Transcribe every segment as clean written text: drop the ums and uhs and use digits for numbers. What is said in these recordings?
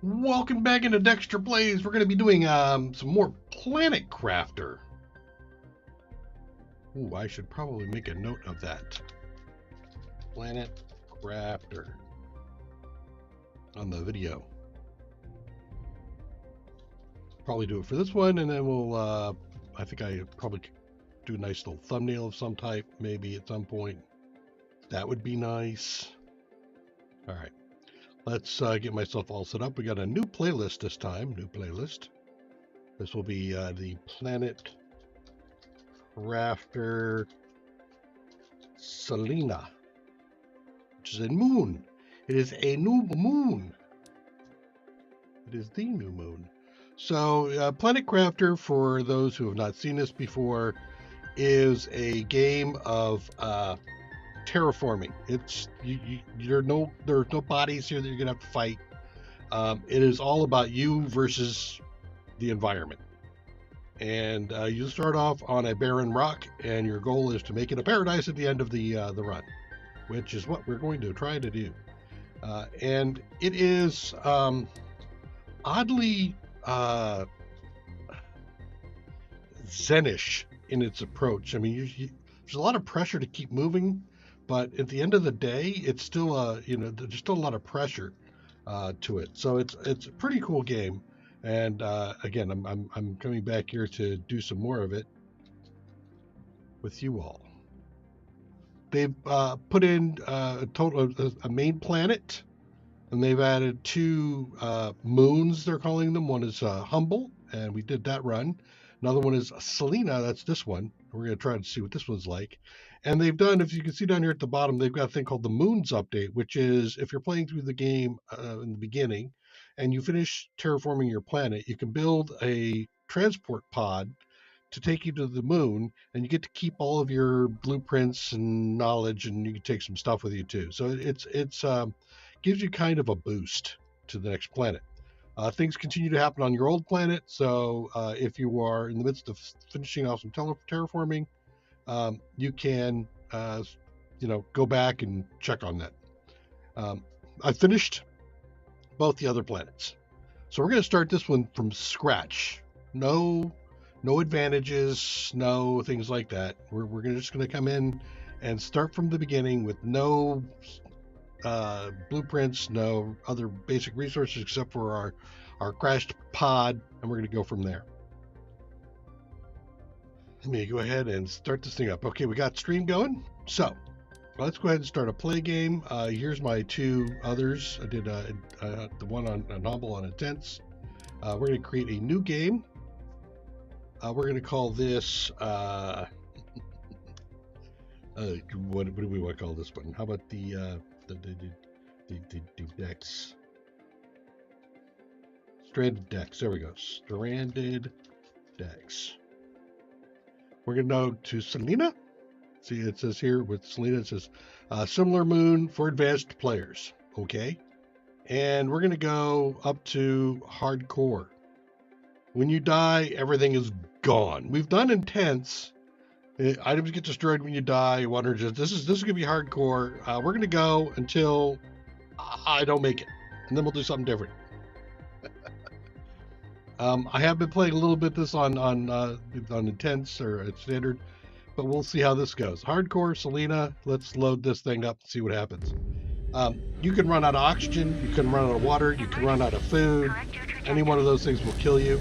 Welcome back into Dexter Plays. We're going to be doing some more Planet Crafter. Ooh, I should probably make a note of that. Planet Crafter on the video. Probably do it for this one, and then we'll, I think I probably do a nice little thumbnail of some type, maybe at some point. That would be nice. All right, let's get myself all set up. We got a new playlist this time, new playlist. This will be the Planet Crafter Selena, which is a moon. It is a new moon. It is the new moon. So, Planet Crafter, for those who have not seen this before, is a game of terraforming. It's there's no bodies here that you're gonna have to fight. It is all about you versus the environment. And you start off on a barren rock, and your goal is to make it a paradise at the end of the run, which is what we're going to try to do. And it is oddly Zenish in its approach. I mean, there's a lot of pressure to keep moving, but at the end of the day, it's still there's still a lot of pressure to it. So it's a pretty cool game. And again, I'm coming back here to do some more of it with you all. They've put in a total of a main planet, and they've added two moons. They're calling them. One is Humble, and we did that run. Another one is Selena. That's this one. We're going to try to see what this one's like. And they've done, if you can see down here at the bottom, they've got a thing called the Moons Update, which is if you're playing through the game in the beginning and you finish terraforming your planet, you can build a transport pod to take you to the moon, and you get to keep all of your blueprints and knowledge, and you can take some stuff with you too. So it's gives you kind of a boost to the next planet. Things continue to happen on your old planet, so if you are in the midst of finishing off some terraforming, you can go back and check on that. I finished both the other planets, so we're going to start this one from scratch. No advantages, no things like that. We're just going to come in and start from the beginning with no blueprints, no other basic resources except for our crashed pod, and we're going to go from there. Let me go ahead and start this thing up. Okay, we got stream going. So let's go ahead and start a play game. Here's my two others. I did the one on Novel on Intense. We're going to create a new game. We're going to call this what do we want to call this one? How about the Dex? Stranded Dex. There we go. Stranded Dex. We're going to go to Selena. See, it says here with Selena, it says similar moon for advanced players. Okay. And we're going to go up to hardcore. When you die, everything is gone. We've done intense. Items get destroyed when you die. Water just this is going to be hardcore. We're going to go until I don't make it, and then we'll do something different. I have been playing a little bit this on intense or at standard, but we'll see how this goes. Hardcore, Selena. Let's load this thing up and see what happens. You can run out of oxygen. You can run out of water. You can run out of food. Any one of those things will kill you.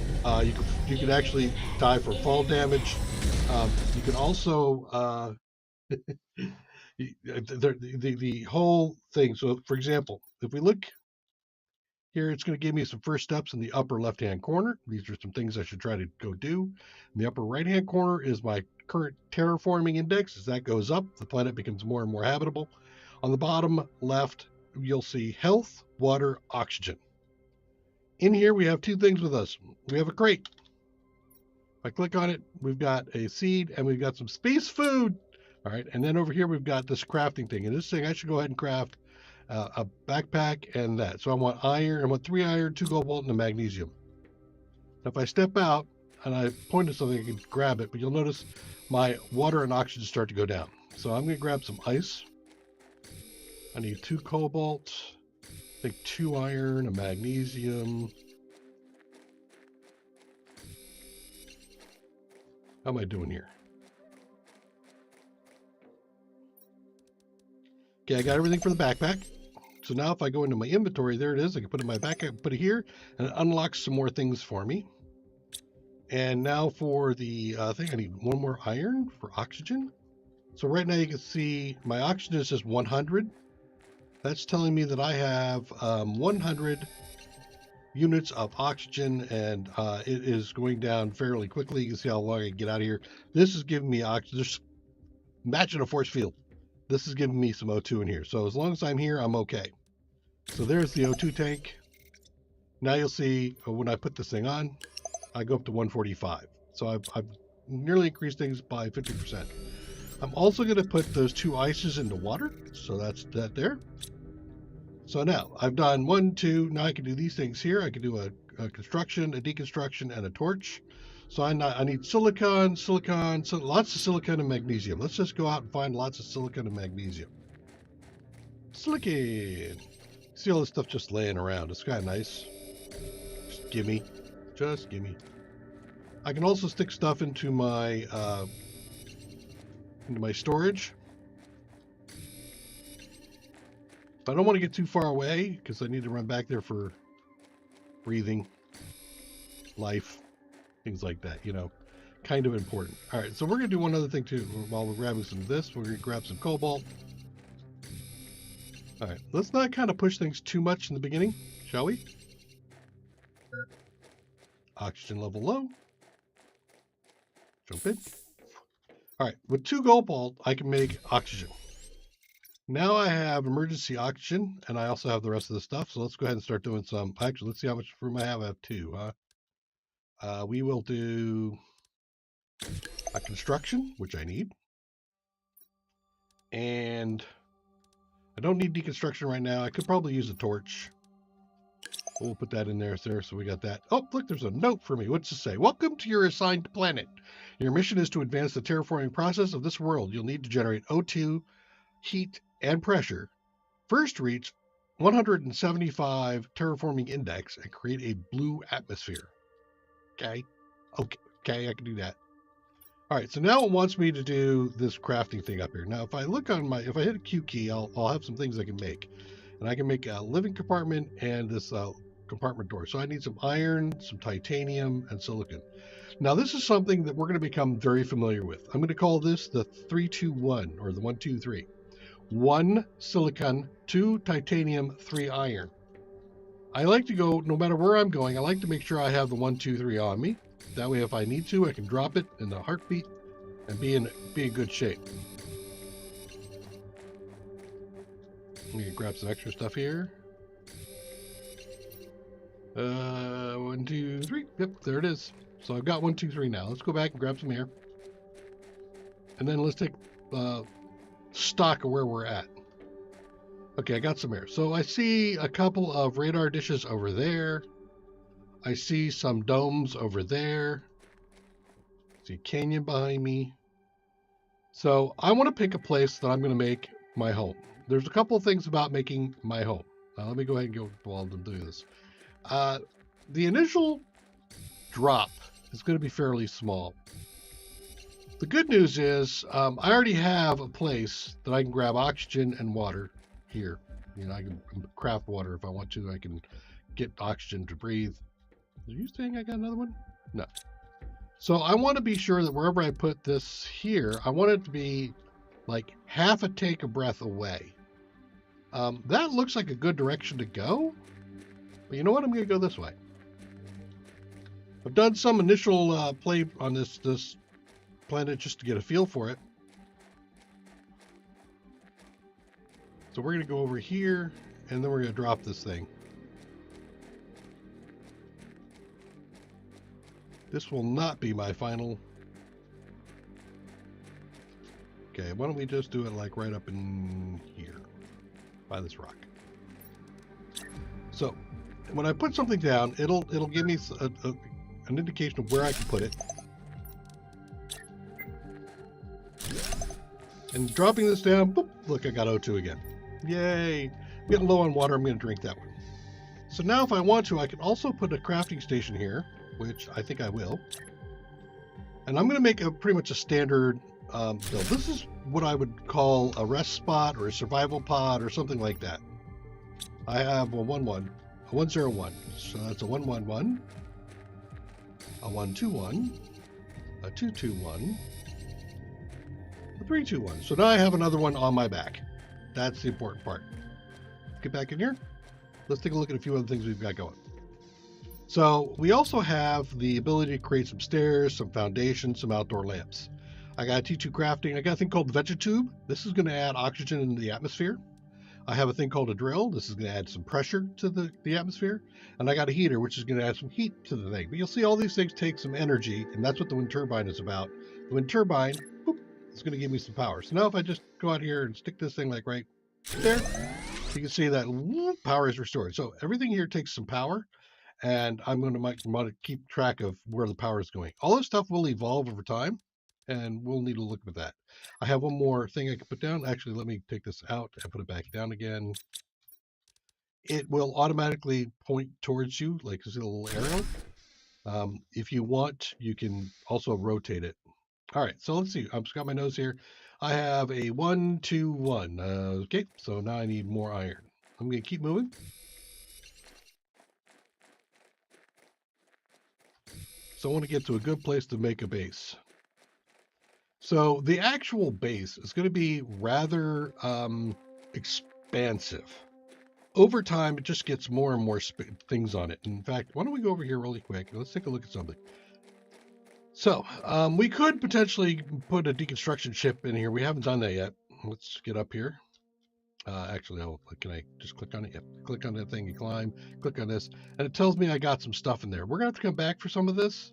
You can actually die from fall damage. You can also the whole thing. So, for example, if we look here, it's going to give me some first steps in the upper left-hand corner. These are some things I should try to go do. In the upper right-hand corner is my current terraforming index. As that goes up, the planet becomes more and more habitable. On the bottom left, you'll see health, water, oxygen. In here, we have two things with us. We have a crate. If I click on it, we've got a seed and we've got some space food. All right, and then over here, we've got this crafting thing. And this thing, I should go ahead and craft a backpack and that. So I want iron, I want 3 iron, 2 cobalt, and a magnesium. Now if I step out and I point at something, I can grab it, but you'll notice my water and oxygen start to go down. So I'm going to grab some ice. I need 2 cobalt. I Take 2 iron, a magnesium. How am I doing here? Okay, I got everything for the backpack. So now if I go into my inventory, there it is. I can put it in my backpack, put it here, and it unlocks some more things for me. And now for the thing, I need 1 more iron for oxygen. So right now you can see my oxygen is just 100. That's telling me that I have 100 units of oxygen, and it is going down fairly quickly. You can see how long I can get out of here. This is giving me oxygen. Just imagine a force field. This is giving me some O2 in here. So as long as I'm here, I'm okay. So there's the O2 tank. Now you'll see when I put this thing on, I go up to 145. So I've nearly increased things by 50%. I'm also going to put those 2 ices into water. So that's that there. So now I've done 1, 2. Now I can do these things here. I can do a construction, a deconstruction, and a torch. So I need silicon, lots of silicon and magnesium. Let's just go out and find lots of silicon and magnesium. Silicon. See all this stuff just laying around. It's kind of nice. Just gimme. Just gimme. I can also stick stuff into my storage. But I don't want to get too far away because I need to run back there for breathing, life, things like that, you know, kind of important. All right, so we're going to do one other thing too. While we're grabbing some of this, we're going to grab some cobalt. All right, let's not kind of push things too much in the beginning, shall we? Oxygen level low. Jump in. All right, with 2 cobalt, I can make oxygen. Now I have emergency oxygen, and I also have the rest of the stuff. So let's go ahead and start doing some. Actually, let's see how much room I have. I have 2. We will do a construction, which I need. And I don't need deconstruction right now. I could probably use a torch. We'll put that in there, sir. So we got that. Oh, look, there's a note for me. What's it say? Welcome to your assigned planet. Your mission is to advance the terraforming process of this world. You'll need to generate O2, heat, and pressure. First, reach 175 terraforming index and create a blue atmosphere. Okay. Okay, I can do that. All right, so now it wants me to do this crafting thing up here. Now, if I look on if I hit a Q key, I'll have some things I can make. And I can make a living compartment and this compartment door. So I need some iron, some titanium, and silicon. Now, this is something that we're going to become very familiar with. I'm going to call this the 3-2-1, or the 1-2-3. 1 silicon, 2 titanium, 3 iron. I like to go, no matter where I'm going, I like to make sure I have the 1, 2, 3 on me. That way, if I need to, I can drop it in a heartbeat and be in good shape. I'm gonna grab some extra stuff here. 1, 2, 3. Yep, there it is. So I've got 1, 2, 3 now. Let's go back and grab some air. And then let's take stock of where we're at. Okay, I got some air. So I see a couple of radar dishes over there. I see some domes over there. I see a canyon behind me. So I want to pick a place that I'm going to make my home. There's a couple of things about making my home. Now let me go ahead and go while I'm doing this. The initial drop is going to be fairly small. The good news is I already have a place that I can grab oxygen and water here. You know, I can craft water if I want to. I can get oxygen to breathe. Are you saying I got another one? No. So I want to be sure that wherever I put this here, I want it to be like half a take of breath away. That looks like a good direction to go. But you know what? I'm going to go this way. I've done some initial play on this planet just to get a feel for it. So we're going to go over here, and then we're going to drop this thing. This will not be my final. Okay, why don't we just do it like right up in here by this rock. So when I put something down, it'll give me an indication of where I can put it. And dropping this down, boop, look, I got O2 again. Yay! Getting low on water, I'm going to drink that one. So now if I want to, I can also put a crafting station here, which I think I will. And I'm going to make a pretty much a standard build. This is what I would call a rest spot or a survival pod or something like that. I have a 101. So that's a 111, a 121, a 221, a 321. So now I have another one on my back. That's the important part. Get back in here. Let's take a look at a few other things we've got going. So we also have the ability to create some stairs, some foundations, some outdoor lamps. I got T2 crafting. I got a thing called the Vegetube. This is going to add oxygen into the atmosphere. I have a thing called a drill. This is going to add some pressure to the atmosphere. And I got a heater, which is going to add some heat to the thing. But you'll see all these things take some energy, and that's what the wind turbine is about. The wind turbine, boop, is going to give me some power. So now if I just go out here and stick this thing like right there, you can see that whoop, power is restored. So everything here takes some power, and I'm going to keep track of where the power is going. All this stuff will evolve over time, and we'll need to look at that. I have one more thing I can put down. Actually, let me take this out and put it back down again. It will automatically point towards you, like this little arrow. If you want, you can also rotate it. All right, so let's see. I've just got my nose here. I have a 1, 2, 1. Okay, so now I need more iron. I'm going to keep moving. So I want to get to a good place to make a base. So the actual base is going to be rather expansive. Over time, it just gets more and more things on it. In fact, why don't we go over here really quick? Let's take a look at something. So we could potentially put a deconstruction ship in here. We haven't done that yet. Let's get up here. Actually, can I just click on it? Yep. Click on that thing, you climb, click on this, and it tells me I got some stuff in there. We're going to have to come back for some of this.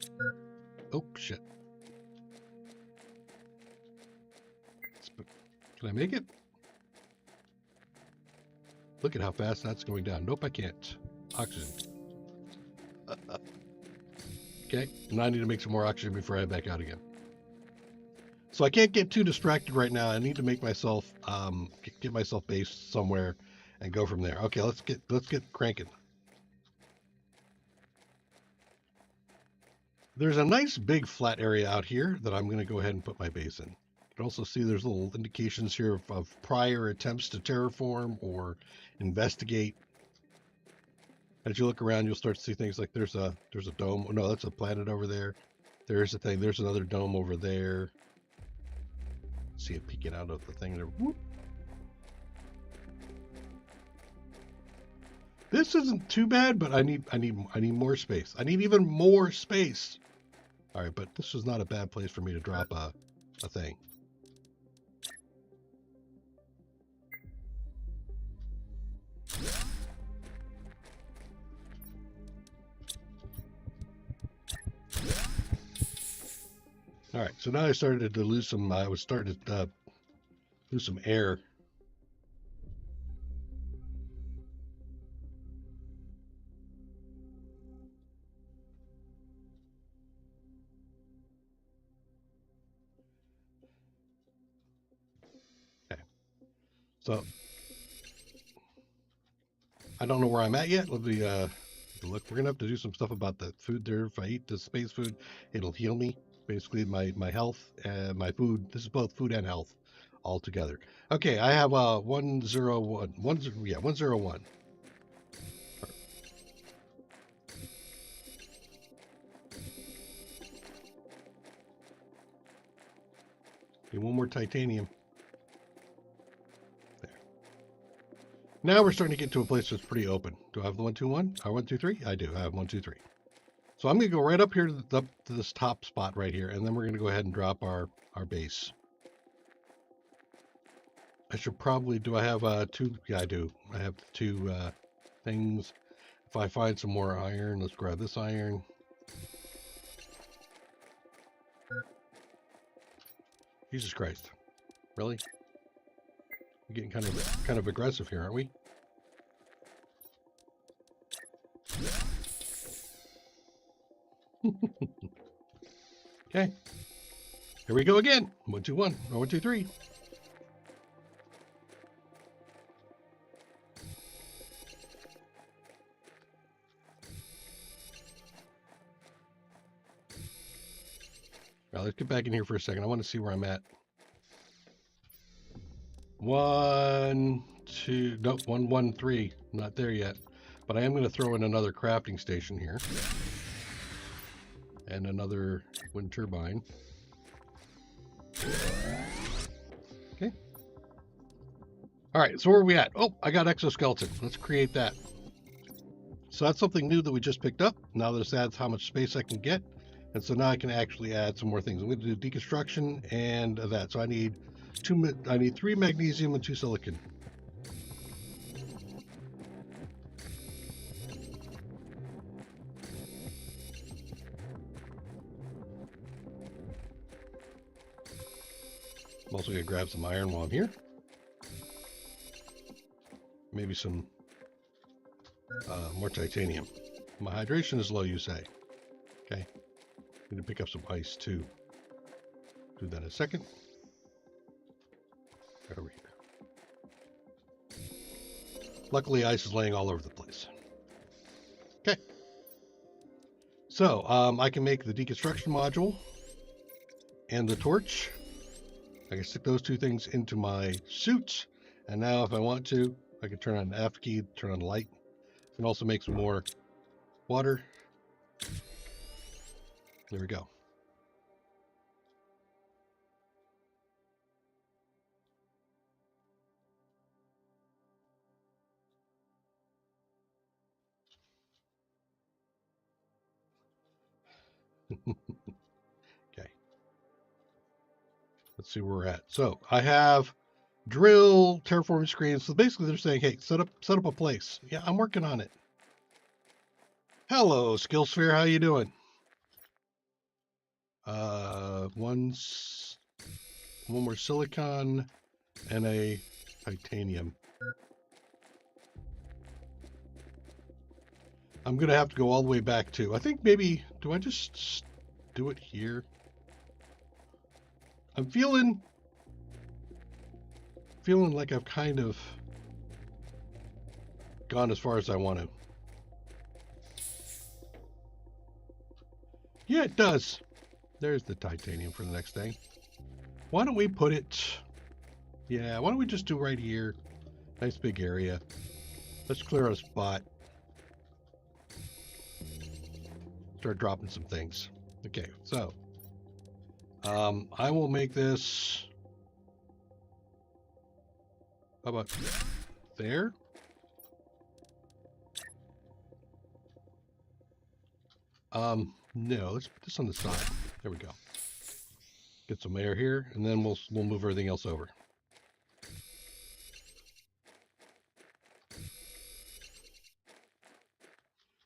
Oh, shit. Can I make it? Look at how fast that's going down. Nope, I can't. Oxygen. Okay, now I need to make some more oxygen before I head back out again. So I can't get too distracted right now. I need to make myself get myself based somewhere and go from there. Okay, let's get cranking. There's a nice big flat area out here that I'm going to go ahead and put my base in. You can also see there's little indications here of prior attempts to terraform or investigate. As you look around, you'll start to see things like there's a dome. Oh, no, that's a planet over there. There's a thing. There's another dome over there. See it peeking out of the thing there. Whoop. This isn't too bad, but I need more space. I need even more space. All right, but this is not a bad place for me to drop a thing. All right, so now I started to lose some. I was starting to lose some air. Okay, so I don't know where I'm at yet. Let me look. We're gonna have to do some stuff about the food there. If I eat the space food, it'll heal me. Basically, my health and my food. This is both food and health all together. Okay, I have 101. 101. Okay, one more titanium. There. Now we're starting to get to a place that's pretty open. Do I have the 121? Or 123? I do. I have 123. So I'm going to go right up here to this top spot right here, and then we're going to go ahead and drop our base. I should probably, do I have two? Yeah, I do. I have two things. If I find some more iron, let's grab this iron. Jesus Christ. Really? We're getting kind of aggressive here, aren't we? Okay. Here we go again. 121 or 123. let's get back in here for a second. I want to see where I'm at. 1, 2, nope, 1, 1, 3. Not there yet. But I am going to throw in another crafting station here. And another wind turbine. Okay. All right, so where are we at? Oh, I got exoskeleton. Let's create that. So that's something new that we just picked up. Now this adds how much space I can get. And so now I can actually add some more things. I'm going to do deconstruction and that. So I need 3 magnesium and 2 silicon. I'm also going to grab some iron while I'm here. Maybe some more titanium. My hydration is low, you say. Okay. Need to pick up some ice too. Do that in a second. Right over here. Luckily, ice is laying all over the place. Okay. So I can make the deconstruction module and the torch. I can stick those 2 things into my suit. And now if I want to, I can turn on the F key, turn on the light. I can also make some more water. There we go. Okay. Let's see where we're at. So I have drill terraforming screens. So basically they're saying, hey, set up a place. Yeah, I'm working on it. Hello, Skill Sphere. How you doing? One more silicon and a titanium. I'm gonna have to go all the way back too. I think maybe, do I just do it here? I'm feeling like I've kind of gone as far as I want to. Yeah, it does. There's the titanium for the next thing. Why don't we put it... Yeah, why don't we just do right here? Nice big area. Let's clear out a spot. Start dropping some things. Okay, so... I will make this... How about there? No, let's put this on the side. There we go. Get some air here, and then we'll move everything else over.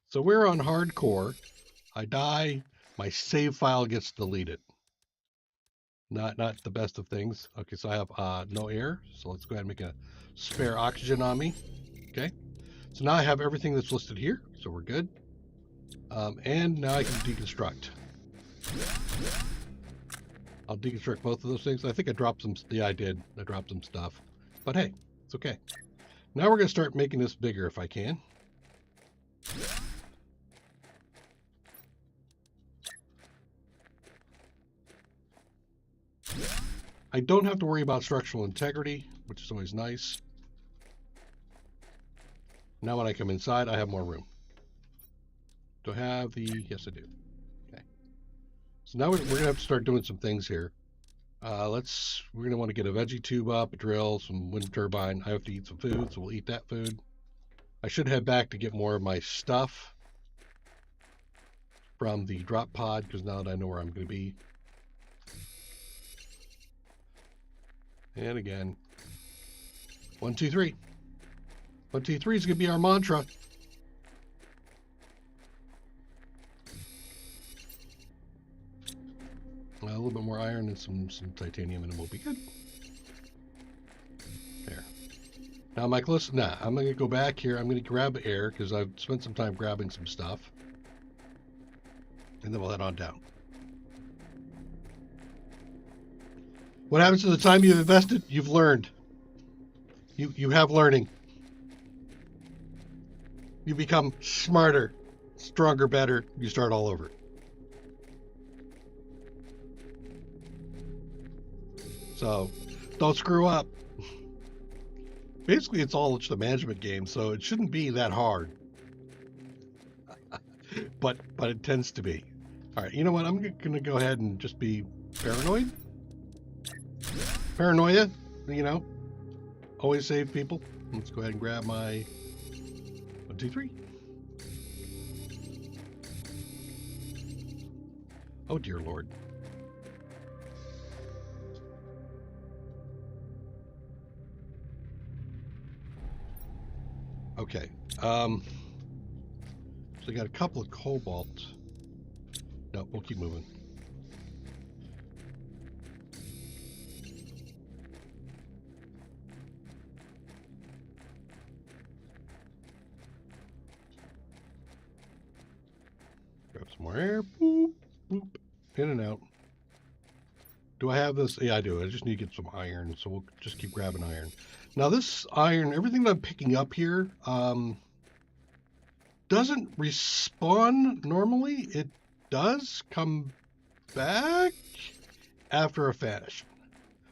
So we're on hardcore. I die, my save file gets deleted. Not the best of things. Okay, so I have no air, so let's go ahead and make a spare oxygen on me. Okay, so now I have everything that's listed here, so we're good. And now I can deconstruct. I'll deconstruct both of those things. I think I dropped some, yeah, I did. I dropped some stuff. But hey, it's okay. Now we're going to start making this bigger if I can. I don't have to worry about structural integrity, which is always nice. Now when I come inside, I have more room. Do I have the... Yes, I do. Okay. So now we're going to have to start doing some things here. We're going to want to get a veggie tube up, a drill, some wind turbine. I have to eat some food, so we'll eat that food. I should head back to get more of my stuff from the drop pod, because now that I know where I'm going to be. And again, 1, 2, 3. 1, 2, 3 is going to be our mantra. A little bit more iron and some titanium, and it will be good. There. Now, am I close? Nah, I'm going to go back here. I'm going to grab air because I've spent some time grabbing some stuff. And then we'll head on down. What happens to the time you've invested? You've learned. You have learning. You become smarter, stronger, better. You start all over. So don't screw up. Basically, it's all just a management game, so it shouldn't be that hard. but it tends to be. All right, you know what? I'm going to go ahead and just be paranoid. Paranoia, you know, always save people. Let's go ahead and grab my 1, 2, 3. Oh, dear Lord. Okay. So I got a couple of cobalt. No, we'll keep moving. Grab some more air. Boop, boop. In and out. Do I have this? Yeah, I do. I just need to get some iron, so we'll just keep grabbing iron. Now, this iron, everything that I'm picking up here, doesn't respawn normally. It does come back after a vanish.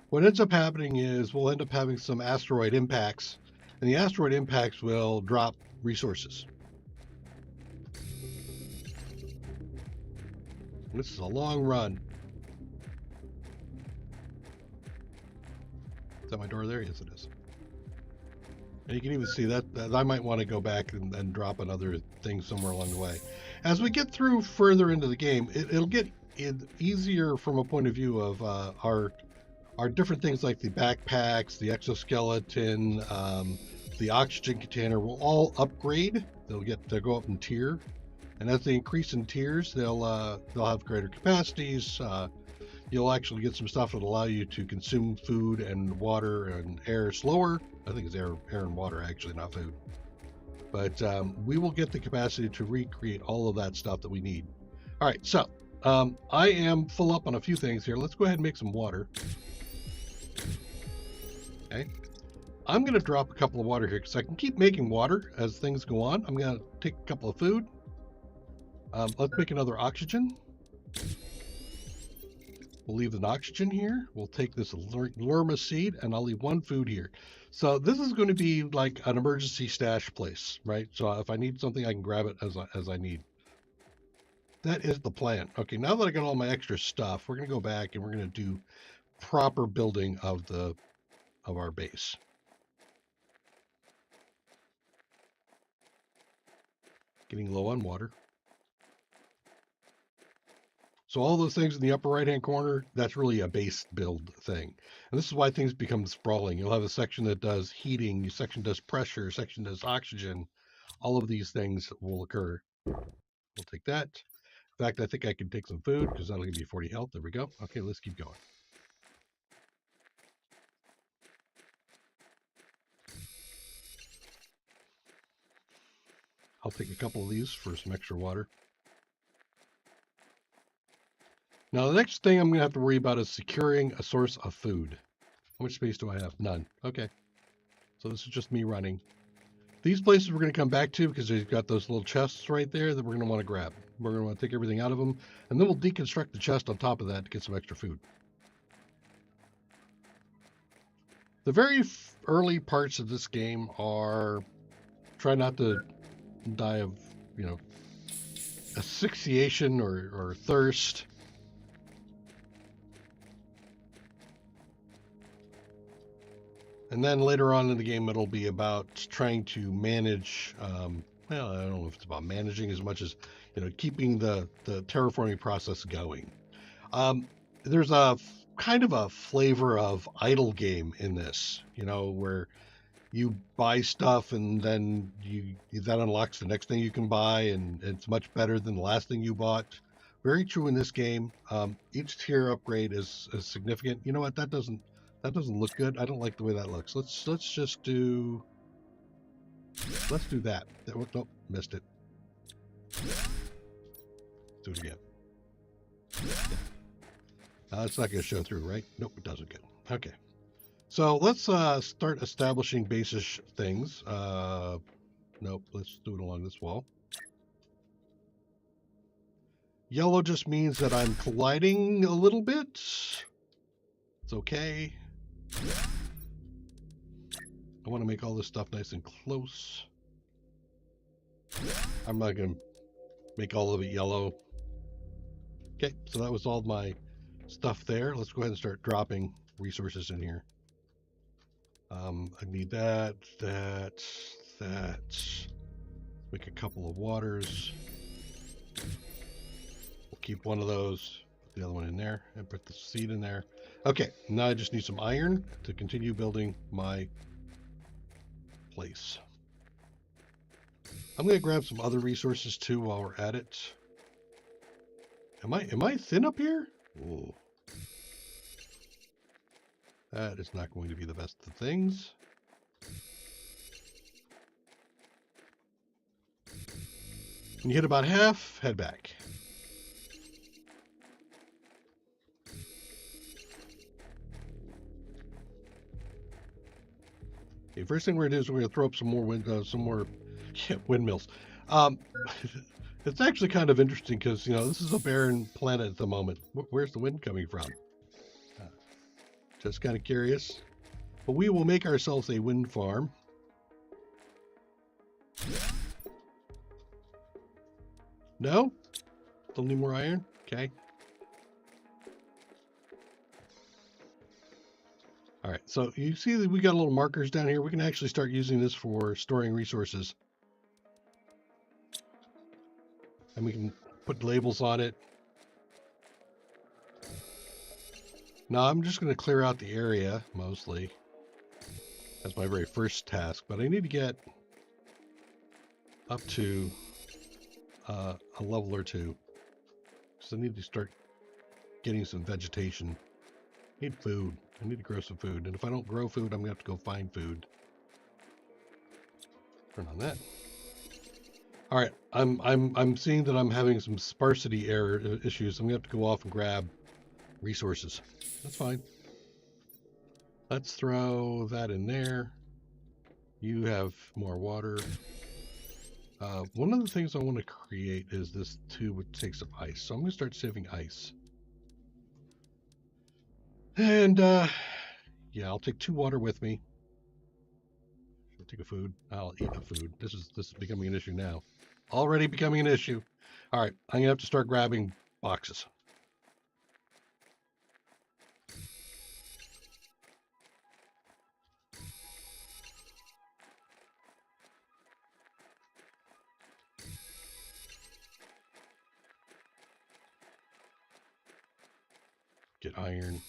What ends up happening is we'll end up having some asteroid impacts, and the asteroid impacts will drop resources. This is a long run. Is that my door there? Yes, it is. And you can even see that I might want to go back and drop another thing somewhere along the way. As we get through further into the game, it'll get easier from a point of view of our different things like the backpacks, the exoskeleton, the oxygen container will all upgrade. They'll go up in tier, and as they increase in tiers, they'll have greater capacities. You'll actually get some stuff that'll allow you to consume food and water and air slower. I think it's air and water, actually, not food. But we will get the capacity to recreate all of that stuff that we need. All right, so I am full up on a few things here. Let's go ahead and make some water. Okay. I'm going to drop a couple of water here because I can keep making water as things go on. I'm going to take a couple of food. Let's make another oxygen. We'll leave an oxygen here. We'll take this lerma seed, and I'll leave one food here. So this is going to be like an emergency stash place, right? So if I need something, I can grab it as I need. That is the plan. Okay, now that I got all my extra stuff, we're going to go back and we're going to do proper building of our base. Getting low on water. So all those things in the upper right-hand corner, that's really a base build thing. And this is why things become sprawling. You'll have a section that does heating, a section does pressure, a section does oxygen. All of these things will occur. We'll take that. In fact, I think I can take some food because that'll give me 40 health. There we go. Okay, let's keep going. I'll take a couple of these for some extra water. Now, the next thing I'm going to have to worry about is securing a source of food. How much space do I have? None. Okay. So this is just me running. These places we're going to come back to because they've got those little chests right there that we're going to want to grab. We're going to want to take everything out of them, and then we'll deconstruct the chest on top of that to get some extra food. The very early parts of this game are try not to die of, asphyxiation or thirst. And then later on in the game, it'll be about trying to manage, well, I don't know if it's about managing as much as, keeping the terraforming process going. There's a kind of a flavor of idle game in this, where you buy stuff and then that unlocks the next thing you can buy, and it's much better than the last thing you bought. Very true in this game. Each tier upgrade is significant. You know what? That doesn't look good. I don't like the way that looks. Let's just do. Let's do that. Nope, missed it. Let's do it again. It's not going to show through, right? Nope, it doesn't. Good. Okay. So let's start establishing basic things. Nope, let's do it along this wall. Yellow just means that I'm colliding a little bit. It's okay. I want to make all this stuff nice and close. I'm not going to make all of it yellow. Okay, so that was all my stuff there. Let's go ahead and start dropping resources in here. I need that. Make a couple of waters. We'll keep one of those, put the other one in there, and put the seed in there. Okay, now I just need some iron to continue building my place. I'm going to grab some other resources too while we're at it. Am I thin up here? Ooh. That is not going to be the best of things. When you hit about half, head back. Okay, first thing we're going to do is we're going to throw up some more windmills. It's actually kind of interesting because, you know, this is a barren planet at the moment. Where's the wind coming from? Just kind of curious. But we will make ourselves a wind farm. No? Still need more iron? Okay. All right, so you see that we got little markers down here. We can actually start using this for storing resources. And we can put labels on it. Now I'm just going to clear out the area, mostly. That's my very first task, but I need to get up to a level or two. So I need to start getting some vegetation. I need food. I need to grow some food. And if I don't grow food, I'm going to have to go find food. Turn on that. All right, I'm seeing that I'm having some sparsity error issues. I'm going to have to go off and grab resources. That's fine. Let's throw that in there. You have more water. One of the things I want to create is this tube which takes up ice. So I'm going to start saving ice. And yeah, I'll take 2 water with me. I'll take a food. I'll eat the food. This is becoming an issue now. Already becoming an issue. All right, I'm gonna have to start grabbing boxes. Get iron.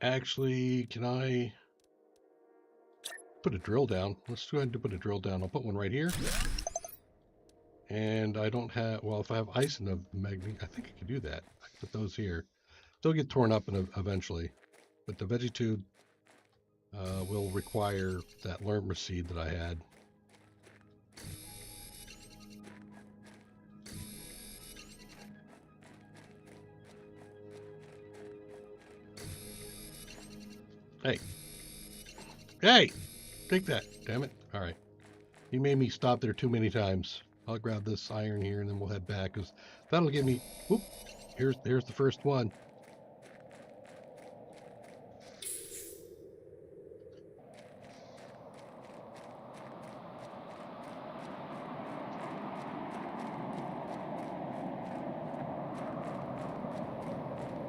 Actually, can I put a drill down? Let's go ahead and put a drill down. I'll put one right here. And I don't have, well, if I have ice in the magnet, I think I can do that. I can put those here. They'll get torn up eventually. But the veggie tube will require that lerma seed that I had. Hey. Hey! Take that. Damn it. All right. You made me stop there too many times. I'll grab this iron here and then we'll head back because that'll give me... Whoop! Here's the first one.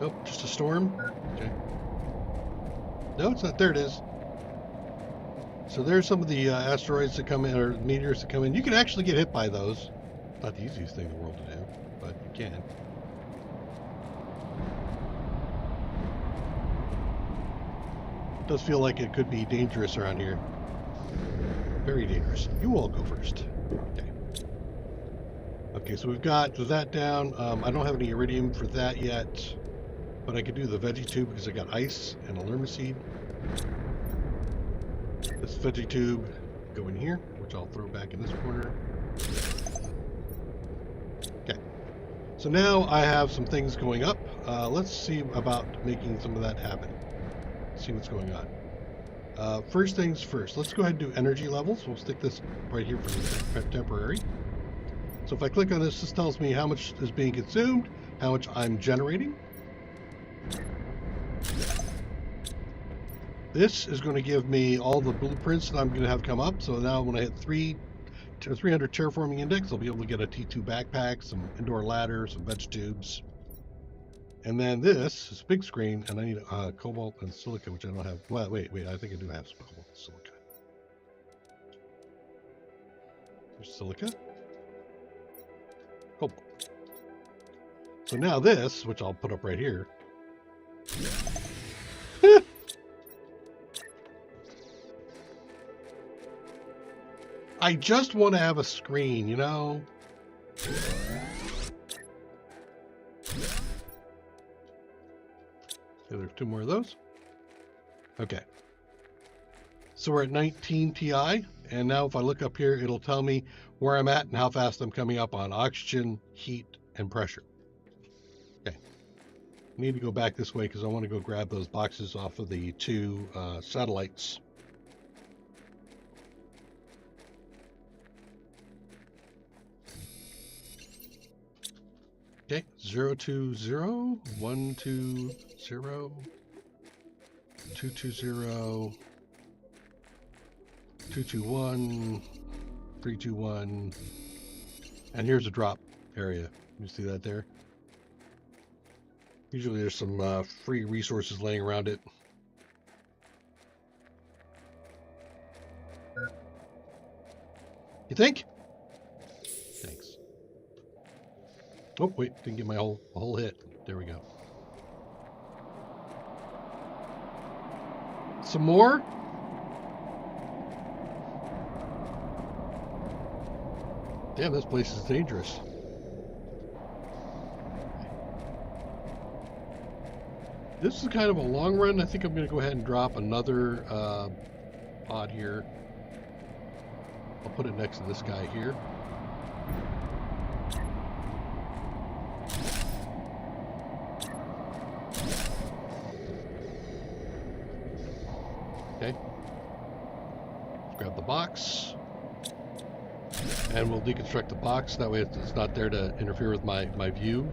Oh, just a storm? Okay. No, it's not. There it is. So there's some of the asteroids that come in, or meteors that come in. You can actually get hit by those. Not the easiest thing in the world to do, but you can. It does feel like it could be dangerous around here. Very dangerous. You all go first. Okay. Okay, so we've got that down. I don't have any iridium for that yet. But I could do the veggie tube because I got ice and a lerma seed. This veggie tube go in here, which I'll throw back in this corner. Okay. So now I have some things going up. Let's see about making some of that happen. See what's going on. First things first, let's go ahead and do energy levels. We'll stick this right here for temporary. So if I click on this, this tells me how much is being consumed, how much I'm generating. This is going to give me all the blueprints that I'm going to have come up. So now when I hit 300 terraforming index, I'll be able to get a T2 backpack, some indoor ladder, some veg tubes. And then this is big screen, and I need cobalt and silica, which I don't have. Well, wait, I think I do have some cobalt and silica. There's silica. Cobalt. So now this, which I'll put up right here. I just want to have a screen, you know? Okay, there's 2 more of those. Okay. So we're at 19 Ti, and now if I look up here, it'll tell me where I'm at and how fast I'm coming up on oxygen, heat, and pressure. Okay. I need to go back this way because I want to go grab those boxes off of the 2 satellites. Okay, 020, 120, 220, 221, 321, and here's a drop area. You see that there? Usually there's some free resources laying around it. You think? Thanks. Oh, wait, didn't get my whole hit. There we go. Some more? Damn, this place is dangerous. This is kind of a long run. I think I'm going to go ahead and drop another pod here. I'll put it next to this guy here. Okay. Grab the box. And we'll deconstruct the box. That way it's not there to interfere with my view.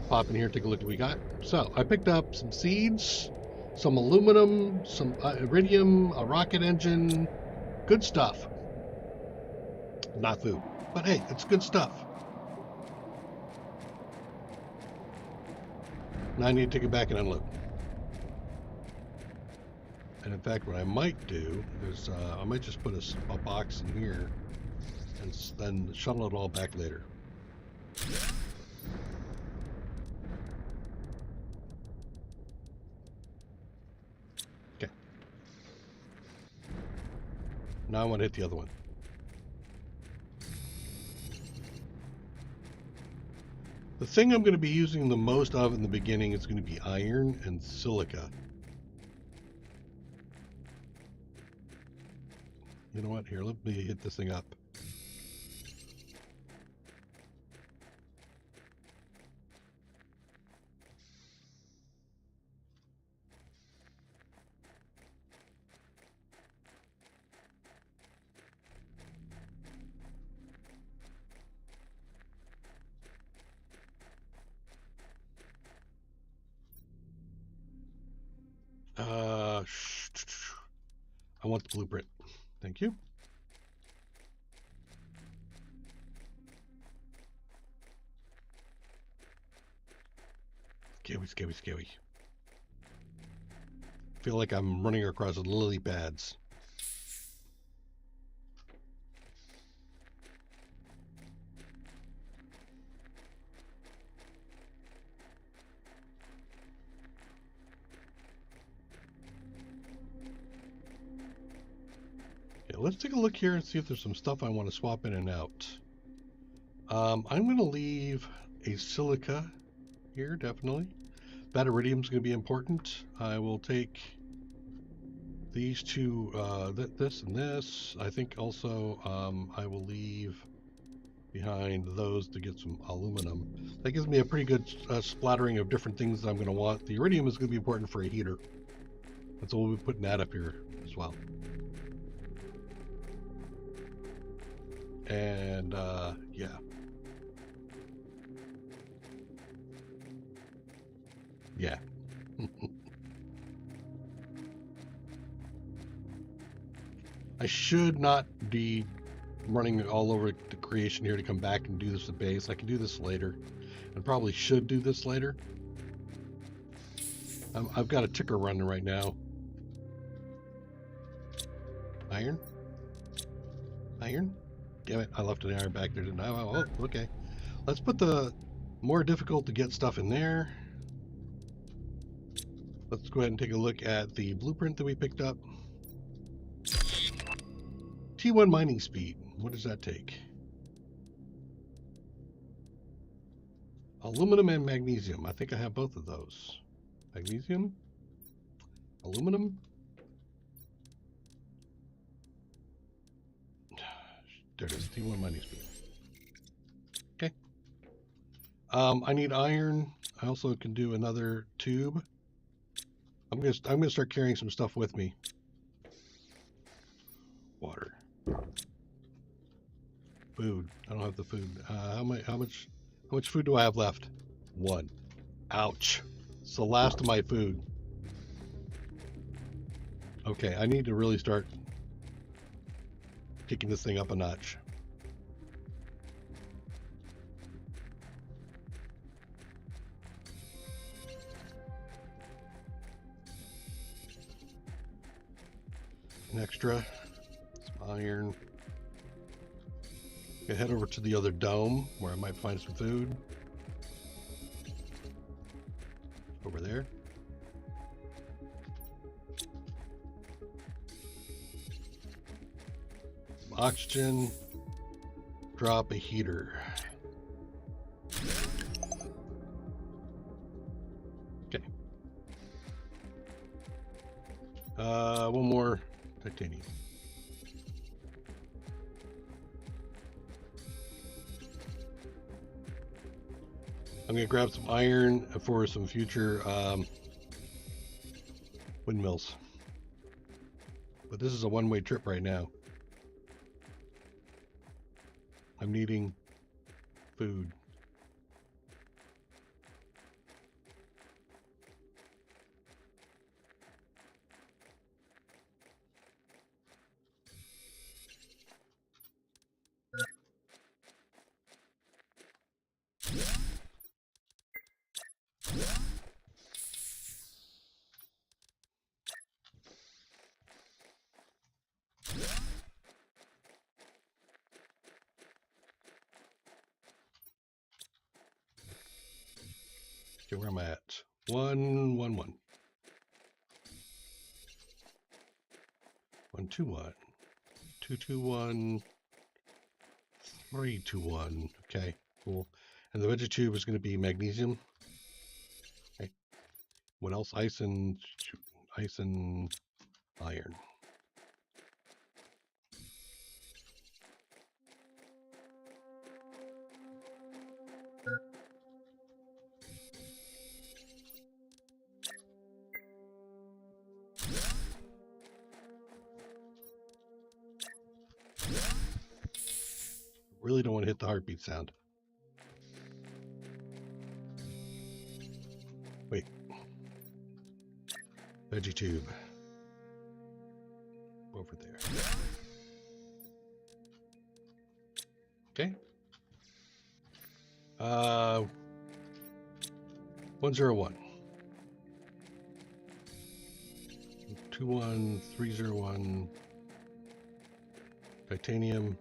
Pop in here, take a look at what we got. So I picked up some seeds, some aluminum, some iridium, a rocket engine. Good stuff. Not food. But hey, it's good stuff. Now I need to take it back and unload. And in fact, what I might do is I might just put a box in here and then shuttle it all back later. Okay. Now I want to hit the other one. The thing I'm going to be using the most of in the beginning is going to be iron and silica. You know what? Here, let me hit this thing up. I want the blueprint. Thank you. Scary. Feel like I'm running across lily pads. Okay, let's take a look here and see if there's some stuff I want to swap in and out. I'm going to leave a silica here, definitely. That iridium is going to be important. I will take these 2, this and this. I think also I will leave behind those to get some aluminum. That gives me a pretty good splattering of different things that I'm going to want. The iridium is going to be important for a heater. And so we'll be putting that up here as well. And yeah. Yeah. I should not be running all over the creation here to come back and do this at base. I can do this later. I probably should do this later. I've got a ticker running right now. Iron? Iron? Damn it, I left an iron back there, didn't I? Oh, okay. Let's put the more difficult to get stuff in there. Let's go ahead and take a look at the blueprint that we picked up. T1 mining speed. What does that take? Aluminum and magnesium. I think I have both of those. Magnesium? Aluminum? There it is. T1 mining speed. Okay. I need iron. I also can do another tube. I'm gonna start carrying some stuff with me. Water. Food. I don't have the food. How much food do I have left? 1. Ouch. It's the last of my food. Okay, I need to really start kicking this thing up a notch. An extra. Some iron. Gonna head over to the other dome where I might find some food. Over there. Some oxygen. Drop a heater. Okay. One more titanium. I'm going to grab some iron for some future windmills. But this is a one-way trip right now. I'm needing food. Okay, where am I at? 1, 1, 1. 1, 2, 1. 2, 2, 1. 3, 2, 1. Okay, cool. And the veggie tube is going to be magnesium. Okay. What else? Ice and iron. Really don't want to hit the heartbeat sound. Wait. Veggie tube. Over there. Okay. 101. 21, 301. Titanium.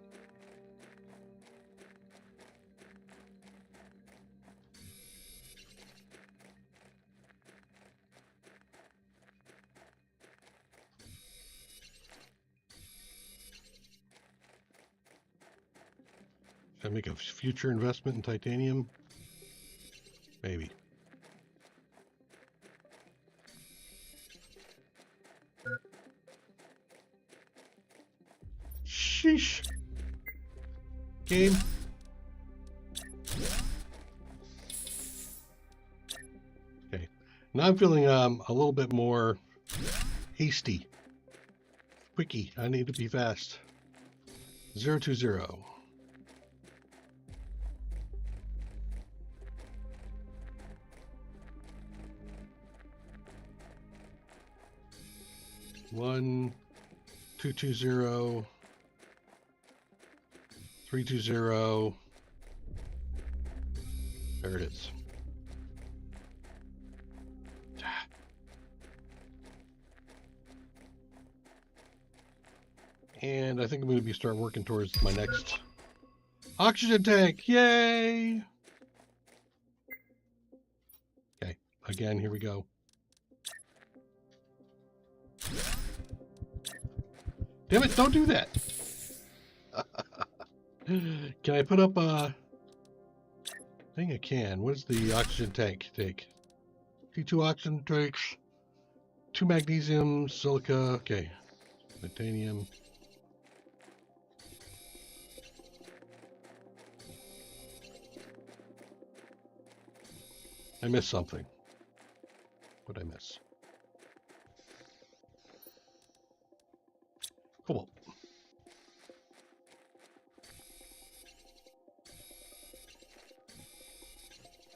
Should I make a future investment in titanium? Maybe. Sheesh. Game. Okay. Now I'm feeling a little bit more hasty. Quickie. I need to be fast. 020. One, 220, 320. There it is. And I think I'm going to start working towards my next oxygen tank. Yay! Okay, again, here we go. Damn it, don't do that! Can I put up a... I think I can. What does the oxygen tank take? T2 oxygen tanks, 2 magnesium, silica, okay, titanium. I missed something. What did I miss? Cobalt.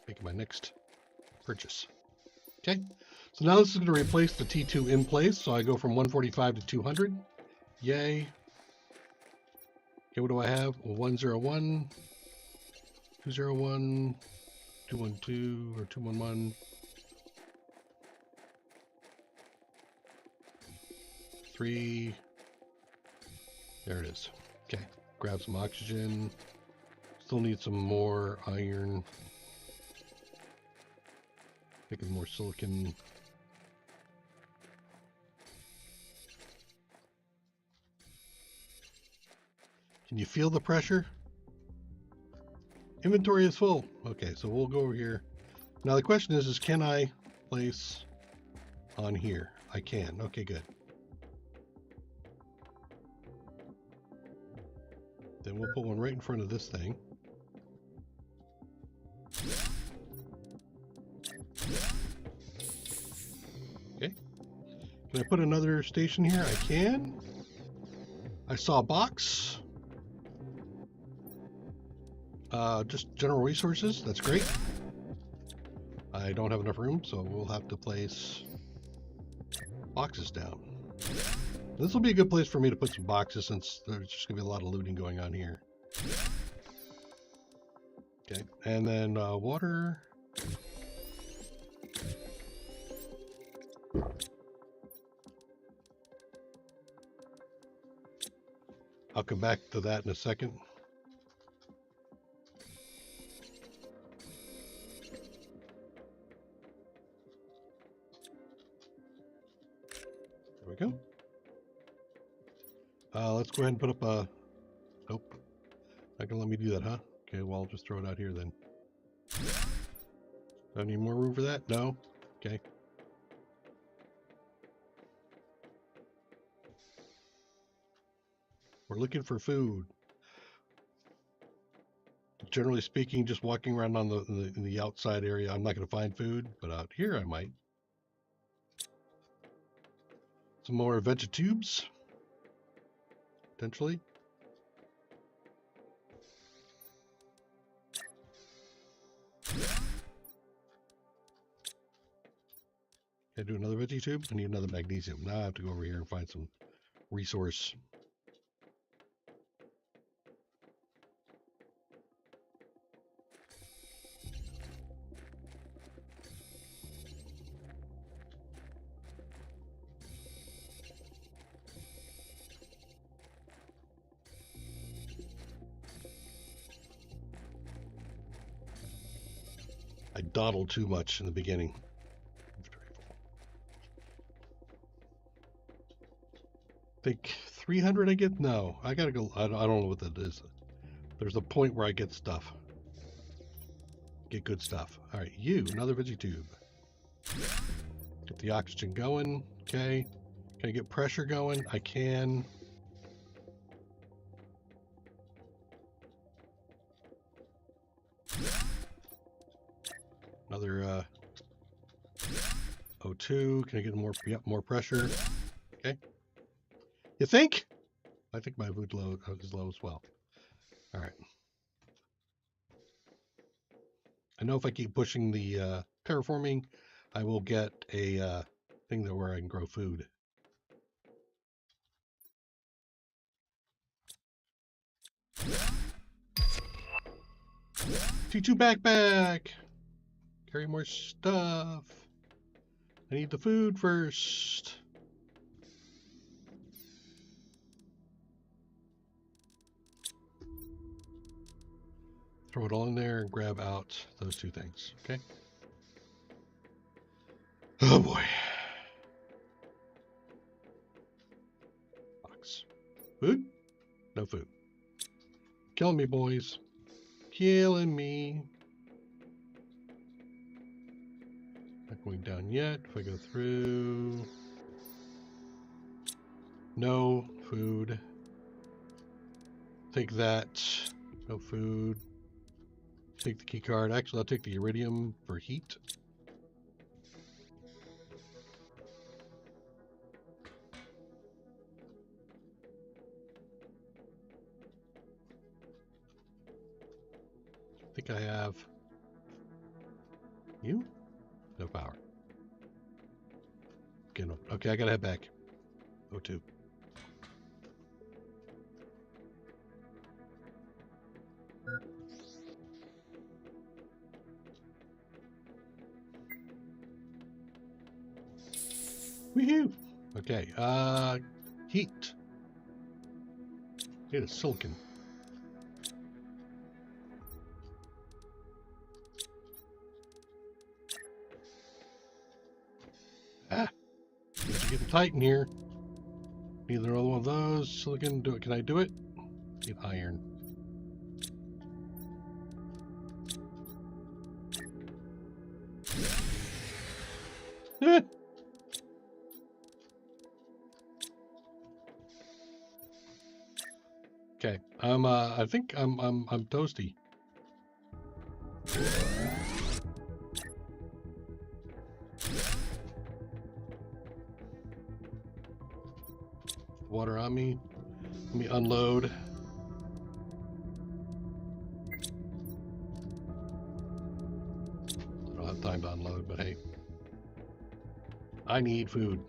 Making my next purchase. Okay, so now this is going to replace the T2 in place, so I go from 145 to 200. Yay. Okay, what do I have? 101, 201, 212, or 211. 3. There it is. Okay, grab some oxygen. Still need some more iron. Taking more silicon. Can you feel the pressure? Inventory is full. Okay, so we'll go over here. Now the question is can I place on here? I can. Okay, good. Then we'll put one right in front of this thing. Okay. Can I put another station here? I can. I saw a box. Just general resources. That's great. I don't have enough room, so we'll have to place boxes down. This will be a good place for me to put some boxes since there's just going to be a lot of looting going on here. Okay, and then water. I'll come back to that in a second. There we go. Let's go ahead and put up a... Nope. Not gonna let me do that, huh? Okay, well, I'll just throw it out here then. Do I need more room for that? No? Okay. We're looking for food. Generally speaking, just walking around on the outside area, I'm not going to find food, but out here I might. Some more vegetubes, potentially. Can I do another vegetube? I need another magnesium. Now I have to go over here and find some resource. I dawdled too much in the beginning. I think 300 I get? No, I gotta go. I don't know what that is. There's a point where I get stuff. Get good stuff. All right, another vegetube. Get the oxygen going. Okay. Can I get pressure going? I can. Another O2. Can I get more? Yep, more pressure. You think? I think my food load is low as well. All right. I know if I keep pushing the terraforming, I will get a thing that where I can grow food. T2 backpack. Carry more stuff. I need the food first. Throw it all in there and grab out those two things. Okay. Oh boy. Box. Food? No food. Killing me, boys. Killing me. Not going down yet. If I go through. No food. Take that. No food. Take the key card. Actually, I'll take the iridium for heat. I think I have you. No power. Okay, I gotta head back. O2. Woohoo! Okay, heat. It is silicon. Ah, it's getting tight in here. Need another one of those. Silicon, do it. Can I do it? Need iron. Okay, I think I'm toasty. Water on me. Let me unload. I don't have time to unload, but hey. I need food.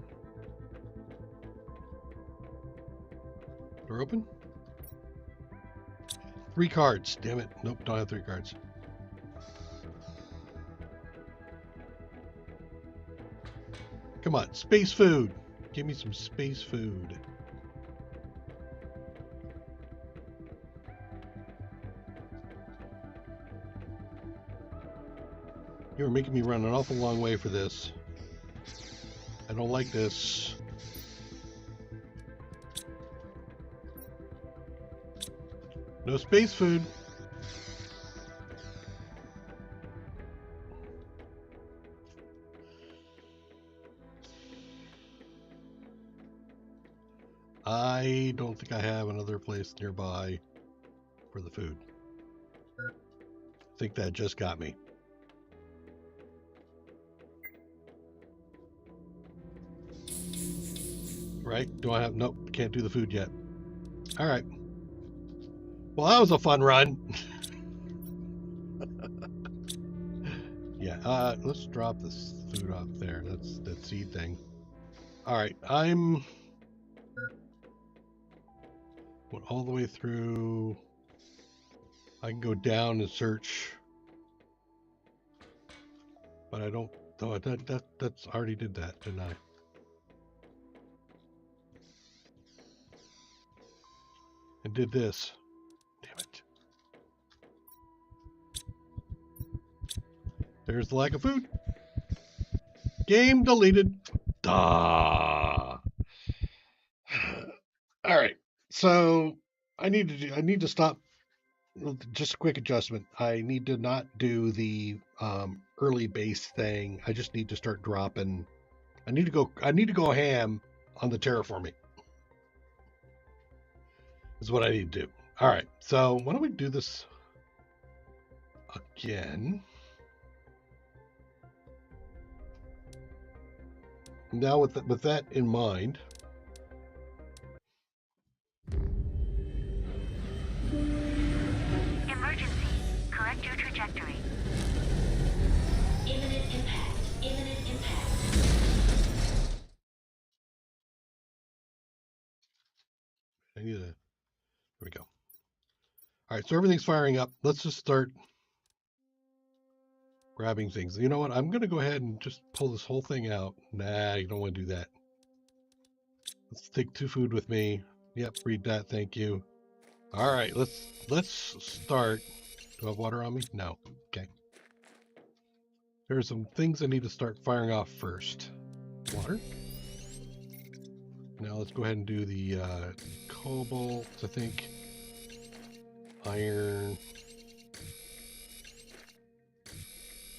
Door open? 3 cards. Damn it. Nope, don't have 3 cards. Come on, space food. Give me some space food. You're making me run an awful long way for this. I don't like this. No space food. I don't think I have another place nearby for the food. I think that just got me. Right? Do I have... Nope, can't do the food yet. All right. Well, that was a fun run. Yeah, let's drop this food off there. That's that seed thing. All right, I'm... went all the way through. I can go down and search, but I don't. Oh, that's already did that, didn't I? And did this. Damn it! There's the lack of food. Game deleted. Duh. All right. So I need to stop. Just a quick adjustment. I need to not do the early base thing. I just need to start dropping. I need to go ham on the terraforming. Is what I need to do. All right. So why don't we do this again? Now with that in mind, I need to. There we go. All right, so everything's firing up. Let's just start grabbing things. You know what? I'm going to go ahead and just pull this whole thing out. Nah, you don't want to do that. Let's take 2 food with me. Yep, read that. Thank you. All right, let's start. Do I have water on me? No. Okay. There are some things I need to start firing off first. Water. Now let's go ahead and do the cobalt, I think. Iron.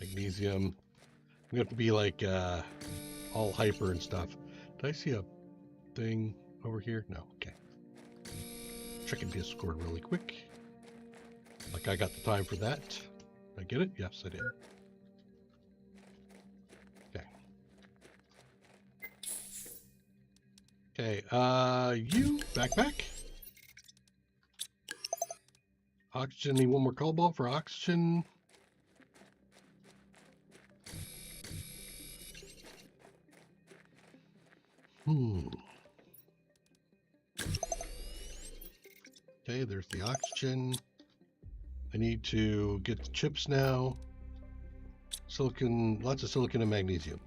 Magnesium. I'm going to have to be like all hyper and stuff. Did I see a thing over here? No. Okay. Checking Discord really quick. Like I got the time for that. Did I get it? Yes, I did. Okay. Okay, you backpack. Oxygen, need 1 more cobalt for oxygen. Okay, there's the oxygen. I need to get the chips now. Silicon, lots of silicon and magnesium.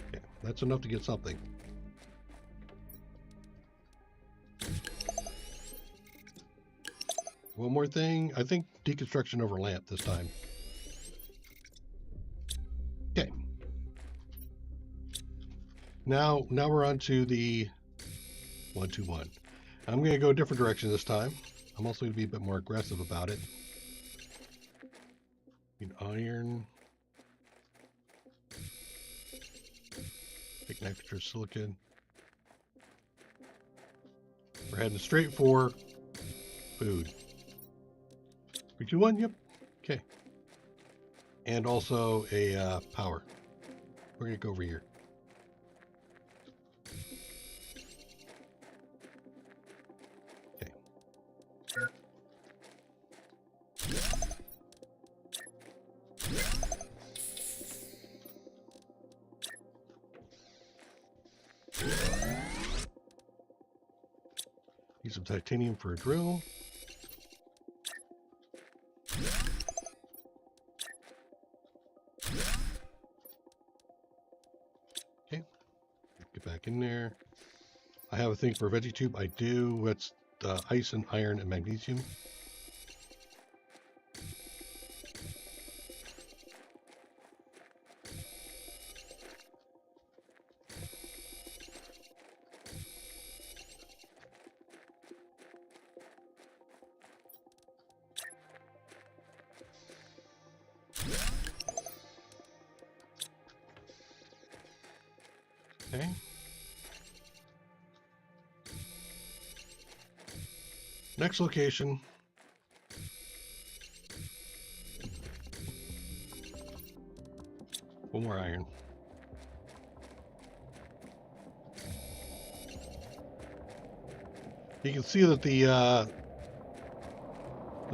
Okay, that's enough to get something. One more thing. I think deconstruction over lamp this time. Okay. Now we're on to the 121. I'm going to go a different direction this time. I'm also going to be a bit more aggressive about it. Need iron. Take nitrosilicon. We're heading straight for food. 3, 2, 1. Yep. Okay. And also a power. We're going to go over here. Okay. Need some titanium for a drill. Back in there. I have a thing for a veggie tube. I do. That's ice and iron and magnesium. Okay. Next location. One more iron. You can see that the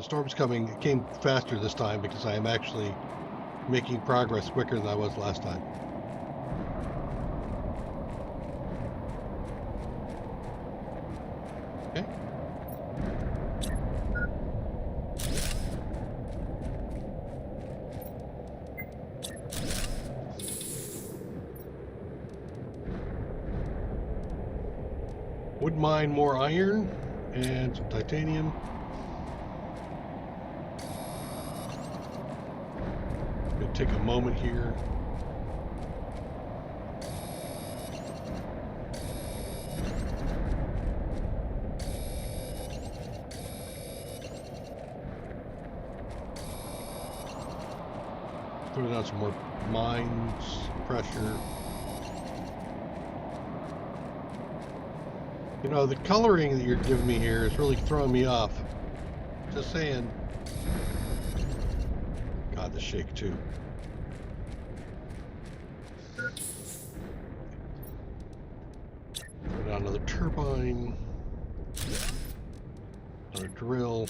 storm's coming. It came faster this time because I am actually making progress quicker than I was last time. Okay. Would mine more iron and some titanium. Gonna take a moment here. Putting out some more mines, pressure. You know, the coloring that you're giving me here is really throwing me off. Just saying. God, the shake too. Put on another turbine. Another drill.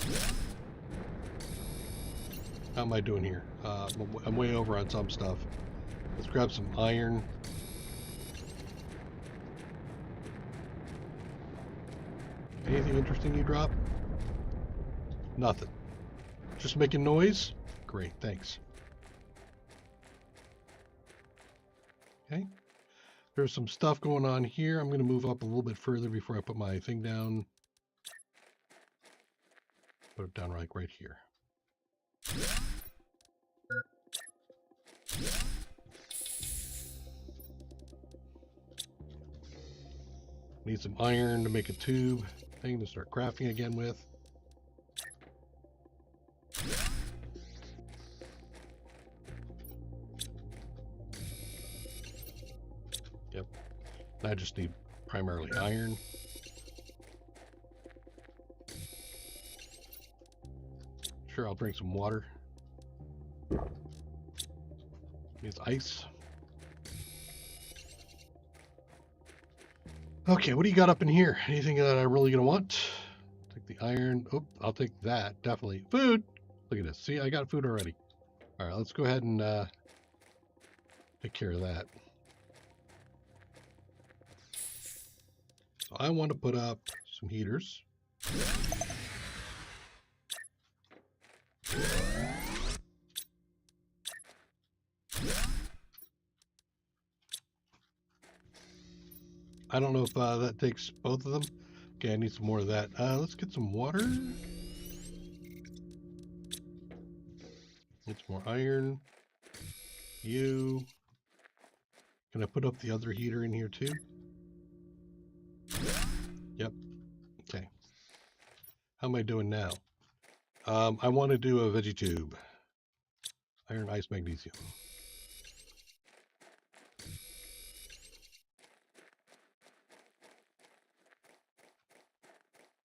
How am I doing here? I'm way over on some stuff. Let's grab some iron. Anything interesting you drop? Nothing. Just making noise? Great, thanks. Okay. There's some stuff going on here. I'm going to move up a little bit further before I put my thing down. Put it down right here. Need some iron to make a tube thing to start crafting again with. Yep. I just need primarily iron. Sure, I'll drink some water. Needs ice. Okay, what do you got up in here? Anything that I'm really gonna want? Take the iron. Oh, I'll take that, definitely. Food! Look at this. See, I got food already. Alright, let's go ahead and take care of that. So I want to put up some heaters. I don't know if that takes both of them. Okay, I need some more of that. Let's get some water. Get some more iron. You. Can I put up the other heater in here too? Yep. Okay. How am I doing now? I want to do a veggie tube. Iron, ice, magnesium.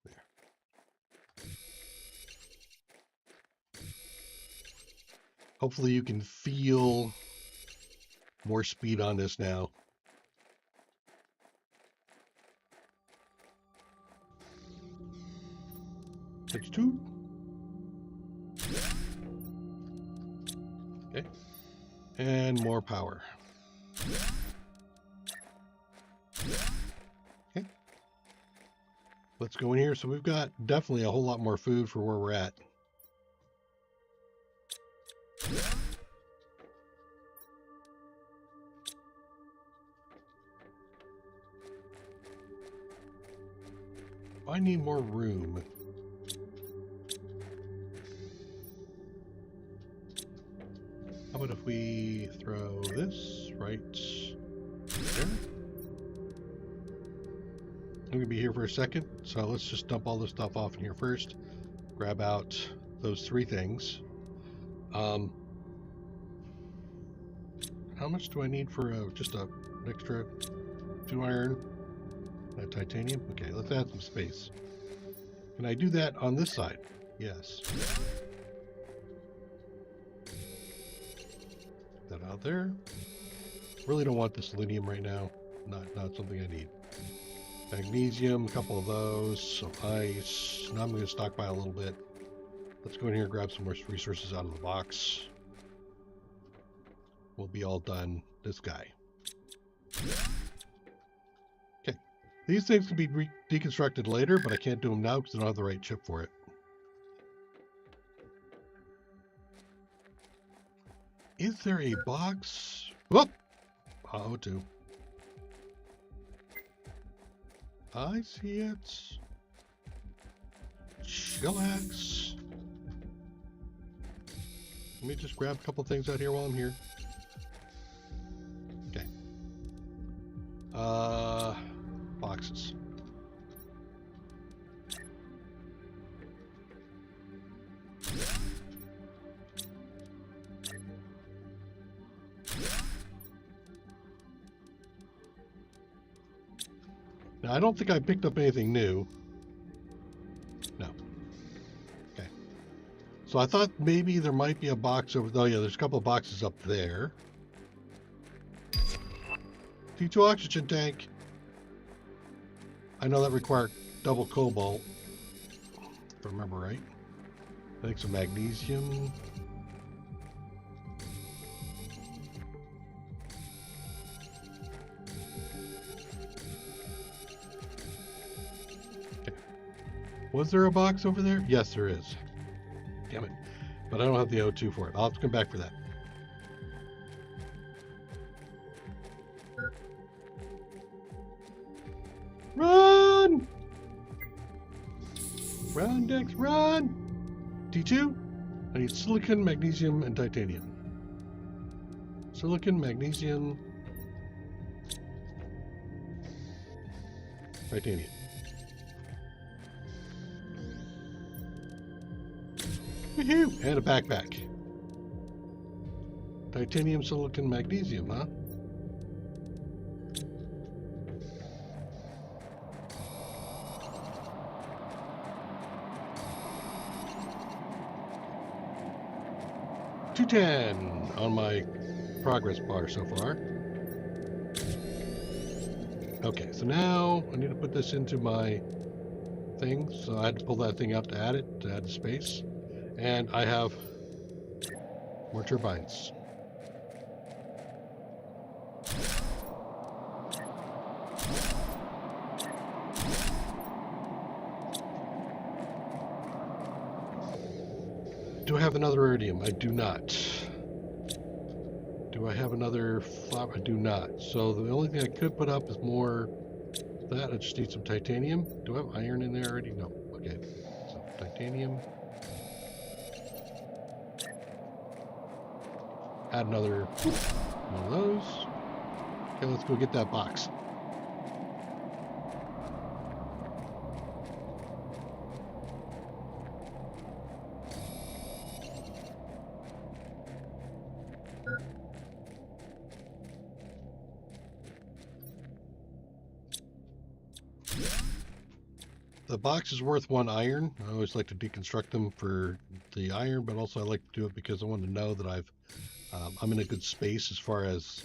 There. Hopefully you can feel more speed on this now. Veggie tube. Okay. And more power. Okay. Let's go in here. So we've got definitely a whole lot more food for where we're at. I need more room. How about if we throw this right there? I'm going to be here for a second, so let's just dump all this stuff off in here first. Grab out those three things. How much do I need for just an extra 2 iron? Titanium? Okay, let's add some space. Can I do that on this side? Yes. Put that out there. Really don't want the selenium right now. Not something I need. Magnesium, a couple of those, some ice. Now I'm going to stockpile a little bit. Let's go in here and grab some more resources out of the box. We'll be all done. This guy. Okay. These things can be deconstructed later, but I can't do them now because I don't have the right chip for it. Is there a box? Whoop! Oh, two. I see it. Chillax. Let me just grab a couple things out here while I'm here. Okay. Boxes. Now, I don't think I picked up anything new. No. Okay. So I thought maybe there might be a box over... Oh, yeah, there's a couple of boxes up there. T2 oxygen tank. I know that required double cobalt, if I remember right. I think some magnesium. Okay. Was there a box over there? Yes, there is. Damn it. But I don't have the O2 for it. I'll have to come back for that. Run! Run, Dex, run! T2? I need silicon, magnesium, and titanium. Silicon, magnesium, titanium. Woohoo! And a backpack. Titanium, silicon, magnesium, huh? $210 on my progress bar so far. Okay, so now I need to put this into my thing. So I had to pull that thing out to add it, to add the space. And I have more turbines. Do I have another iridium? I do not. Do I have another flower? I do not. So the only thing I could put up is more that. I just need some titanium. Do I have iron in there already? No. Okay. So titanium. Add another one of those. Okay, let's go get that box. The box is worth 1 iron. I always like to deconstruct them for the iron, but also I like to do it because I want to know that I'm in a good space as far as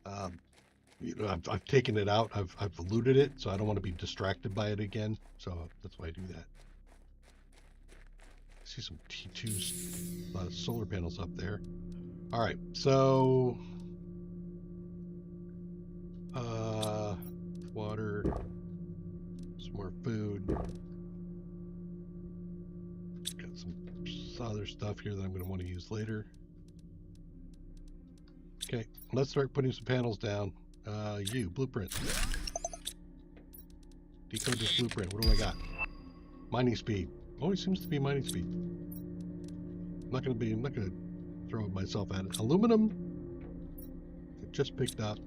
I've taken it out. I've looted it, so I don't want to be distracted by it again. So that's why I do that. I see some T2 solar panels up there. All right, so water, some more food. Got some other stuff here that I'm going to want to use later. Okay, let's start putting some panels down. Blueprint. Decode this blueprint. What do I got? Mining speed. Always seems to be mining speed. I'm not gonna throw myself at it. Aluminum. I just picked up.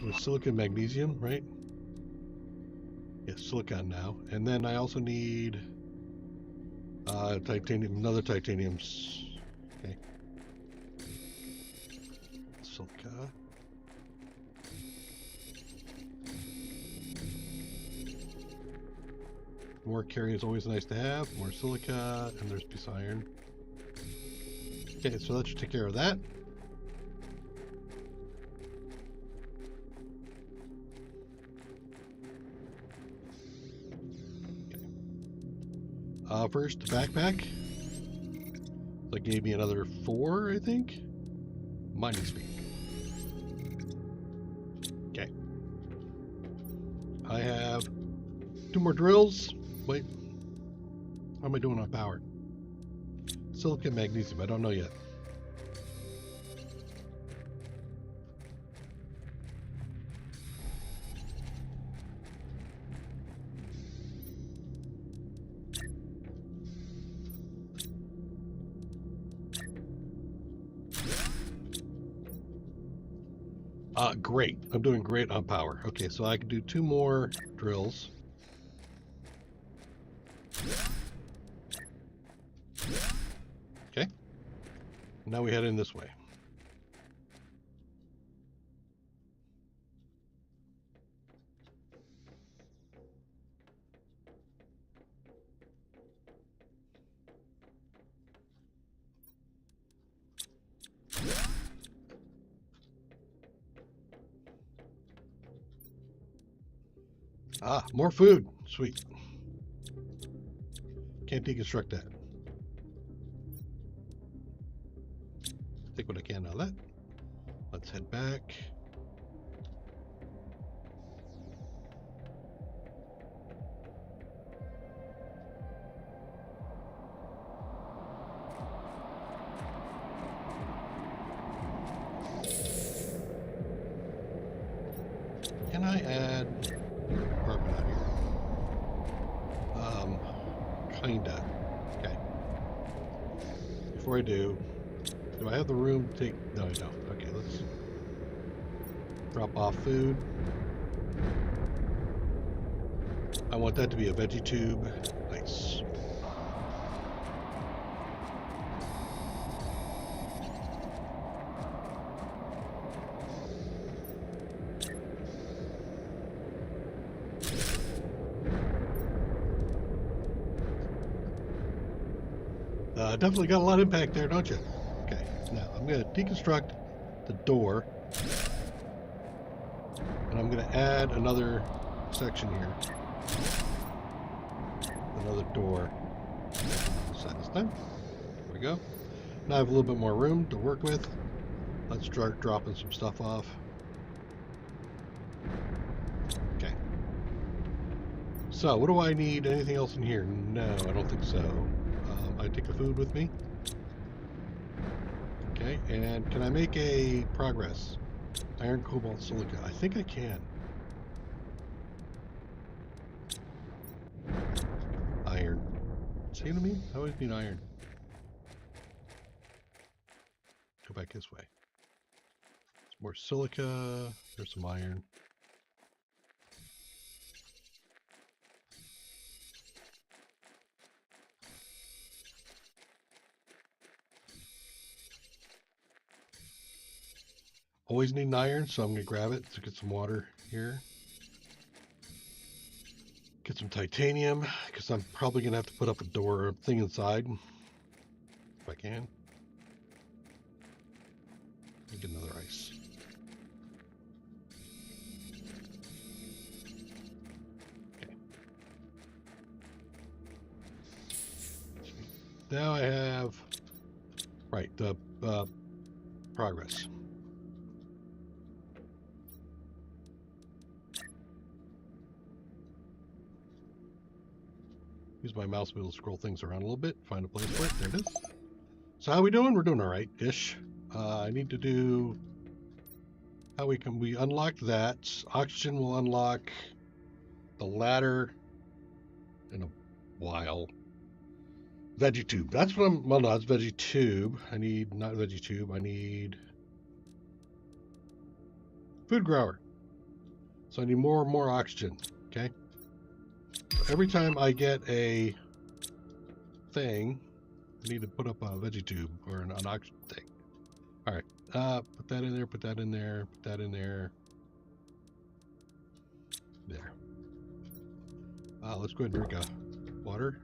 With silicon, magnesium, right? Yes, silicon now. And then I also need titanium, another titanium's. Okay. Silica. More carry is always nice to have. More silica, and there's piece of iron. Okay, so that should take care of that. First, the backpack. That gave me another 4, I think. Mining speed. Okay. I have 2 more drills. Wait. How am I doing on power? Silicon, magnesium. I don't know yet. Great. I'm doing great on power. Okay, so I can do 2 more drills. Okay. Now we head in this way. Ah, more food. Sweet. Can't deconstruct that. Take what I can out of that. Let's head back. Can I add an apartment out here? Kinda. Okay. Before I do I have the room to take? No, I don't. Okay, let's drop off food. I want that to be a veggie tube. Nice. Definitely got a lot of impact there, don't you? Okay, now I'm going to deconstruct the door. And I'm going to add another section here. Another door. Side this time. There we go. Now I have a little bit more room to work with. Let's start dropping some stuff off. Okay. So, what do I need? Anything else in here? No, I don't think so. I take the food with me. Okay, and can I make a progress? Iron, cobalt, silica. I think I can. Iron. See what I mean? I always need iron. Go back this way. Some more silica. There's some iron. Always need an iron, so I'm going to grab it to get some water here. Get some titanium, because I'm probably going to have to put up a door thing inside. If I can. Get another ice. Okay. Now I have, right, the progress. Use my mouse wheel to scroll things around a little bit, find a place for it. There it is. So how are we doing? We're doing all right-ish. I need to do how we unlock that. Oxygen will unlock the ladder in a while. Veggie tube. That's what I'm. Well, no, it's veggie tube. I need not veggie tube. I need food grower. So I need more and more oxygen. Okay. Every time I get a thing, I need to put up a veggie tube or an oxygen thing. All right, put that in there, put that in there, put that in there. There. Let's go ahead and drink water.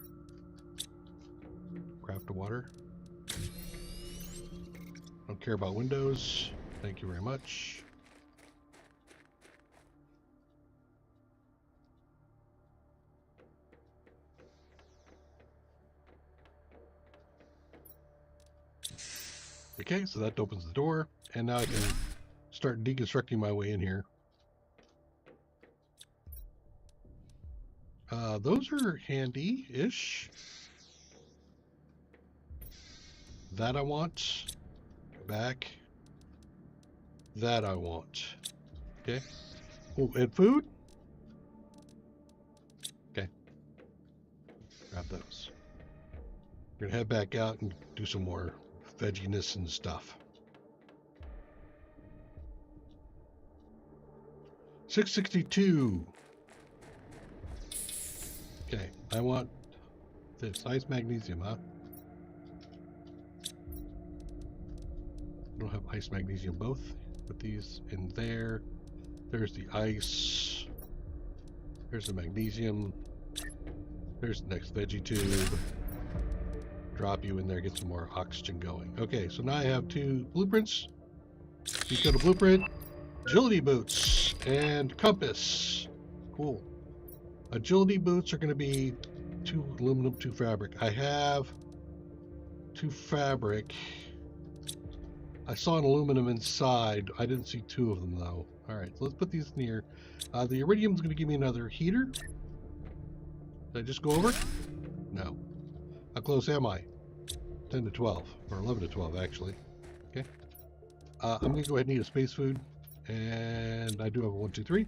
Craft a water. Don't care about windows. Thank you very much. Okay, so that opens the door, and now I can start deconstructing my way in here. Those are handy-ish. That I want. Back. That I want. Okay. Oh, and food? Okay. Grab those. We're gonna head back out and do some more vegginess and stuff. 662. Okay, I want this ice magnesium, huh? I don't have ice magnesium both. Put these in there. There's the ice. There's the magnesium. There's the next veggie tube. Drop you in there, get some more oxygen going. Okay, so now I have 2 blueprints. You go to blueprint, agility boots, and compass. Cool. Agility boots are going to be 2 aluminum, 2 fabric. I have 2 fabric. I saw an aluminum inside. I didn't see 2 of them though. All right, so let's put these in here. The iridium's going to give me another heater. Did I just go over? No. How close am I? 10 to 12, or 11 to 12 actually. Okay. I'm going to go ahead and eat a space food, and I do have a 1, 2, 3.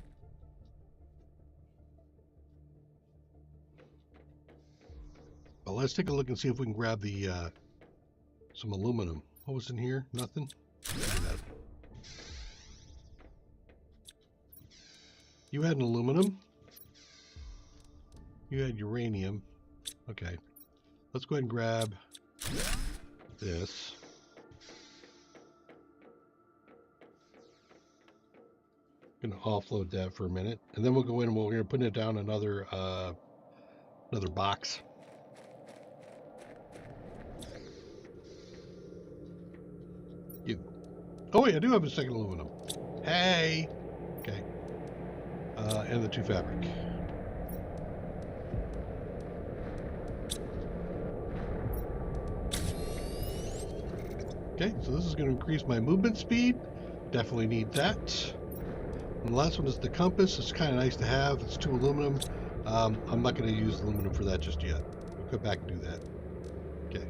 Well, let's take a look and see if we can grab the some aluminum. What was in here? Nothing. Look at that. You had an aluminum. You had uranium. Okay. Let's go ahead and grab this. Gonna offload that for a minute, and then we'll go in and we're gonna put it down another box. Oh wait, I do have a second aluminum. Hey. Okay. And the 2 fabric. Okay, so this is going to increase my movement speed. Definitely need that. And the last one is the compass. It's kind of nice to have. It's 2 aluminum. I'm not going to use aluminum for that just yet. We'll come back and do that. Okay.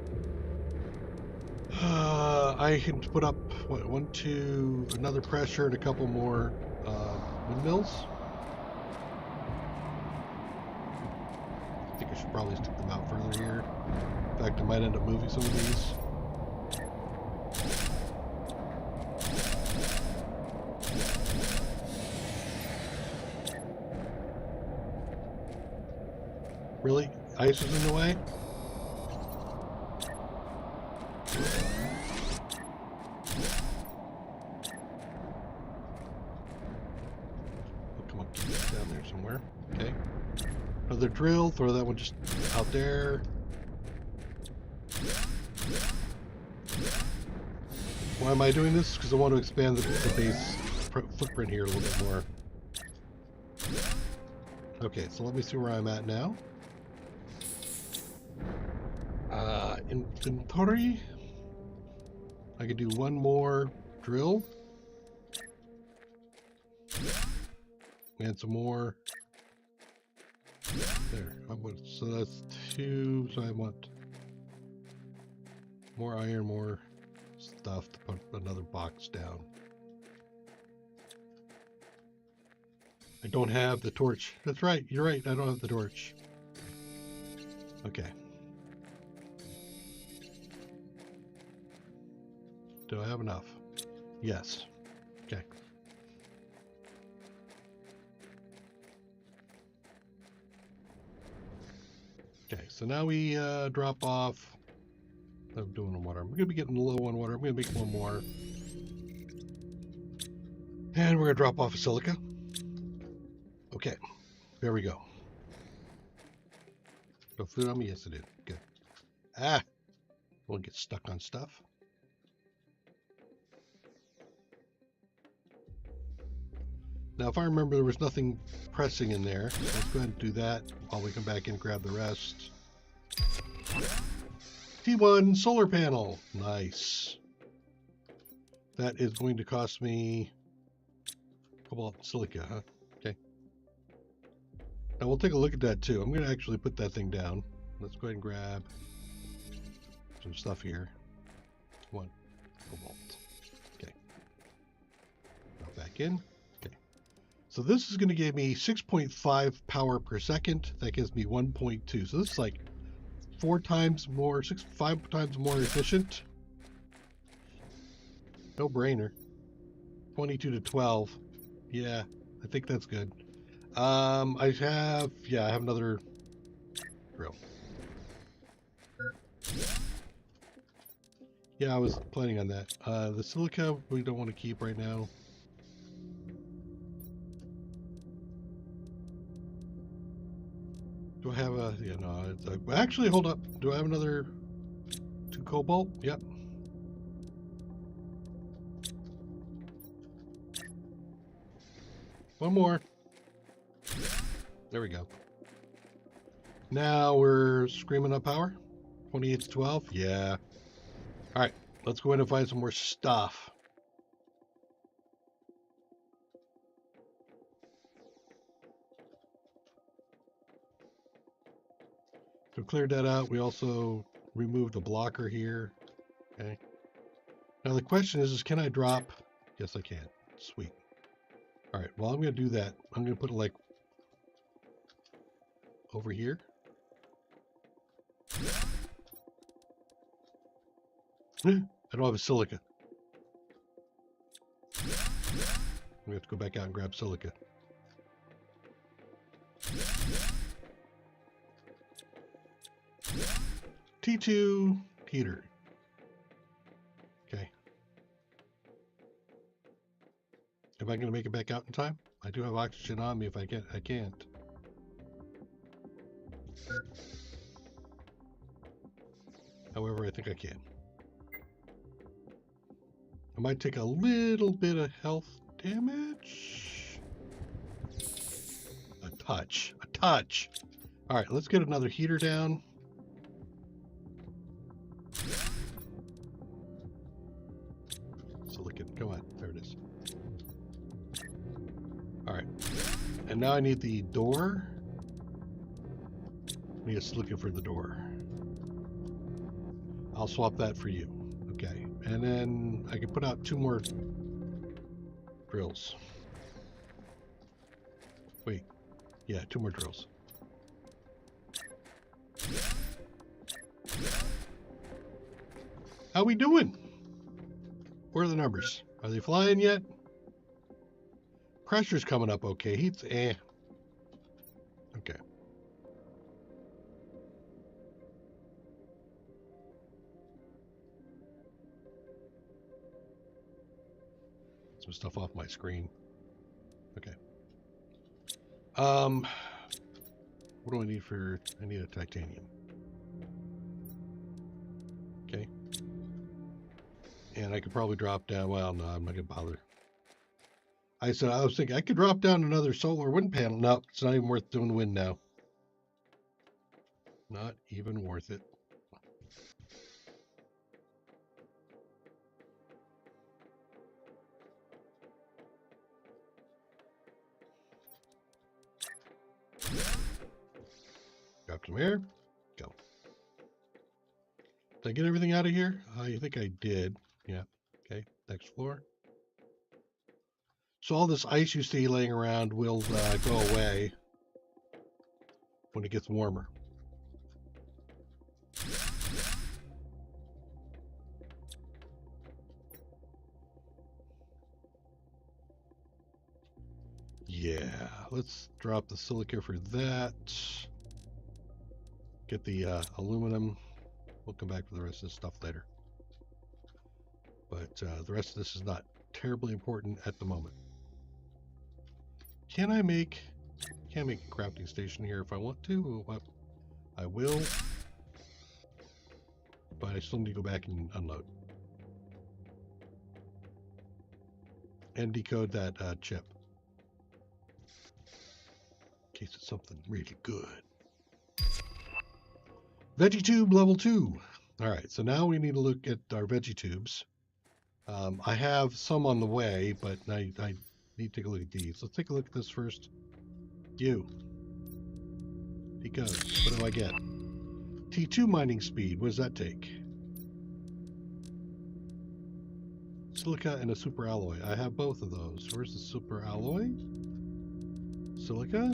I can put up, what, 1, 2, another pressure and a couple more windmills. I think I should probably stick them out further here. In fact, I might end up moving some of these. Really? Ice is in the way? Oh, come on, keep it down there somewhere. Okay. Another drill, throw that one just out there. Why am I doing this? Because I want to expand the base footprint here a little bit more. Okay, so let me see where I'm at now. Inventory. I could do 1 more drill. And some more. There. So that's 2. So I want more iron, more stuff to put another box down. I don't have the torch. That's right. You're right. I don't have the torch. Okay. Do I have enough? Yes. Okay. Okay, so now we drop off. I'm doing water. I'm going to be getting low on water. I'm going to make 1 more. And we're going to drop off a silica. Okay, there we go. No food on me? Yes, it did. Good. Ah! Won't get stuck on stuff. Now, if I remember, there was nothing pressing in there. So let's go ahead and do that while we come back and grab the rest. T1 solar panel. Nice. That is going to cost me cobalt silica, huh? Okay. Now we'll take a look at that too. I'm going to actually put that thing down. Let's go ahead and grab some stuff here. 1 cobalt. Okay. Drop back in. So this is going to give me 6.5 power per second. That gives me 1.2. So this is like 4 times more, 5 times more efficient. No brainer. 22 to 12. Yeah, I think that's good. I have another drill. Yeah, I was planning on that. The silica we don't want to keep right now. Do I have a, yeah, no, actually, hold up. Do I have another 2 cobalt? Yep. One more. There we go. Now we're screaming up power. 28 to 12. Yeah. All right. Let's go in and find some more stuff. So cleared that out. We also removed a blocker here. Okay. Now the question is can I drop? Yes, I can. Sweet. All right. Well, I'm going to do that. I'm going to put it like over here. I don't have a silica. We have to go back out and grab silica. T2 heater. Okay. Am I going to make it back out in time? I do have oxygen on me. If I can't, I can't. However, I think I can. I might take a little bit of health damage. A touch. A touch. All right, let's get another heater down. Silicon, come on. There it is. All right. And now I need the door. I'm just looking for the door. I'll swap that for you. Okay. And then I can put out 2 more drills. Wait. Yeah, 2 more drills. How we doing? Where are the numbers? Are they flying yet? Pressure's coming up okay. Heat's eh. Okay. Some stuff off my screen. Okay. What do I need for? I need a titanium. Okay. And I could probably drop down. Well, no, I'm not gonna bother. I was thinking I could drop down another solar wind panel. No, it's not even worth doing the wind now. Not even worth it. Drop some air. Go. Did I get everything out of here? I think I did. Yeah. Okay. Next floor. So all this ice you see laying around will go away when it gets warmer. Yeah, let's drop the silica for that. Get the aluminum. We'll come back for the rest of this stuff later. But the rest of this is not terribly important at the moment. Can I make... Can't make a crafting station here if I want to. I will. But I still need to go back and unload. And decode that chip. In case it's something really good. Veggie tube level 2. Alright, so now we need to look at our veggie tubes. I have some on the way, but I need to take a look at these. Let's take a look at this first. You. Decode. What do I get? T2 mining speed. What does that take? Silica and a super alloy. I have both of those. Where's the super alloy? Silica.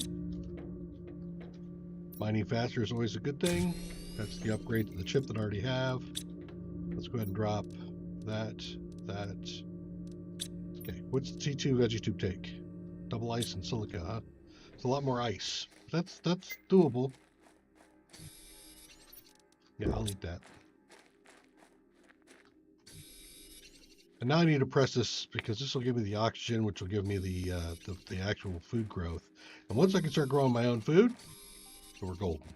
Mining faster is always a good thing. That's the upgrade to the chip that I already have. Let's go ahead and drop that. Okay, what's the T2 veggie tube take? Double ice and silica, huh? It's a lot more ice. That's doable. Yeah, I'll eat that. And now I need to press this because this will give me the oxygen, which will give me the actual food growth. And once I can start growing my own food, we're golden.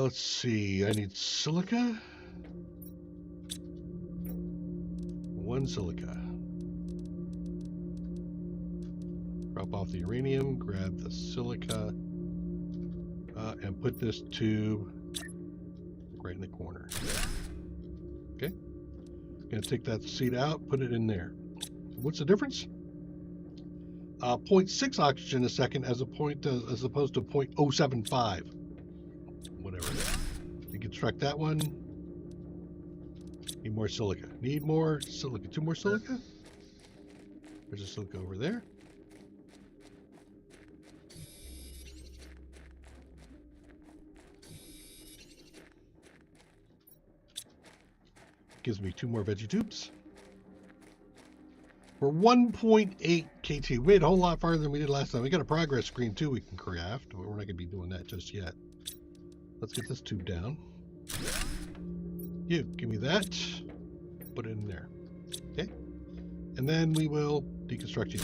Let's see. I need silica. 1 silica. Drop off the uranium, grab the silica, and put this tube right in the corner. Okay. Gonna take that seed out, put it in there. What's the difference? 0.6 oxygen a second as opposed to 0.075. Whatever. Deconstruct that one. Need more silica. Need more silica. 2 more silica. There's a silica over there. Gives me 2 more veggie tubes. We're 1.8 KT. We made a whole lot farther than we did last time. We got a progress screen too we can craft. We're not going to be doing that just yet. Let's get this tube down. You, give me that. Put it in there. Okay. And then we will deconstruct you.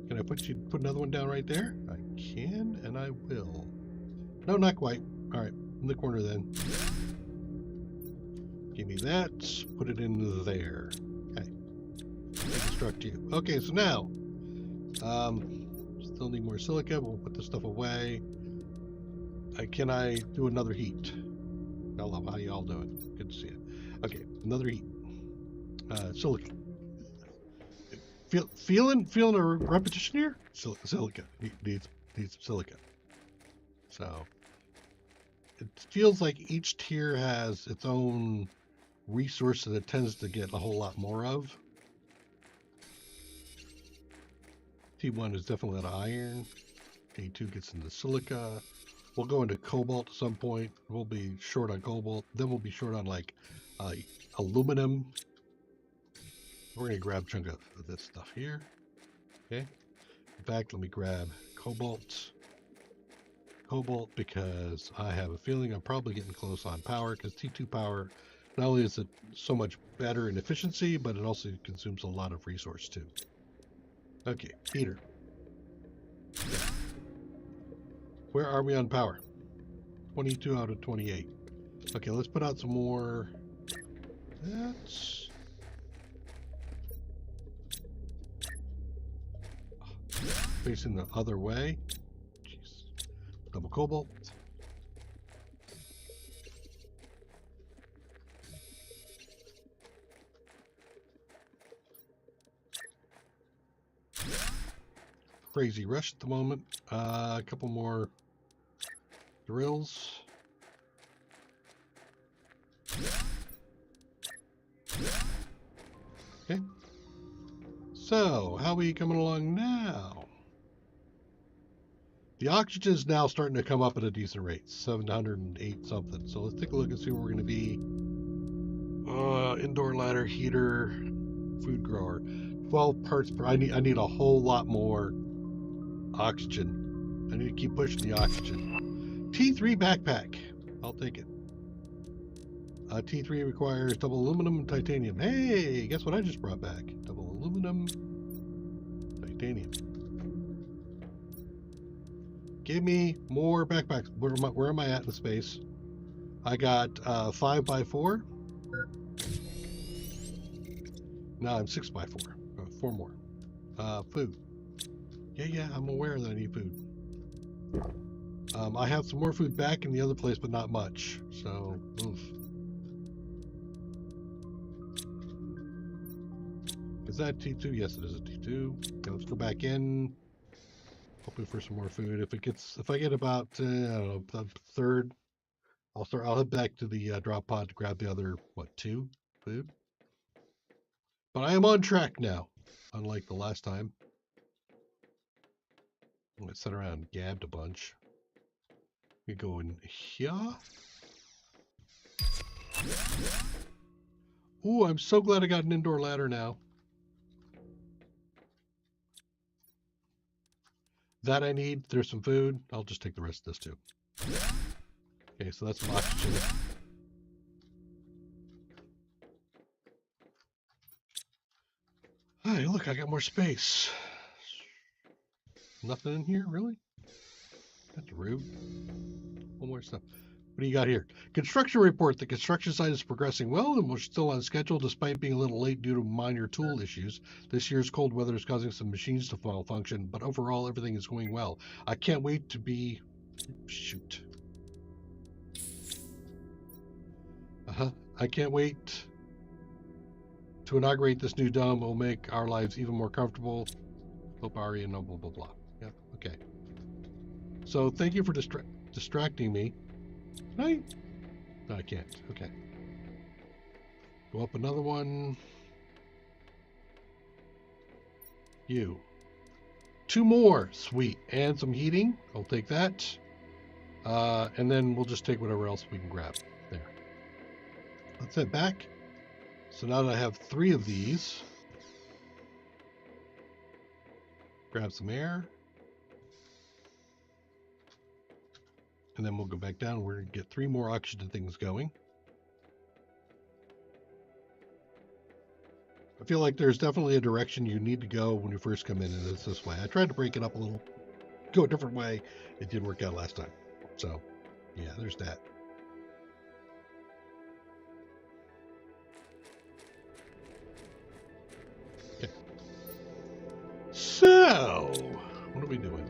Can I put another one down right there? I can, and I will. No, not quite. All right, in the corner then. Give me that. Put it in there. Okay. Deconstruct you. Okay, so now, still need more silica. We'll put this stuff away. Can I do another heat? Hello, how y'all doing? Good to see you. Okay, another heat. Silica. Feeling a repetition here? Silica. Needs silica. So it feels like each tier has its own resource that it tends to get a whole lot more of. T1 is definitely out of iron. T2 gets into silica. We'll go into cobalt at some point. We'll be short on cobalt. Then we'll be short on like aluminum. We're going to grab a chunk of this stuff here. Okay. In fact, let me grab cobalt. Cobalt, because I have a feeling I'm probably getting close on power, because T2 power, not only is it so much better in efficiency, but it also consumes a lot of resource too. Okay, heater. Where are we on power? 22 out of 28. Okay, let's put out some more. That's facing the other way. Jeez. Double cobalt. Crazy rush at the moment. A couple more drills. Okay. So, how are we coming along now? The oxygen is now starting to come up at a decent rate, 708 something. So let's take a look and see where we're going to be. Indoor ladder, heater, food grower. 12 parts per. I need a whole lot more oxygen. I need to keep pushing the oxygen. T3 backpack. I'll take it. T3 requires double aluminum and titanium. Hey, guess what I just brought back? Double aluminum, titanium. Give me more backpacks. Where am I at in space? I got 5x4. No, I'm 6x4. 4 more. Food. Yeah, I'm aware that I need food. I have some more food back in the other place, but not much. So, oof. Is that T2? Yes, it is a T2. Okay, let's go back in. Hoping for some more food. If I get about I don't know, the third, I'll head back to the drop pod to grab the other 2 food. But I am on track now, unlike the last time. I sat around and gabbed a bunch. We go in here. Ooh, I'm so glad I got an indoor ladder now. That I need. There's some food. I'll just take the rest of this too. Okay, so that's some oxygen. Hey, look, I got more space. Nothing in here, really? That's rude. One more stuff. What do you got here? Construction report. The construction site is progressing well and we're still on schedule despite being a little late due to minor tool issues. This year's cold weather is causing some machines to malfunction, but overall everything is going well. I can't wait to be... Shoot. I can't wait to inaugurate this new dome. It will make our lives even more comfortable. Hope Ari and blah, blah, blah. Yep, okay. So thank you for distracting me. Right? No, I can't. Okay. Go up another one. You. 2 more. Sweet. And some heating. I'll take that. And then we'll just take whatever else we can grab. There. Let's head back. So now that I have 3 of these, grab some air. And then we'll go back down. We're going to get 3 more oxygen things going. I feel like there's definitely a direction you need to go when you first come in, and it's this way. I tried to break it up a little, go a different way. It didn't work out last time. So, yeah, there's that. Okay. So, what are we doing?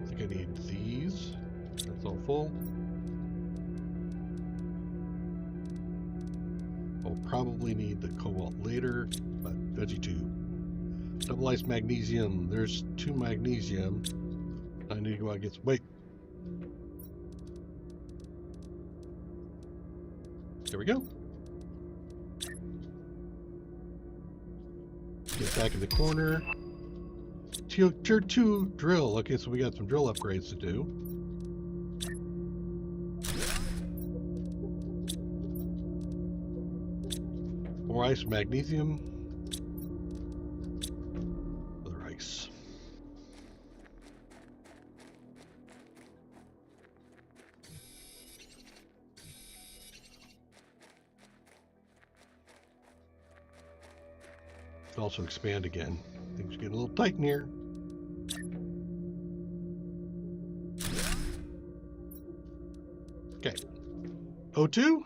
I think I need these. That's all full. I'll probably need the cobalt later, but veggie tube. Double ice magnesium. There's 2 magnesium. I need to go out and get some. Wait. There we go. Get back in the corner. Tier 2 drill. Okay, so we got some drill upgrades to do. More ice, magnesium. Other ice. Also expand again. Things are getting a little tight in here. Okay. O2.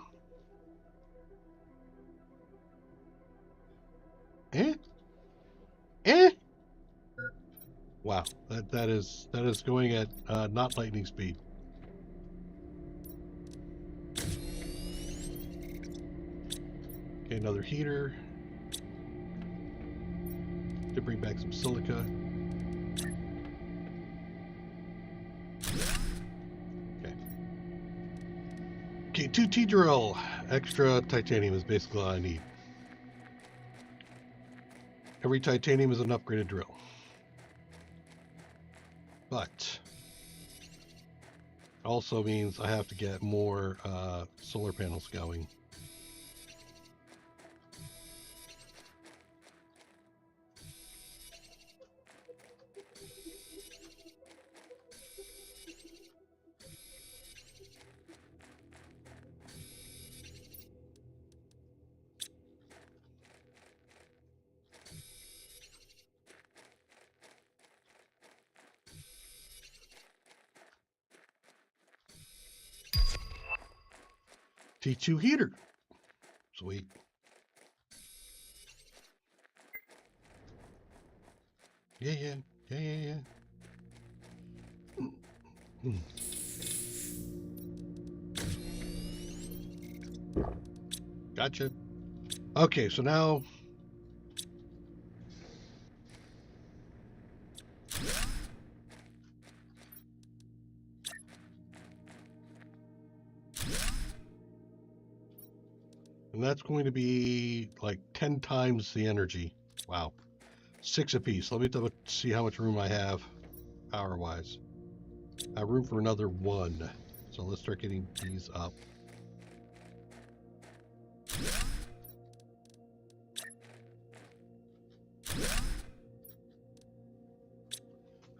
Wow, that is going at not lightning speed. Okay, another heater. To bring back some silica. Okay, 2 T-drill. Extra titanium is basically all I need. Every titanium is an upgraded drill. But also means I have to get more solar panels going. T2 heater. Sweet. Yeah. Gotcha. Okay, so now and that's going to be like 10 times the energy. Wow. 6 apiece. Let me see how much room I have power-wise. I have room for another 1. So let's start getting these up.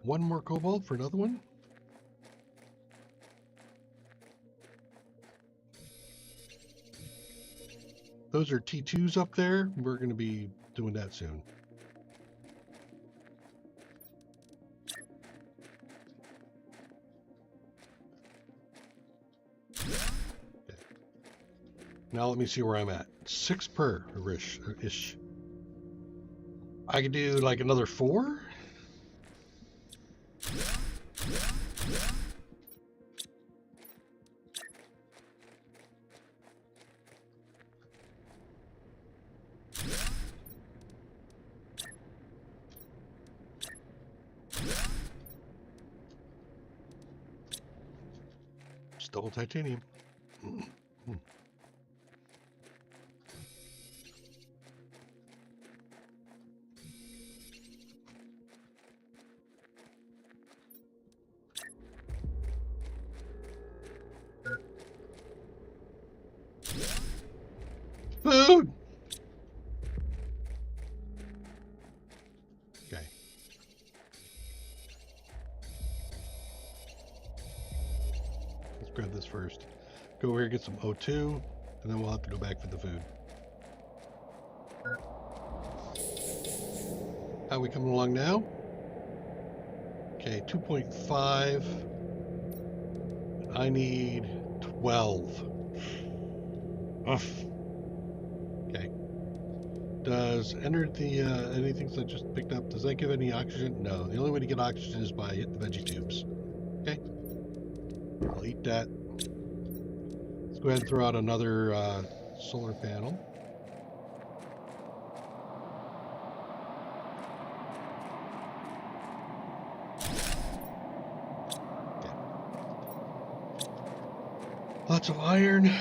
One more cobalt for another one. Those are T2s up there. We're going to be doing that soon. Now let me see where I'm at. 6 per ish. I could do like another 4. Double titanium. Food! Okay. Let's grab this first. Go over here, get some O2, and then we'll have to go back for the food. How are we coming along now? Okay, 2.5. I need 12. Ugh. Okay. Does enter the anything I just picked up, does that give any oxygen? No. The only way to get oxygen is by hitting the veggie tubes. Okay. I'll eat that. Let's go ahead and throw out another solar panel. Okay. Lots of iron.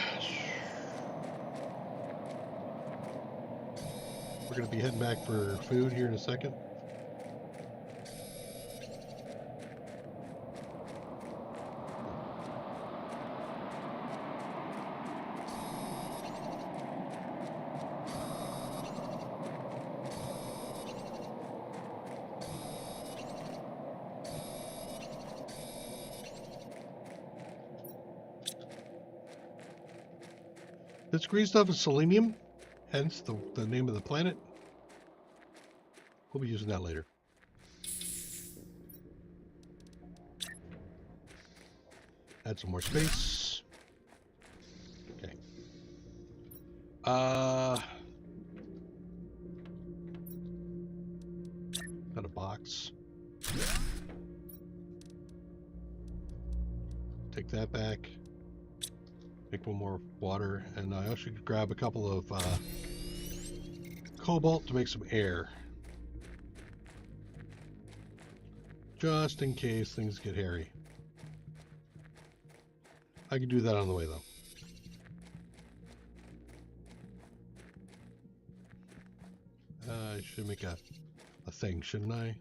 We're going to be heading back for food here in a second. This green stuff is selenium, hence the name of the planet. We'll be using that later. Add some more space. Okay. Got a box. Take that back. Make one more water, and I also could grab a couple of cobalt to make some air. Just in case things get hairy. I can do that on the way, though. I should make a thing, shouldn't I?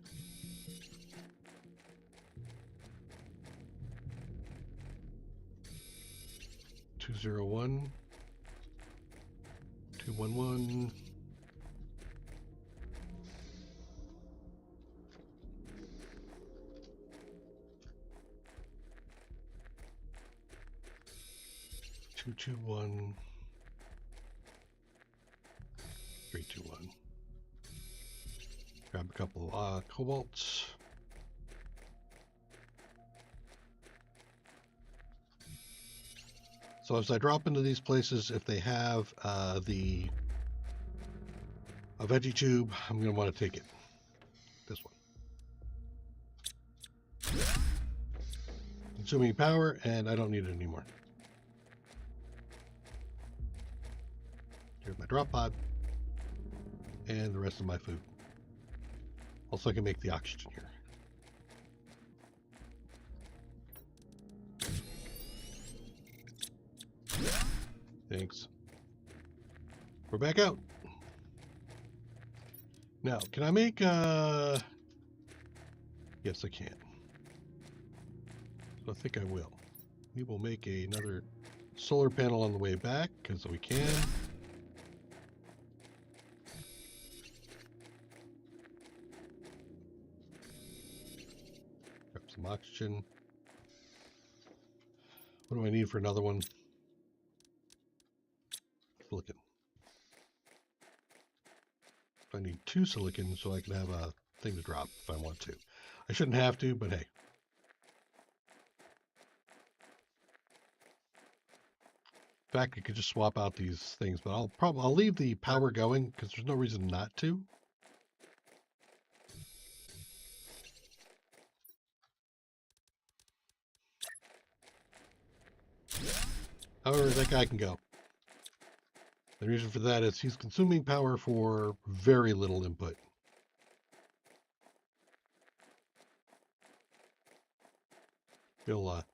$201, $211. $221, $321. Grab a couple of cobalts. So as I drop into these places, if they have a veggie tube, I'm going to want to take it. This one. Consuming power, and I don't need it anymore. Here's my drop pod, and the rest of my food. Also, I can make the oxygen here. Thanks. We're back out. Now, can I make yes, I can. So I think I will. We will make another solar panel on the way back, because we can. Grab some oxygen. What do I need for another one? Silicon. I need 2 silicon so I can have a thing to drop if I want to. I shouldn't have to, but hey. fact, I could just swap out these things, but I'll leave the power going because there's no reason not to. However, that guy can go. The reason for that is he's consuming power for very little input. We'll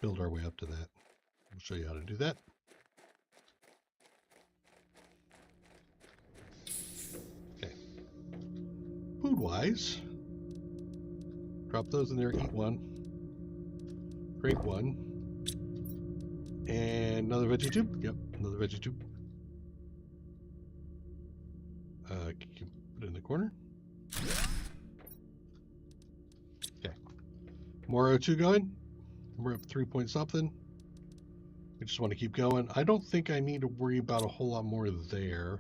build our way up to that. I'll show you how to do that. Okay. Food-wise, drop those in there, eat one, drink one, and another veggie tube. Yep, another veggie tube. Put it in the corner. Okay. More O2 going. We're up 3 point something. We just want to keep going. I don't think I need to worry about a whole lot more there.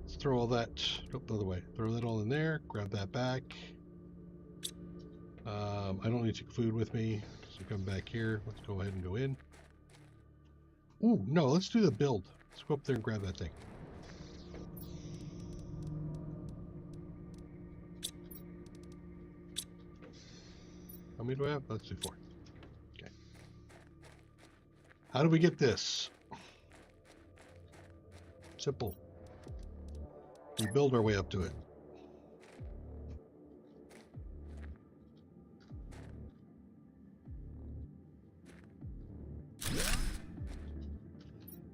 Let's throw all that, nope, the other way. Throw that all in there, grab that back. I don't need to take food with me, so come back here. Let's go ahead and go in. Ooh, no, let's do the build. Let's go up there and grab that thing. How many do I have? Let's do 4. Okay. How do we get this? Simple. We build our way up to it.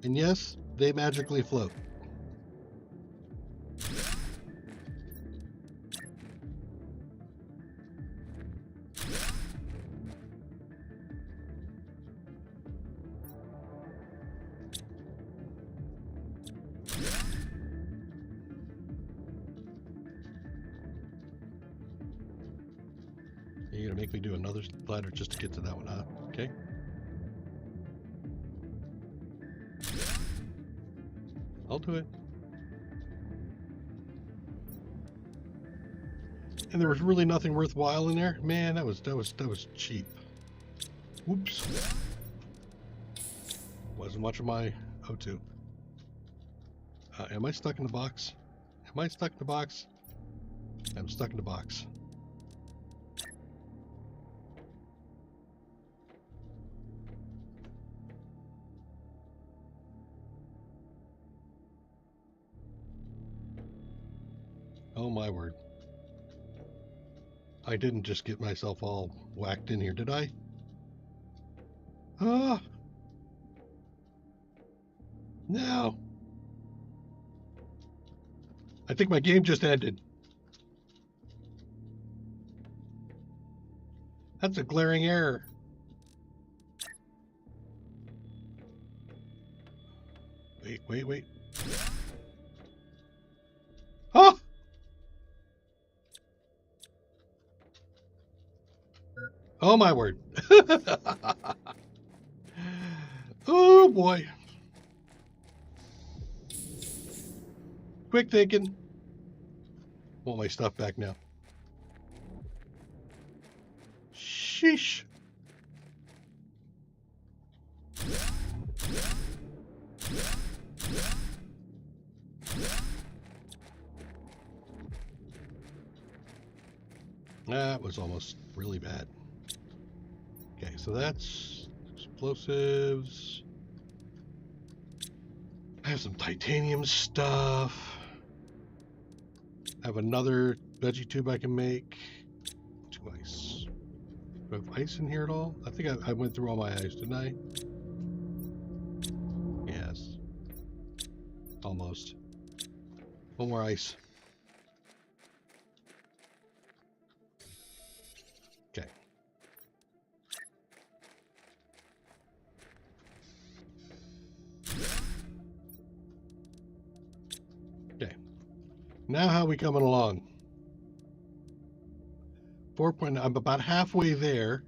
And yes, they magically float. You're gonna make me do another ladder just to get to that one, huh? Okay. I'll do it. And there was really nothing worthwhile in there. Man, that was cheap. Whoops. Wasn't much of my O2. Am I stuck in the box? Am I stuck in the box? I'm stuck in the box. Oh my word. I didn't just get myself all whacked in here, did I? Ah! No. I think my game just ended. That's a glaring error. Wait. Oh! Oh my word. Oh boy. Quick thinking. Want my stuff back now. Sheesh. That was almost really bad. Okay, so that's explosives. I have some titanium stuff. I have another veggie tube I can make. 2 ice. Do I have ice in here at all? I think I went through all my ice, didn't I? Yes. Almost. One more ice. Okay. Okay. Now how are we coming along? 4 point, I'm about halfway there.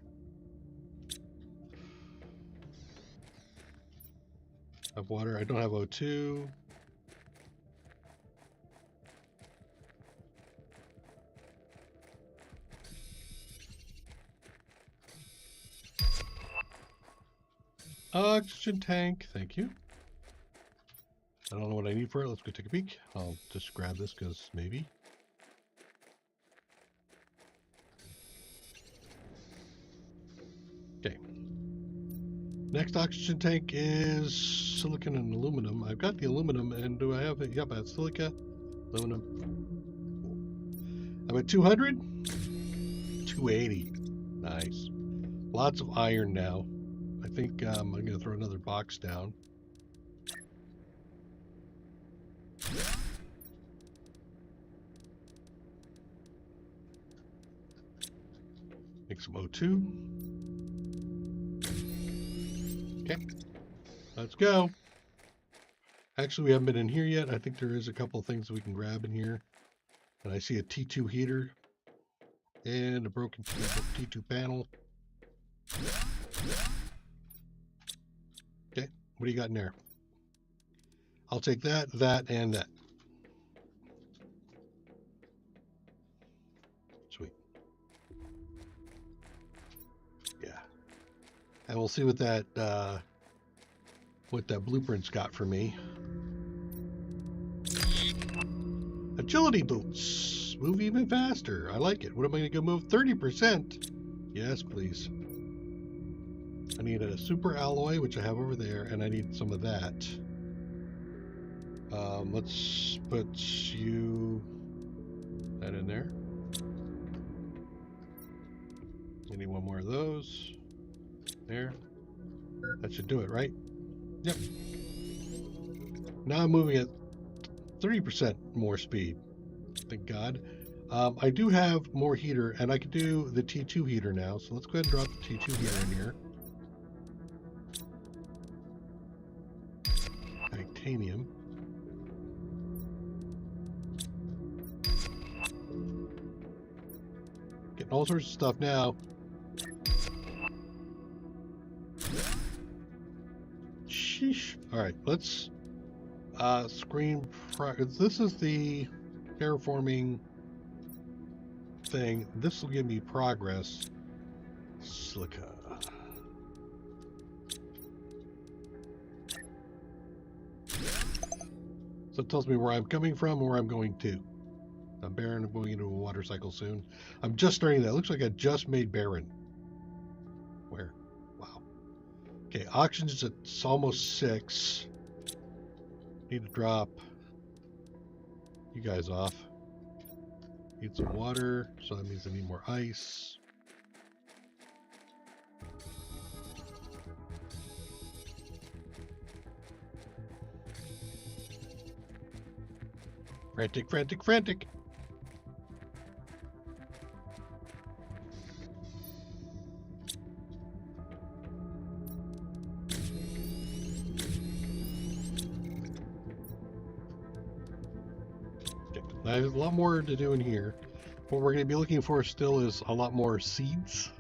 I have water, I don't have O2. Oxygen tank, thank you. I don't know what I need for it. Let's go take a peek. I'll just grab this because maybe. Okay. Next oxygen tank is silicon and aluminum. I've got the aluminum, and do I have it? Yep, I have silica, aluminum. I'm at 200? 280. Nice. Lots of iron now. I think I'm going to throw another box down. Make some O2. Okay. Let's go. Actually, we haven't been in here yet. I think there is a couple of things we can grab in here. And I see a T2 heater and a broken T2 panel. Okay, what do you got in there? I'll take that, that, and that. Sweet. Yeah. And we'll see what that blueprint's got for me. Agility boots. Move even faster. I like it. What am I going to go move? 30%. Yes, please. I need a super alloy, which I have over there, and I need some of that. Let's put that in there. I need one more of those. There. That should do it, right? Yep. Now I'm moving at 30% more speed. Thank God. I do have more heater, and I can do the T2 heater now. So let's go ahead and drop the T2 heater in here. Titanium. Getting all sorts of stuff now. Sheesh. All right, let's screen. This is the terraforming thing. This will give me progress. Silica. So it tells me where I'm coming from and where I'm going to. I'm barren. I'm going into a water cycle soon. I'm just starting that. It looks like I just made barren. Where? Wow. Okay, oxygen's at almost 6. Need to drop you guys off. Need some water, so that means I need more ice. Frantic, frantic, frantic. Okay. There's a lot more to do in here. What we're going to be looking for still is a lot more seeds,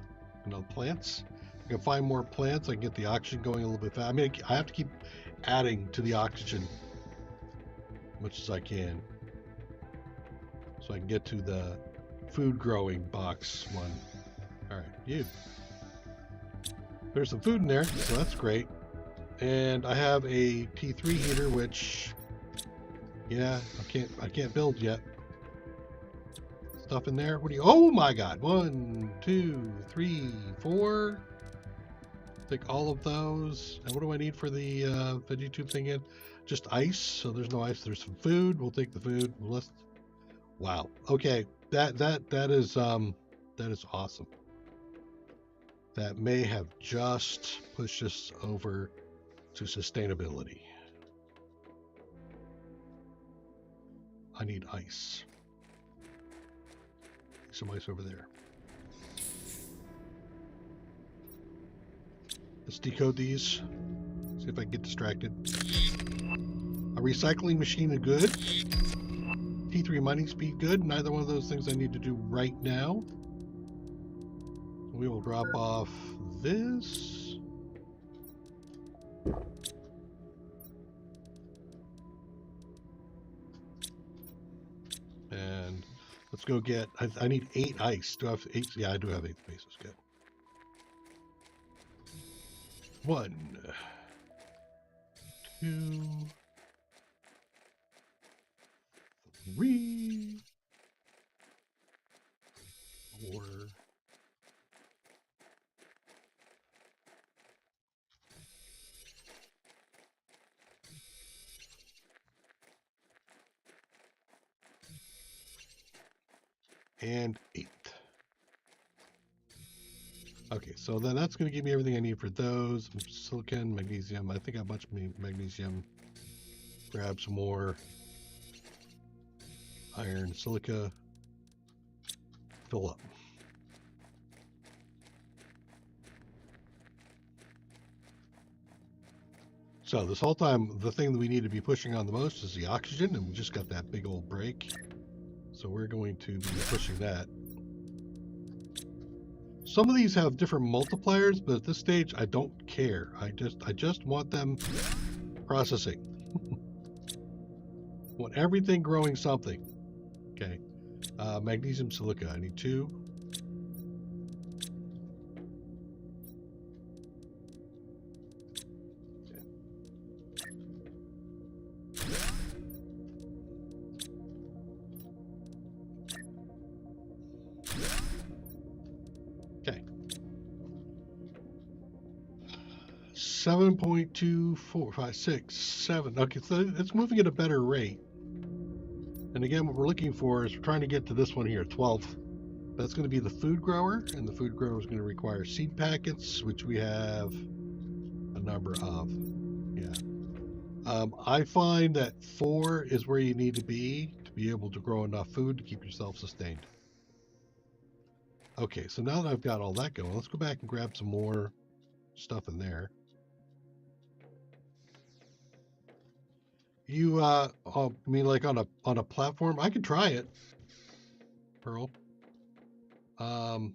plants. I can find more plants. I can get the oxygen going a little bit fast. I mean, I have to keep adding to the oxygen as much as I can, so I can get to the food growing box one. All right, you. There's some food in there, so that's great. And I have a T3 heater, which, yeah, I can't build yet. Stuff in there. What do you? Oh my God! 1, 2, 3, 4. Take all of those. And what do I need for the veggie tube thing in? Just ice. So there's no ice. There's some food. We'll take the food. Wow. Okay. That is awesome. That may have just pushed us over to sustainability. I need ice. Some ice over there. Let's decode these. See if I can get distracted. A recycling machine is good. T3 mining speed good. Neither one of those things I need to do right now. We will drop off this. And let's go get, I need 8 ice. Do I have 8? Yeah, I do have 8 spaces. Good. 1. 2, 3, 4. And 8. Okay, so then that's going to give me everything I need for those. Silicon, magnesium. I think I have much magnesium. Grab some more iron, silica. Fill up. So this whole time, the thing that we need to be pushing on the most is the oxygen, and we just got that big old break. So we're going to be pushing that. Some of these have different multipliers, but at this stage, I don't care. I just want them processing. Want everything growing something. Okay. Magnesium silica. I need 2. Okay. 7.2456 Okay, so it's moving at a better rate. And again, what we're looking for is we're trying to get to this one here, 12th. That's going to be the food grower, and the food grower is going to require seed packets, which we have a number of. Yeah. I find that 4 is where you need to be able to grow enough food to keep yourself sustained. Okay, so now that I've got all that going, let's go back and grab some more stuff in there. You mean like on a platform? I could try it, Pearl. Yeah,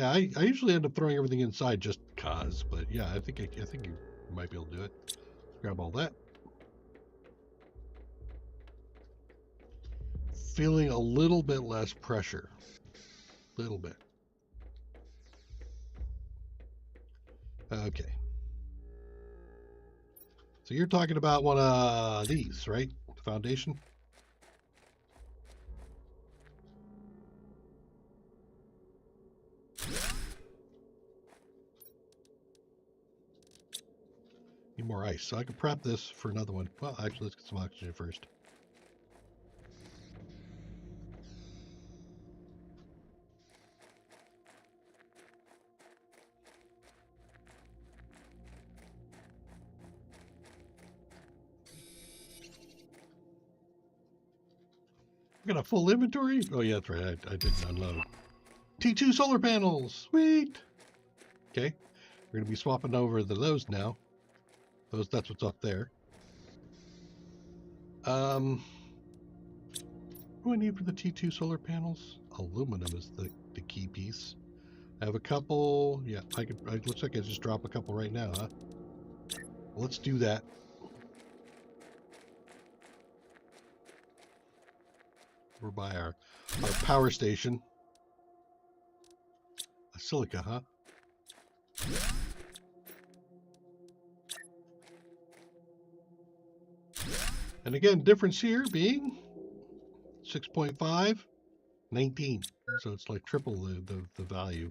I usually end up throwing everything inside just cause, but yeah, I think you might be able to do it. Grab all that. Feeling a little bit less pressure. Little bit. Okay. So you're talking about one of these, right? The foundation? Need more ice. So I can prep this for another one. Well, actually, let's get some oxygen first. I got a full inventory? Oh, yeah, that's right. I didn't unload. T2 solar panels. Sweet. Okay. We're going to be swapping over those now. That's what's up there. What do I need for the T2 solar panels? Aluminum is the key piece. I have a couple. Yeah, it looks like I just drop a couple right now, huh? Let's do that. We're by our power station. A silica, huh? And again, difference here being 6.5, 19. So it's like triple the value.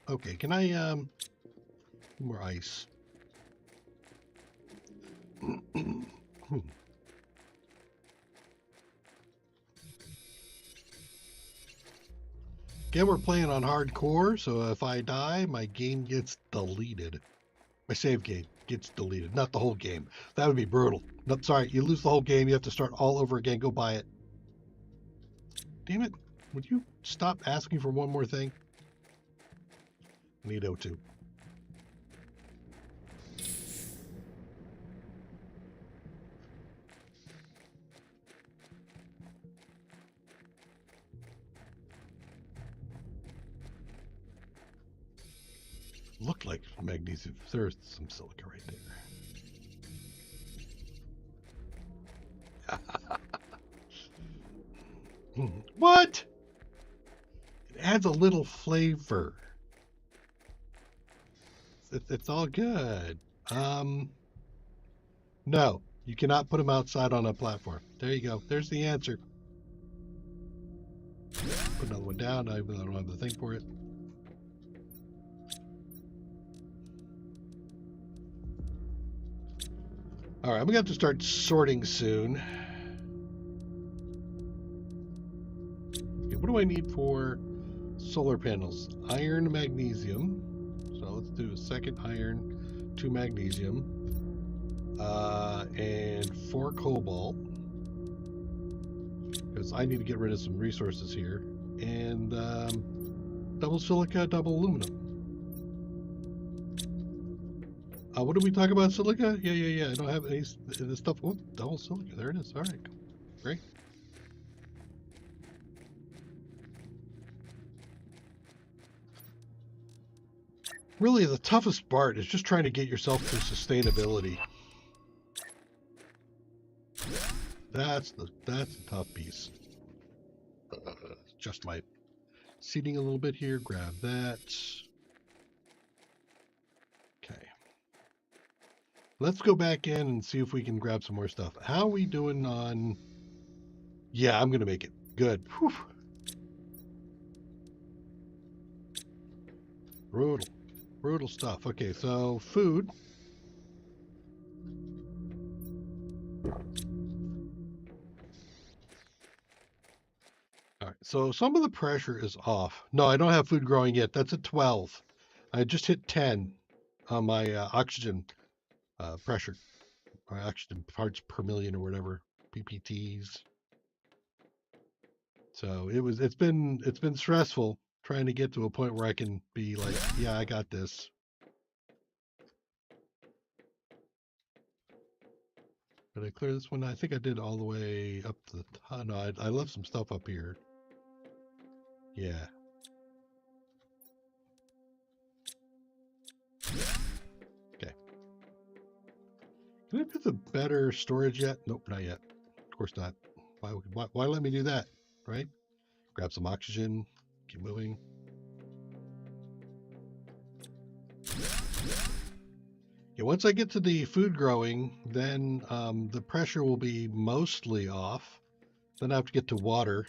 Okay, can I more ice? Again, we're playing on hardcore, so if I die, my game gets deleted. My save game gets deleted, not the whole game. That would be brutal. No, sorry, you lose the whole game. You have to start all over again. Go buy it. Damn it. Would you stop asking for one more thing? I need O2. Looked like magnesium. There's some silica right there. What? It adds a little flavor. It's all good. No, you cannot put them outside on a platform. There you go. There's the answer. Put another one down. I don't have the thing for it. All right, I'm gonna have to start sorting soon. Okay, what do I need for solar panels? Iron, magnesium. So let's do a second iron, 2 magnesium, and 4 cobalt, because I need to get rid of some resources here, and double silica, double aluminum. What did we talk about? Silica? Yeah. I don't have any this stuff. Oh, double silica. There it is. All right, great. Really, the toughest part is just trying to get yourself to sustainability. That's the tough piece. Adjust my seating a little bit here. Grab that. Okay. Let's go back in and see if we can grab some more stuff. How are we doing on? Yeah, I'm gonna make it. Good. Whew. Brutal stuff. Okay, so food. All right, so some of the pressure is off. No, I don't have food growing yet. That's at 12. I just hit 10 on my oxygen pressure, or oxygen parts per million or whatever, ppts. So it's been stressful trying to get to a point where I can be like, yeah, I got this. Did I clear this one? I think I did all the way up to the top. No, I left some stuff up here. Yeah. Okay. Can I put the better storage yet? Nope, not yet. Of course not. Why let me do that? Right? Grab some oxygen. Keep moving. Yeah, once I get to the food growing, then the pressure will be mostly off. Then I have to get to water.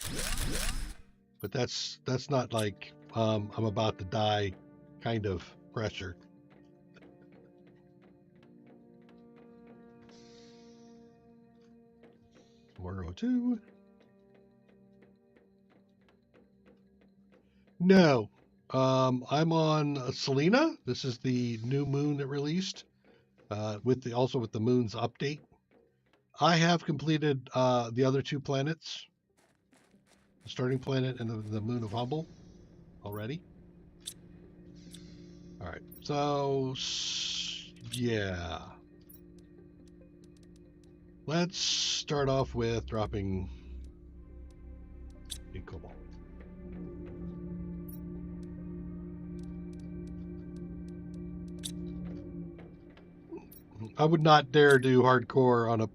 But that's not like I'm about to die kind of pressure. More O2. No. I'm on Selena. This is the new moon that released with the moon's update. I have completed the other 2 planets, the starting planet and the moon of Hubble already. All right, so yeah, let's start off with dropping a cobalt. I would not dare do hardcore on a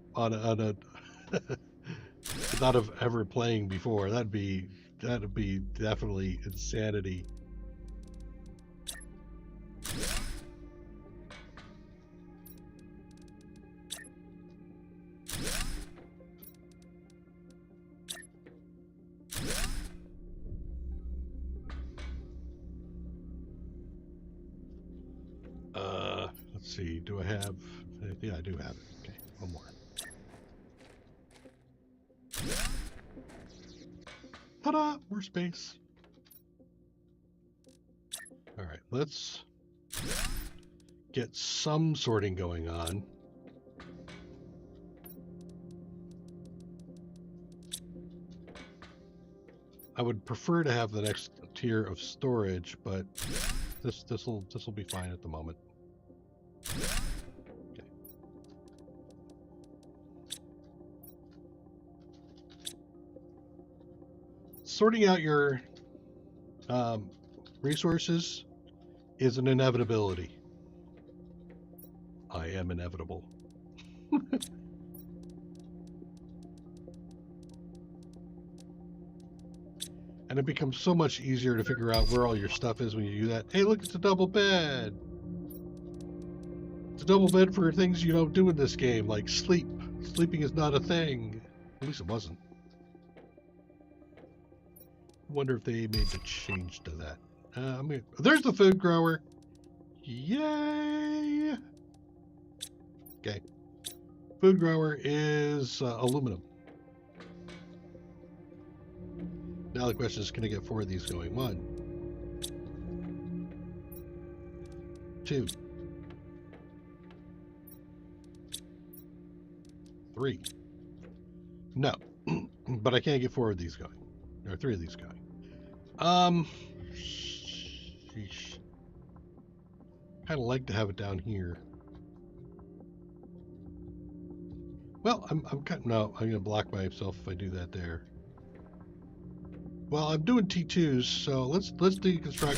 without ever playing before. That'd be definitely insanity. Let's see. Do I have? Yeah, I do have it. Okay, one more. Ta-da! More space. All right, let's get some sorting going on. I would prefer to have the next tier of storage, but this will be fine at the moment. Okay. Sorting out your resources is an inevitability. I am inevitable. And it becomes so much easier to figure out where all your stuff is when you do that. Hey, look, it's a double bed. It's a double bed for things you don't do in this game, like sleep. Sleeping is not a thing. At least it wasn't. I wonder if they made the change to that. There's the food grower. Yay! Okay. Food grower is aluminum. Now the question is, can I get 4 of these going? 1, 2, 3. No, but I can't get 4 of these going, or 3 of these going. Sheesh. Kind of like to have it down here. Well, I'm gonna block myself if I do that there. Well, I'm doing T2s, so let's deconstruct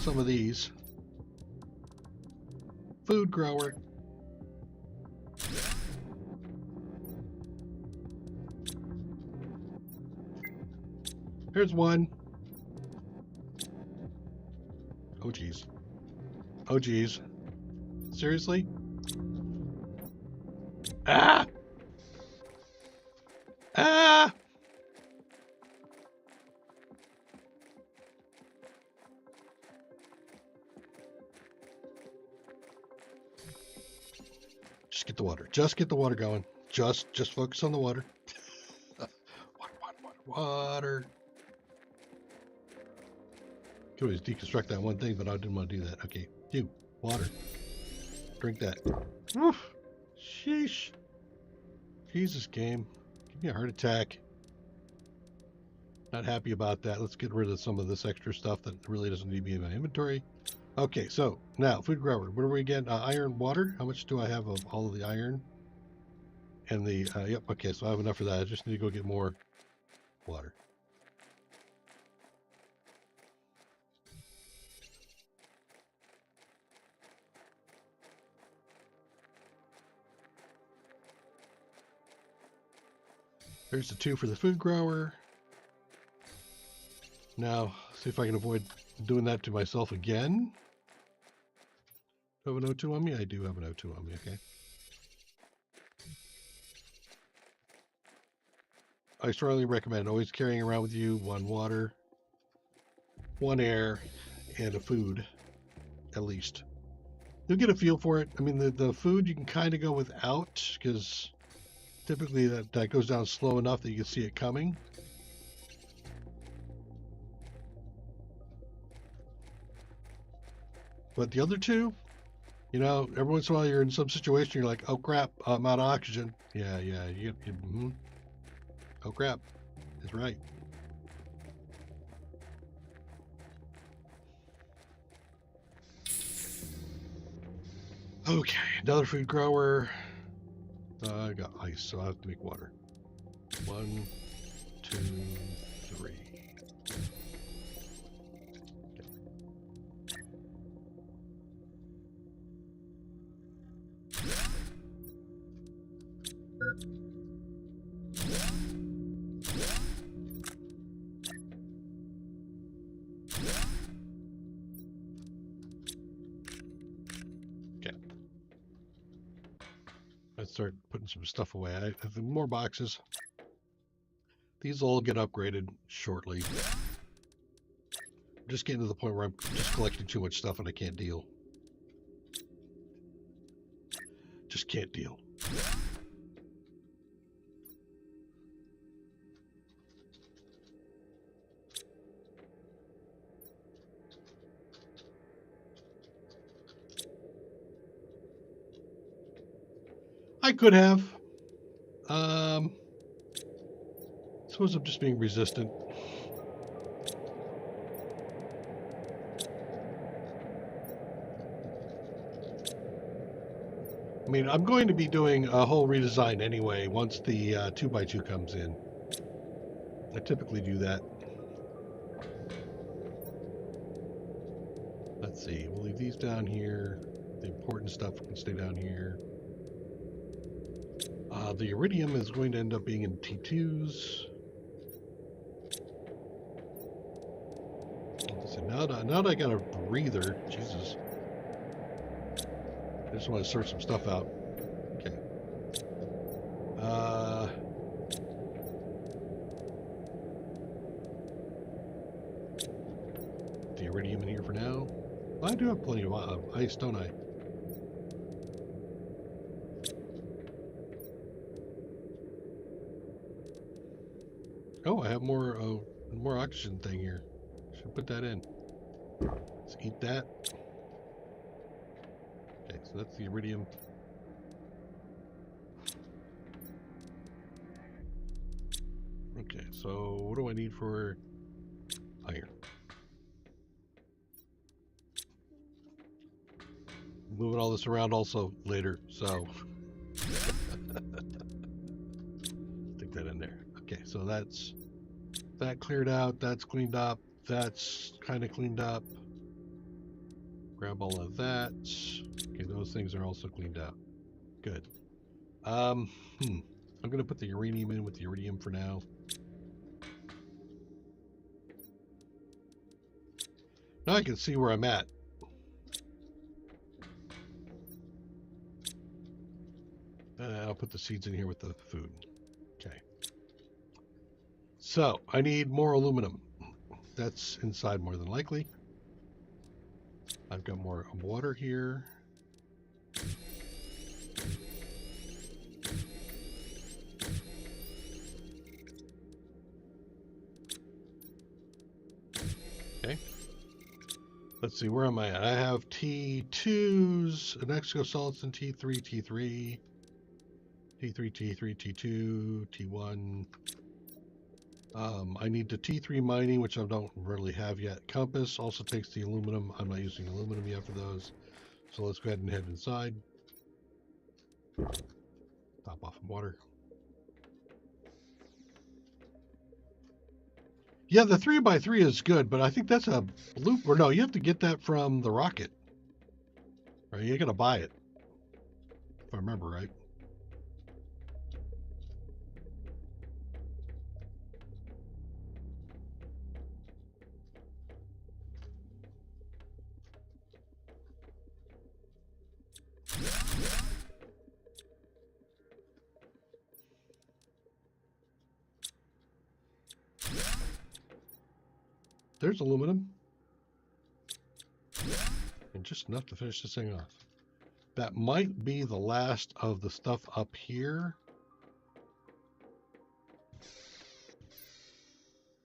some of these. Food grower. Here's 1. Oh geez. Oh geez. Seriously? Ah! Ah! Just get the water. Just get the water going. Just focus on the water. Water. Could always deconstruct that one thing, but I didn't want to do that. Okay, you, water. Drink that. Oof. Sheesh. Jesus, game. Give me a heart attack. Not happy about that. Let's get rid of some of this extra stuff that really doesn't need to be in my inventory. Okay, so now food grower. What are we again? Iron, water. How much do I have of all of the iron? And the yep. Okay, so I have enough for that. I just need to go get more water. There's the 2 for the food grower. Now, see if I can avoid doing that to myself again. Do I have an O2 on me? I do have an O2 on me, okay. I strongly recommend always carrying around with you 1 water, 1 air, and a food, at least. You'll get a feel for it. I mean, the food you can kind of go without, because typically that goes down slow enough that you can see it coming. But the other 2, you know, every once in a while you're in some situation, you're like, oh crap, I'm out of oxygen. Yeah, oh crap, that's right. Okay, another food grower. I got ice, so I have to make water. 1, 2, 3. Start putting some stuff away. I have more boxes. These will all get upgraded shortly. I'm just getting to the point where I'm just collecting too much stuff and I can't deal. Just can't deal. I could have. Suppose I'm just being resistant. I mean, I'm going to be doing a whole redesign anyway once the 2x2 comes in. I typically do that. Let's see. We'll leave these down here. The important stuff can stay down here. The iridium is going to end up being in T2s. So now that I got a breather, Jesus. I just want to sort some stuff out. Okay. The iridium in here for now. Well, I do have plenty of ice, don't I? Oh, I have more oxygen thing here. Should put that in. Let's eat that. Okay, so that's the iridium. Okay, so what do I need for iron? Moving all this around also later, so stick that in there. Okay, so that's that cleared out, that's cleaned up, that's kind of cleaned up. Grab all of that. Okay, those things are also cleaned out. Good. I'm gonna put the uranium in with the iridium for now. Now I can see where I'm at. I'll put the seeds in here with the food. Okay. So I need more aluminum. That's inside more than likely. I've got more water here. Okay. Let's see, where am I at? I have T2s, an exoskeleton, T3, T3, T3, T3, T2, T1. I need the T3 mining, which I don't really have yet. Compass also takes the aluminum. I'm not using aluminum yet for those. So let's go ahead and head inside. Top off of water. Yeah, the 3x3 is good, but I think that's a loop. Or no, you have to get that from the rocket. Right? You got to buy it, if I remember right. There's aluminum. And just enough to finish this thing off. That might be the last of the stuff up here.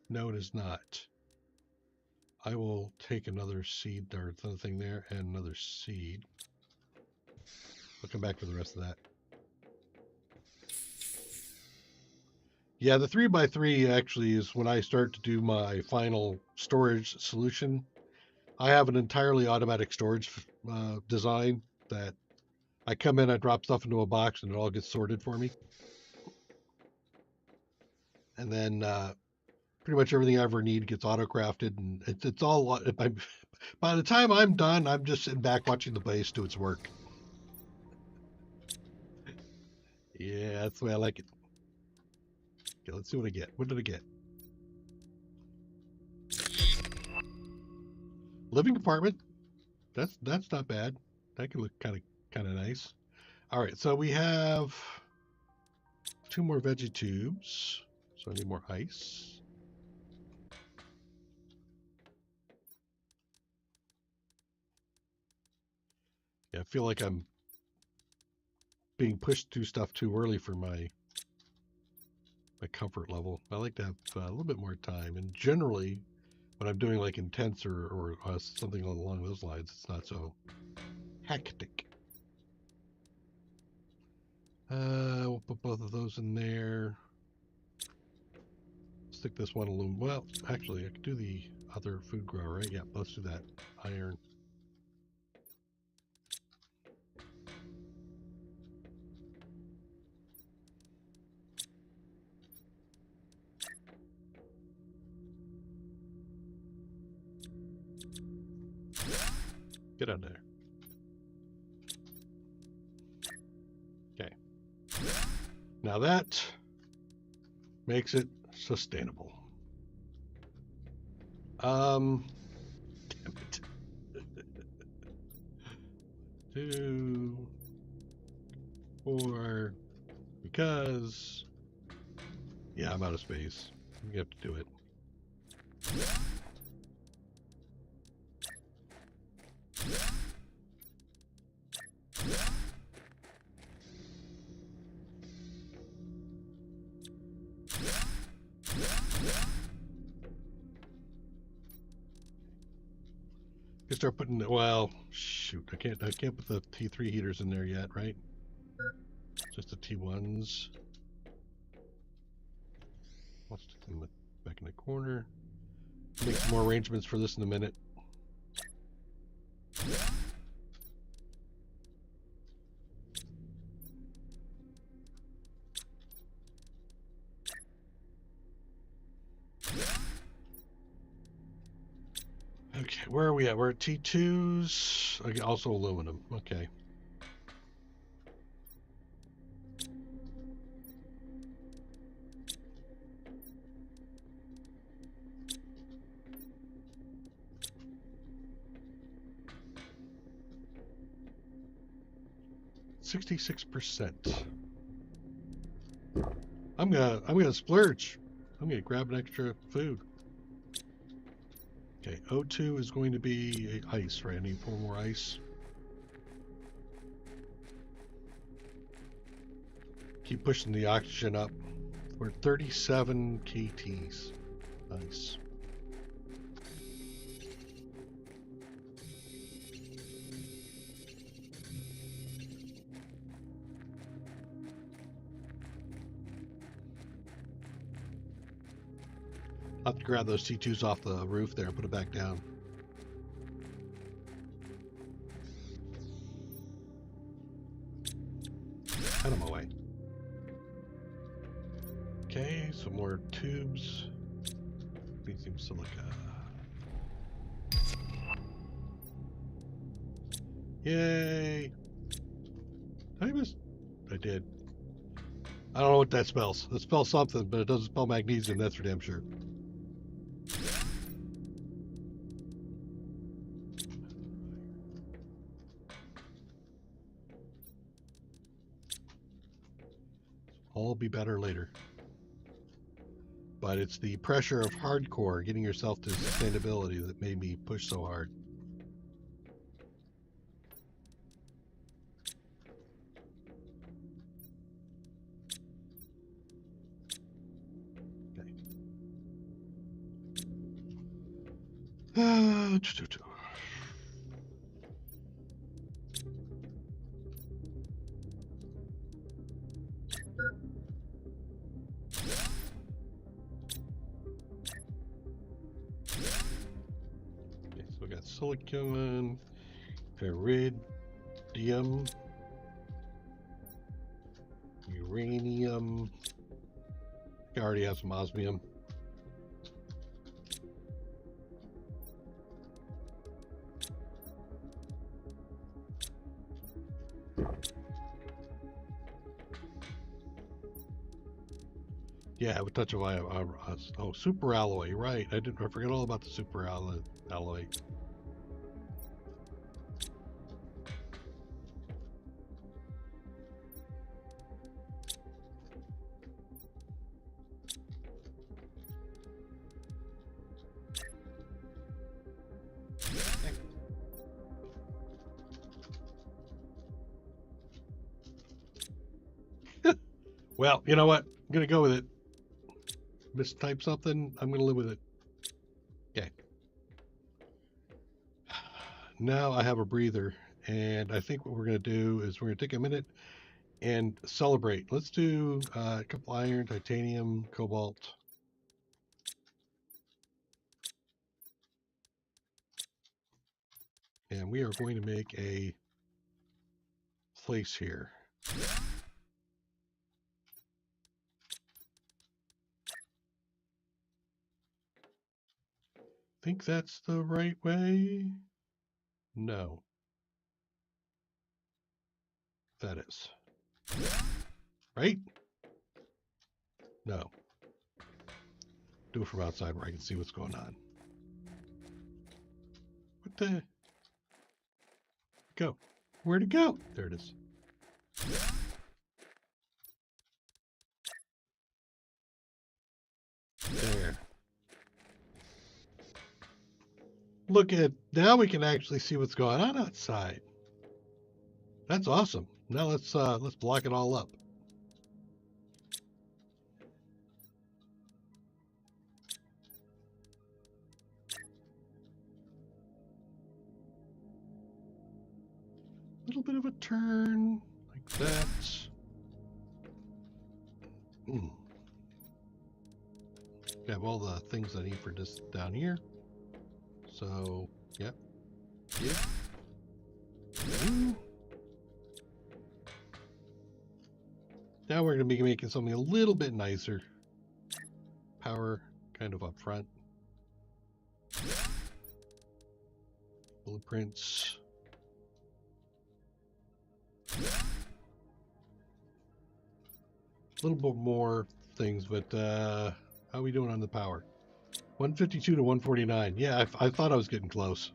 No, it is not. I will take another seed or another thing there and another seed. I'll come back for the rest of that. Yeah, the 3x3 actually is when I start to do my final storage solution. I have an entirely automatic storage design that I come in, I drop stuff into a box, and it all gets sorted for me. And then pretty much everything I ever need gets auto-crafted, and it's all. By the time I'm done, I'm just sitting back watching the base do its work. Yeah, that's the way I like it. Okay, let's see what I get. What did I get? Living apartment. That's not bad. That could look kind of nice. All right, so we have 2 more veggie tubes. So I need more ice. Yeah, I feel like I'm being pushed through stuff too early for my comfort level. I like to have a little bit more time. And generally, when I'm doing like intense or something along those lines, it's not so hectic. We'll put both of those in there. Stick this one aluminum. Well, actually, I could do the other food grower, right? Yeah, let's do that. Iron. Get out of there. Okay. Now that makes it sustainable. Damn it. 2, 4, because, yeah, I'm out of space. You have to do it. You start putting the, well, shoot, I can't put the T3 heaters in there yet, right? Just the T1s. Let's stick them back in the corner. Make some more arrangements for this in a minute. Okay, where are we at? We're at T2s. Okay, also aluminum. Okay. %. I'm gonna splurge. I'm gonna grab an extra food. Okay, O2 is going to be ice, right? I need 4 more ice. Keep pushing the oxygen up. We're at 37 kts. Nice. I'll have to grab those T2s off the roof there and put it back down. Out of my way. Okay, some more tubes. Need some silica. Yay! Did I miss? I did. I don't know what that spells. It spells something, but it doesn't spell magnesium, that's for damn sure. All be better later. But it's the pressure of hardcore, getting yourself to sustainability, that made me push so hard. Okay. So we got silicon, iridium, uranium. I already have some osmium. Yeah, with touch of oh, super alloy. Right, I forget all about the super alloy. Well, you know what? I'm gonna go with it. Mistype something. I'm gonna live with it. Okay. Now I have a breather, and I think what we're gonna do is we're gonna take a minute and celebrate. Let's do a couple iron, titanium, cobalt. And we are going to make a place here. Think that's the right way? No. That is. Right? No. Do it from outside where I can see what's going on. What the? Go. Where'd it go? There it is. There. Look at, now we can actually see what's going on outside. That's awesome. Now let's block it all up. A little bit of a turn like that. We have all the things I need for this down here. So, yep. Yep. Now we're going to be making something a little bit nicer. Power kind of up front. Blueprints. A little bit more things, but how are we doing on the power? 152 to 149. Yeah, I thought I was getting close.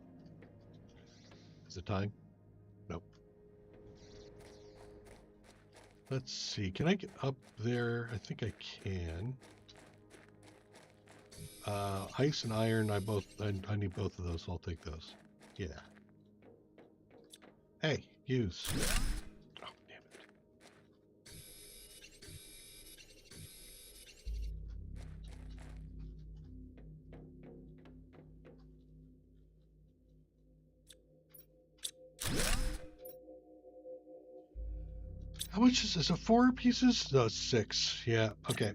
Is it time? Nope. Let's see. Can I get up there? I think I can. Ice and iron, I need both of those, so I'll take those. Yeah. Hey, use. Oh, damn it. How much is this? 4 pieces? No, 6. Yeah, okay.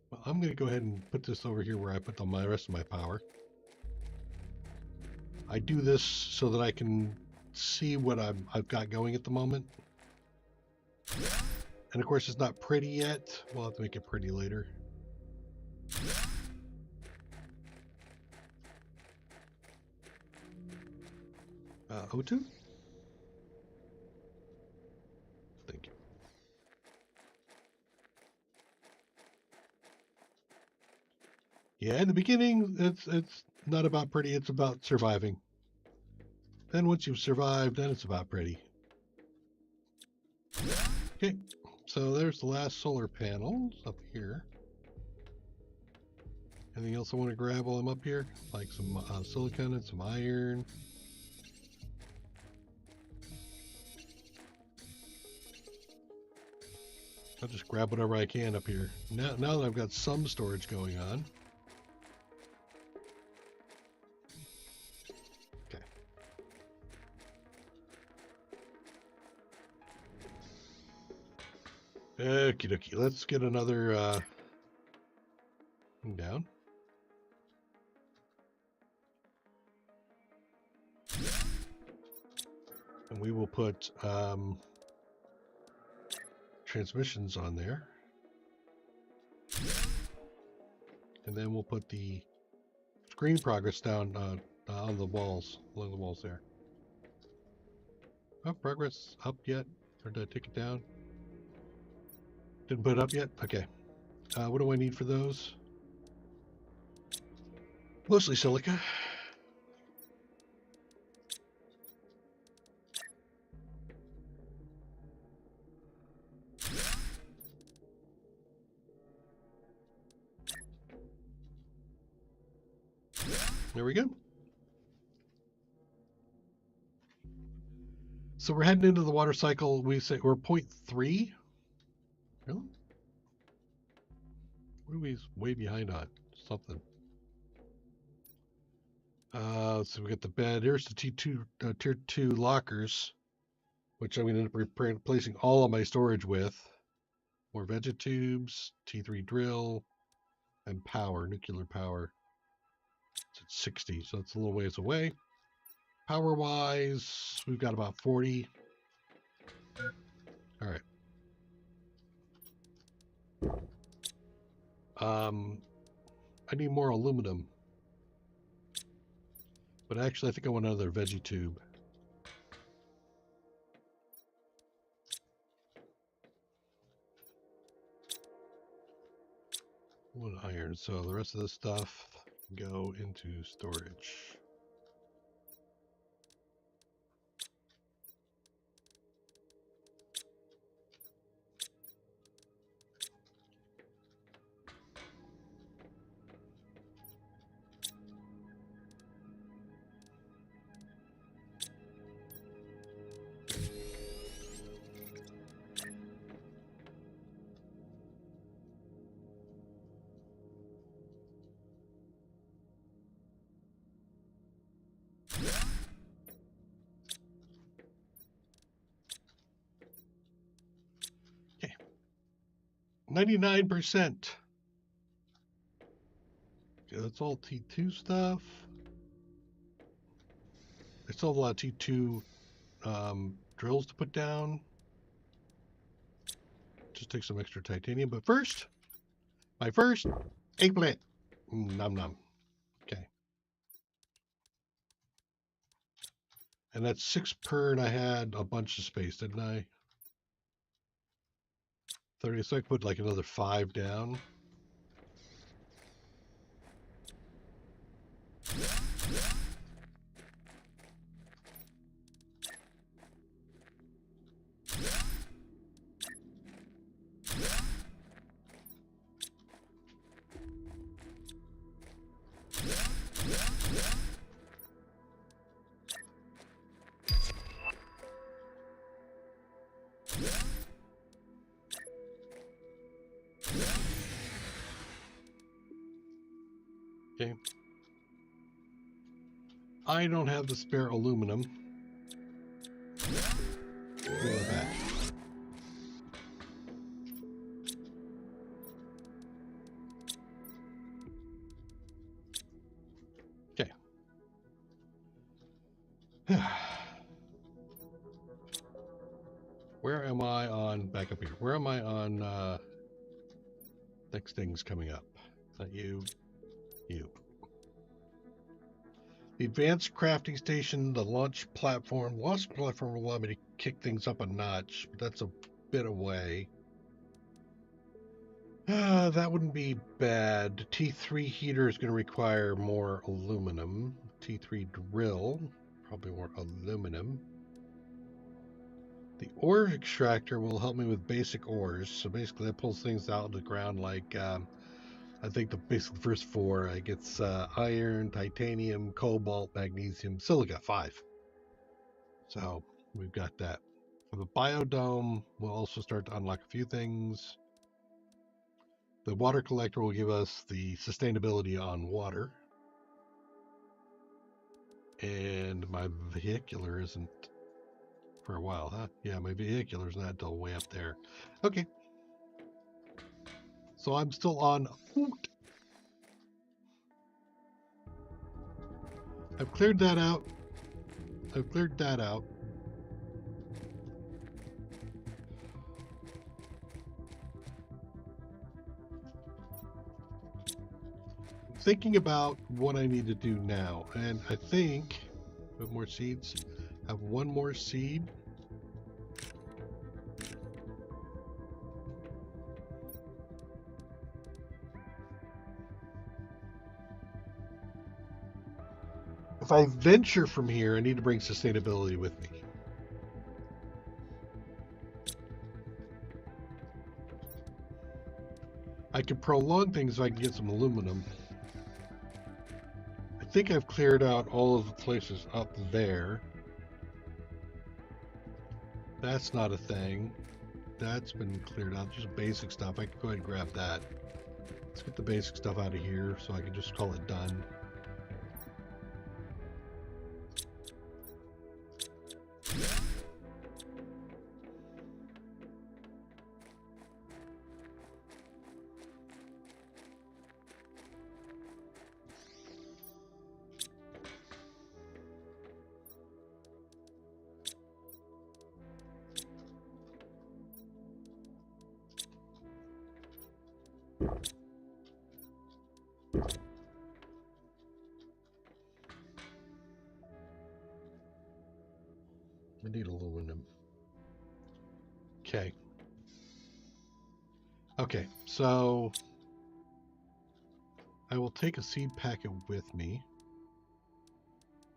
Well, I'm going to go ahead and put this over here where I put my rest of my power. I do this so that I can see what I've got going at the moment. And of course, it's not pretty yet. We'll have to make it pretty later. O2? Thank you. Yeah, in the beginning, it's not about pretty, it's about surviving. Then once you've survived, then it's about pretty. Okay, so there's the last solar panels up here. Anything else I want to grab while I'm up here? Like some silicon and some iron. I'll just grab whatever I can up here. Now that I've got some storage going on. Okay. Okie dokie. Let's get another thing down. And we will put transmissions on there. And then we'll put the screen progress down on the walls, along the walls there. Oh, progress up yet? Or did I take it down? Didn't put it up yet? Okay. What do I need for those? Mostly silica. There we go. So we're heading into the water cycle. We say we're 0.3. Really? What are we way behind on? Something. So we got the bed. Here's the T2 tier 2 lockers, which I'm going to end up replacing all of my storage with. More vegetubes, T3 drill, and power, nuclear power. It's at 60, so it's a little ways away. Power-wise, we've got about 40. All right. I need more aluminum. But actually, I think I want another veggie tube. One iron. So the rest of this stuff go into storage. 99%. Okay, that's all T2 stuff. I still have a lot of T2 drills to put down. Just take some extra titanium. But first, my first eggplant. Nom nom. Okay. And that's 6 per, and I had a bunch of space, didn't I? 30, so I put like another 5 down. Okay. I don't have the spare aluminum. Back. Okay. Where am I on, back up here, where am I on next things coming up? Is that you? You. The advanced crafting station, the launch platform. The launch platform will allow me to kick things up a notch, but that's a bit away. That wouldn't be bad. T3 heater is going to require more aluminum. T3 drill, probably more aluminum. The ore extractor will help me with basic ores. So basically that pulls things out of the ground like, I think the basic first 4, I gets iron, titanium, cobalt, magnesium, silica, 5. So we've got that. For the biodome, we'll also start to unlock a few things. The water collector will give us the sustainability on water. And my vehicular isn't for a while, huh? Yeah, my vehicular's not until way up there. Okay. So I'm still on foot. I've cleared that out. I've cleared that out. Thinking about what I need to do now, and I think put more seeds. Have one more seed. If I venture from here, I need to bring sustainability with me. I could prolong things if I can get some aluminum. I think I've cleared out all of the places up there. That's not a thing. That's been cleared out. Just basic stuff. I can go ahead and grab that. Let's get the basic stuff out of here so I can just call it done. I need aluminum. Okay. Okay, so I will take a seed packet with me.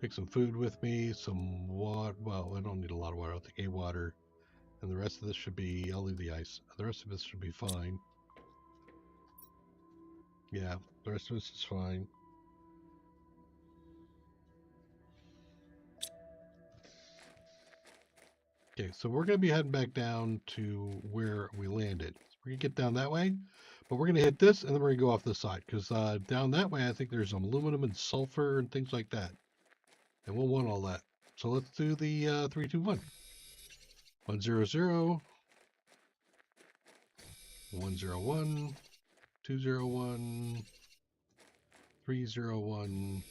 Take some food with me, some water. Well, I don't need a lot of water. I'll take a water. And the rest of this should be, I'll leave the ice. The rest of this should be fine. Yeah, the rest of this is fine. Okay, so we're going to be heading back down to where we landed. We're going to get down that way, but we're going to hit this and then we're going to go off this side because down that way I think there's some aluminum and sulfur and things like that. And we'll want all that. So let's do the 3, 2, 1. 1, 0, 0. 101, 201, 301.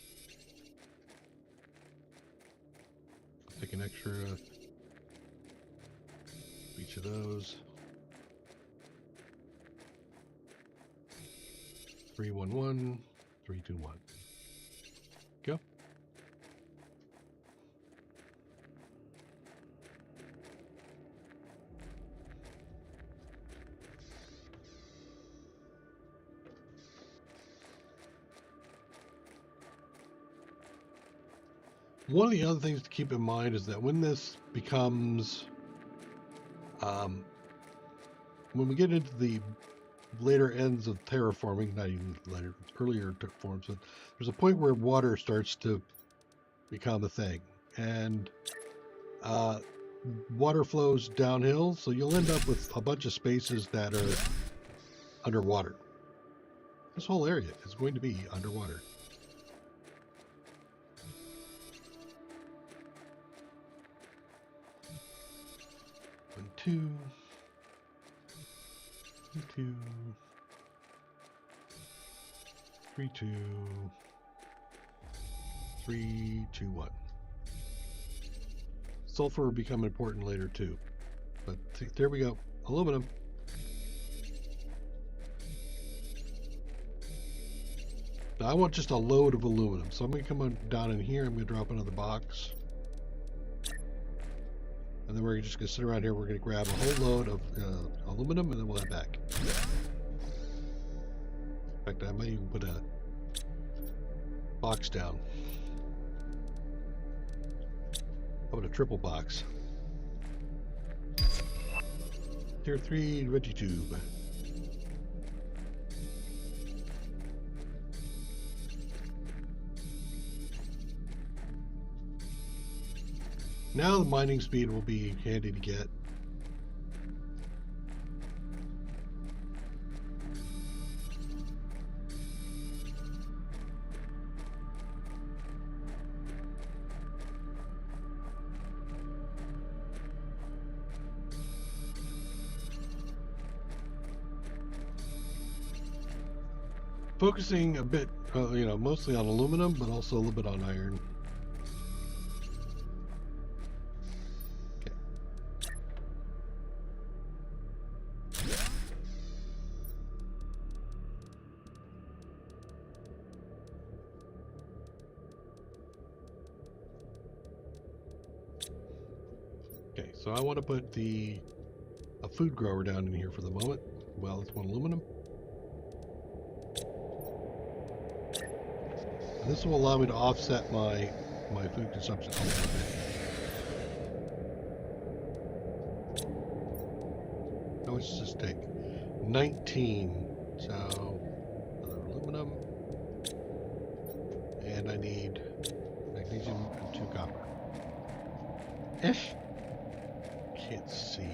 Take an extra each of those. 311, 321. Go. One of the other things to keep in mind is that when this becomes, when we get into the later ends of terraforming, not even later, earlier forms, but there's a point where water starts to become a thing, and water flows downhill, so you'll end up with a bunch of spaces that are underwater. This whole area is going to be underwater. One, two, 2, 3, 2, 3, 2, 1. Sulfur will become important later too. But there we go. Aluminum. Now I want just a load of aluminum. So I'm going to come on down in here. I'm going to drop another box. And then we're just going to sit around here. We're going to grab a whole load of aluminum, and then we'll head back. In fact, I might even put a box down. How about a triple box? Tier 3 veggie tube. Now the mining speed will be handy to get. Focusing a bit, mostly on aluminum, but also a little bit on iron. Okay, so I want to put a food grower down in here for the moment. Well, it's one aluminum. And this will allow me to offset my food consumption a little bit. How much does this take? 19. So another aluminum. And I need magnesium and 2 copper. Ish. Can't see.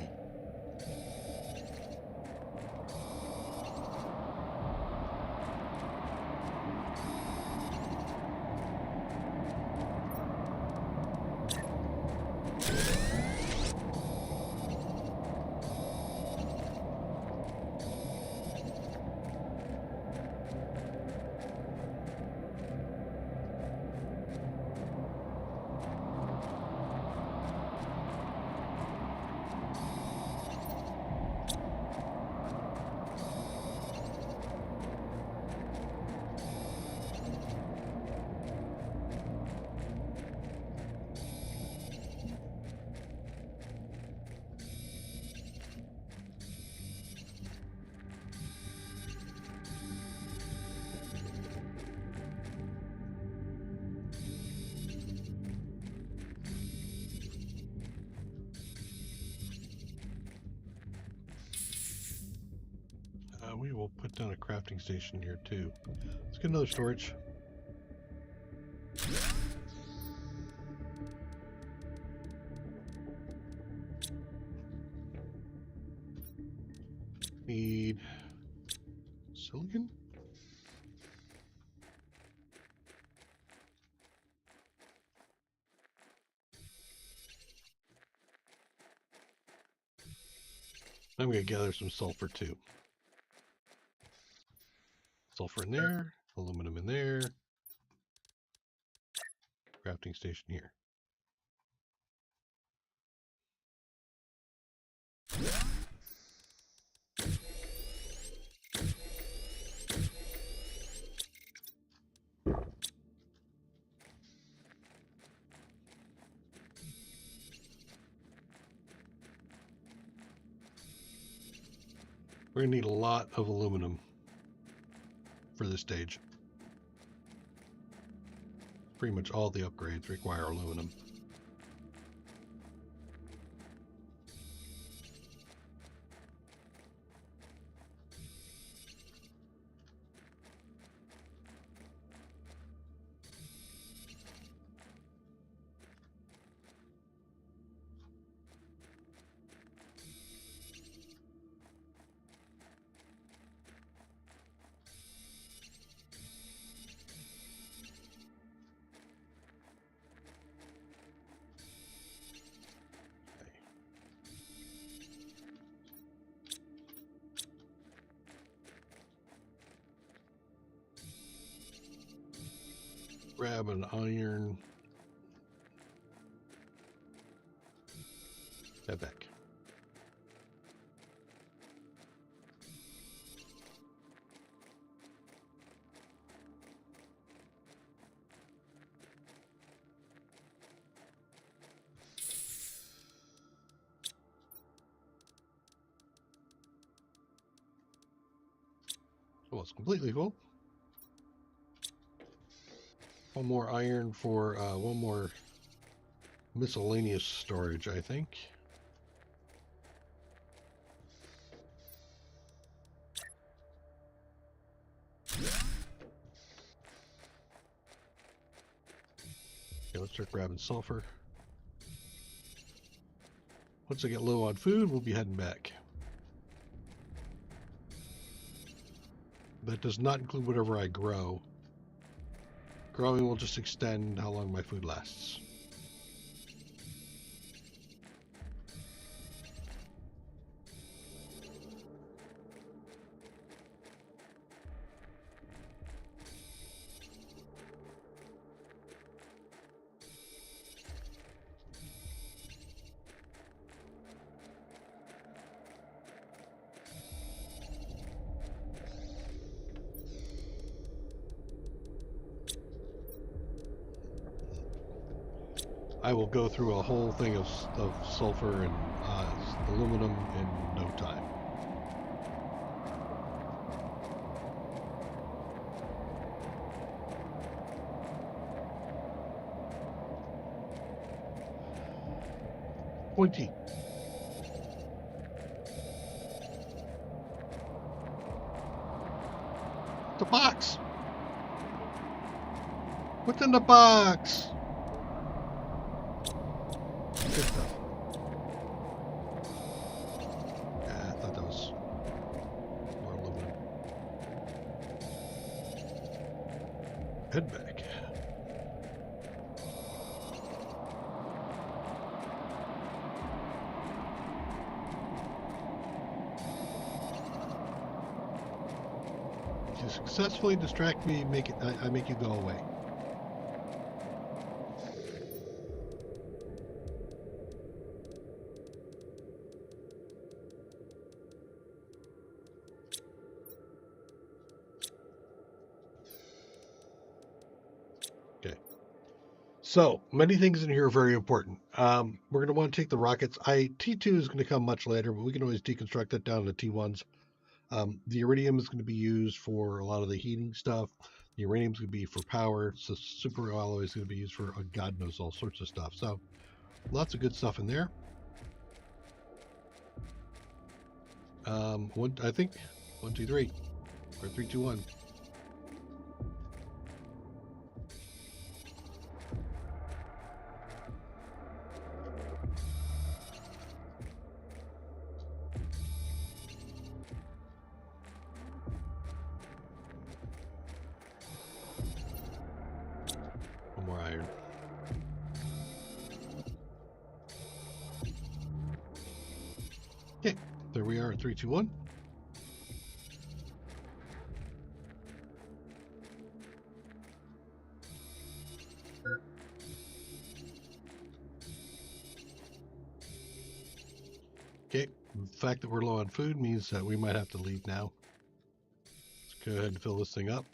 We will put down a crafting station here too. Let's get another storage. Need silicon. I'm going to gather some sulfur too. Sulfur in there, aluminum in there, crafting station here. We're going to need a lot of aluminum for this stage. Pretty much all the upgrades require aluminum. Grab an iron. Head back. Well, it's completely full. One more iron for one more miscellaneous storage, I think. Okay, let's start grabbing sulfur. Once I get low on food, we'll be heading back. That does not include whatever I grow. Growing will just extend how long my food lasts. I will go through a whole thing of sulfur and aluminum in no time. Pointy. The box. What's in the box? Good stuff. Yeah, I thought that was more aluminum. Head back. If you successfully distract me, I make you go away. So many things in here are very important. We're going to want to take the rockets. T2 is going to come much later, but we can always deconstruct it down to T1s. The iridium is going to be used for a lot of the heating stuff. The uranium is going to be for power. So super alloy is going to be used for God knows all sorts of stuff. So lots of good stuff in there. I think 1, 2, 3, or 3, 2, 1. One more iron. Okay, there we are at 3, 2, 1. Okay, the fact that we're low on food means that we might have to leave now. Let's go ahead and fill this thing up.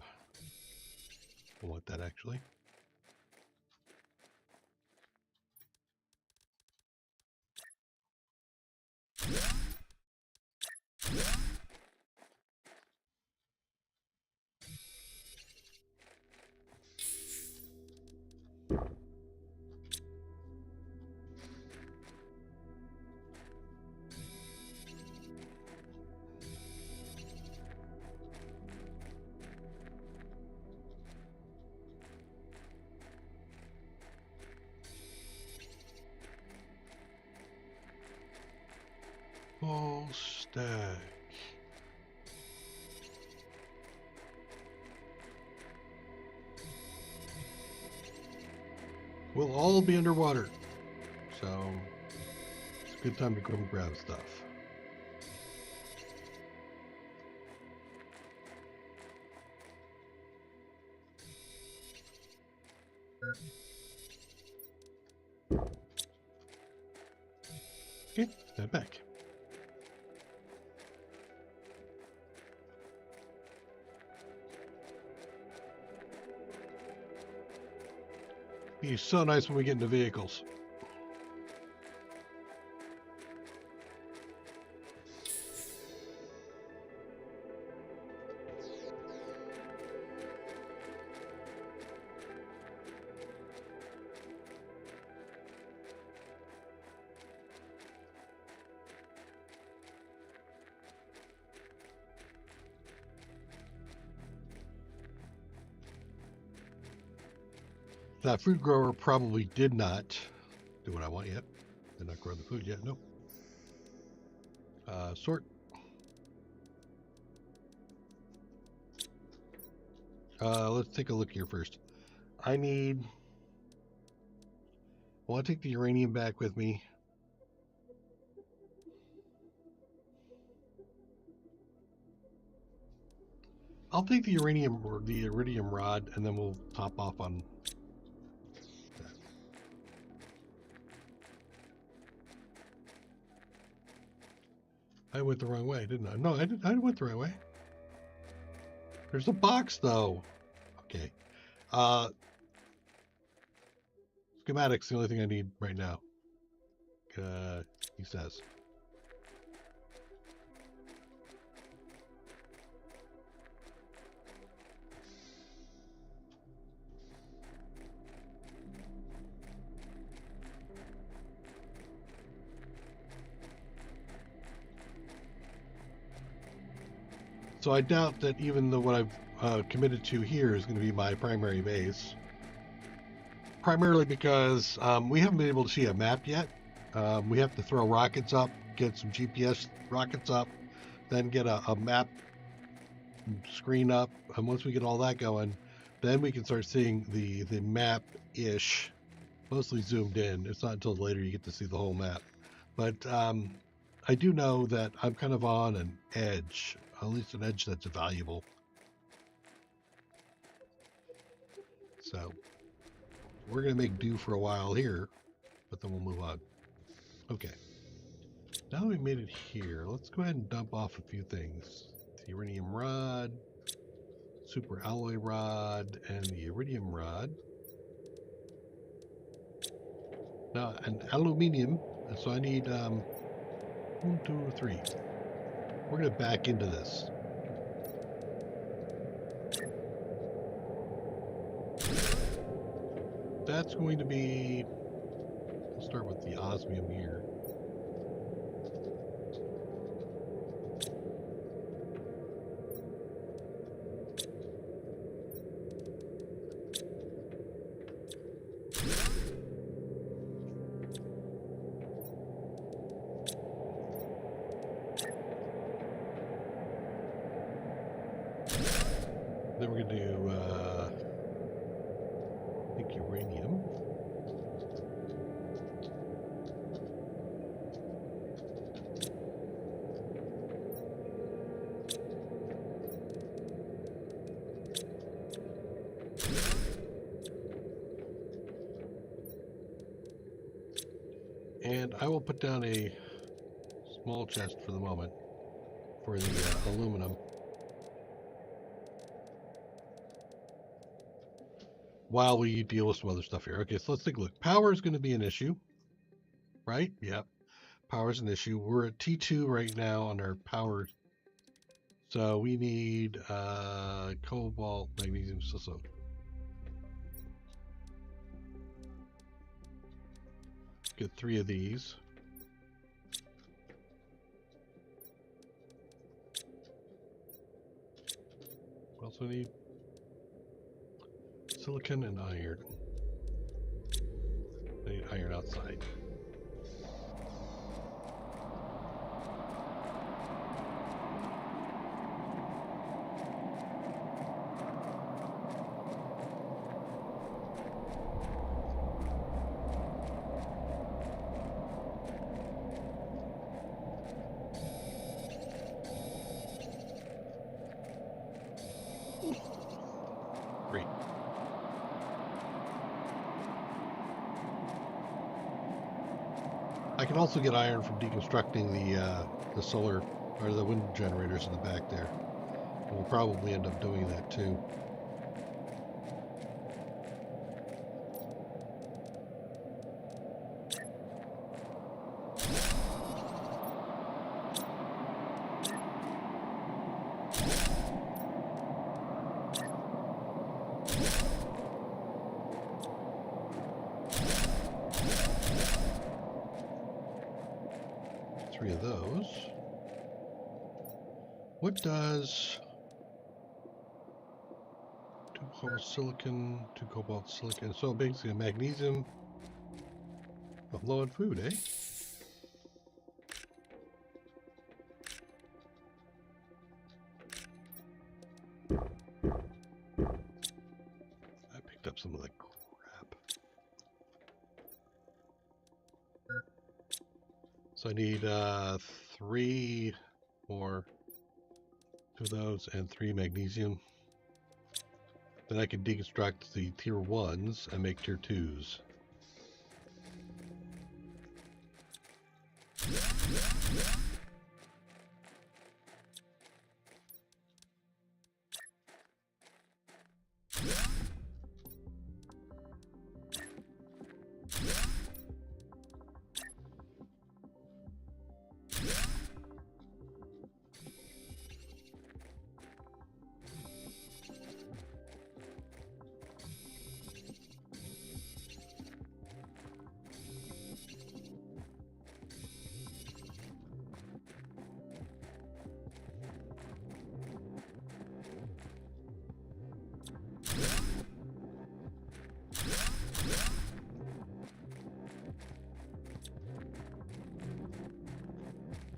I want that actually. Full stack. We'll all be underwater, so it's a good time to go and grab stuff. Okay, stand back. Be so nice when we get into vehicles. That fruit grower probably did not do what I want yet. Did not grow the food yet. Nope. Sort. Let's take a look here first. I want to take the uranium back with me. I'll take the uranium or the iridium rod, and then we'll top off on that. I went the wrong way, didn't I? No, I didn't. I went the right way. There's a box, though. Okay. Schematics, the only thing I need right now. He says. So I doubt that even though what I've committed to here is going to be my primary base. Primarily because we haven't been able to see a map yet. We have to throw rockets up, get some GPS rockets up, then get a map screen up. And once we get all that going, then we can start seeing the map-ish, mostly zoomed in. It's not until later you get to see the whole map. But I do know that I'm kind of on an edge, at least an edge that's valuable. So we're going to make do for a while here, but then we'll move on. Okay. Now that we made it here, let's go ahead and dump off a few things. The uranium rod, super alloy rod, and the iridium rod. Now, an aluminium, so I need 1, 2, 3. We're going to back into this. That's going to be, we'll start with the osmium here. Then we're going to do, I think, uranium. And I will put down a small chest for the moment for the aluminum. While we deal with some other stuff here. Okay, so let's take a look. Power is going to be an issue, right? Yep. Power is an issue. We're at T2 right now on our power. So we need cobalt, magnesium, so. Get 3 of these. We also need silicon and iron. I need iron outside. Great. I can also get iron from deconstructing the solar or the wind generators in the back there. We'll probably end up doing that too. Three of those. What does 2 cobalt silicon, 2 cobalt silicon? So basically a magnesium of low in food, eh? I picked up some of that crap. So I need 3 more of those and 3 magnesium. Then I can deconstruct the tier 1s and make tier 2s.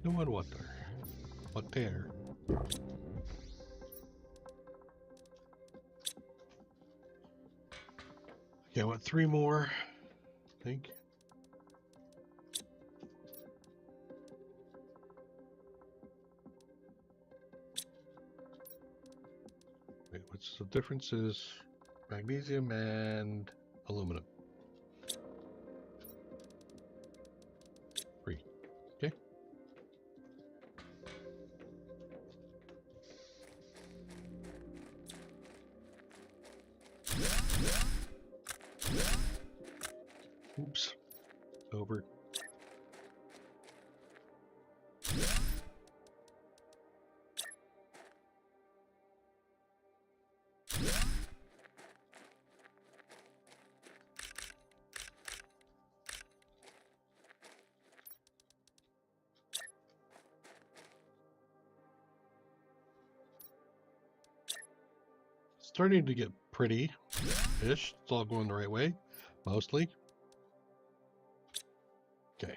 No one water. Water. Okay, I want 3 more, I think. Wait, what's the difference is magnesium and aluminum. 3. Okay. Oops. Over. Starting to get pretty-ish. It's all going the right way, mostly. Okay.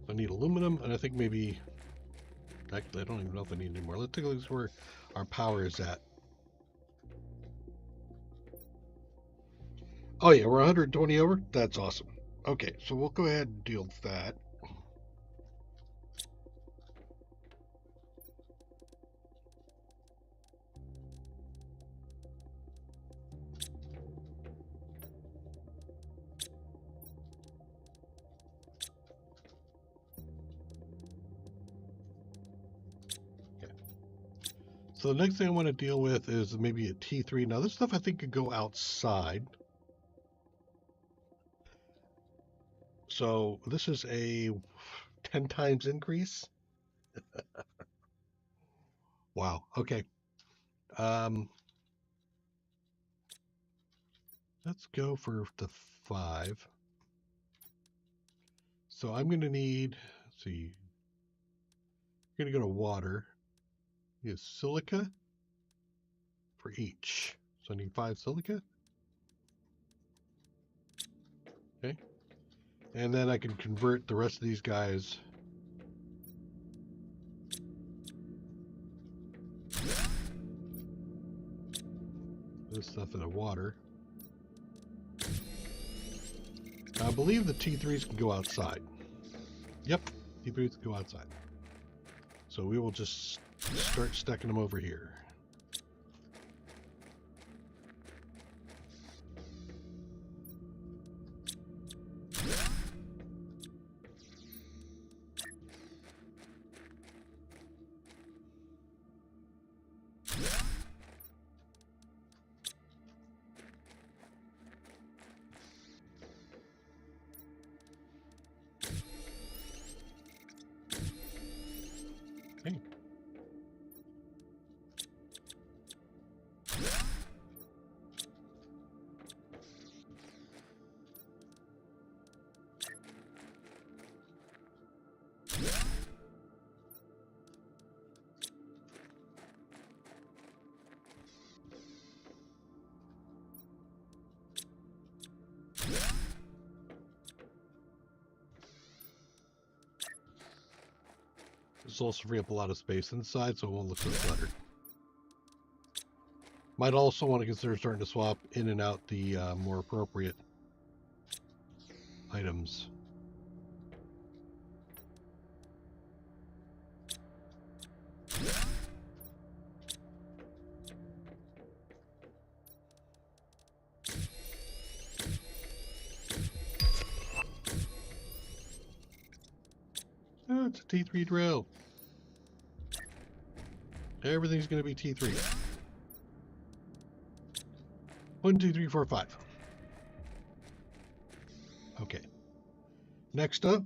I need aluminum, and I think maybe... Actually, I don't even know if I need any more. Let's take a look at where our power is at. Oh yeah, we're 120 over? That's awesome. Okay, so we'll go ahead and deal with that. So the next thing I want to deal with is maybe a T3. Now this stuff I think could go outside. So this is a 10 times increase. Wow. Okay. Let's go for the 5. So I'm going to need, let's see, I'm going to go to water. Use silica for each. So I need 5 silica. Okay. And then I can convert the rest of these guys. This stuff into water. I believe the T3s can go outside. Yep, T3s can go outside. So we will just start stacking them over here. Okay. This will also free up a lot of space inside, so it won't look so cluttered. Might also want to consider starting to swap in and out the more appropriate items. Oh, it's a T3 drill. Everything's going to be T3. 1, 2, 3, 4, 5. Okay. Next up,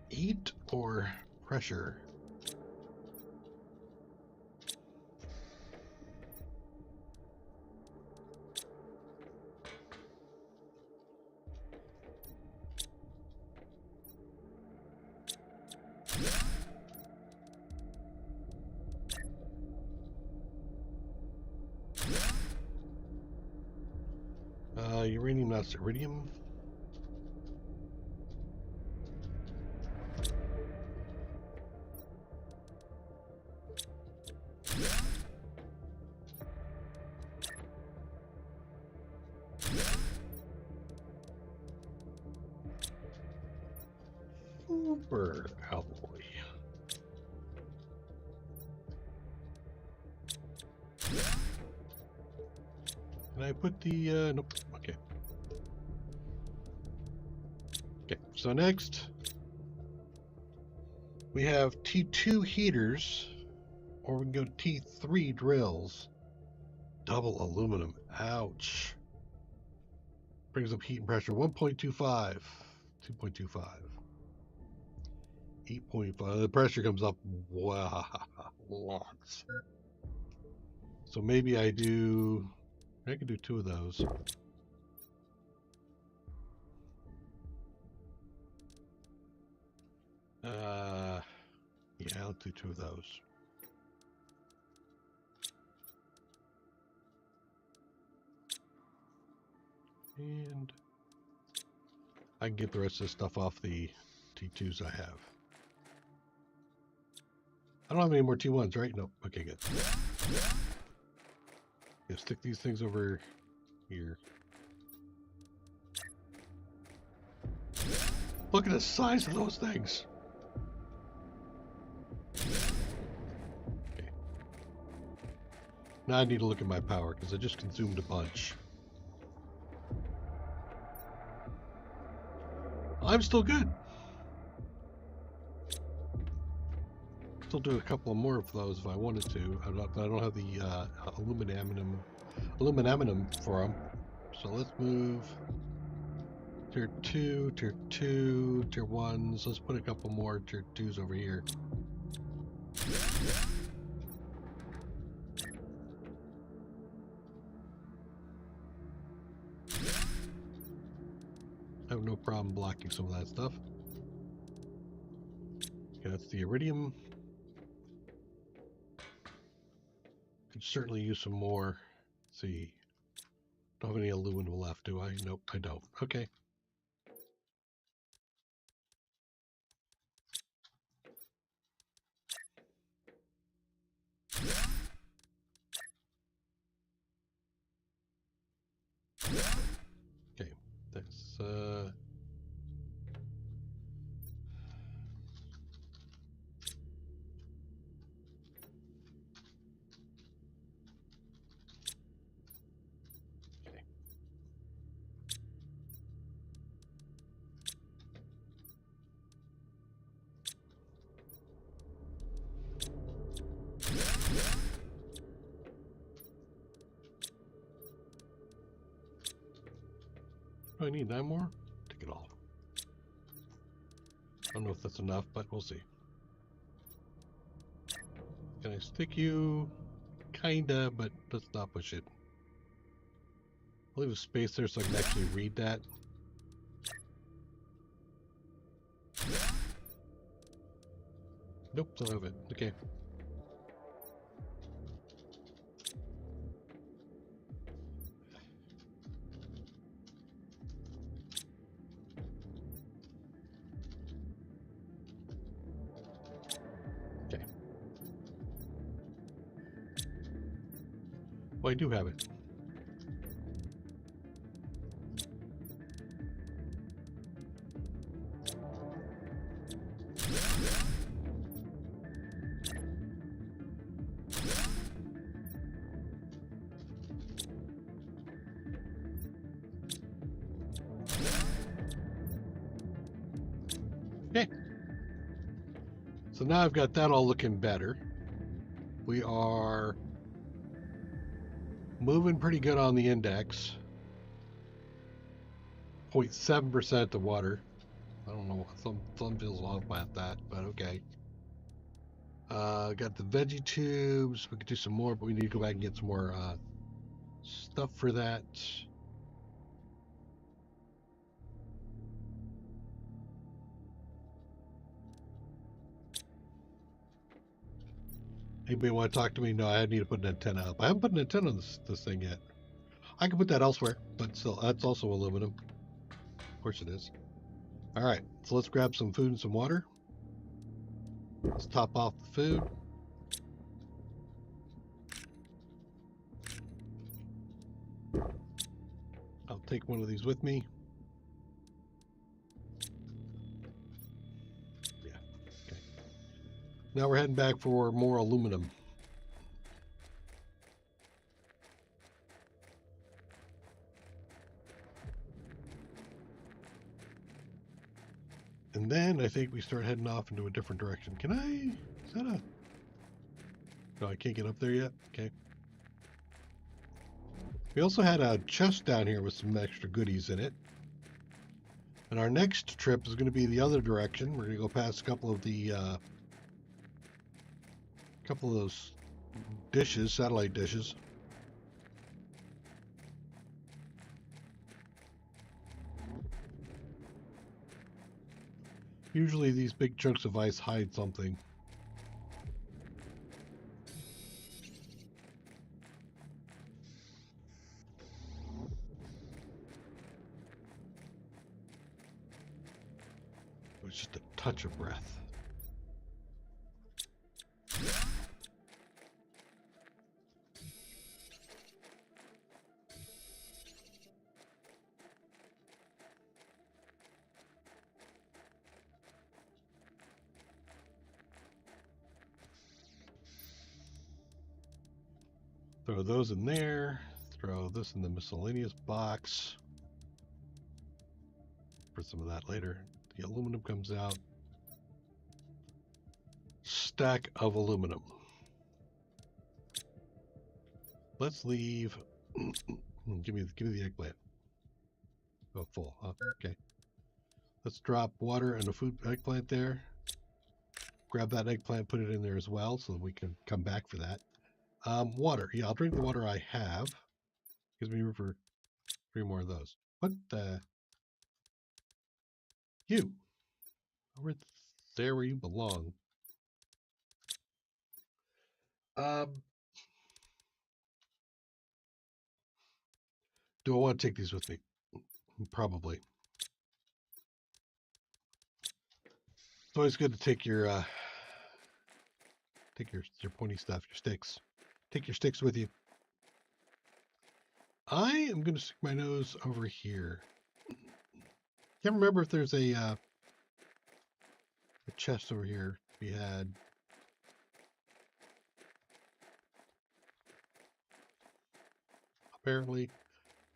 heat or pressure. Uranium, not iridium. Super alloy. Can I put the, nope, okay. Okay, so next, we have T2 heaters, or we can go T3 drills. Double aluminum, ouch. Brings up heat and pressure, 1.25, 2.25, 8.5. The pressure comes up, wow, lots. So maybe I can do 2 of those. Yeah, I'll do 2 of those. And I can get the rest of the stuff off the T2s I have. I don't have any more T1s, right? Nope. Okay, good. Yeah, stick these things over here. Look at the size of those things. Okay. Now I need to look at my power because I just consumed a bunch. I'm still good. Still do a couple more of those if I wanted to. I don't have the aluminum for them. So let's move tier 2, tier 2, tier 1s. Let's put a couple more tier 2s over here. I have no problem blocking some of that stuff. Okay, that's the iridium. Could certainly use some more. Let's see. Don't have any aluminum left, do I? Nope, I don't. Okay. Okay, that's okay. Do I need 9 more? Take it all. I don't know if that's enough, but we'll see. Can I stick you? Kinda, but let's not push it. I'll leave a space there so I can actually read that. Nope, don't have it. Okay. Okay. Well, I do have it. Okay. So now I've got that all looking better. We are moving pretty good on the index. 0.7% of water. I don't know. Some feels off about that, but okay. Got the veggie tubes. We could do some more, but we need to go back and get some more stuff for that. Anybody want to talk to me? No, I need to put an antenna up. I haven't put an antenna on this thing yet. I can put that elsewhere, but still, that's also aluminum. Of course it is. All right, so let's grab some food and some water. Let's top off the food. I'll take one of these with me. Yeah, okay. Now we're heading back for more aluminum. And then I think we start heading off into a different direction. Can I? Is that a? No, I can't get up there yet. Okay. We also had a chest down here with some extra goodies in it. And our next trip is going to be the other direction. We're going to go past a couple of those dishes, satellite dishes. Usually these big chunks of ice hide something. It was just a touch of breath. Throw those in there. Throw this in the miscellaneous box. For some of that later. The aluminum comes out. stack of aluminum. Let's leave. give me the eggplant. Oh, full. Okay. Let's drop water and a food eggplant there. Grab that eggplant, put it in there as well, so that we can come back for that. Water. Yeah, I'll drink the water I have. Gives me room for 3 more of those. What the? You. Over there where you belong. Do I want to take these with me? Probably. It's always good to take your pointy stuff, your sticks. Take your sticks with you. I am going to stick my nose over here. Can't remember if there's a chest over here we had. Apparently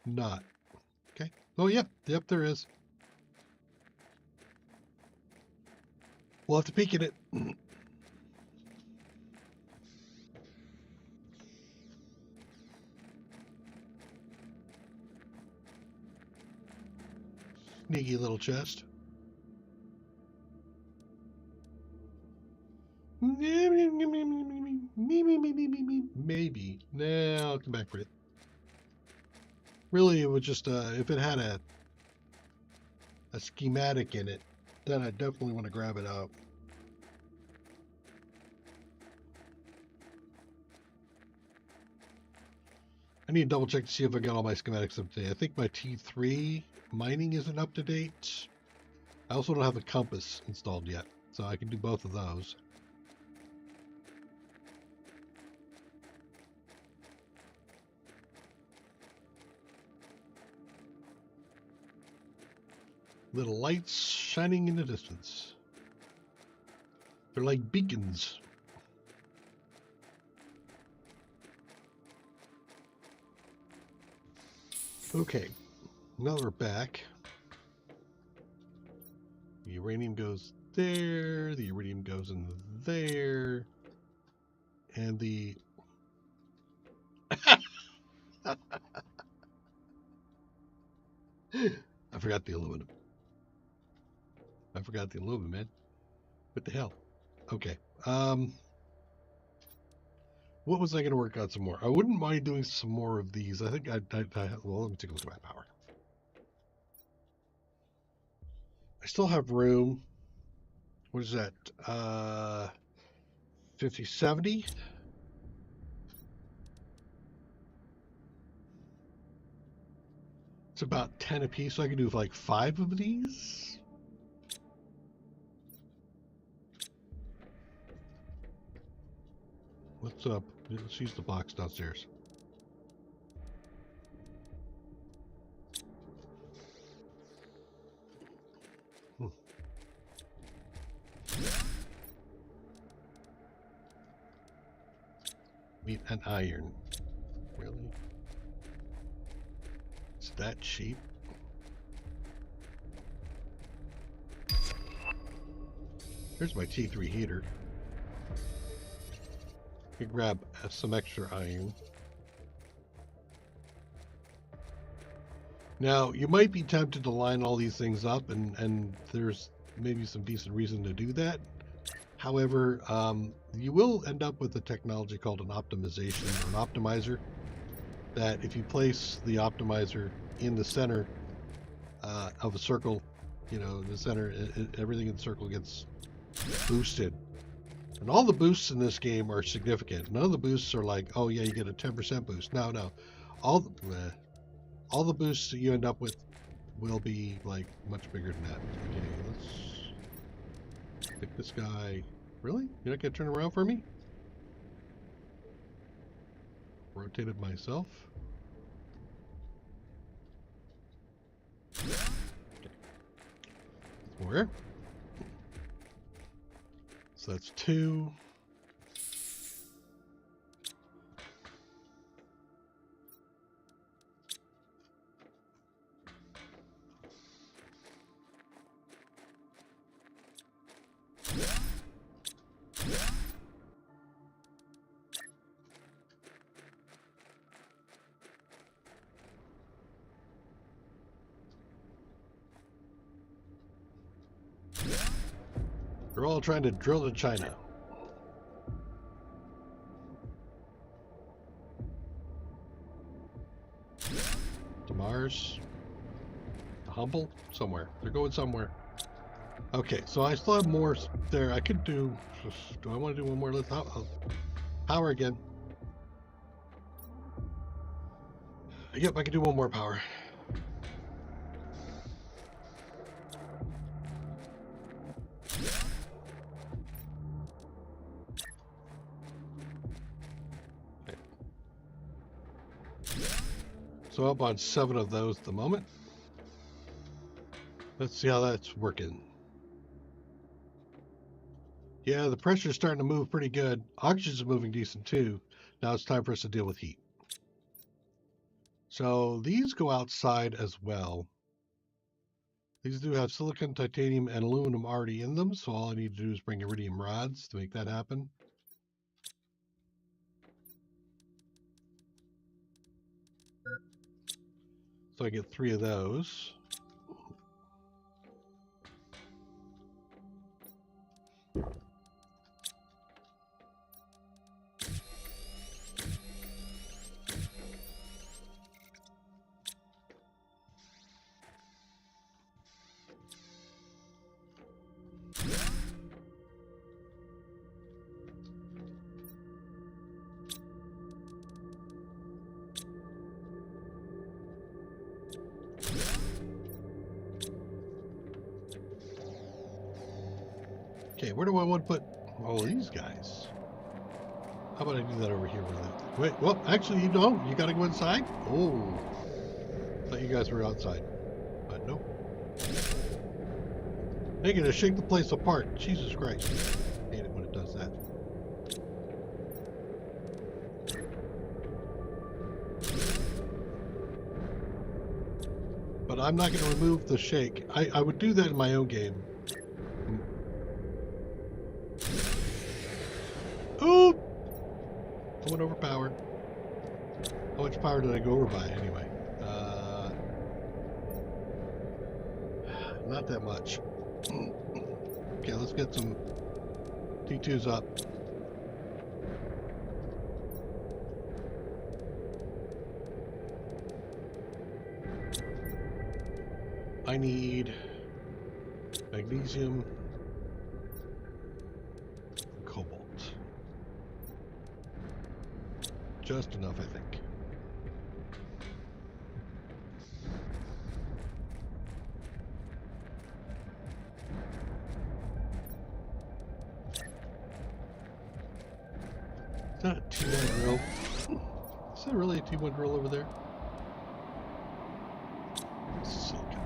not. Okay. Oh, yep. Yep, there is. We'll have to peek at it. Sneaky little chest. Maybe. Nah, I'll come back for it. Really, it was just if it had a schematic in it, then I definitely want to grab it up. I need to double check to see if I got all my schematics up to date. I think my T3 mining isn't up to date. I also don't have the compass installed yet, so I can do both of those. Little lights shining in the distance. They're like beacons. Okay, now we're back. The uranium goes there, the iridium goes in there, and the... I forgot the aluminum. I forgot the aluminum, man. What the hell? Okay. What was I going to work on some more? I wouldn't mind doing some more of these. I think well, let me take a look at my power. I still have room. What is that? 50, 70? It's about 10 a piece, so I can do like 5 of these. Let's use the box downstairs. Need an iron. Really? It's that cheap? Here's my T3 heater. You can grab some extra iron. Now, you might be tempted to line all these things up, and there's maybe some decent reason to do that. However, you will end up with a technology called an optimization or an optimizer, that if you place the optimizer in the center of a circle, you know, the center, everything in the circle gets boosted. And all the boosts in this game are significant. None of the boosts are like, oh yeah, you get a 10% boost. No. All the boosts that you end up with will be like much bigger than that. Okay, let's pick this guy. Really? You're not gonna turn around for me? Rotated myself. Okay. Where? So that's 2. They're all trying to drill to China. To Mars. To Humble? Somewhere. They're going somewhere. Okay, so I still have more there. I could do... Do I want to do one more? Let's power again. Yep, I can do one more power. Okay. So up on 7 of those at the moment. Let's see how that's working. Yeah, the pressure's starting to move pretty good. Oxygen's moving decent too. Now it's time for us to deal with heat. So these go outside as well. These do have silicon, titanium, and aluminum already in them, so all I need to do is bring iridium rods to make that happen. So I get 3 of those. Okay, where do I want to put all these guys? How about I do that over here? Wait, well, actually, you don't. You got to go inside? Oh, I thought you guys were outside. But nope. They're going to shake the place apart. Jesus Christ. I hate it when it does that. But I'm not going to remove the shake. I would do that in my own game. Oh! I went over power. How much power did I go over by anyway? Not that much. Okay, let's get some T2s up. I need magnesium, cobalt. Just enough, I think. Is that a T1 drill? Is that really a T1 drill over there? Silicon.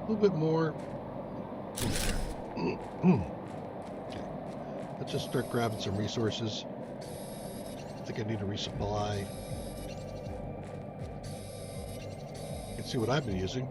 A little bit more. Okay. Let's just start grabbing some resources. I think I need to resupply. You can see what I've been using.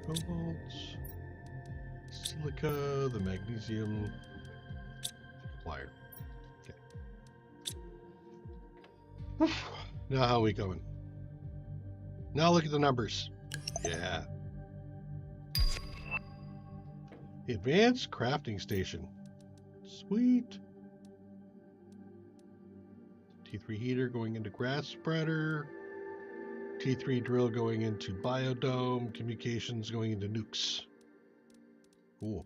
Cobalt, silica, the magnesium, wire. Okay. Now how are we going? Now look at the numbers. Yeah. The advanced crafting station. Sweet. T3 heater going into grass spreader. T3 drill going into biodome. Communications going into nukes. Cool.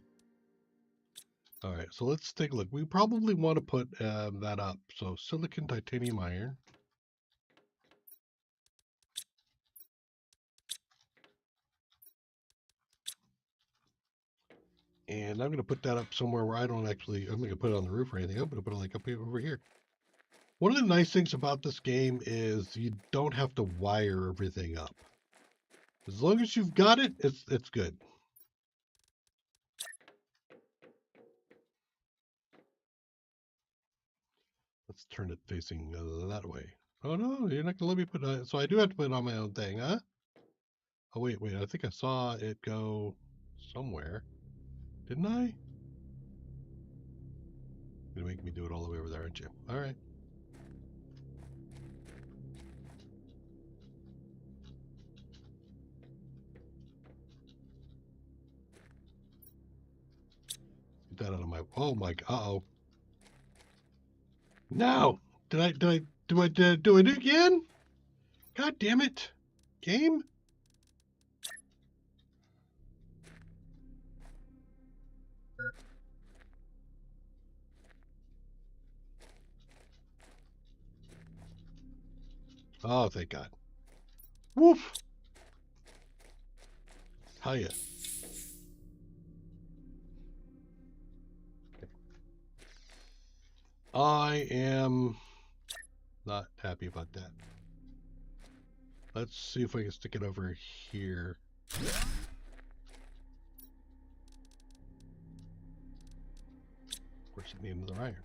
All right, so let's take a look. We probably want to put that up. So silicon, titanium, iron. And I'm going to put that up somewhere where I don't actually, I'm going to put it on the roof or anything. I'm going to put it like up here, over here. One of the nice things about this game is you don't have to wire everything up. As long as you've got it, it's good. Let's turn it facing that way. Oh no, you're not gonna let me put it. So I do have to put it on my own thing, huh? Oh wait, I think I saw it go somewhere, didn't I? You're gonna make me do it all the way over there, aren't you? All right. Get that out of my. Oh my. Uh-oh. No. Did I do it again? God damn it. Game? Oh, thank God. Woof. Hiya. I am not happy about that. Let's see if I can stick it over here. Of course, it needs another iron.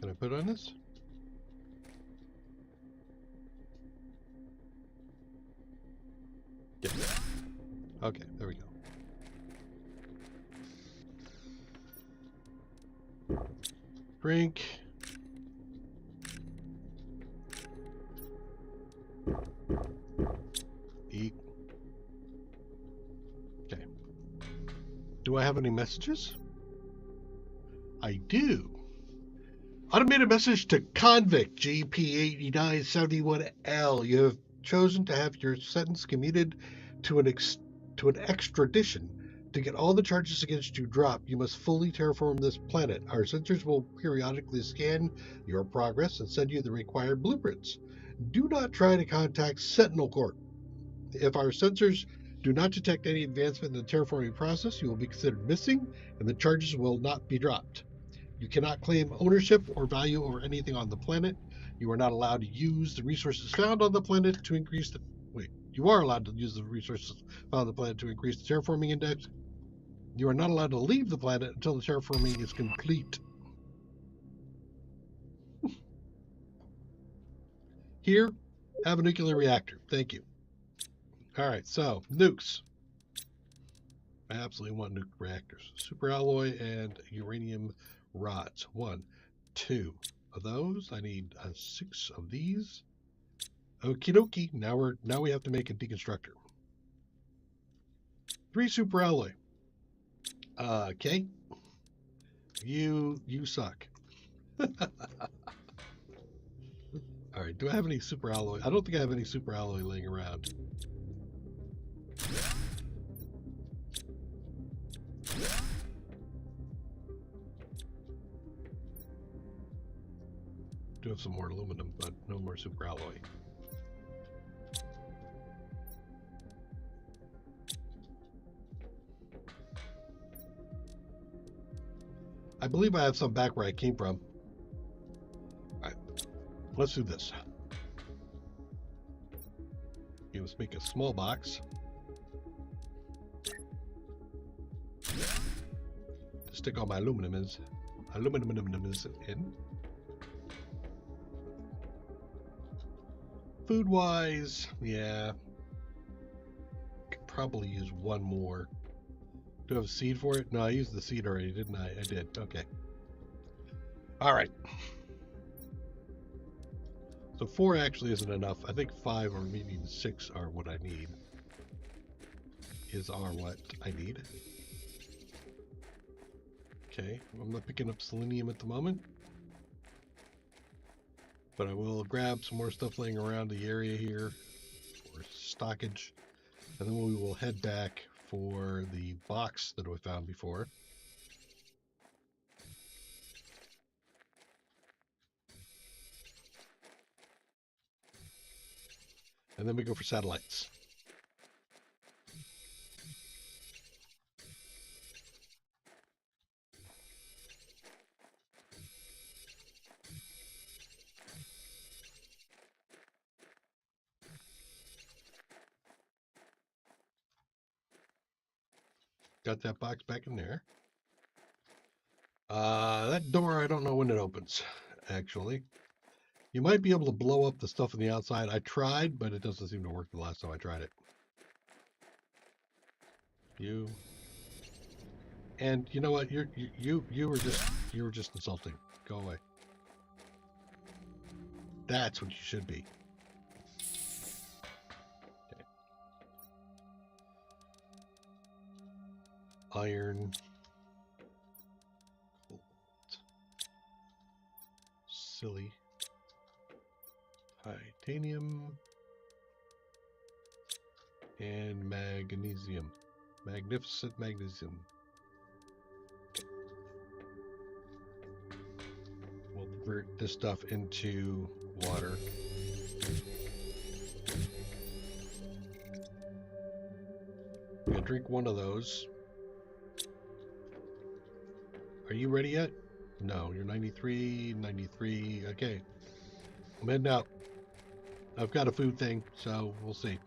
Can I put it on this? Yeah. Okay, there we go. Drink. Eat. Okay. Do I have any messages? I do. Automated message to convict GP8971L. You have chosen to have your sentence commuted to an extradition. To get all the charges against you dropped, you must fully terraform this planet. Our sensors will periodically scan your progress and send you the required blueprints. Do not try to contact Sentinel Corp. If our sensors do not detect any advancement in the terraforming process, you will be considered missing and the charges will not be dropped. You cannot claim ownership or value over anything on the planet. You are not allowed to use the resources found on the planet to increase the. Wait, you are allowed to use the resources found on the planet to increase the terraforming index. You are not allowed to leave the planet until the terraforming is complete. Here, have a nuclear reactor. Thank you. All right, so nukes. I absolutely want nuke reactors. Superalloy and uranium rods. 1, 2 of those. I need 6 of these. Okie dokie. Now we have to make a deconstructor. 3 superalloy. Okay. You suck. All right. Do I have any superalloy? I don't think I have any superalloy laying around. Do have some more aluminum, but no more superalloy. I believe I have some back where I came from. All right. Let's do this. Let's make a small box. To stick all my aluminum in. Food-wise, yeah. Could probably use one more. Do I have a seed for it? No, I used the seed already, didn't I? I did. Okay. All right. So 4 actually isn't enough. I think 5 or maybe even 6 are what I need. Are what I need. Okay. I'm not picking up selenium at the moment. but I will grab some more stuff laying around the area here for stockage. And then we will head back for the box that we found before. And then we go for satellites. Got that box back in there. That door, I don't know when it opens, actually. You might be able to blow up the stuff on the outside. I tried, but it doesn't seem to work the last time I tried it. You. And you know what? You were just insulting. Go away. That's what you should be. Okay. Iron. Gold. Silly. Titanium. And magnesium. Magnificent magnesium. We'll convert this stuff into water. I'm gonna drink one of those. Are you ready yet? No, you're 93, 93. Okay. I'm heading out. I've got a food thing, so we'll see.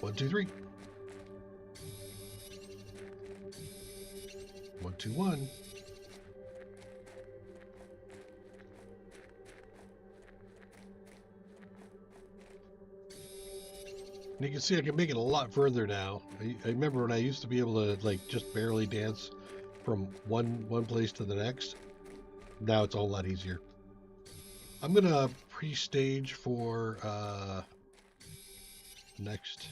1, 2, 3. 1, 2, 1. And you can see I can make it a lot further now. I remember when I used to be able to like just barely dance from one place to the next. Now it's all a lot easier. I'm gonna pre-stage for next.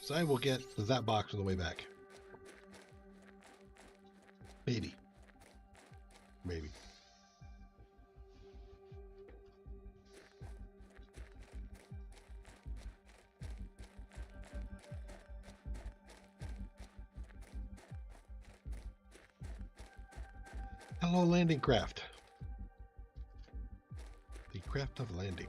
So I will get that box on the way back. Maybe. Maybe. Hello, landing craft. The craft of landing.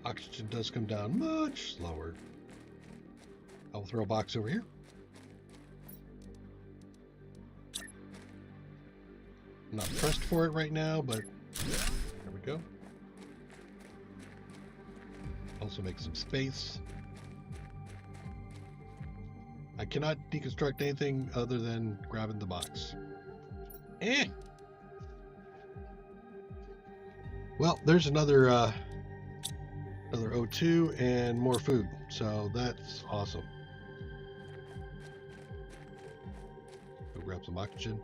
Oxygen does come down much slower. I'll throw a box over here. I'm not pressed for it right now, but there we go. Also make some space. I cannot deconstruct anything other than grabbing the box. Well, there's another O2 and more food, so that's awesome. Go grab some oxygen.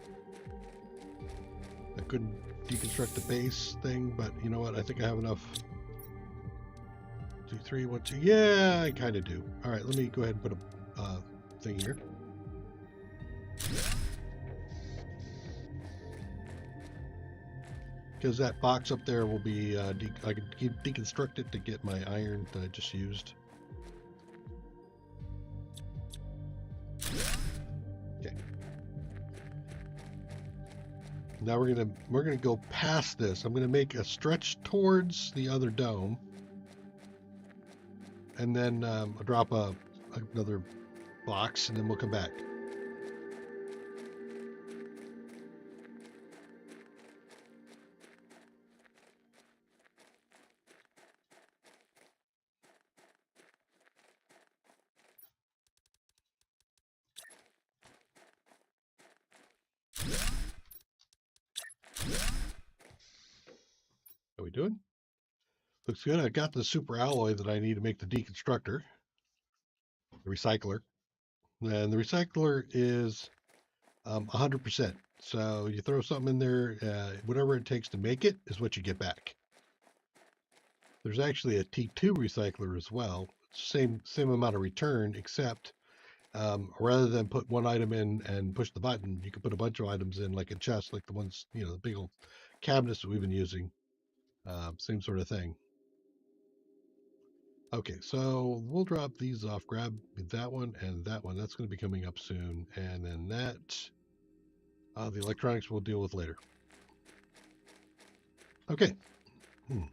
I couldn't deconstruct the base thing, but you know what? I think I have enough. 2, 3, 1, 2. Yeah, I kind of do. All right, let me go ahead and put a thing here. Because that box up there will be, I can deconstruct it to get my iron that I just used. Okay. Now we're gonna go past this. I'm gonna make a stretch towards the other dome, and then drop another box, and then we'll come back. How we doing? Looks good. I got the super alloy that I need to make the deconstructor, the recycler. And the recycler is 100%. So you throw something in there, whatever it takes to make it is what you get back. There's actually a T2 recycler as well. Same amount of return, except rather than put one item in and push the button, you can put a bunch of items in like a chest, like the ones, the big old cabinets that we've been using. Same sort of thing. Okay, so we'll drop these off. Grab that one and that one. That's going to be coming up soon. And then the electronics we'll deal with later. Okay. Let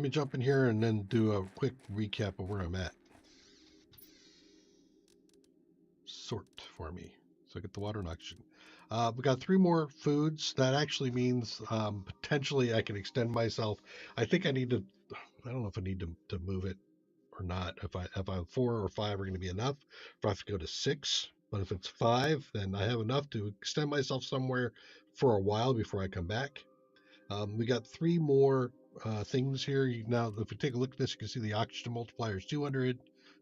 me jump in here and then do a quick recap of where I'm at. Sort for me. So I get the water and oxygen. We got 3 more foods. That actually means potentially I can extend myself. I think I need to. I don't know if I need to move it or not. If I'm 4 or 5 are going to be enough. If I have to go to 6, but if it's 5, then I have enough to extend myself somewhere for a while before I come back. We got 3 more things here. Now, if you take a look at this, you can see the oxygen multiplier is 200,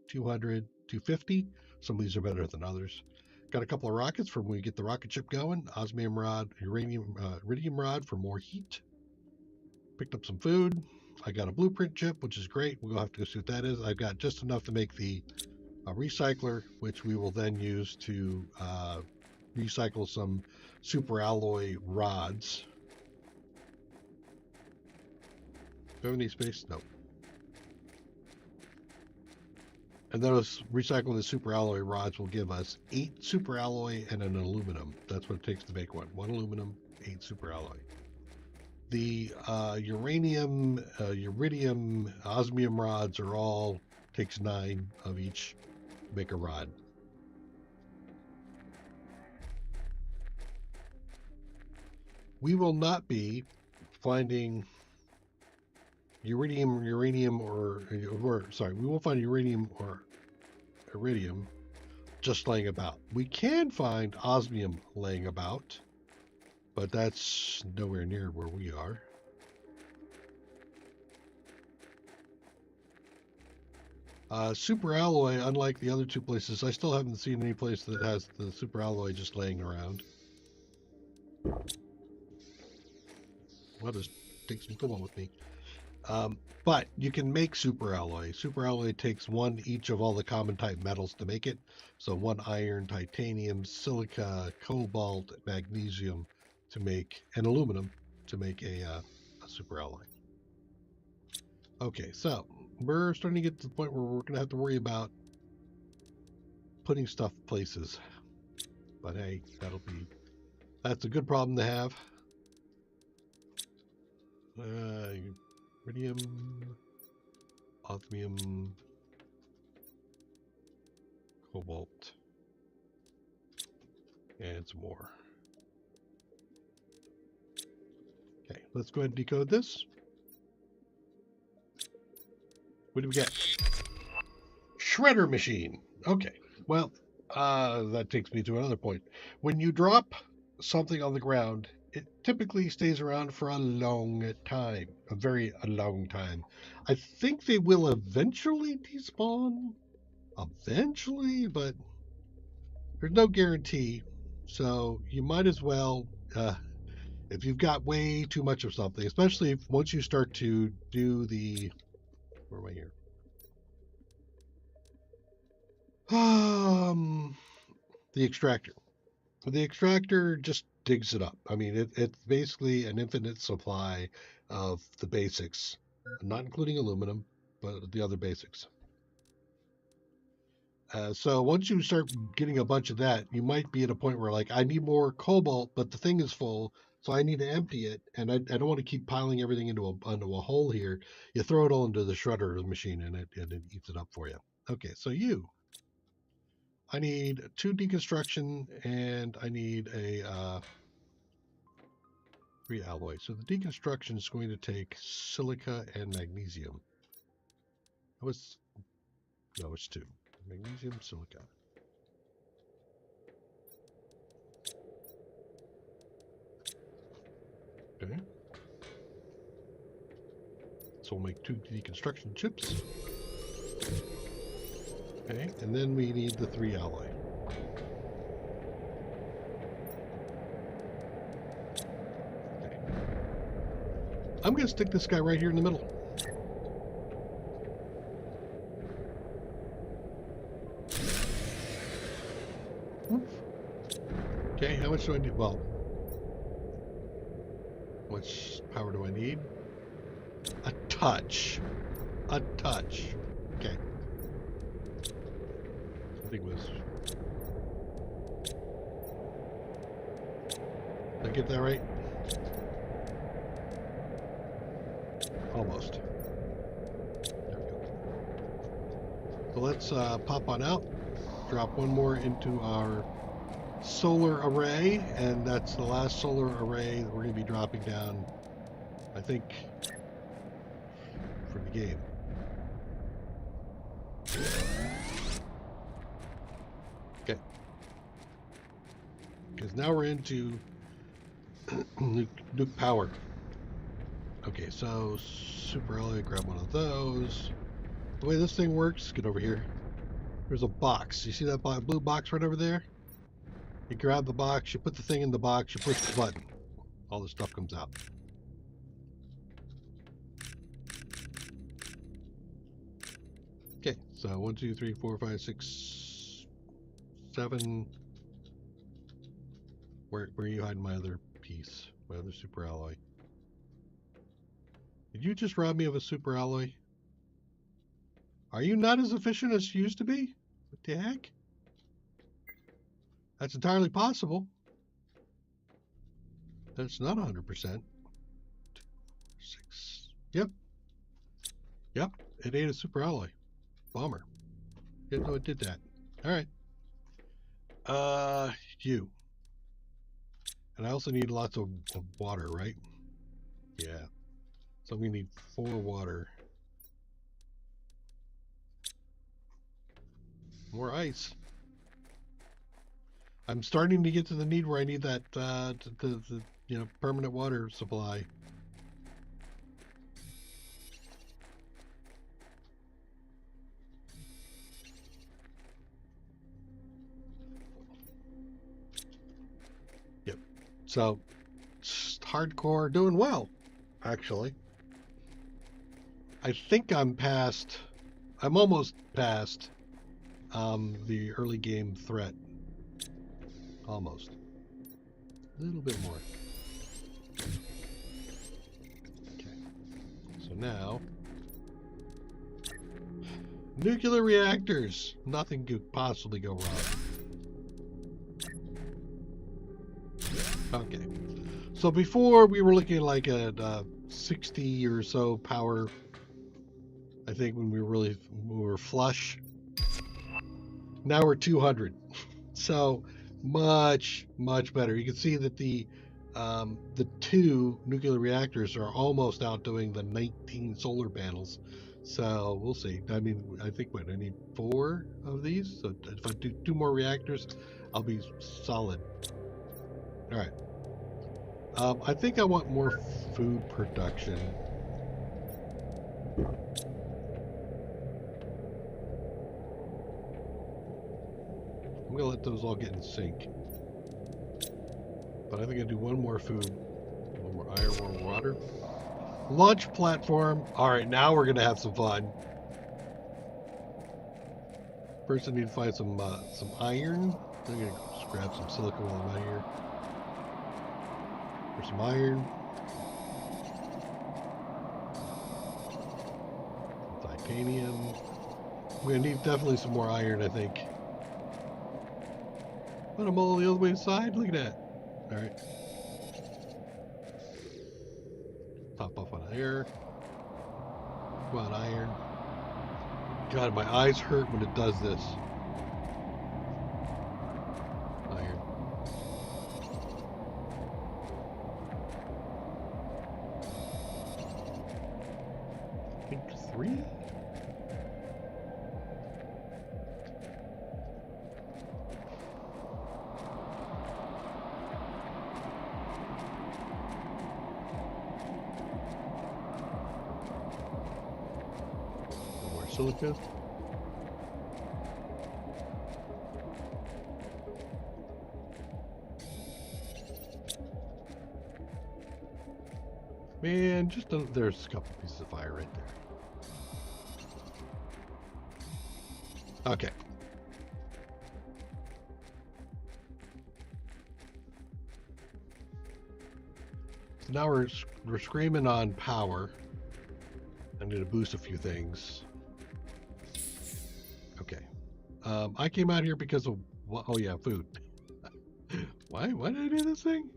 200, 250. Some of these are better than others. Got a couple of rockets for when we get the rocket ship going. Osmium rod, iridium rod for more heat. Picked up some food. I got a blueprint chip, which is great. We'll have to go see what that is. I've got just enough to make the recycler, which we will then use to recycle some super alloy rods. Do you have any space? No. And those recycling the super alloy rods will give us 8 super alloy and an aluminum. That's what it takes to make one. 1 aluminum, 8 super alloy. The uranium, iridium, osmium rods are all, takes 9 of each to make a rod. We will not be finding uranium, we won't find uranium or iridium just laying about. We can find osmium laying about, but that's nowhere near where we are. Super alloy, unlike the other 2 places, I still haven't seen any place that has the super alloy just laying around. What is takes me? Come on with me. But you can make super alloy. Super alloy takes 1 each of all the common type metals to make it. So 1 iron, titanium, silica, cobalt, magnesium to make, and aluminum to make a super alloy. Okay, so we're starting to get to the point where we're going to have to worry about putting stuff places. But hey, that's a good problem to have. Iridium, osmium, cobalt, and some more. Okay, let's go ahead and decode this. What do we get? Shredder machine. Okay, well, that takes me to another point. When you drop something on the ground, it typically stays around for a long time, a long time. I think they will eventually despawn, but there's no guarantee. So you might as well, if you've got way too much of something, especially once you start to do where am I here? The extractor. The extractor just digs it up. I mean, it's basically an infinite supply of the basics, not including aluminum, but the other basics. So once you start getting a bunch of that, you might be at a point where, like, I need more cobalt, but the thing is full, so I need to empty it, and I don't want to keep piling everything into a hole here. You throw it all into the shredder machine, and it eats it up for you. Okay, so I need 2 deconstruction, and I need a 3 alloy. So the deconstruction is going to take silica and magnesium. No, it's 2. Magnesium, silica. Okay. So we'll make 2 deconstruction chips. Okay, and then we need the 3 alloy. Okay. I'm going to stick this guy right here in the middle. Okay, how much do I need? Well, how much power do I need? A touch. A touch. Okay. I think it was... Did I get that right? Almost. There we go. So let's pop on out. Drop one more into our solar array, and that's the last solar array that we're going to be dropping down, I think, for the game. Okay. Because now we're into nuke power. Okay, so super alloy, grab one of those. The way this thing works, get over here. There's a box. You see that blue box right over there? You grab the box, you put the thing in the box, you push the button. All the stuff comes out. Okay, so 1, 2, 3, 4, 5, 6, 7. Where are you hiding my other piece? My other super alloy? Did you just rob me of a super alloy? Are you not as efficient as you used to be? What the heck? That's entirely possible. That's not 100%. 2, 6. Yep. Yep. It ate a super alloy. Bummer. Didn't know it did that. Alright. You. And I also need lots of water, right? Yeah. So we need 4 water. More ice. I'm starting to get to the need where I need that, the permanent water supply. Yep. So, hardcore, doing well, actually. I think I'm almost past the early game threat. Almost. A little bit more. Okay. So now, nuclear reactors. Nothing could possibly go wrong. Okay. So before we were looking like at 60 or so power. I think when we were flush. Now we're 200. So much better. You can see that the 2 nuclear reactors are almost outdoing the 19 solar panels. So we'll see. I mean, I think I need 4 of these. So if I do 2 more reactors, I'll be solid. All right. I think I want more food production. I'm gonna let those all get in sync. But I think I do 1 more food, 1 more iron, 1 more water. Launch platform. All right, now we're gonna have some fun. First, I need to find some iron. I'm gonna just grab some silicon while I'm out here. For some iron. Titanium. We're gonna need definitely some more iron, I think. But I'm all the other way aside. Look at that. All right. Top off on air. Come on, iron. God, my eyes hurt when it does this. Iron. I think 3? silica. Man, there's a couple pieces of fire right there. Okay. So now we're screaming on power. I need to boost a few things. Okay. I came out here because of, oh yeah, food. Why did I do this thing?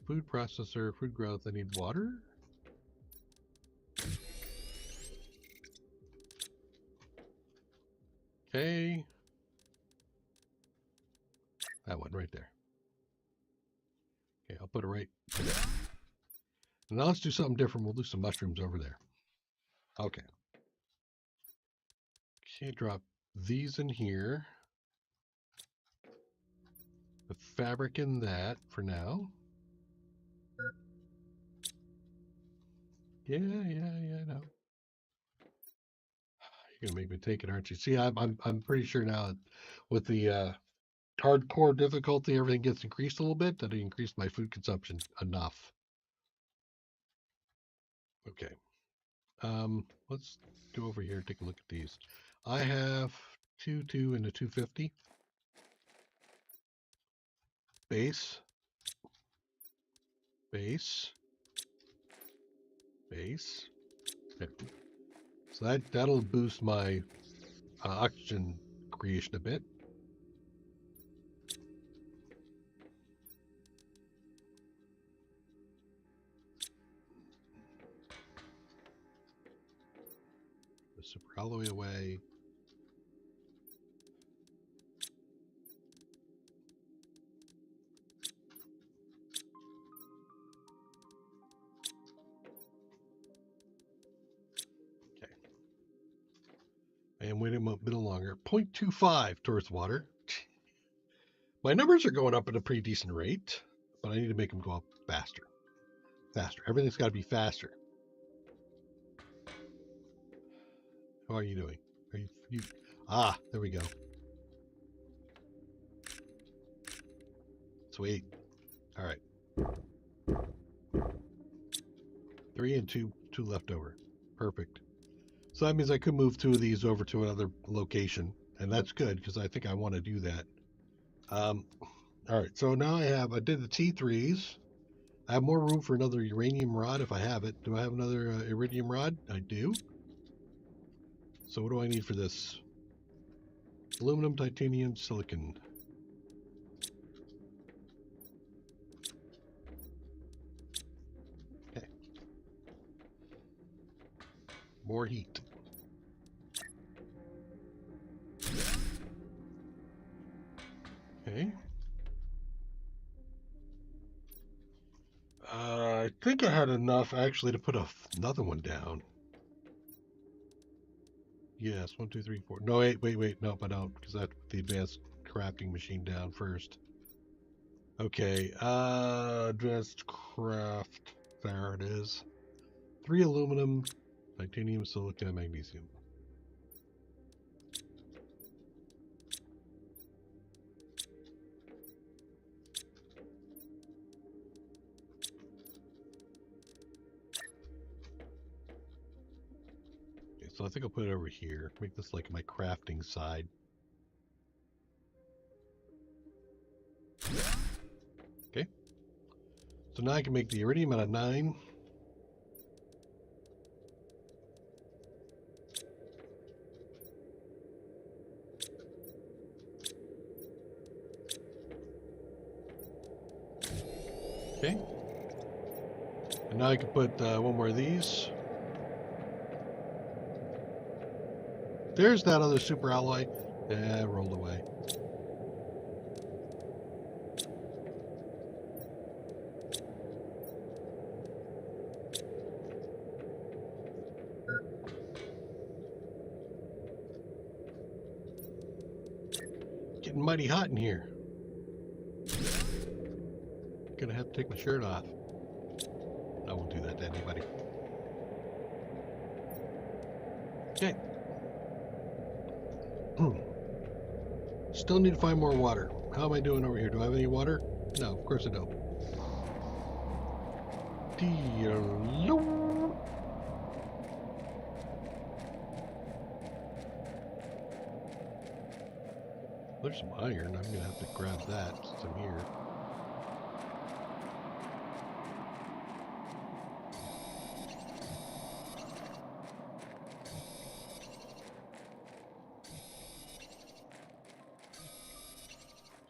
Food processor, food growth. I need water. Okay. That one right there. Okay, I'll put it right there. Now let's do something different. We'll do some mushrooms over there. Okay. Okay, drop these in here. The fabric in that for now. Yeah, I know. You're gonna make me take it, aren't you? See, I'm pretty sure now that with the hardcore difficulty, everything gets increased a little bit. That I increased my food consumption enough. Okay. Let's go over here and take a look at these. I have 2 and a 250 base, base, base. Okay. So that'll boost my oxygen creation a bit. The super all the way away. And wait a bit longer. 0.25 towards water. My numbers are going up at a pretty decent rate, but I need to make them go up faster. Faster. Everything's got to be faster. How are you doing? Are you? Ah, there we go. Sweet. All right. 3 and 2 left over. Perfect. So that means I could move 2 of these over to another location, and that's good because I think I want to do that. All right, so now I did the T3s. I have more room for another uranium rod if I have it. Do I have another iridium rod? I do. So what do I need for this? Aluminum, titanium, silicon. Okay. More heat. Okay. I think I had enough actually to put another one down. Yes, 1, 2, 3, 4. No, wait. Nope, I don't, because I have to put the advanced crafting machine down first. Okay, advanced craft. There it is. 3 aluminum, titanium, silicon, magnesium. So I think I'll put it over here. Make this like my crafting side. Okay. So now I can make the iridium out of 9. Okay. And now I can put one more of these. There's that other super alloy. Yeah, rolled away. Getting mighty hot in here. Gonna have to take my shirt off. I won't do that to anybody. Okay. Still need to find more water. How am I doing over here? Do I have any water? No, of course I don't. There's some iron. I'm going to have to grab that since I'm here.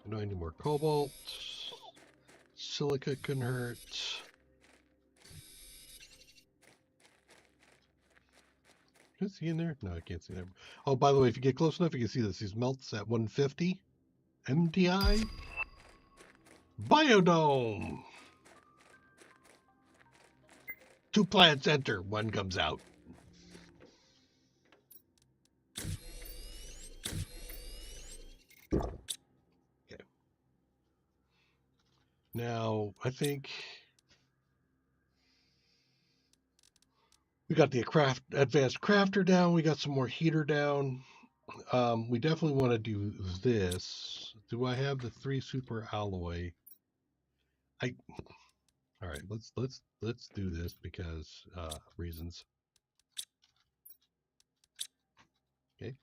I know I need more cobalt. Silica couldn't hurt. Can I see in there? No, I can't see there. Oh, by the way, if you get close enough, you can see this. These melts at 150 MTI. Biodome. 2 plants enter, 1 comes out. Okay. Now, I think we got the advanced crafter down. We got some more heater down. We definitely want to do this. Do I have the 3 super alloy? All right, let's do this because reasons. Okay.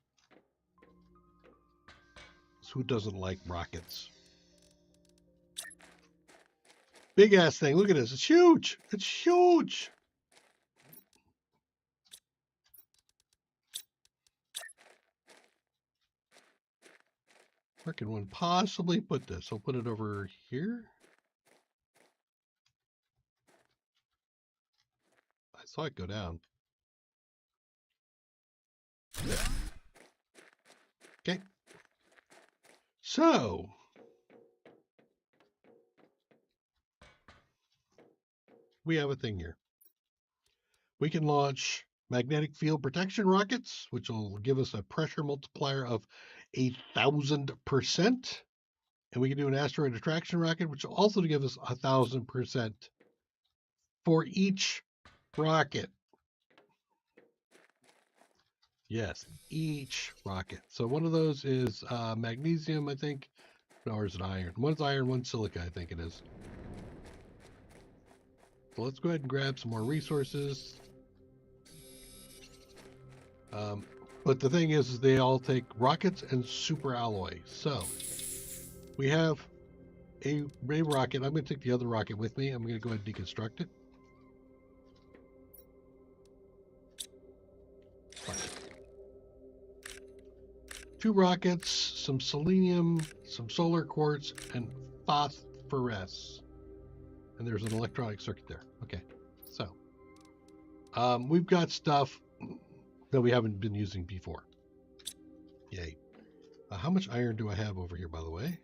So who doesn't like rockets? Big ass thing. Look at this. It's huge. It's huge. Where can one possibly put this? I'll put it over here. I saw it go down. There. Okay. So we have a thing here. We can launch magnetic field protection rockets, which will give us a pressure multiplier of 1,000%. And we can do an asteroid attraction rocket, which will also give us 1,000% for each rocket. Yes, each rocket. So one of those is magnesium, I think. No, or is it iron? One's iron, one's silica, I think it is. So let's go ahead and grab some more resources. But the thing is they all take rockets and super alloy. So we have a rocket. I'm going to take the other rocket with me. I'm going to go ahead and deconstruct it. Fine. 2 rockets, some selenium, some solar quartz, and phosphorus. And there's an electronic circuit there. Okay, so we've got stuff that we haven't been using before. Yay. How much iron do I have over here, by the way?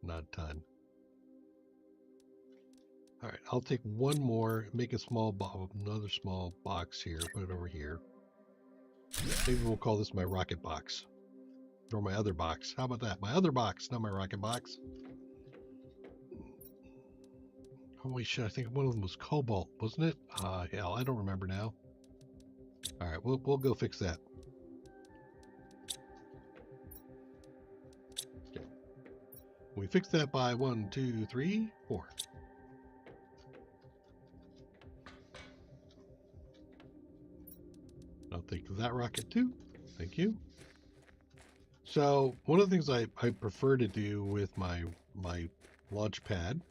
Not a ton. All right, I'll take one more, make a small another small box here, put it over here. Maybe we'll call this my rocket box. Or my other box. How about that? My other box, not my rocket box. Holy shit, I think one of them was cobalt, wasn't it? Hell, I don't remember now. All right, we'll go fix that. Okay. We fix that by 1, 2, 3, 4. I'll take that rocket too. Thank you. So one of the things I prefer to do with my launch pad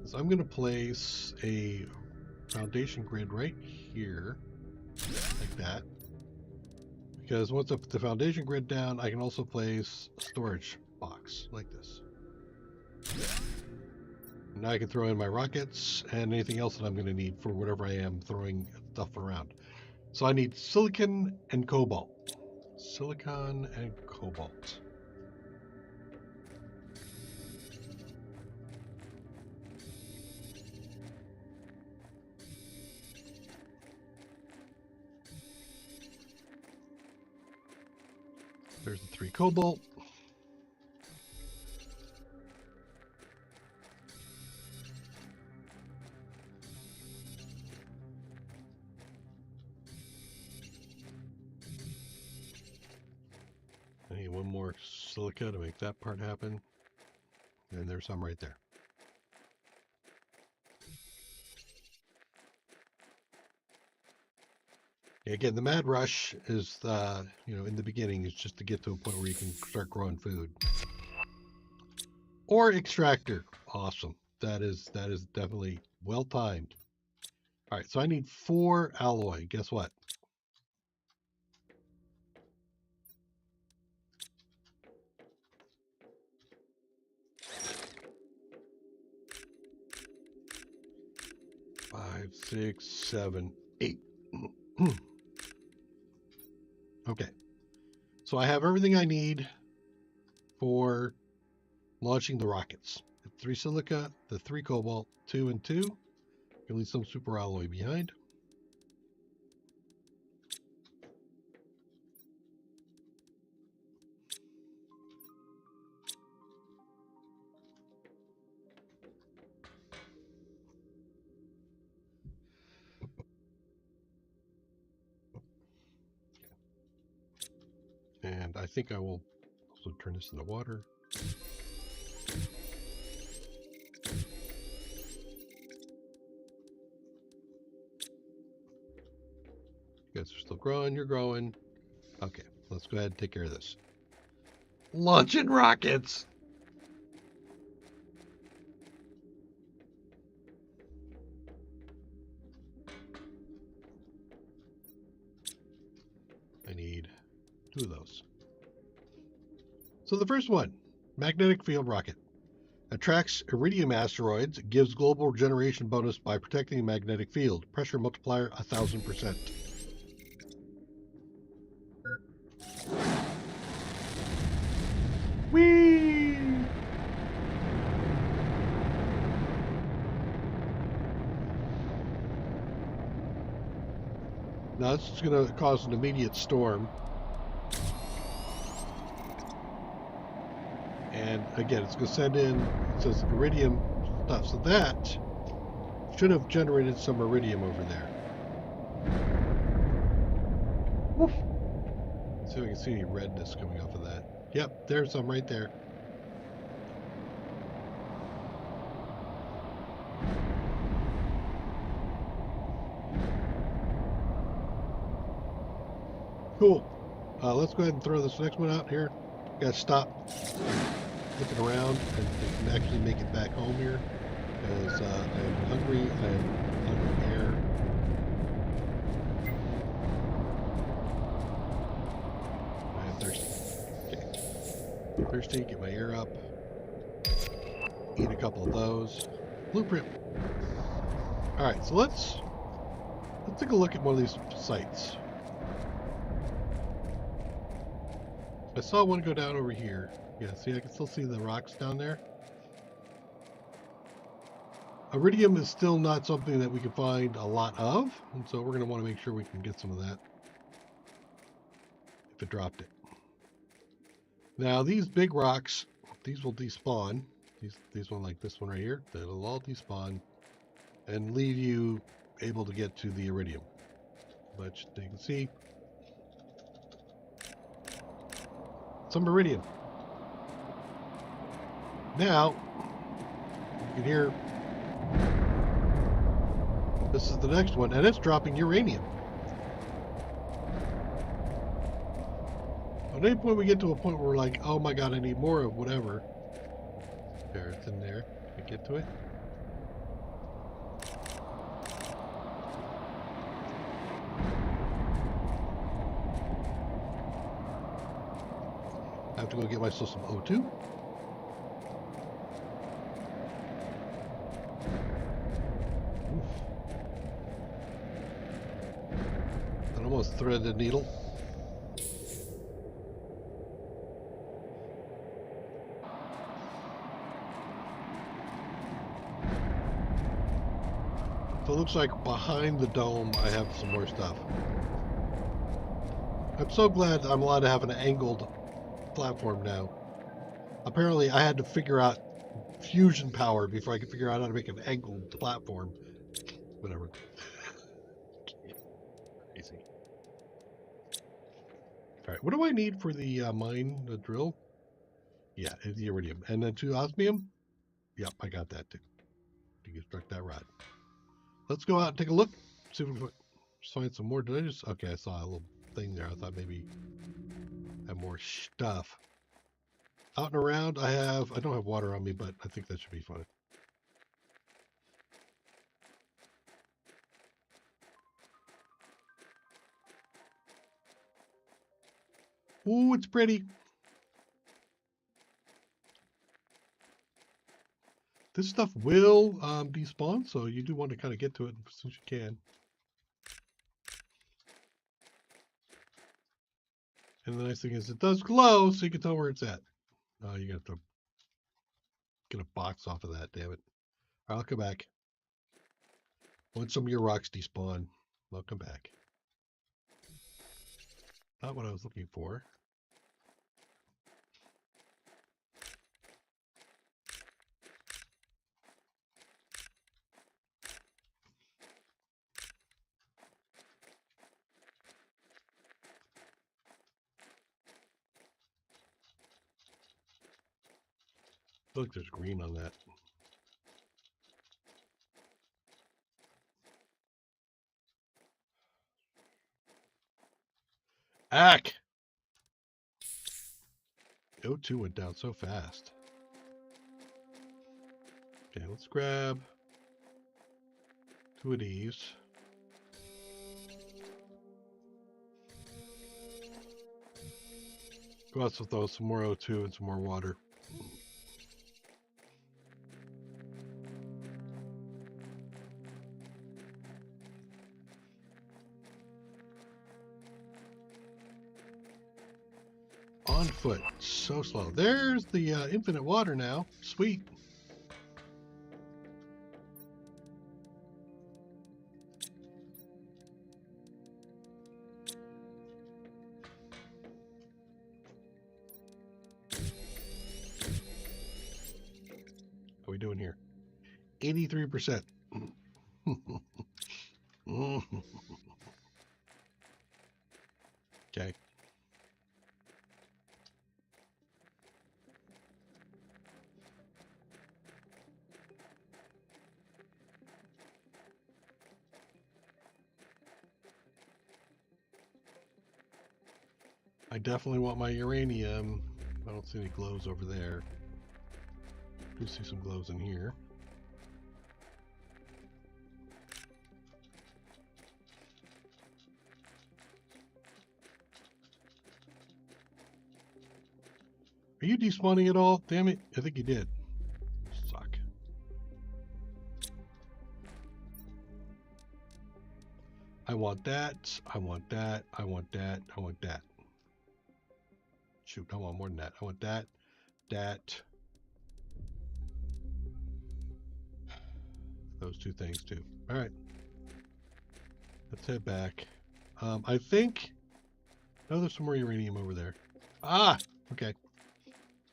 is I'm going to place a foundation grid right here, like that. Because once I put the foundation grid down, I can also place a storage box like this. Now I can throw in my rockets and anything else that I'm going to need for whatever I am throwing stuff around. So I need silicon and cobalt. Silicon and cobalt. There's the 3 cobalt. some more silica to make that part happen. And there's some right there. Again, the mad rush is, in the beginning, is just to get to a point where you can start growing food. Or extractor. Awesome. That is definitely well timed. All right, so I need 4 alloy. Guess what? Five, 6, 7, 8. Okay. So I have everything I need for launching the rockets. 3 silica, the 3 cobalt, 2 and 2. You'll leave some super alloy behind. And I think I will also turn this into water. You guys are still growing, you're growing. Okay, let's go ahead and take care of this. Launching rockets! I need 2 of those. So the first one, magnetic field rocket. Attracts iridium asteroids, gives global regeneration bonus by protecting the magnetic field. Pressure multiplier 1000%. Whee! Now this is going to cause an immediate storm. And again, it's going to send in, it says iridium stuff. So that should have generated some iridium over there. Woof. See if I can see any redness coming off of that. Yep, there's some right there. Cool. Let's go ahead and throw this next one out here. Gotta stop looking around and actually make it back home here, because I'm hungry. I'm hungry air. I'm thirsty. Okay. Thirsty. Get my air up. Eat a couple of those. Blueprint. All right. So let's take a look at one of these sites. I saw one go down over here. Yeah, see, I can still see the rocks down there. Iridium is still not something that we can find a lot of, and so we're going to want to make sure we can get some of that if it dropped it. Now, these big rocks, these will despawn. These one like this one right here, that'll all despawn and leave you able to get to the iridium. But you can see some iridium. Now, you can hear this is the next one, and it's dropping uranium. At any point we get to a point where we're like, oh my god, I need more of whatever. There, it's in there. Can I get to it? I have to go get myself some O2. That almost threaded the needle. So it looks like behind the dome I have some more stuff. I'm so glad I'm allowed to have an angled platform now. Apparently I had to figure out fusion power before I could figure out how to make an angled platform. Whatever. Crazy. All right, what do I need for the mine, the drill? Yeah, the iridium. And then 2 osmium? Yep, I got that too. To construct that rod. Let's go out and take a look. See if we can find some more. Did I just... Okay, I saw a little thing there. I thought maybe I have more stuff. Out and around, I don't have water on me, but I think that should be fine. Ooh, it's pretty. This stuff will despawn, so you do want to kind of get to it as soon as you can. And the nice thing is it does glow, so you can tell where it's at. You have to get a box off of that, damn it. I'll come back. Once some of your rocks despawn, I'll come back. Not what I was looking for. Look, there's green on that. Ack! O2 went down so fast. Okay, let's grab 2 of these. Go out with those, some more O2 and some more water. On foot, so slow. There's the infinite water now. Sweet. How are we doing here? 83%. Okay. I definitely want my uranium. I don't see any glows over there. I do see some glows in here. Are you despawning at all? Damn it. I think you did. Suck. I want that. I want that. I want that. I want that. Shoot, I want more than that. I want that. That. Those 2 things too. All right. Let's head back. I think... Oh, there's some more uranium over there. Ah! Okay.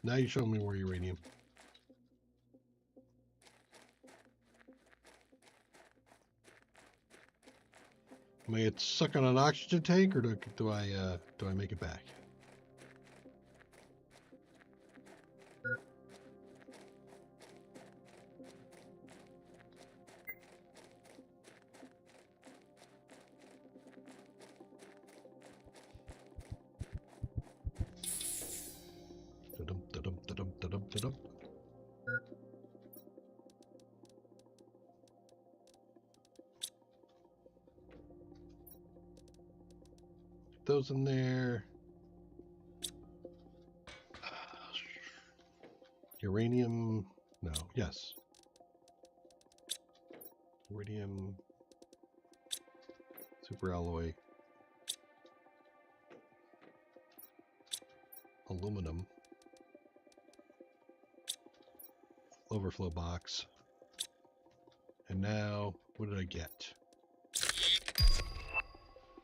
Now you show me more uranium. Am I suck on an oxygen tank, or do I make it back? Da-dum, da-dum, da-dum, da-dum, da-dum. Those in there. Uranium. No. Yes. Iridium. Super alloy. Aluminum. Overflow box. And now, what did I get?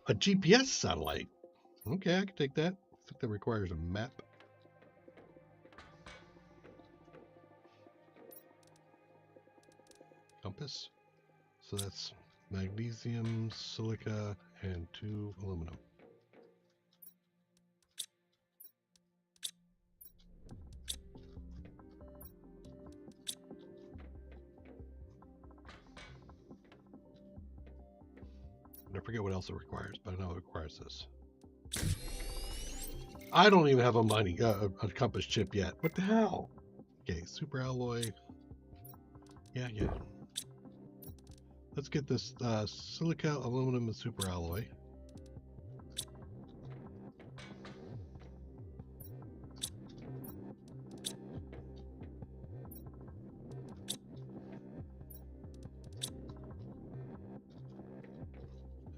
A GPS satellite. Okay, I can take that. I think that requires a map. Compass. So that's magnesium, silica, and 2 aluminum. forget what else it requires, but I know it requires this. I don't even have a mining a compass chip yet. What the hell? Okay, super alloy. Yeah. Let's get this silica, aluminum, and super alloy.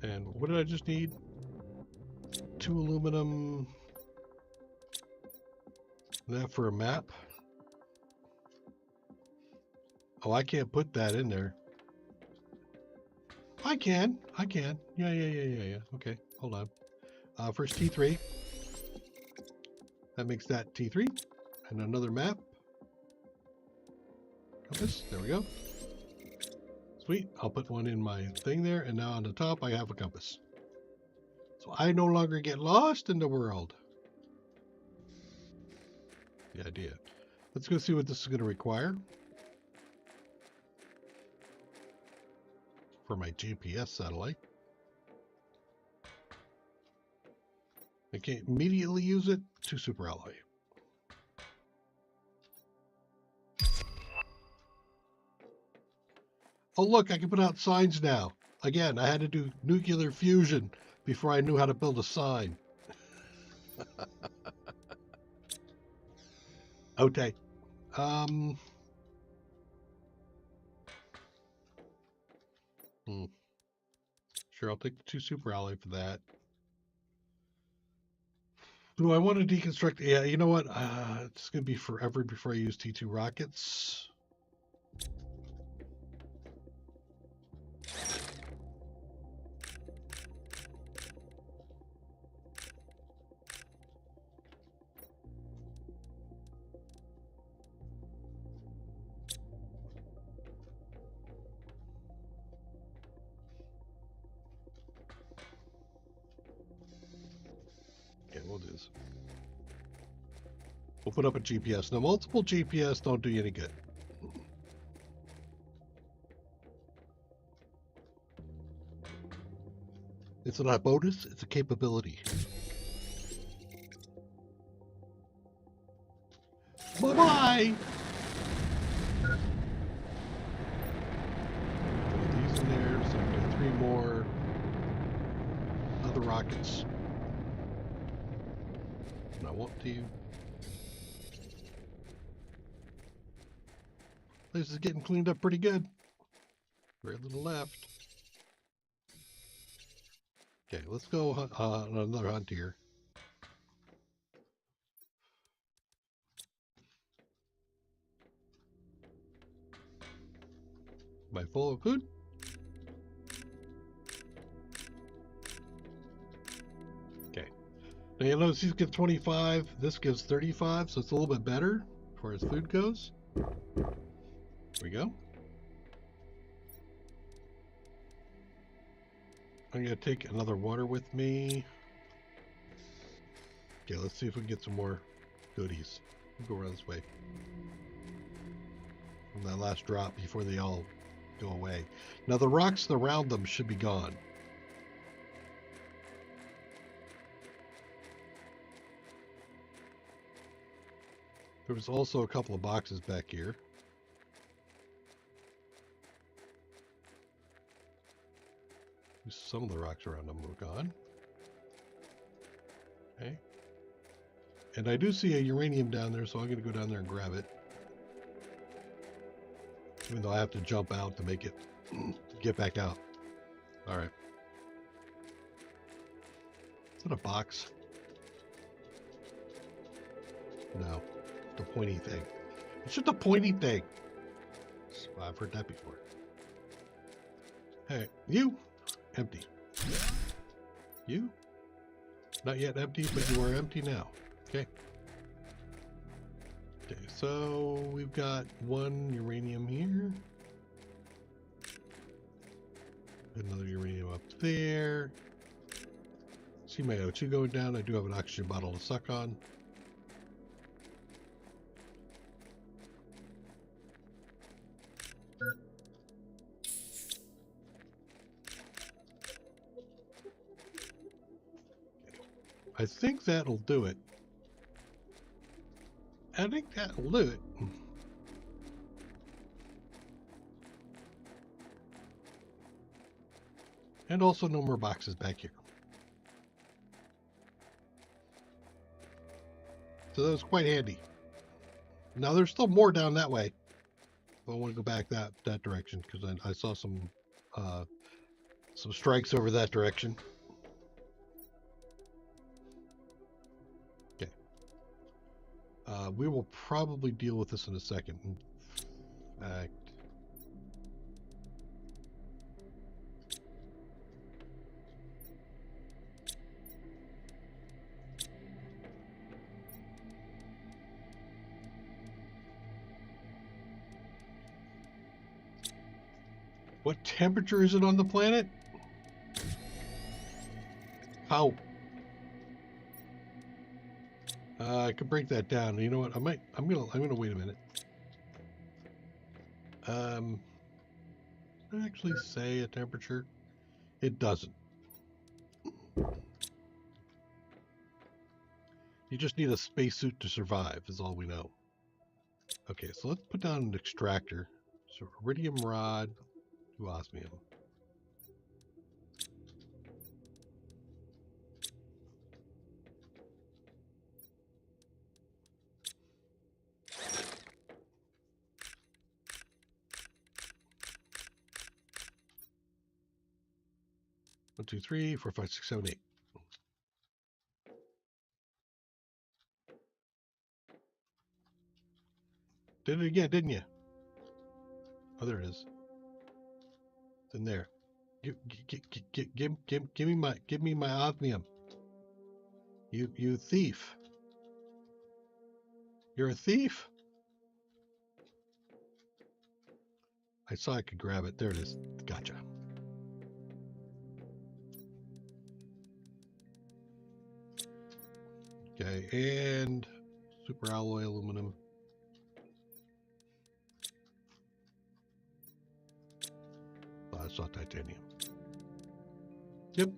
And what did I just need? 2 aluminum. That for a map. Oh, I can't put that in there. I can. Yeah. Okay, hold on. First T3. That makes that T3. And another map. Compass. There we go. Sweet. I'll put one in my thing there. And now on the top, I have a compass. So I no longer get lost in the world. The idea. Let's go see what this is going to require. For my GPS satellite. I can't immediately use it to super alloy. Oh look, I can put out signs now. Again, I had to do nuclear fusion before I knew how to build a sign. Okay. Sure, I'll take the 2 super alloy for that. Do I want to deconstruct? Yeah, you know what? It's going to be forever before I use T2 rockets. Okay, we'll do this. We'll put up a GPS. Now, multiple GPS don't do you any good. It's not a bonus, it's a capability. Bye-bye! Put these in there, so I get 3 more other rockets. And I want to. This is getting cleaned up pretty good. Very little left. Okay, let's go on another hunt here. Am I full of food? Okay. Now you'll notice these give 25. This gives 35, so it's a little bit better as far as food goes. There we go. I'm going to take another water with me. Okay, let's see if we can get some more goodies. We'll go around this way. From that last drop before they all go away. Now the rocks around them should be gone. There was also a couple of boxes back here. Some of the rocks around them were gone. Okay. And I do see a uranium down there, so I'm going to go down there and grab it. Even though I have to jump out to make it get back out. Alright. Is that a box? No. The pointy thing. It's just a pointy thing. I've heard that before. Hey, you. Empty. You? Not yet empty, but you are empty now. Okay. Okay, so we've got 1 uranium here. Another uranium up there. See my O2 going down. I do have an oxygen bottle to suck on. I think that'll do it. I think that'll do it. And also no more boxes back here. So that was quite handy. Now there's still more down that way. I want to go back that direction because I saw some strikes over that direction. Okay. We will probably deal with this in a second. In fact, what temperature is it on the planet? How? I could break that down. You know what? I'm gonna wait a minute. Actually say a temperature. It doesn't. You just need a spacesuit to survive, is all we know. Okay, so let's put down an extractor. So iridium rod to osmium. One, two, three, four, five, six, seven, eight. Did it again, didn't you? Oh, there it is. It's in there. Give me my osmium. You thief. You're a thief. I saw I could grab it. There it is. Gotcha. Okay, and super alloy aluminum. Oh, I saw titanium. Yep.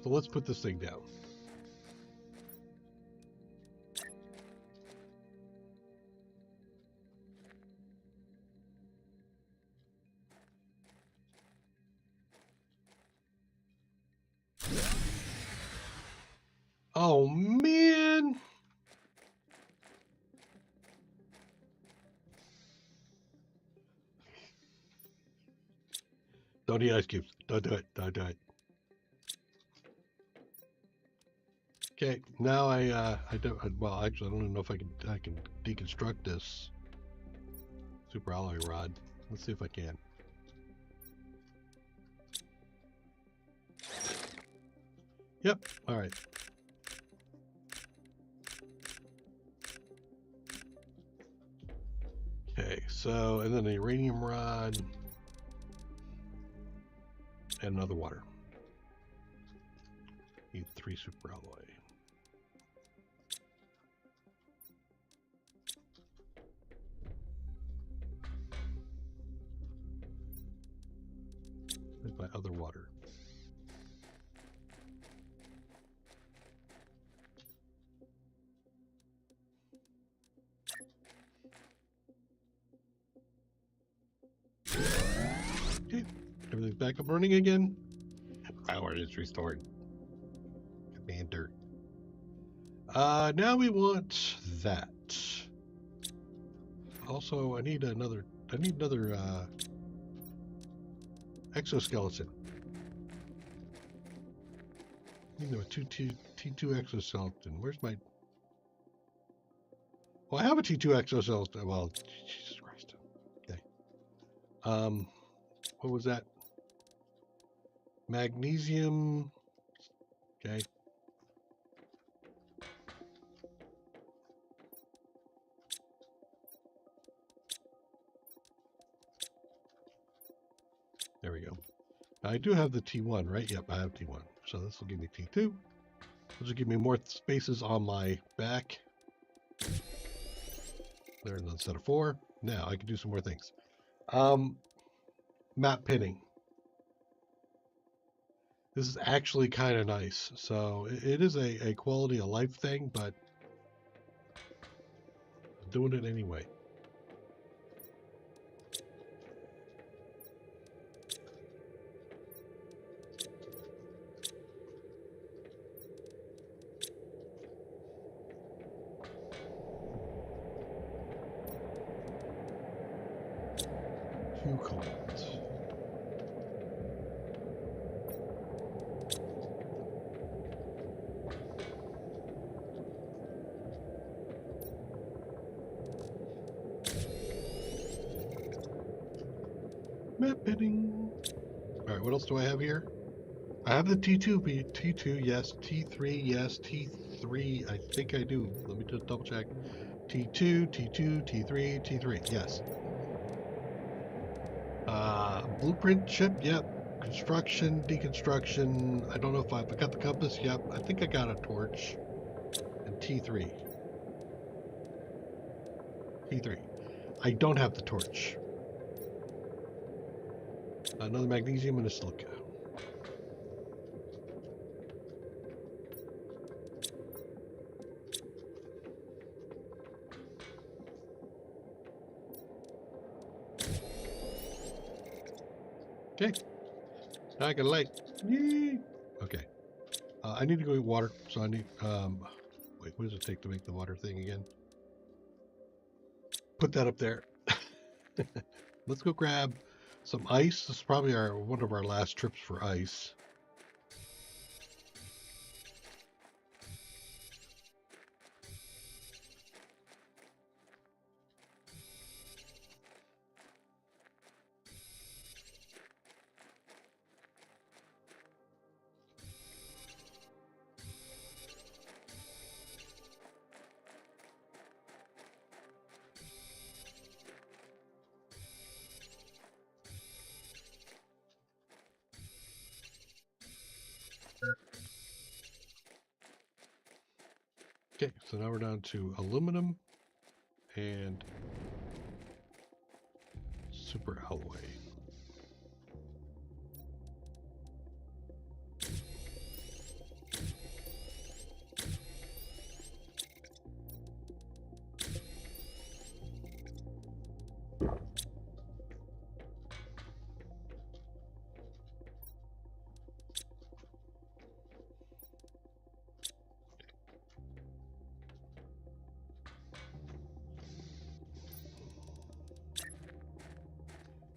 So let's put this thing down. Oh, man. Don't eat ice cubes. Don't do it. Don't do it. Okay, now I don't. Well, actually, I don't even know if I can deconstruct this super alloy rod. Let's see if I can. Yep. All right. Okay, so and then a uranium rod and another water. Need 3 super alloy. There's my other water. Okay, everything's back up running again. Power is restored. Commander. Now we want that. Also, I need another exoskeleton. I need a T2 exoskeleton. Where's my... Well, I have a T2 exoskeleton. Well, Jesus Christ. Okay. What was that? Magnesium. Okay. There we go. Now, I do have the T1, right? Yep, I have T1. So this will give me T2. This will give me more spaces on my back. There, instead of 4. Now I can do some more things. Map pinning. This is actually kind of nice. So it is a quality of life thing, but I'm doing it anyway. Too cold. Mapping. All right, what else do I have here? I have the T2, T2, yes. T3, yes. T3, I think I do. Let me just double check. T2, T2, T3, T3, yes. Blueprint chip, yep. Construction, deconstruction. I don't know if I got the compass, yep. I think I got a torch. And T3. T3. I don't have the torch. Another magnesium and a silica. Okay. Now I can light. Yee. Okay. I need to go get water, so I need, wait, what does it take to make the water thing again? Put that up there. Let's go grab some ice. This is probably one of our last trips for ice. Okay, so now we're down to aluminum and super alloy.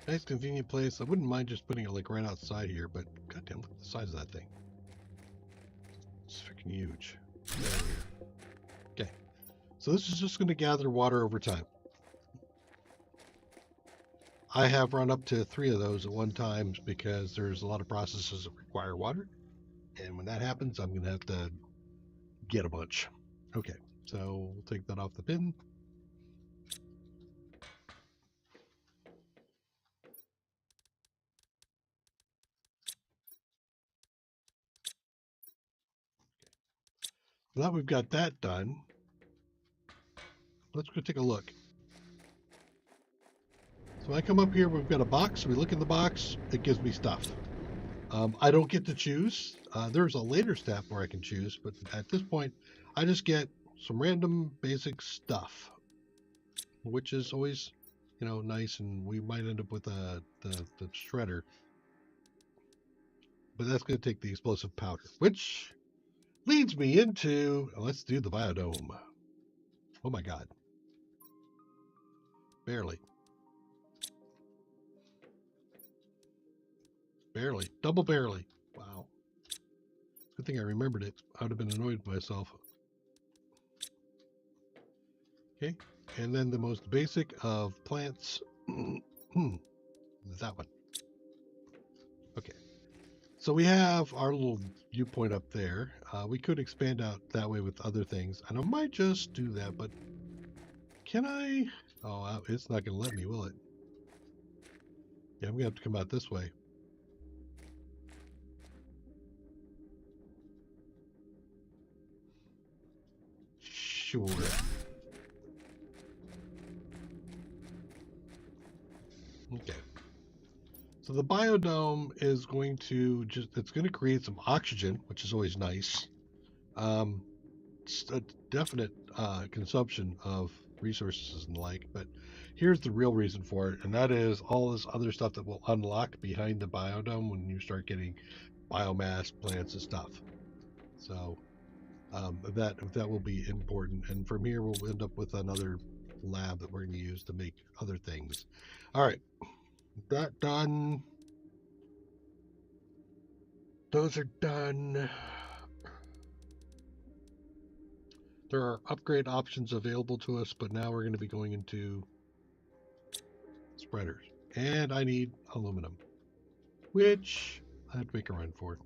Nice convenient place. I wouldn't mind just putting it like right outside here, but goddamn, look at the size of that thing. It's freaking huge. Okay, so this is just going to gather water over time. I have run up to 3 of those at one time because there's a lot of processes that require water. And when that happens, I'm going to have to get a bunch. Okay, so we'll take that off the pin. Now that we've got that done, let's go take a look. So I come up here, we've got a box. We look in the box, it gives me stuff. I don't get to choose. There's a later step where I can choose, but at this point, I just get some random basic stuff, which is always, nice. And we might end up with the shredder, but that's going to take the explosive powder, which leads me into, let's do the biodome. Oh my God. Barely. Barely. Double barely. Wow. Good thing I remembered it. I would have been annoyed with myself. Okay. And then the most basic of plants. That one. Okay. So we have our little viewpoint up there. We could expand out that way with other things. And I might just do that, but can I? Oh, it's not going to let me, will it? Yeah, I'm going to have to come out this way. Sure. Okay. So the biodome is going to it's going to create some oxygen, which is always nice. It's a definite consumption of resources and the like, but here's the real reason for it, and that is all this other stuff that will unlock behind the biodome when you start getting biomass plants and stuff. So that will be important, and from here we'll end up with another lab that we're going to use to make other things. All right, that done. Those are done. There are upgrade options available to us, but now we're going to be going into spreaders. And I need aluminum, which I have to make a run for.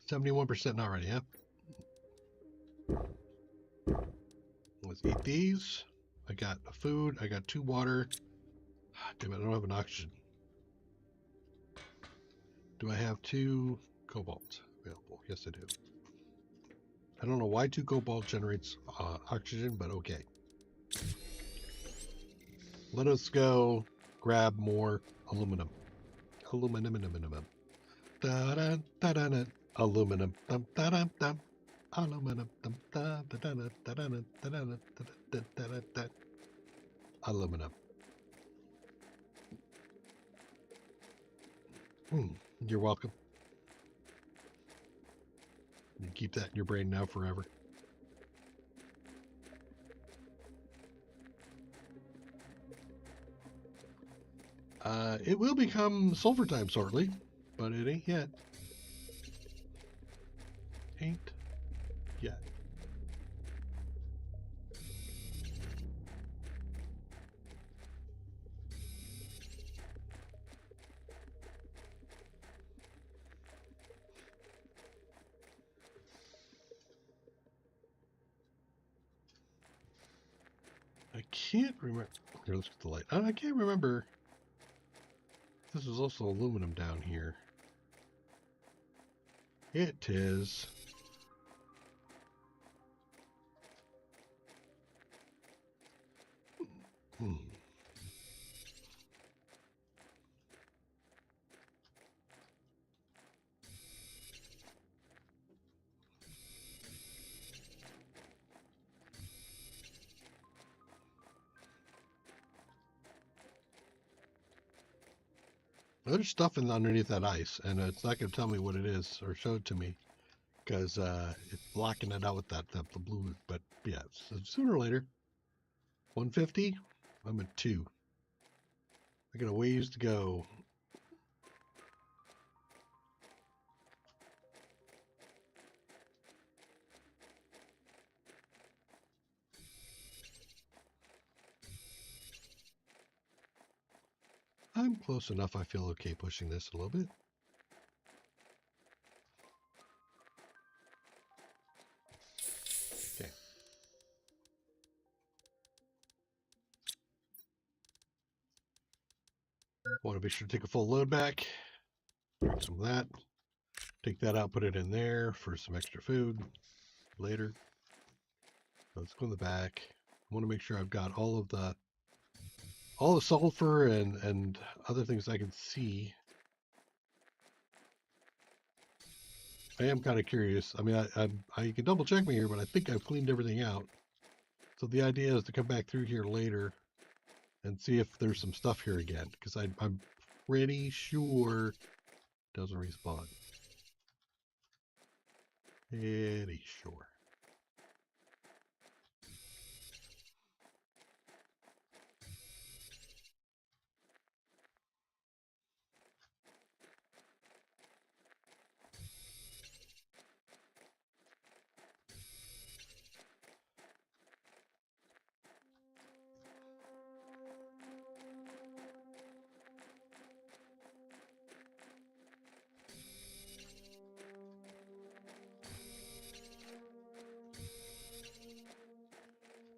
71% already, huh? Let's eat these. I got a food. I got 2 water. Damn it, I don't have an oxygen. Do I have 2 cobalt available? Yes, I do. I don't know why 2 cobalt generates oxygen, but okay. Let us go grab more aluminum. Aluminum. Da-da, da-da-da. Aluminum. Dum, da-dum, dum. Aluminum. Dum, da, da-da-da, da-da-da, da-da-da, da-da-da. Aluminum. You're welcome. You keep that in your brain now forever. It will become sulfur time shortly, but it ain't yet. Ain't yet. I can't remember. Here, let's get the light. I can't remember. This is also aluminum down here. It is. There's stuff underneath that ice, and it's not going to tell me what it is or show it to me because it's blocking it out with the blue. But yeah, so sooner or later. 150. I'm at 2. I got a ways to go. I'm close enough. I feel okay pushing this a little bit. Okay. Want to be sure to take a full load back. Drink some of that. Take that out, put it in there for some extra food later. Let's go in the back. I want to make sure I've got all the sulfur and other things I can see. I am kind of curious. I mean, I can double check me here, but I think I've cleaned everything out. So the idea is to come back through here later and see if there's some stuff here again, because I'm pretty sure it doesn't respawn. Pretty sure.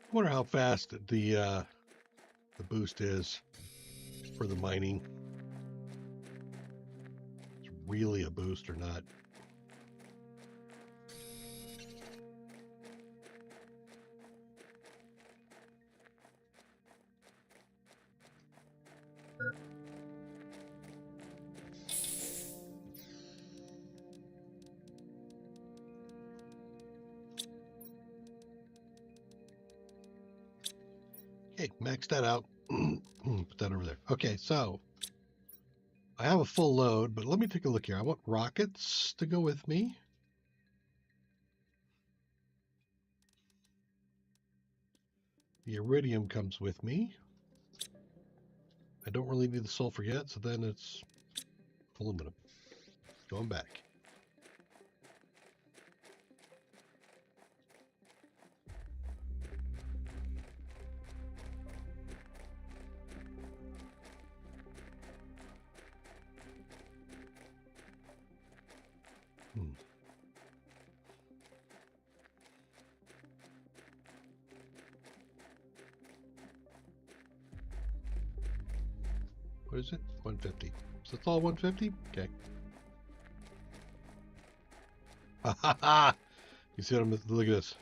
I wonder how fast the boost is for the mining. really a boost or not. Okay, max that out. Put that over there. Okay, so I have a full load, but let me take a look here. I want rockets to go with me. The iridium comes with me. I don't really need the sulfur yet, so then it's aluminum. Going back. What is it? 150. So it's all 150? Okay. Ha ha ha! You see what I'm, look at this.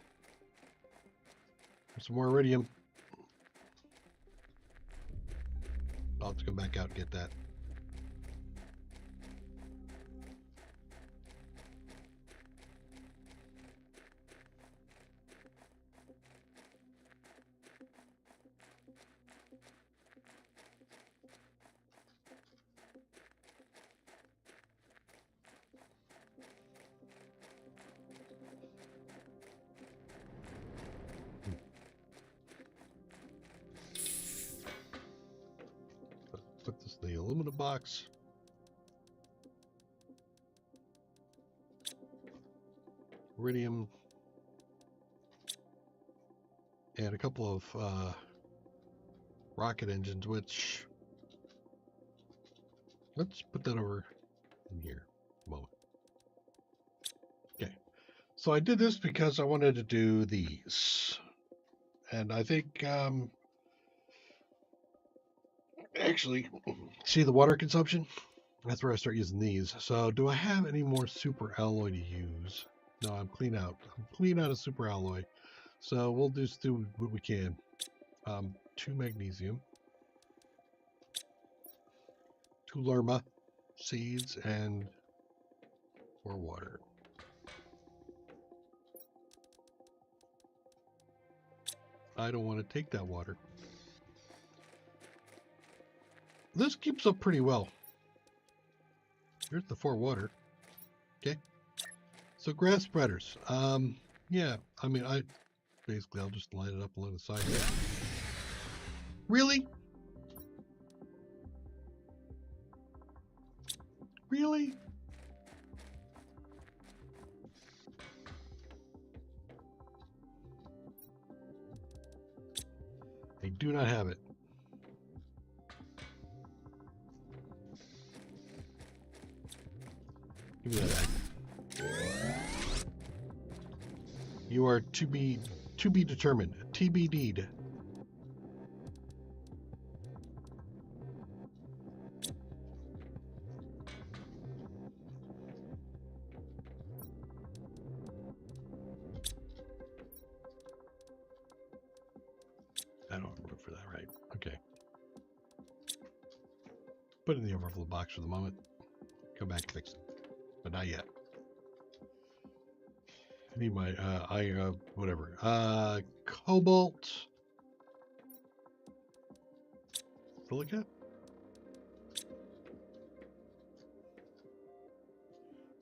There's some more iridium. I'll have to come back out and get that. Put this in the aluminum box. Iridium. And a couple of rocket engines, which let's put that over in here a moment. Okay. So I did this because I wanted to do these. And I think actually, see the water consumption? That's where I start using these. So do I have any more super alloy to use? No, I'm clean out. I'm clean out of super alloy. So we'll just do what we can. 2 magnesium. 2 lerma seeds and 4 water. I don't want to take that water. This keeps up pretty well. Here's the 4 water. Okay. So grass spreaders. Yeah, I mean, I'll just line it up along the side here. Really? Really? I do not have it. Give me that back. You are to be determined. TBD'd. I don't have room for that, right? Okay. Put it in the overflow box for the moment. Come back and fix it. But not yet. I need my whatever. Cobalt. Silica?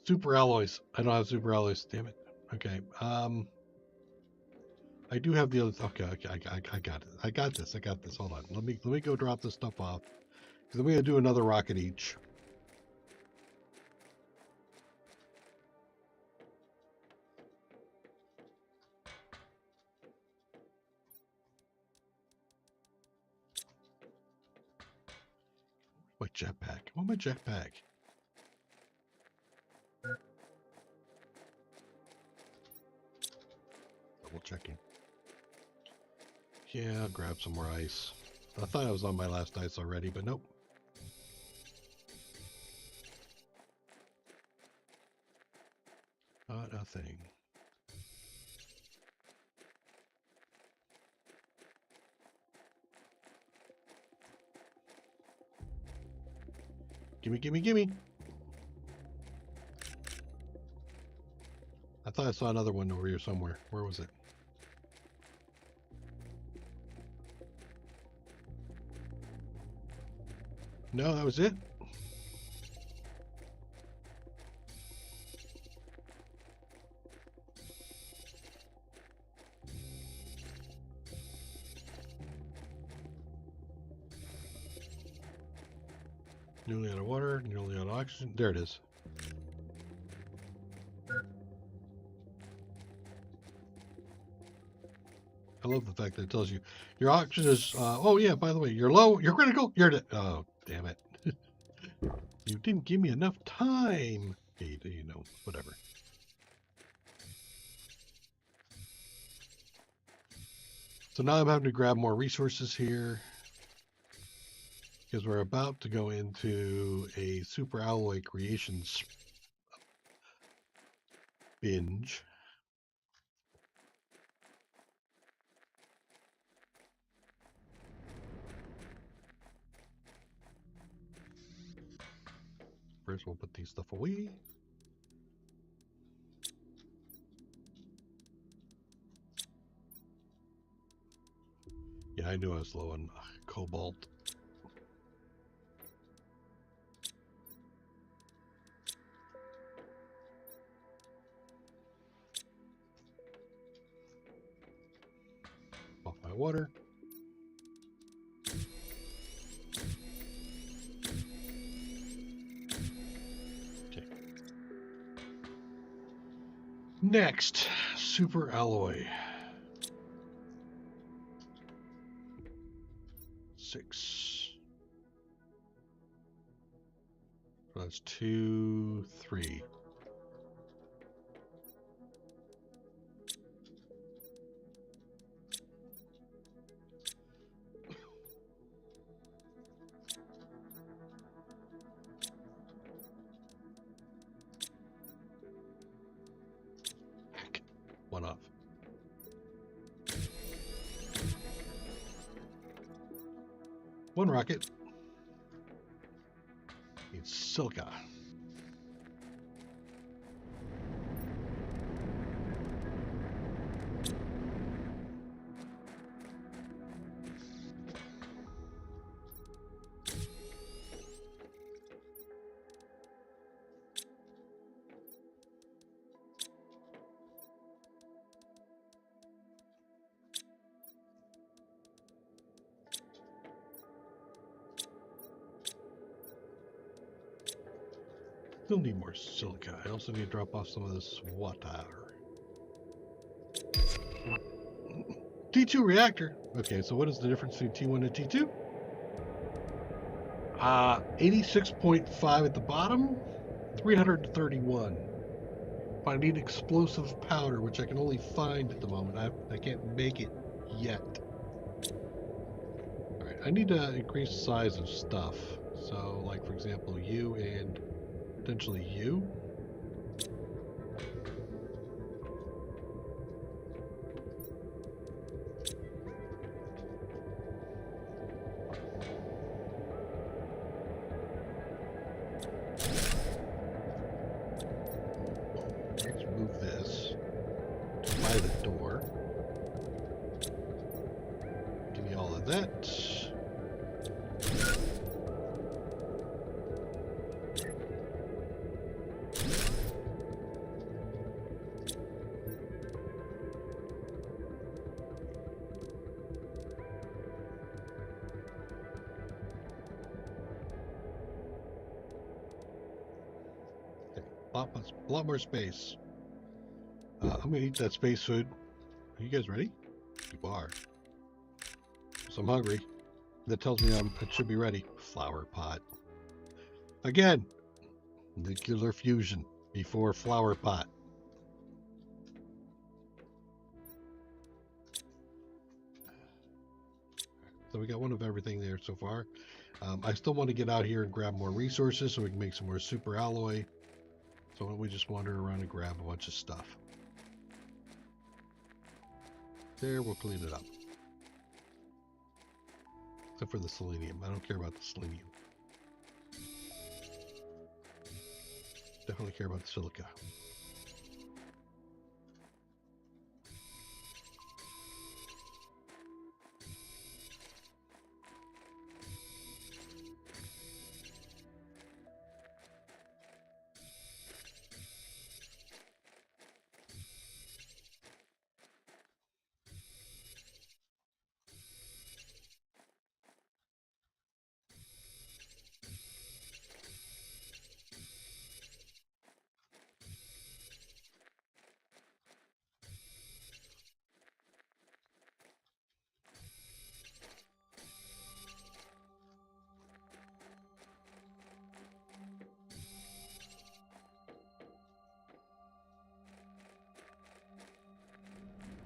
Super alloys. I don't have super alloys. Damn it. Okay. I do have the other. Okay. I got it. I got this. Hold on. Let me go drop this stuff off because I'm gonna do another rocket each. My jetpack. I want my jetpack. Double checking. Yeah, I'll grab some more ice. I thought I was on my last ice already, but nope. Not a thing. Gimme, gimme, gimme. I thought I saw another one over here somewhere. Where was it? No, that was it? Nearly out of water, nearly out of oxygen. There it is. I love the fact that it tells you your oxygen is, oh yeah, by the way, you're low, you're critical, you're dead. Oh, damn it. You didn't give me enough time. Hey, you know, whatever. So now I'm having to grab more resources here because we're about to go into a super alloy creations binge. First, we'll put these stuff away. Yeah, I knew I was low on cobalt. Off my water. Okay. Next, super alloy. 6. So that's 2, 3. Heck, one off. One rocket. It's silica. Still need more silica. I also need to drop off some of this water. T2 reactor. Okay, so what is the difference between T1 and T2? 86.5 at the bottom, 331. But I need explosive powder, which I can only find at the moment. I can't make it yet. Alright, I need to increase the size of stuff. So, like, for example, you and potentially you. Let's move this by the door. Give me all of that. A lot more space. I'm gonna eat that space food. Are you guys ready? You are. So I'm hungry. That tells me it should be ready. Flower pot. Again, nuclear fusion before flower pot. So we got one of everything there so far. I still want to get out here and grab more resources so we can make some more super alloy. So So why don't we just wander around and grab a bunch of stuff. There, we'll clean it up. Except for the selenium. I don't care about the selenium. Definitely care about the silica.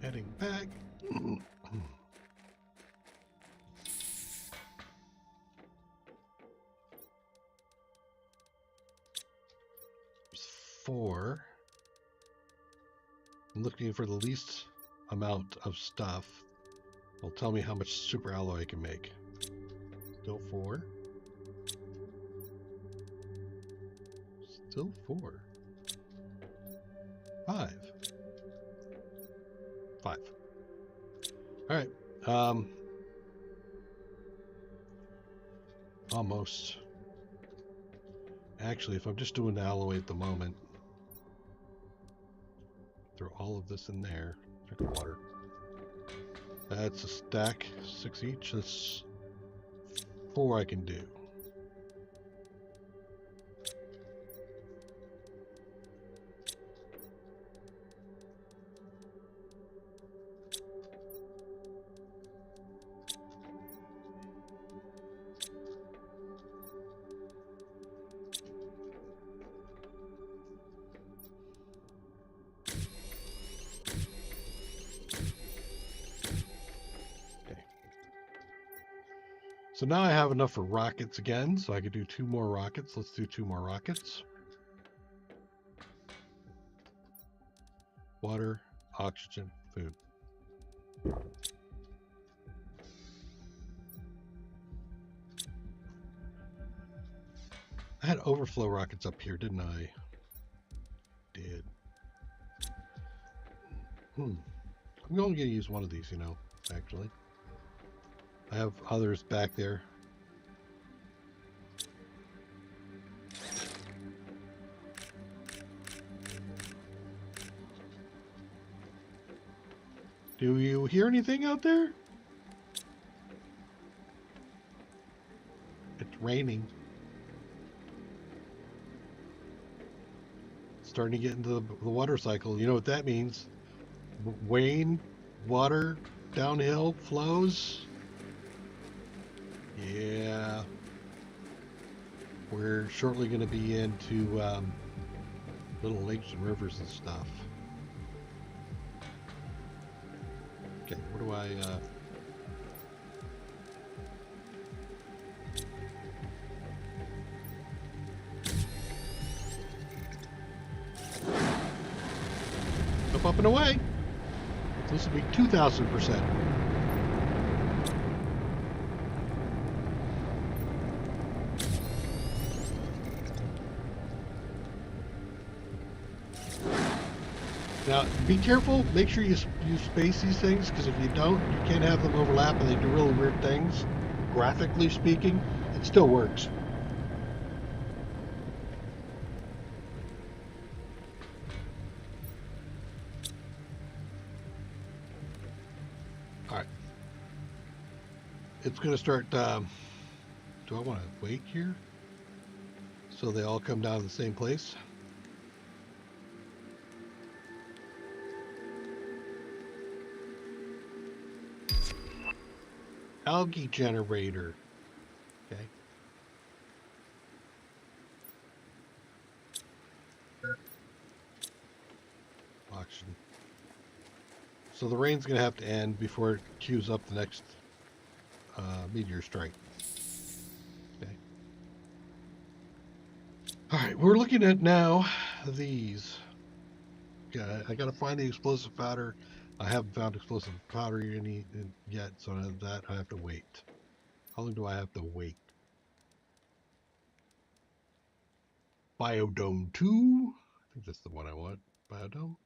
Heading back. There's 4. I'm looking for the least amount of stuff. Will tell me how much super alloy I can make. Still 4. Still 4. 5. 5. All right. Almost. Actually, if I'm just doing alloy at the moment, throw all of this in there. Drink of water. That's a stack, 6 each. That's 4 I can do. So now I have enough for rockets again, so I could do 2 more rockets. Let's do 2 more rockets. Water, oxygen, food. I had overflow rockets up here, didn't I? Did. I'm only going to use one of these, you know, actually. I have others back there. Do you hear anything out there? It's raining. It's starting to get into the water cycle. You know what that means? Rain, water, downhill flows. Yeah. We're shortly going to be into little lakes and rivers and stuff. Okay, what do I... Up and away. This will be 2,000%. Now, be careful. Make sure you space these things, because if you don't, you can't have them overlap, and they do really weird things. Graphically speaking, it still works. All right. It's going to start... do I want to wait here? So they all come down to the same place? Algae generator. Okay. Oxygen. So the rain's going to have to end before it queues up the next meteor strike. Okay. All right, we're looking at now these. Yeah, I gotta find the explosive powder. I haven't found explosive powder yet, so that I have to wait. How long do I have to wait? Biodome 2? I think that's the one I want. Biodome?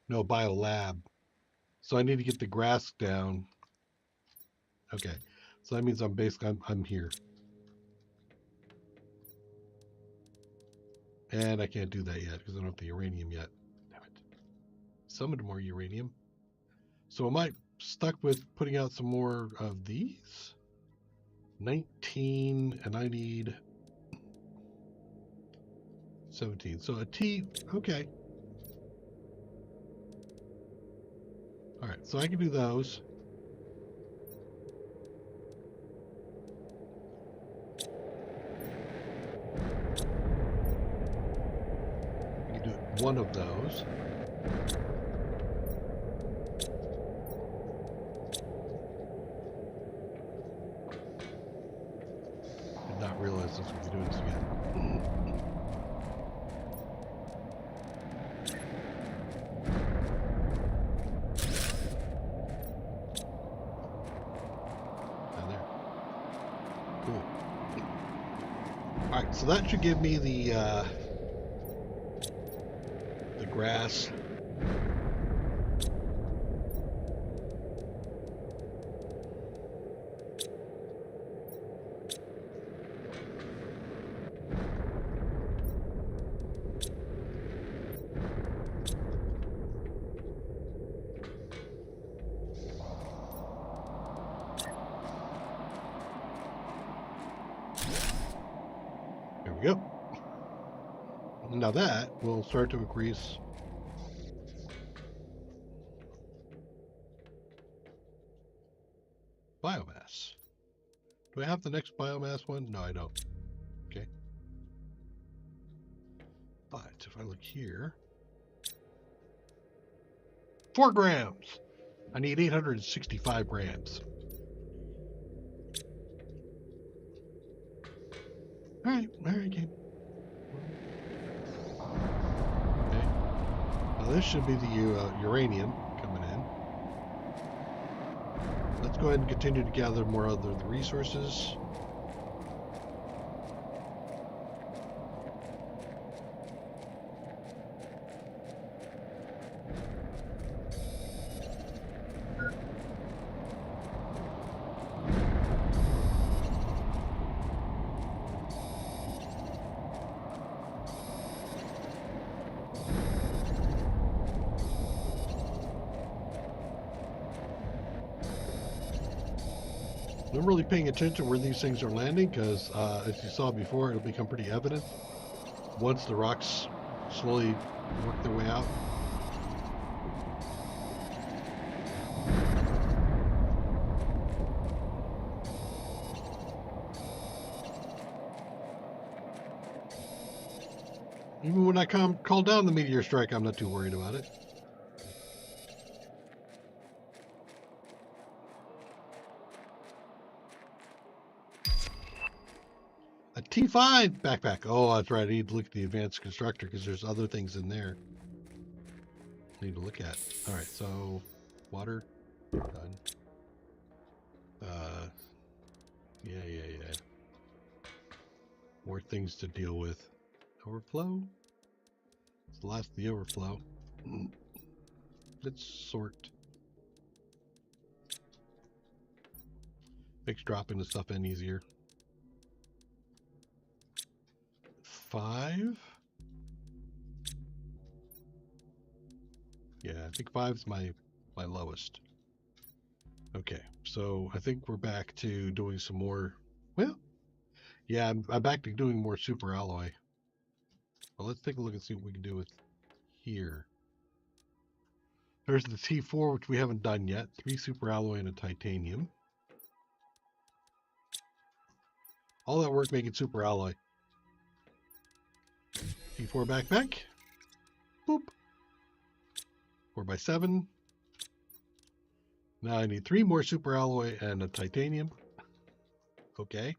No, Biolab. So I need to get the grass down. Okay. So that means I'm here. And I can't do that yet because I don't have the uranium yet. Damn it. Summoned more uranium. So am I stuck with putting out some more of these? 19, and I need 17. So a T, okay. All right, so I can do those. I can do one of those. Did not realize this would be doing this again. Alright, so that should give me the grass. There we go. Now that will start to increase biomass. Do I have the next biomass one? No, I don't. Okay. But if I look here, 4 grams. I need 865 grams. All right, game. Okay. Now this should be the uranium coming in. Let's go ahead and continue to gather more of the resources. I'm really paying attention where these things are landing because, as you saw before, it'll become pretty evident once the rocks slowly work their way out. Even when I call down the meteor strike, I'm not too worried about it. A T5 backpack. Oh, that's right. I need to look at the advanced constructor because there's other things in there I need to look at. All right, so water, done. Yeah. More things to deal with. Overflow. It's the last of the overflow. Let's sort. Makes dropping the stuff in easier. 5. Yeah, I think 5 is my lowest. Okay, so I think we're back to doing some more. Well, yeah, I'm back to doing more super alloy. Well, let's take a look and see what we can do with here. There's the T4, which we haven't done yet. 3 super alloy and a titanium. All that work making super alloy. T4 backpack. Boop. 4x7. Now I need 3 more super alloy and a titanium. Okay.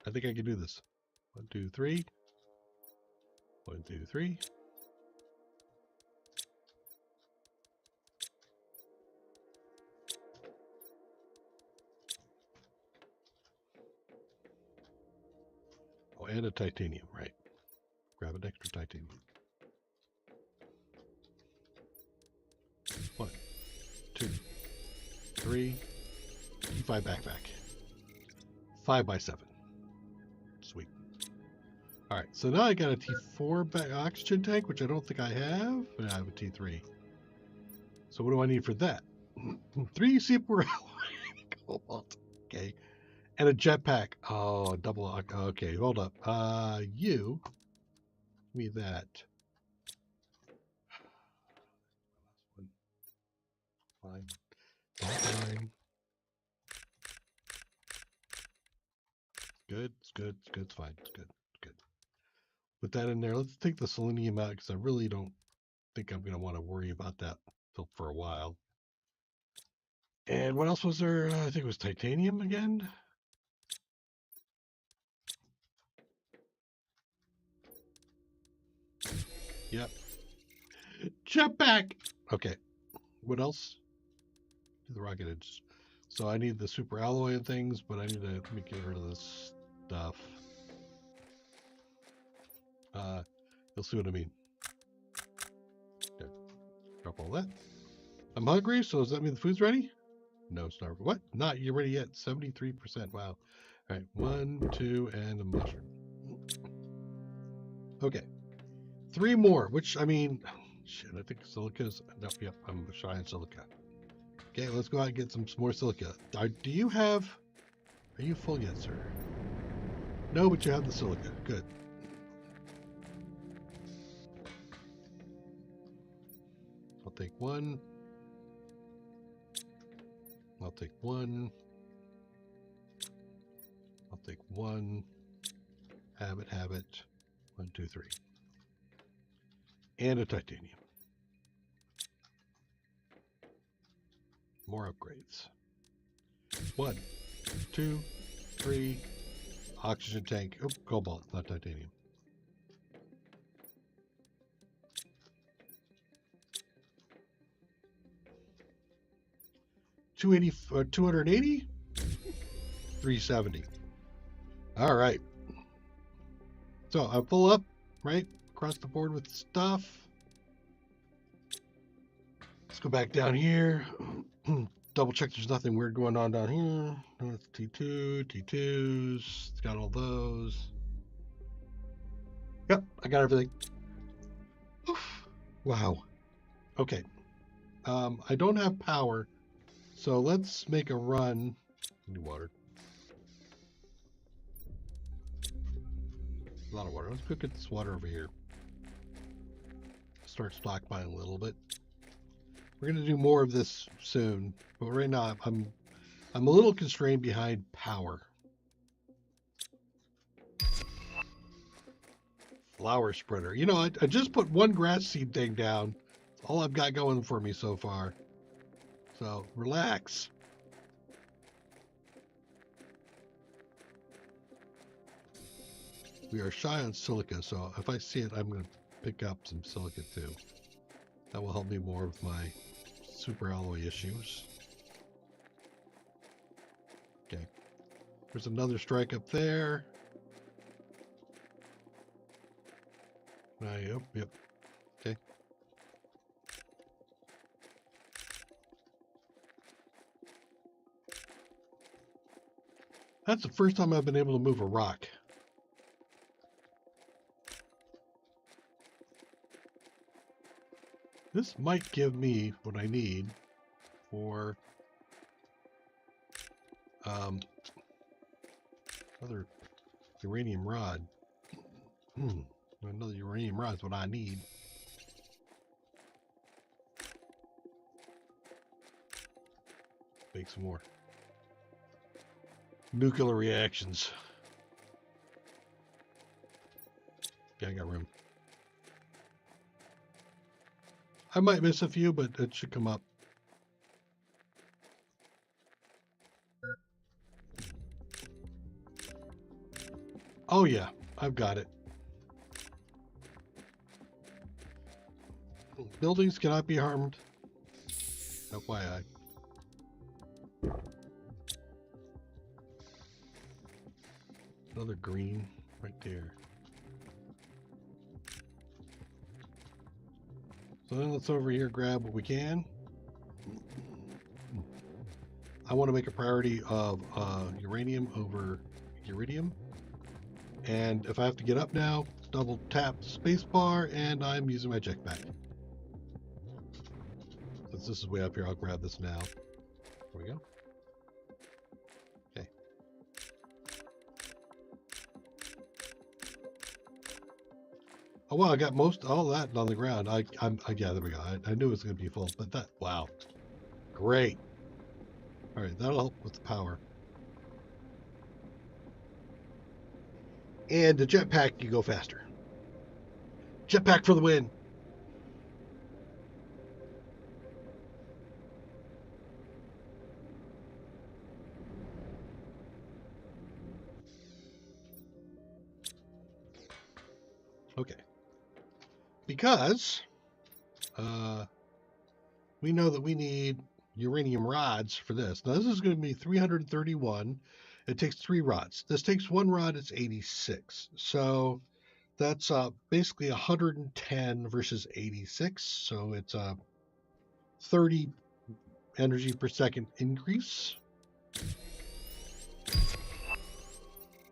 I think I can do this. 1, 2, 3. 1, 2, 3. Oh, and a titanium, right. Grab an extra titanium. 1, 2, 3. T5 backpack. 5 by 7. Sweet. All right, so now I got a T4 oxygen tank, which I don't think I have, but I have a T3. So what do I need for that? 3 super cobalt. Okay. And a jetpack. Oh, double. Okay, hold up. You. Give me that. Fine. Fine. Good. It's good. It's good. It's fine. It's good. It's good. Put that in there. Let's take the selenium out because I really don't think I'm going to want to worry about that for a while. And what else was there? I think it was titanium again. Yep. Jetpack. Okay. What else? The rocket edges. So I need the super alloy and things, but I need to let me get rid of this stuff. You'll see what I mean. Okay. Drop all that. I'm hungry, so does that mean the food's ready? No, it's not. What? Not you ready yet? 73%. Wow. All right. 1, 2, and a mushroom. Okay. 3 more, which, I mean, shit, I think silica's. No, yep, I'm shy on silica. Okay, let's go out and get some more silica. Do you have. Are you full yet, sir? No, but you have the silica. Good. I'll take 1. I'll take 1. I'll take 1. Have it. 1, 2, 3. And a titanium. More upgrades. 1, 2, 3. Oxygen tank. Oh, cobalt, not titanium. $280, 280, 370. All right. So I'm full up, right? Across the board with stuff. Let's go back down here. Double check there's nothing weird going on down here. That's T2, T2s. It's got all those. Yep, I got everything. Oof. Wow. Okay. I don't have power, so let's make a run. Need water. A lot of water. Let's go get this water over here. Start stockpiling a little bit. We're gonna do more of this soon, but right now I'm a little constrained behind power. Flower spreader. You know, I just put 1 grass seed thing down. That's all I've got going for me so far. So relax. We are shy on silica, so if I see it, I'm going to pick up some silica too. That will help me more with my super alloy issues. Okay. There's another strike up there. Yep. Okay. That's the first time I've been able to move a rock. This might give me what I need for another uranium rod. Another uranium rod is what I need. Make some more. Nuclear reactions. Yeah, I got room. I might miss a few, but it should come up. Oh yeah, I've got it. Buildings cannot be harmed. FYI. Another green right there. So then let's over here grab what we can. I want to make a priority of uranium over iridium. And if I have to get up now, double tap spacebar, and I'm using my jetpack. Since this is way up here, I'll grab this now. There we go. Okay. Oh wow, I got all that on the ground. Yeah, there we go. I knew it was going to be full, but that, wow, great. All right, that'll help with the power. And the jetpack, you go faster. Jetpack for the win. Okay. Because we know that we need uranium rods for this. Now this is going to be 331. It takes 3 rods. This takes 1 rod, it's 86. So that's basically 110 versus 86. So it's a 30 energy per second increase.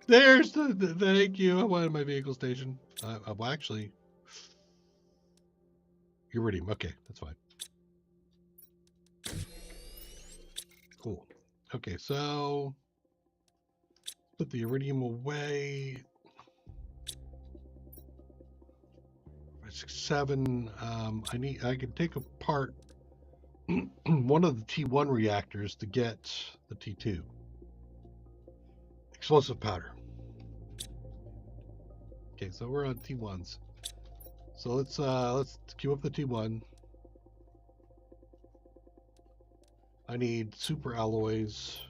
There's the thank you. I wanted my vehicle station. Well, actually, iridium. Okay, that's fine. Cool. Okay, so put the iridium away. 7. I can take apart one of the T1 reactors to get the T2 explosive powder. Okay, so we're on T1s. So let's queue up the T1. I need super alloys.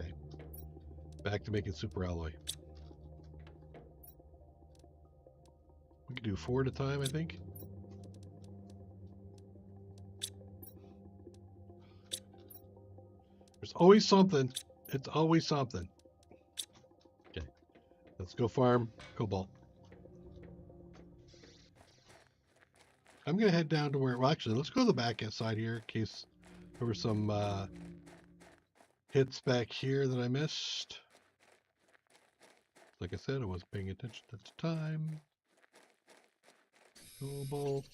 Okay, back to making super alloy. We can do 4 at a time, I think. There's always something. It's always something. Okay, let's go farm cobalt. I'm gonna head down to where. Well, actually, let's go to the back side here in case there were some hits back here that I missed. Like I said, I wasn't paying attention at the time. Cobalt.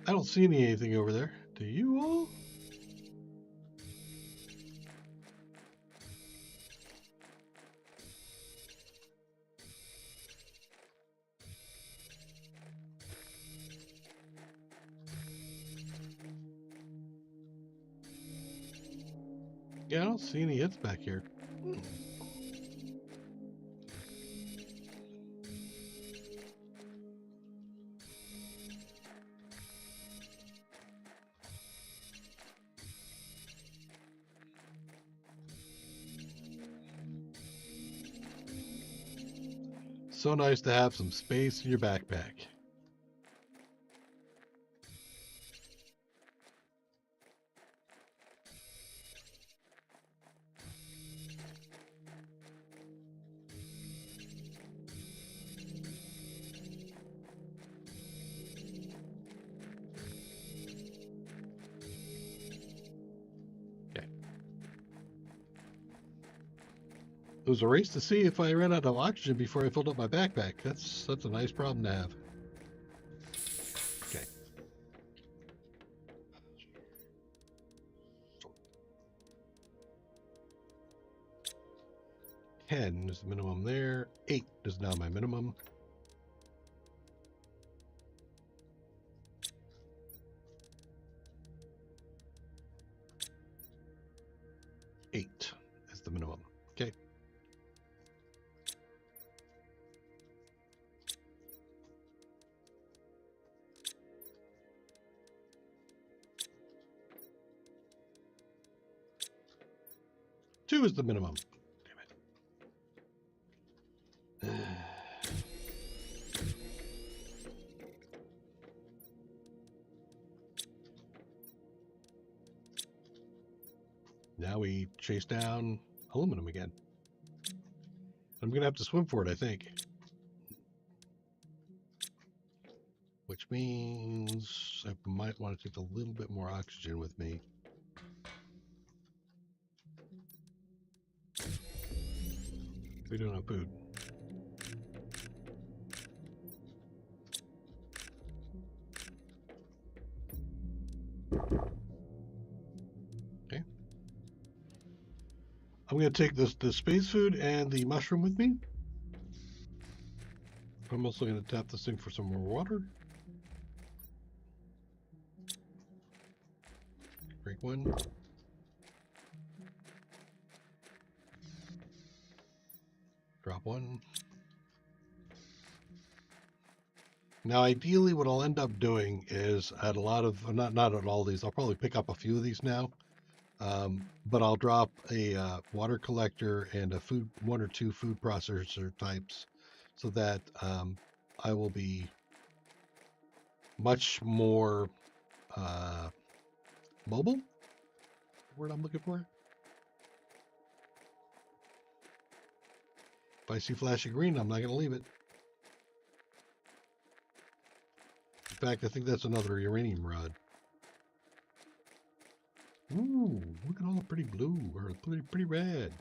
I don't see anything over there. Do you all? Yeah, I don't see any hits back here. So nice to have some space in your backpack. It was a race to see if I ran out of oxygen before I filled up my backpack. That's a nice problem to have. Okay. 10 is the minimum there. 8 is now my minimum. Eight is the minimum. Okay. 2 is the minimum. Damn it. Now we chase down aluminum again. I'm going to have to swim for it, I think. Which means I might want to take a little bit more oxygen with me. We don't have food. Okay. I'm going to take the space food and the mushroom with me. I'm also going to tap this thing for some more water. Drink one. Drop one. Now, ideally, what I'll end up doing is at a lot of, not at all these, I'll probably pick up a few of these now, but I'll drop a water collector and a one or two food processor types so that I will be much more mobile, the word I'm looking for. If I see flashing green, I'm not going to leave it. In fact, I think that's another uranium rod. Ooh, look at all the pretty blue, or pretty red.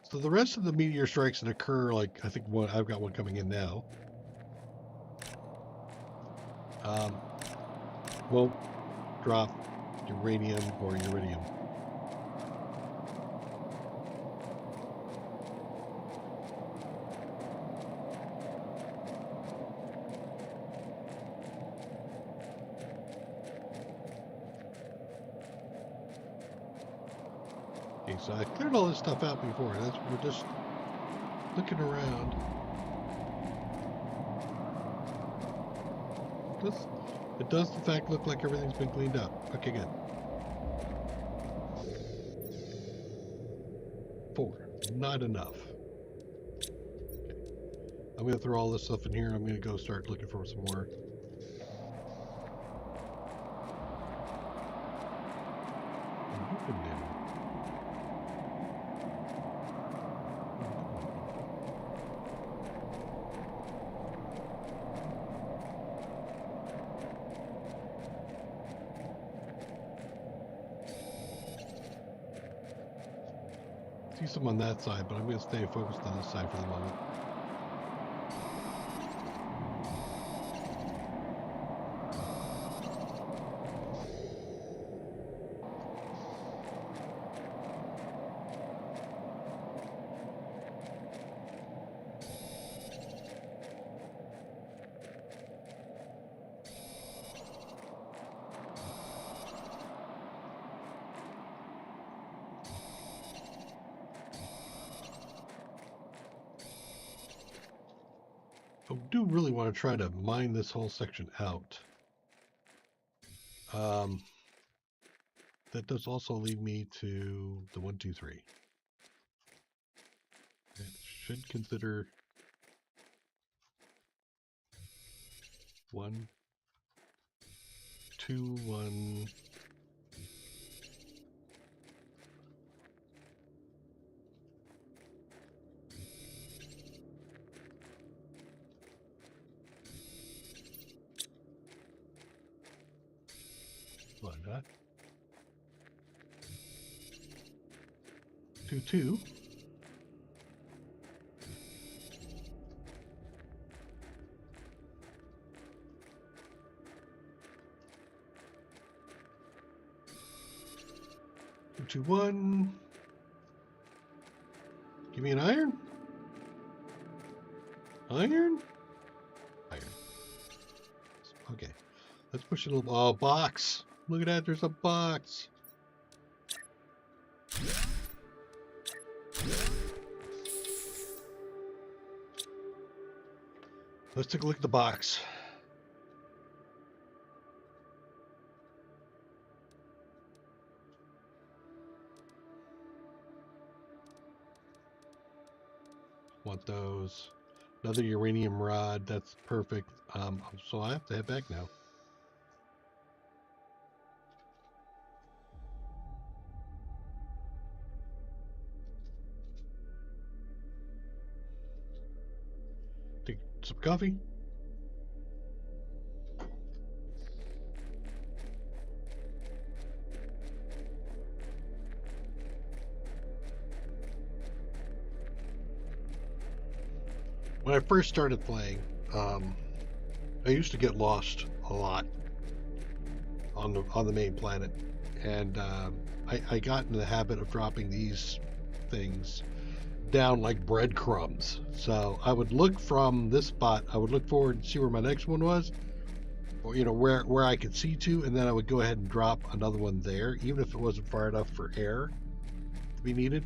So the rest of the meteor strikes that occur, like I think I've got one coming in now, won't drop uranium or iridium. Okay, so I cleared all this stuff out before. We're just looking around. It does in fact look like everything's been cleaned up. Okay, good. 4, not enough. Okay. I'm gonna throw all this stuff in here. I'm gonna go start looking for some more. See some on that side, but I'm going to stay focused on this side for the moment. I do really want to try to mine this whole section out. That does also lead me to the 1, 2, 3. It should consider 1, 2, 1. Why not? 2, 2. Two, 1. Give me an iron. Iron. Okay, let's push it a little. Oh, box! Look at that. There's a box. Let's take a look at the box. want those. Another uranium rod. That's perfect. So I have to head back now. Take some coffee. When I first started playing, I used to get lost a lot on the main planet, and I got in the habit of dropping these things down like breadcrumbs. So I would look from this spot, I would look forward and see where my next one was, or where I could see to, and then I would go ahead and drop another one there, even if it wasn't far enough for air to be needed,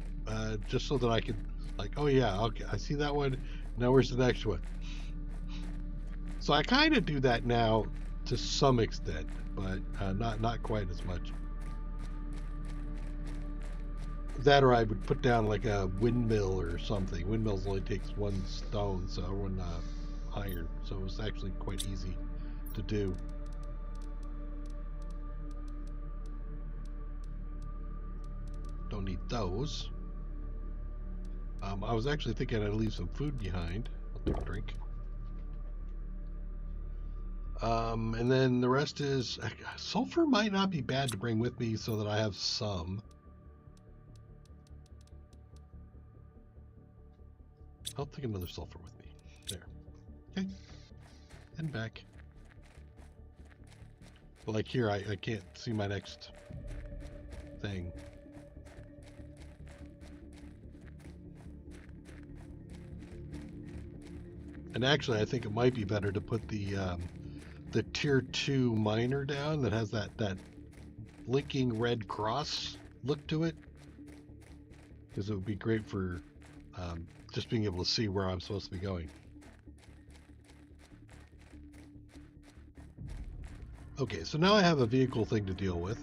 just so that I could, like, oh yeah, okay, I see that one. Now where's the next one? So I kind of do that now to some extent, but not quite as much. That, or I would put down like a windmill or something. Windmills only takes one stone, so one iron, so it was actually quite easy to do. Don't need those. I was actually thinking I'd leave some food behind. I'll take a drink. And then the rest is sulfur might not be bad to bring with me so that I have some. I'll take another sulfur with me. There. Okay. And back. But like here, I can't see my next thing. And actually, I think it might be better to put the tier 2 miner down that has that blinking red cross look to it, because it would be great for just being able to see where I'm supposed to be going. Okay, so now I have a vehicle thing to deal with.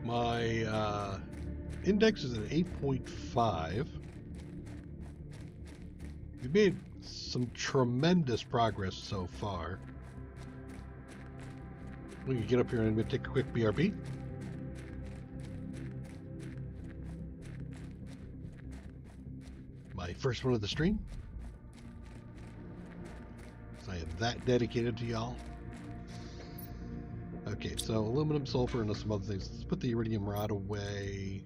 My index is at 8.5. We've made some tremendous progress so far. We can get up here and I'm going to take a quick BRB. My first one of the stream. So I am that dedicated to y'all. Okay, so aluminum, sulfur, and some other things. Let's put the iridium rod away.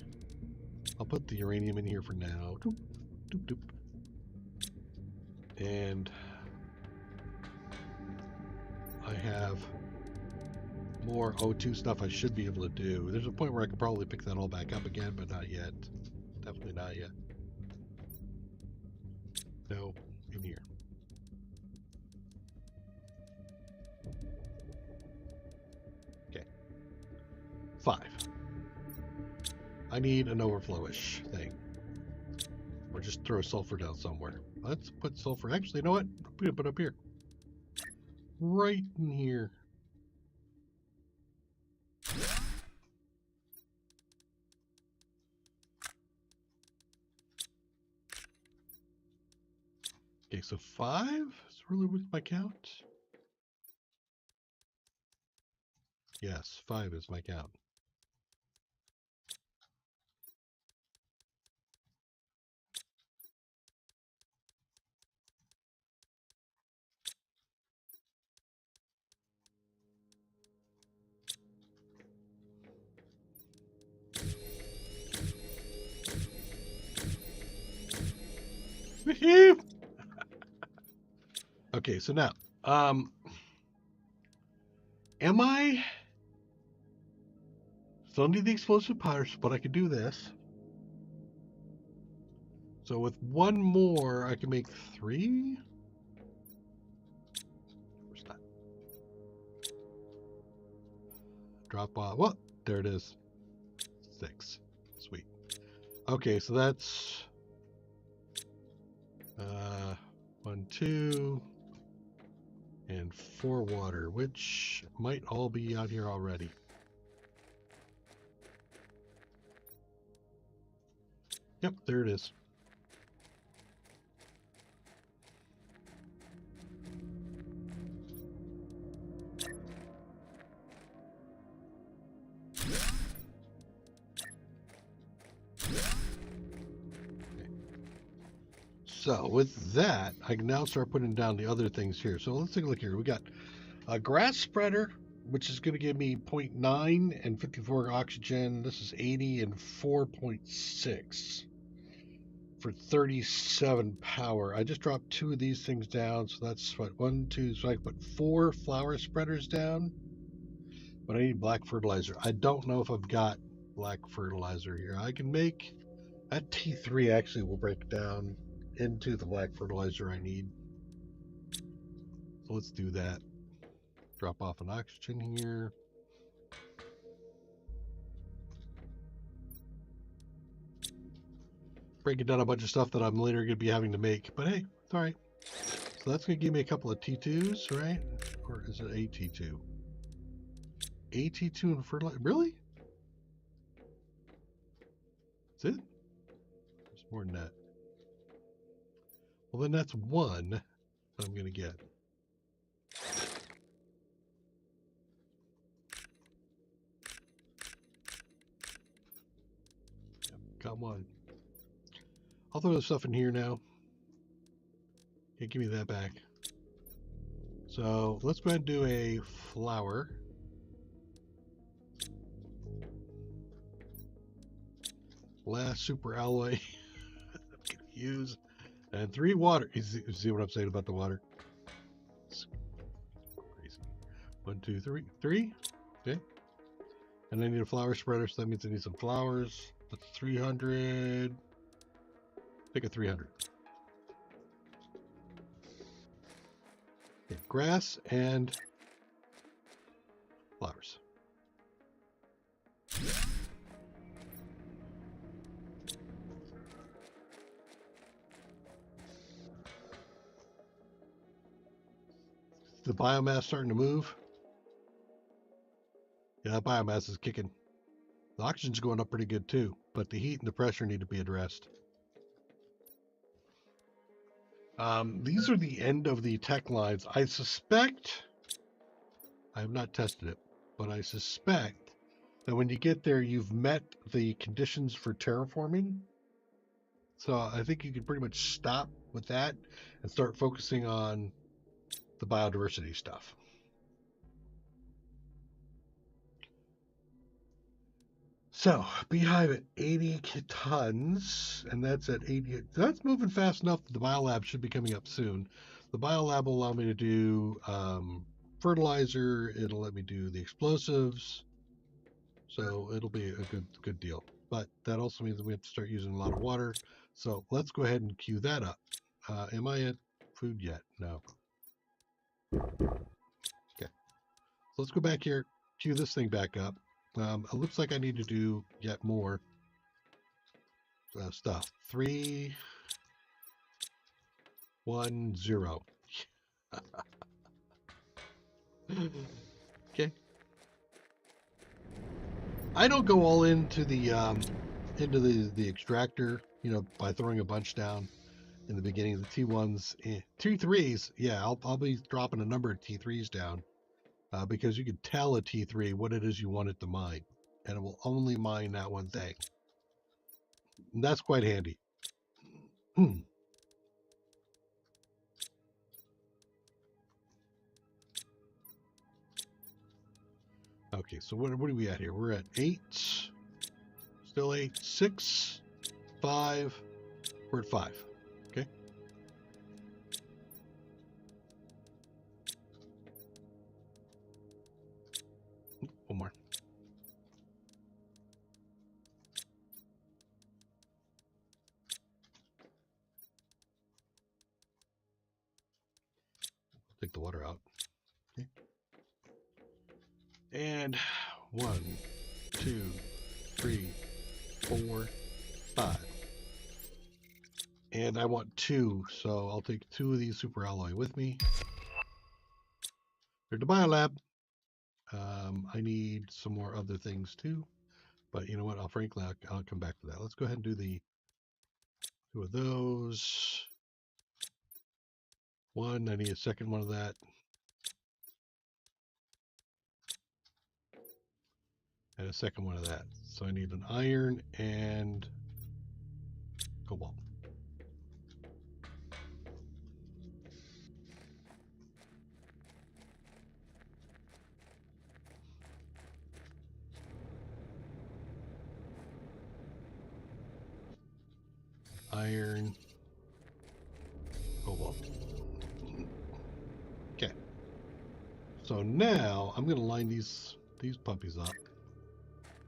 I'll put the uranium in here for now. Doop, doop, doop. And I have more O2 stuff I should be able to do. There's a point where I could probably pick that all back up again, but not yet. Definitely not yet. No, in here. Okay. 5. I need an overflowish thing. Or just throw sulfur down somewhere. Let's put sulfur. Actually, you know what? Put it up here. Right in here. Okay, so 5 is really with my count. Yes, 5 is my count. Okay, so now, am I still need the explosive powders, but I could do this. So with one more, I can make 3. Where's that? Drop off. Well, there it is. 6. Sweet. Okay, so that's 1, 2, and 4 water, which might all be out here already. Yep, there it is. So with that, I can now start putting down the other things here. So let's take a look here. We got a grass spreader, which is going to give me 0.9 and 54 oxygen. This is 80 and 4.6 for 37 power. I just dropped 2 of these things down. So that's what, 1, 2, so I can put 4 flower spreaders down. But I need black fertilizer. I don't know if I've got black fertilizer here. I can make that T3 actually will break down into the black fertilizer I need. So let's do that. Drop off an oxygen here. Breaking down a bunch of stuff that I'm later going to be having to make. But hey, it's all right. So that's going to give me a couple of T2s, right? Or is it a T2? A T2 and fertilizer? Really? Is it? There's more than that. Well, then that's 1 that I'm going to get. Come on. I'll throw the stuff in here now. Okay, give me that back. So let's go ahead and do a flower. Last super alloy I'm gonna use. And 3 water. You see what I'm saying about the water? It's crazy. 1, 2, 3. 3. Okay. And I need a flower spreader, so that means I need some flowers. That's 300. Pick a 300. Okay, grass and flowers. The biomass starting to move. Yeah, that biomass is kicking. The oxygen's going up pretty good too, but the heat and the pressure need to be addressed. These are the end of the tech lines. I suspect, I have not tested it, but I suspect that when you get there, you've met the conditions for terraforming. So I think you can pretty much stop with that and start focusing on the biodiversity stuff. So beehive at 80 tons, and that's at 80. That's moving fast enough that the biolab should be coming up soon. The biolab will allow me to do fertilizer. It'll let me do the explosives. So it'll be a good deal. But that also means that we have to start using a lot of water. So let's go ahead and queue that up. Am I at food yet? No. Okay. So let's go back here, queue this thing back up. It looks like I need to do yet more stuff. 3, 1, 0. Okay. I don't go all into the extractor, by throwing a bunch down in the beginning of the T1s. T3s, yeah, I'll be dropping a number of T3s down because you can tell a T3 what it is you want it to mine, and it will only mine that one thing. And that's quite handy. Okay, so what are we at here? We're at 8. Still 8. 6. 5. We're at 5. Okay. One more. Take the water out. Okay. And 1, 2, 3, 4, 5. And I want 2, so I'll take 2 of these super alloy with me. They're the biolab. I need some more other things too, but you know what? Frankly, I'll come back to that. Let's go ahead and do the 2 of those. 1, I need a second one of that. And a second one of that. So I need an iron and cobalt. iron, cobalt. Okay. So now I'm going to line these puppies up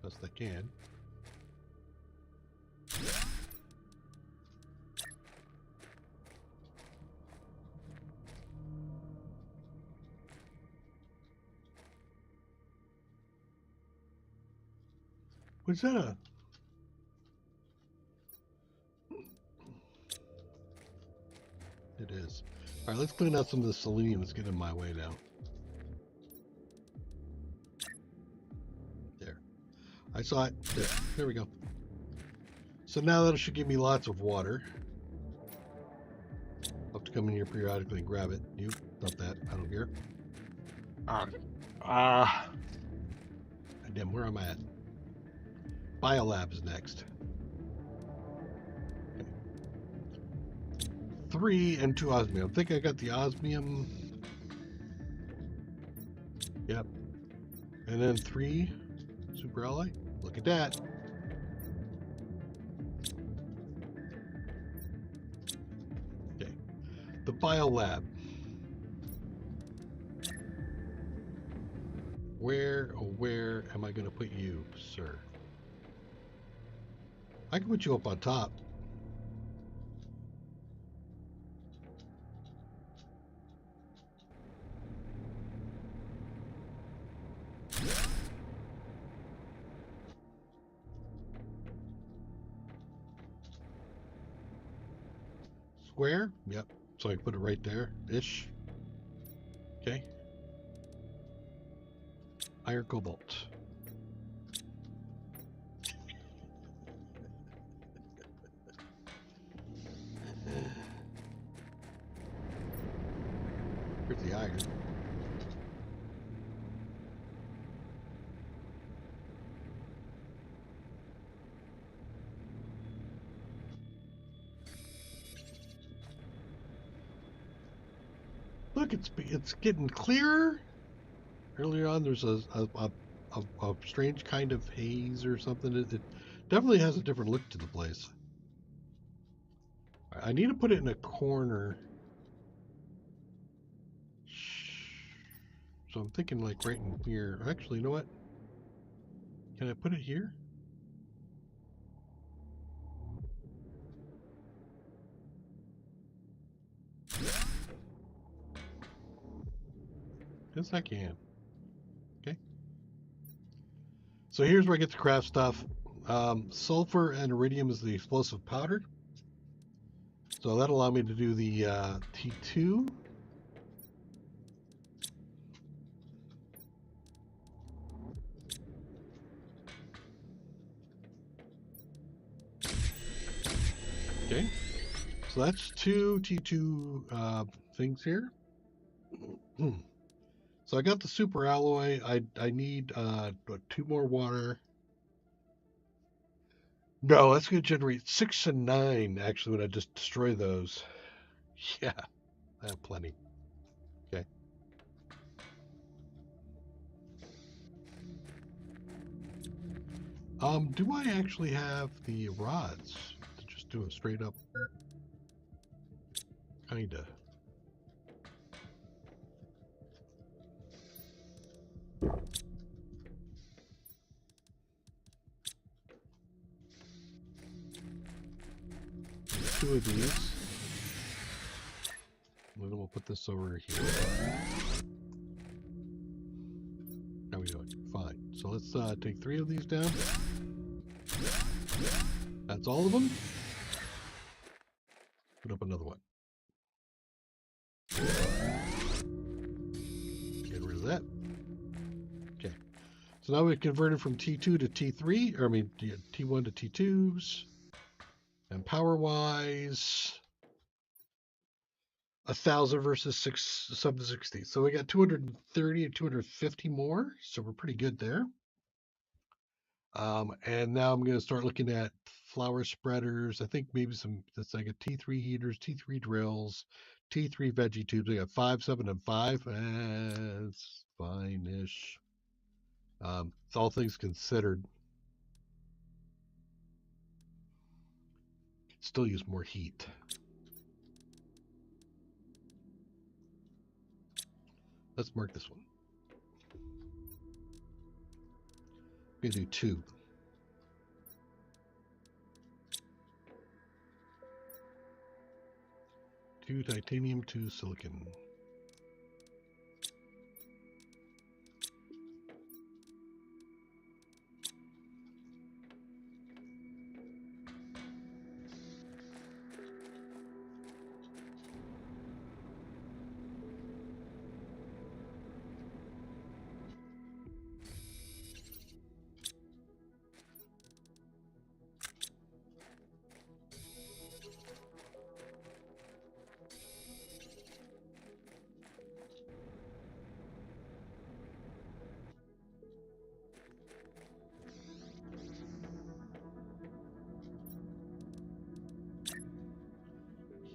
best I can. Was that a... It is. All right, let's clean out some of the selenium that's getting in my way now. There. I saw it. There we go. So now that should give me lots of water. I'll have to come in here periodically and grab it. You, not that. I don't care. Damn, where am I at? Biolab is next. Okay. 3 and 2 osmium. I think I got the osmium. Yep. And then 3 super alloy. Look at that. Okay. The biolab. Where am I going to put you, sir? I can put you up on top. Square? Yep. So I can put it right there-ish. Okay. Iron cobalt. Here's the iron. Look, it's getting clearer. Earlier on, there's a strange kind of haze or something. It definitely has a different look to the place. I need to put it in a corner. So I'm thinking like right in here. Actually, you know what? Can I put it here? Yes, I can. Okay. So here's where I get to craft stuff. Sulfur and iridium is the explosive powder. So that'll allow me to do the T2. Okay. So that's 2 T2 things here. So I got the super alloy. I need 2 more water. No, that's going to generate 6 and 9 actually when I just destroy those. Yeah, I have plenty. Okay. Do I actually have the rods to just do a straight up? Kinda. There's 2 of these. And then we'll put this over here. How we doing? Fine. So let's take 3 of these down. That's all of them. Put up another one. Get rid of that. Okay. So now we've converted from T2 to T3, or I mean T1 to T2s. And power-wise, 1,000 versus 760. So we got 230 and 250 more. So we're pretty good there. And now I'm going to start looking at flower spreaders. I think maybe that's like a T3 heaters, T3 drills, T3 veggie tubes. I got 5, 7, and 5. It's fine-ish. It's all things considered. Still use more heat. Let's mark this one. I'm gonna do 2. Two titanium, 2 silicon.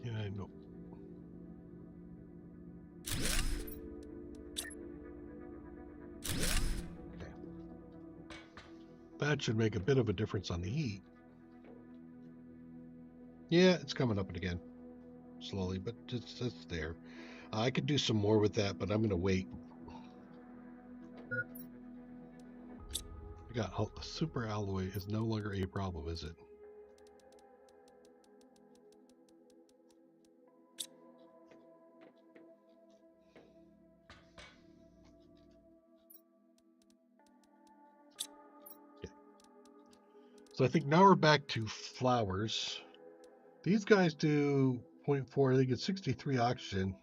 Yeah, I know. Okay. That should make a bit of a difference on the heat. Yeah, it's coming up again. Slowly, but it's there. I could do some more with that, but I'm going to wait. I got super alloy is no longer a problem, is it? Okay. So I think now we're back to flowers. These guys do 0.4. I think it's 63 oxygen.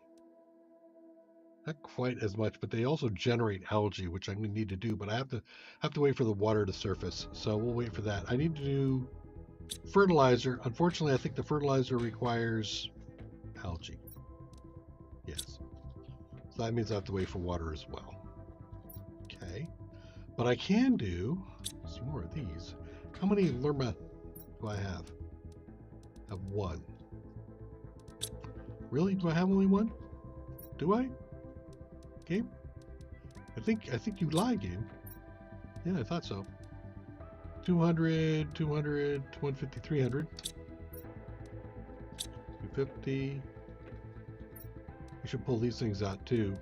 Not quite as much, but they also generate algae, which I'm going to need to do. But I have to wait for the water to surface, so we'll wait for that. I need to do fertilizer. Unfortunately, I think the fertilizer requires algae. Yes, so that means I have to wait for water as well. Okay, but I can do some more of these. How many lerma do I have? I have 1. Really? Do I have only 1? Do I? Game? I think you lie, game. Yeah, I thought so. 200, 200, 150, 300. 250. We should pull these things out too.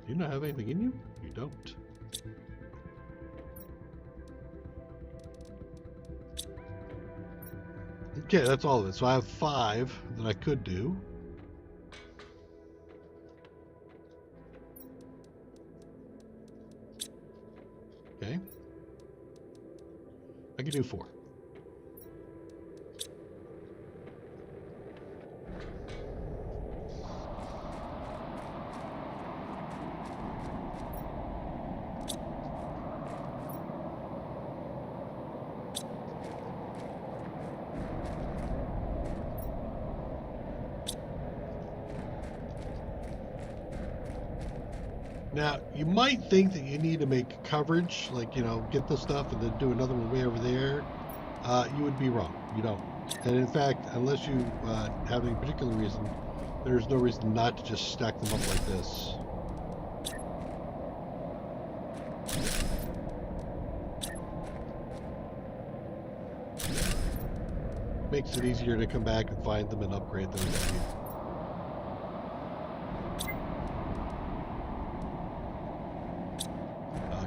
Do you not have anything in you? You don't. Okay, that's all of it. So I have 5 that I could do. Okay. I can do 4. Now, you might think that you need to make coverage, like, get this stuff and then do another one way over there. You would be wrong. You don't. And in fact, unless you have any particular reason, there's no reason not to just stack them up like this. Makes it easier to come back and find them and upgrade them if you need.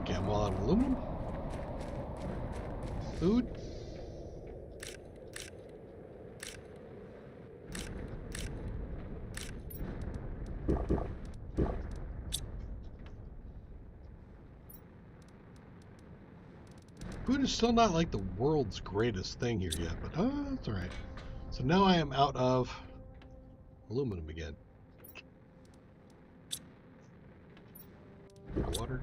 Okay, I'm all out of aluminum. Food. Food is still not like the world's greatest thing here yet, but that's all right. So now I am out of aluminum again. Water.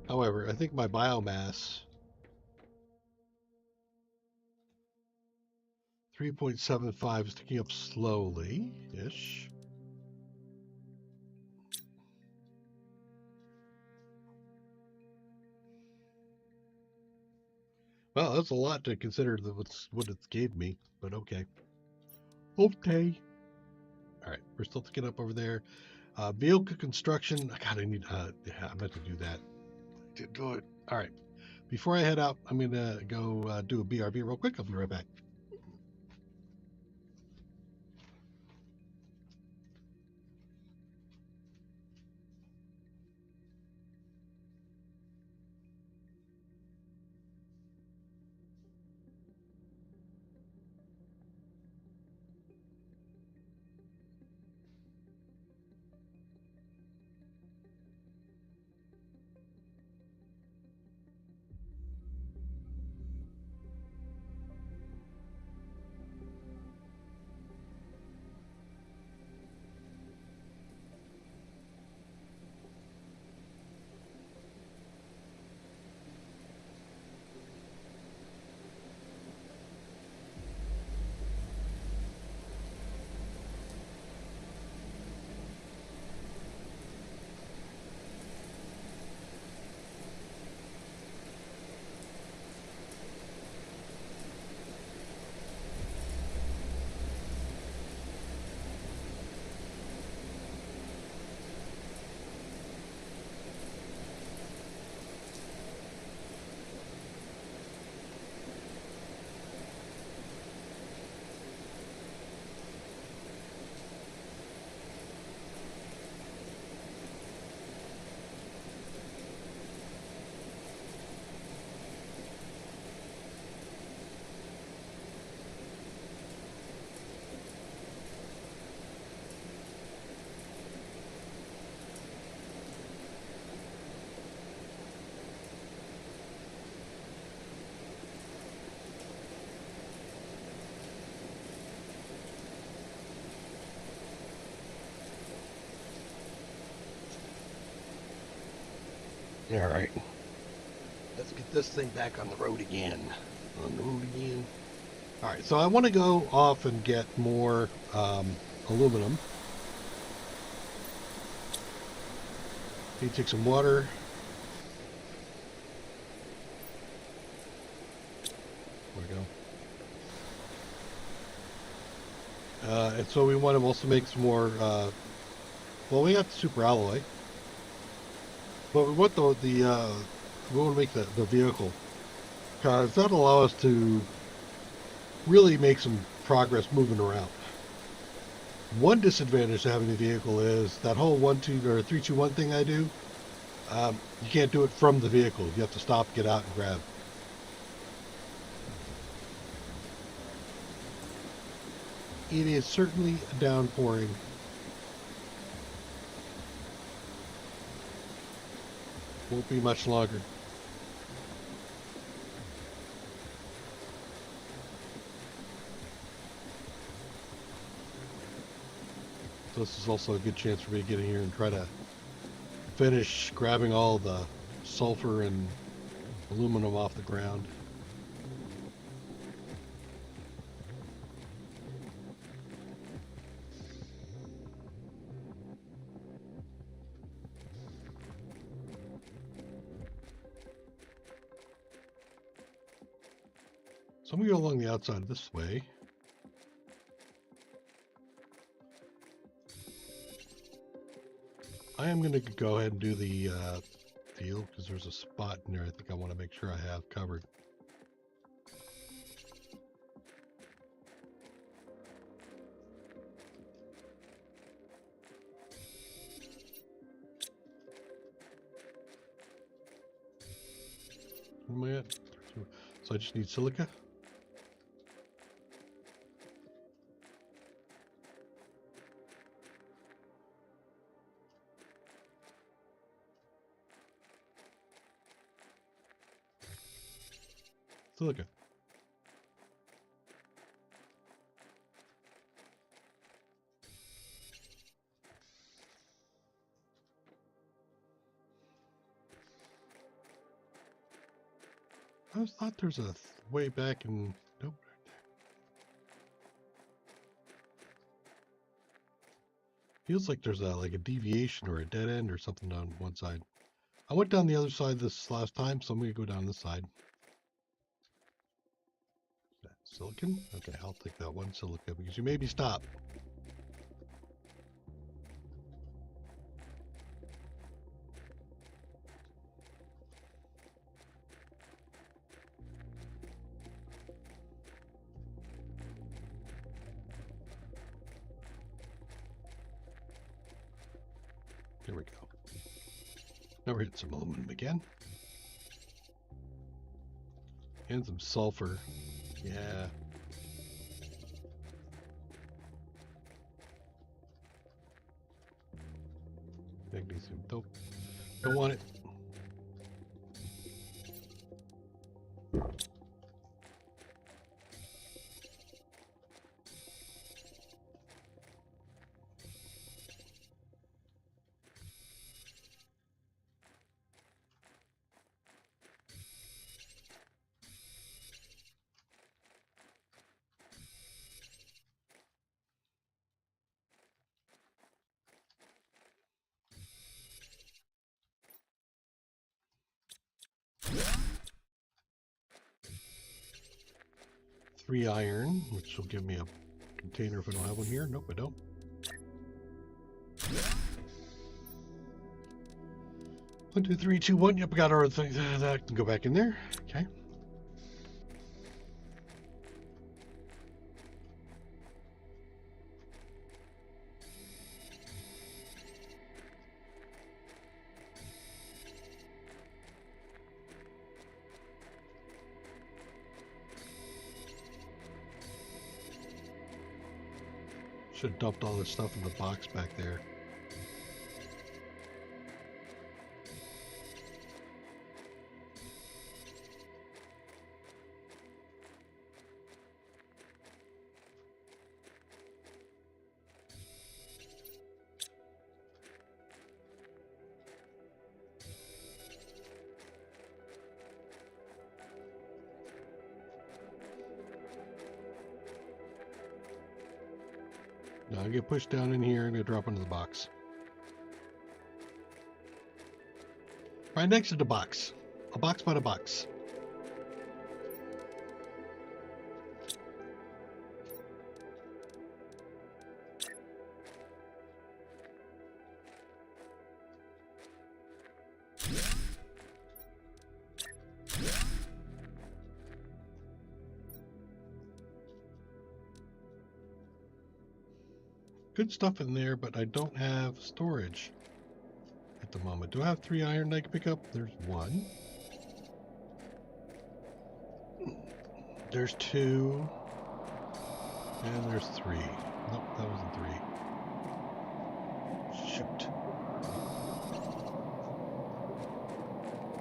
However, I think my biomass 3.75 is ticking up slowly-ish. Well, that's a lot to consider what it gave me, but okay. Okay. All right, we're still picking up over there. Vehicle construction. God, I need. Yeah, I meant to do that. Didn't do it. All right. Before I head out, I'm gonna go do a BRB real quick. I'll be right back. All right. Let's get this thing back on the road again. All right, so I want to go off and get more aluminum. Need to take some water. There we go. And so we want to also make some more. Well, we got the super alloy, but we want we want to make the vehicle because that'll allow us to really make some progress moving around. One disadvantage to having a vehicle is that whole 1-2 or 3-2-1 thing I do. You can't do it from the vehicle. You have to stop, get out, and grab. It is certainly downpouring. Won't be much longer. So this is also a good chance for me to get in here and try to finish grabbing all the sulfur and aluminum off the ground. So I'm going to go along the outside of this way. I am going to go ahead and do the deal because there's a spot in there I think I want to make sure I have covered. Where am I at? So I just need silica. Silica. I always thought there's a way back in. Nope. Feels like there's like a deviation or a dead end or something on one side. I went down the other side this last time, so I'm going to go down this side. Silicon? Okay, I'll take that one silica because you made me stop. There we go. Now we're hitting some aluminum again. And some sulfur. Yeah. Magnesium. Don't want it. Three iron, which will give me a container if I don't have one here. Nope, I don't. One, two, three, two, one. Yep, I got our thing. That can go back in there. Okay. Should have dumped all this stuff in the box back there. Now I get pushed down in here and I drop into the box. Right next to the box. A box by the box. Good stuff in there, but I don't have storage at the moment. Do I have 3 iron I can pick up? There's 1. There's 2. And there's 3. Nope, that wasn't 3. Shoot.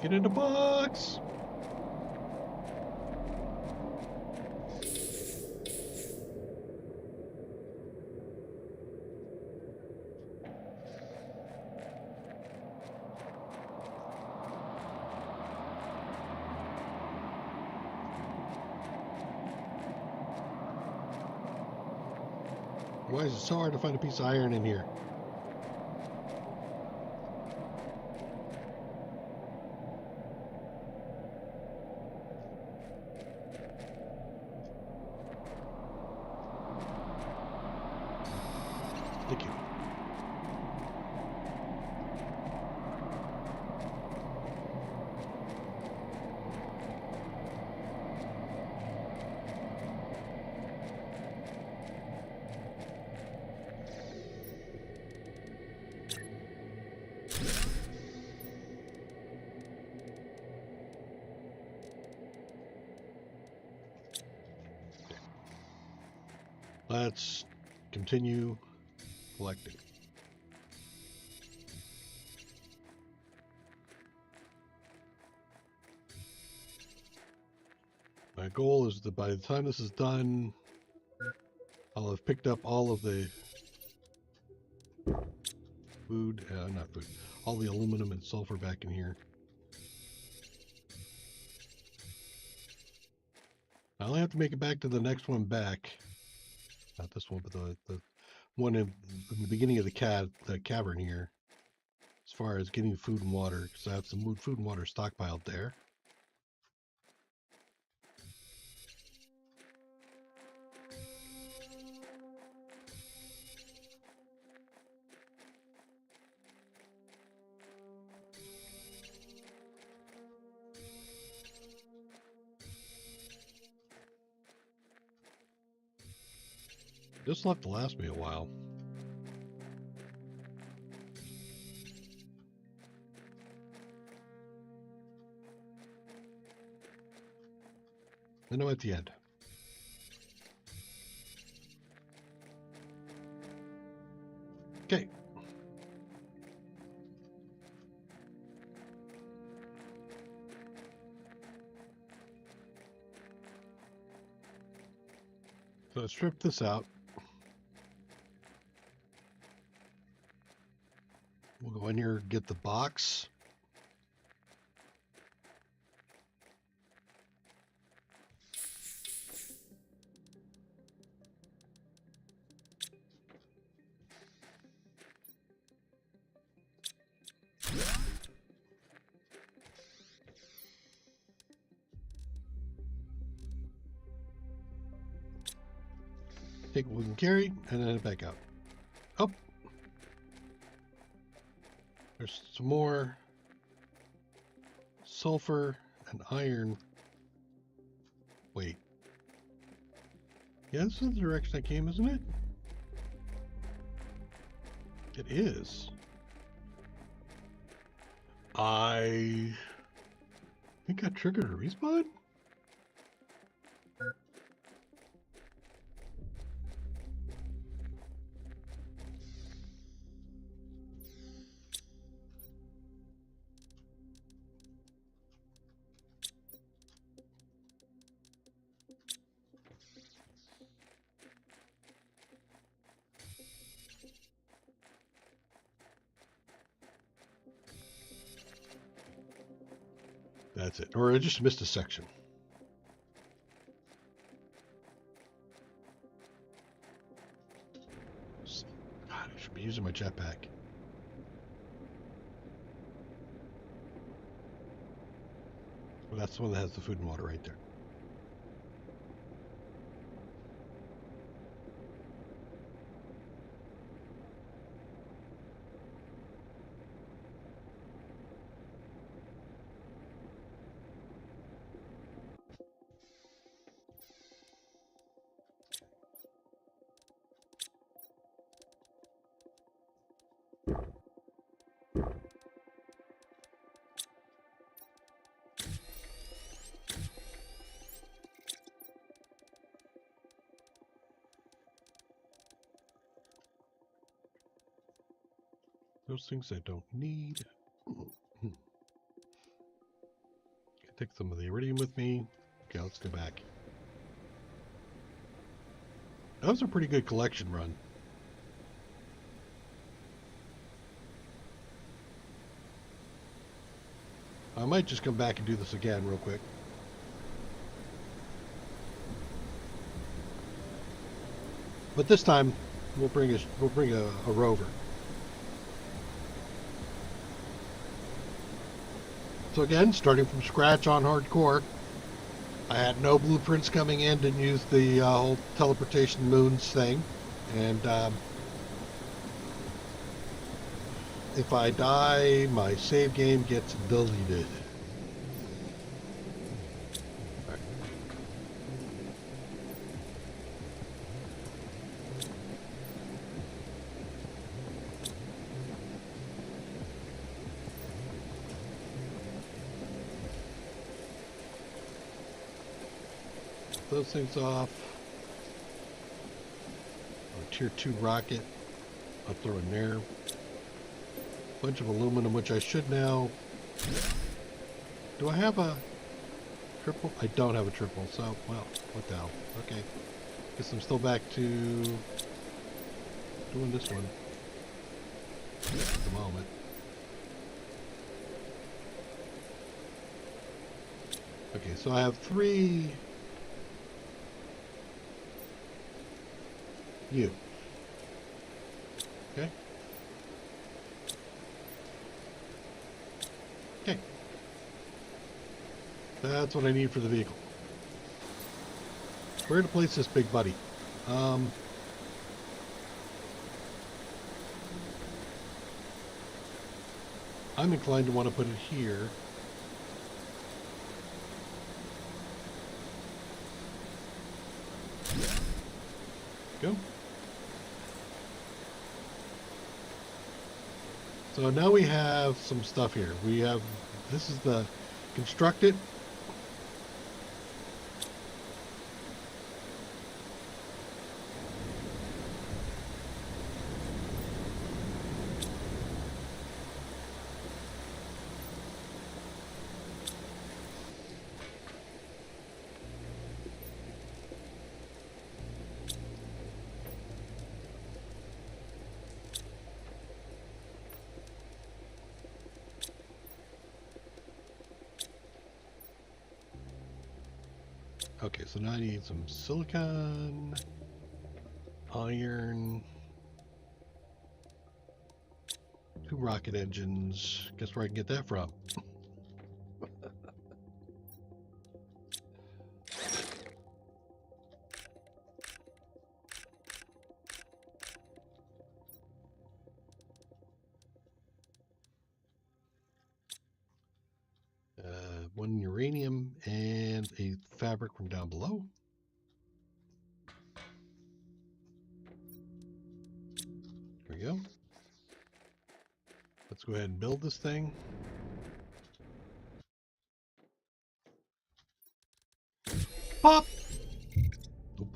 Get in the box! Why is it so hard to find a piece of iron in here? Thank you. Let's continue collecting. My goal is that by the time this is done, I'll have picked up all of the all the aluminum and sulfur back in here. I only have to make it back to the next one back. Not this one, but the one in the beginning of the cavern here. As far as getting food and water, because I have some food and water stockpiled there. This will have to last me a while. And I'm at the end. Okay. So let's strip this out. We'll go in here and get the box. Take what we can carry and then head back out. Oh, there's some more sulfur and iron. Wait. Yeah, this is the direction I came, isn't it? It is. I think I triggered a respawn? That's it. Or I just missed a section. God, I should be using my jetpack. Well, that's the one that has the food and water right there. Those things I don't need. Take some of the iridium with me. Okay, let's go back. That was a pretty good collection run. I might just come back and do this again real quick. But this time we'll bring a rover. So again, starting from scratch on hardcore. I had no blueprints coming in, didn't use the whole teleportation moons thing. And if I die, my save game gets deleted. Right. Those things off. A tier 2 rocket. I'll throw in there. Bunch of aluminum, which I should now. Do I have a triple? I don't have a triple, so, well, what the hell. Okay. Guess I'm still back to doing this one at the moment. Okay, so I have 3 U. Okay. Okay. That's what I need for the vehicle. Where to place this big buddy? I'm inclined to want to put it here. Go. So now we have some stuff here. We have, this is the constructed. Okay, so now I need some silicon, iron, 2 rocket engines. Guess where I can get that from? One uranium and a fabric from down below. There we go. Let's go ahead and build this thing. Pop! Nope.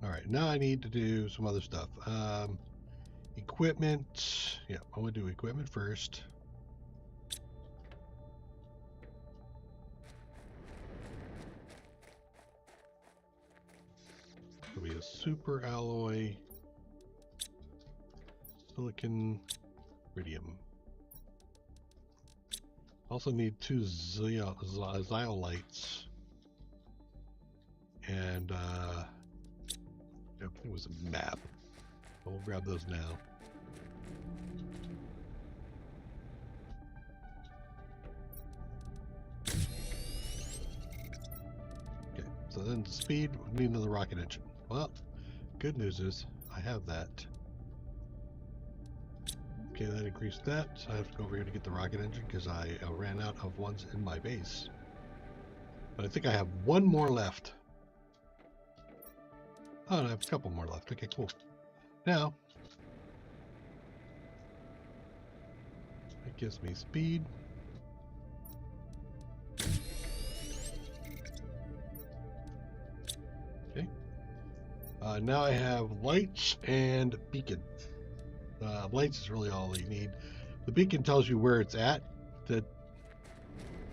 All right, now I need to do some other stuff. Equipment. Yeah, I want to do equipment first. It'll be a super alloy silicon iridium. Also need 2 zeolites. And I think it was a map. We'll grab those now. Okay, so then speed, we need another rocket engine. Well, good news is I have that. Okay, that increased that. So I have to go over here to get the rocket engine because I ran out of ones in my base. But I think I have 1 more left. Oh, and I have a couple more left. Okay, cool. Now, that gives me speed. Okay. Now I have lights and beacon. Lights is really all you need. The beacon tells you where it's at. That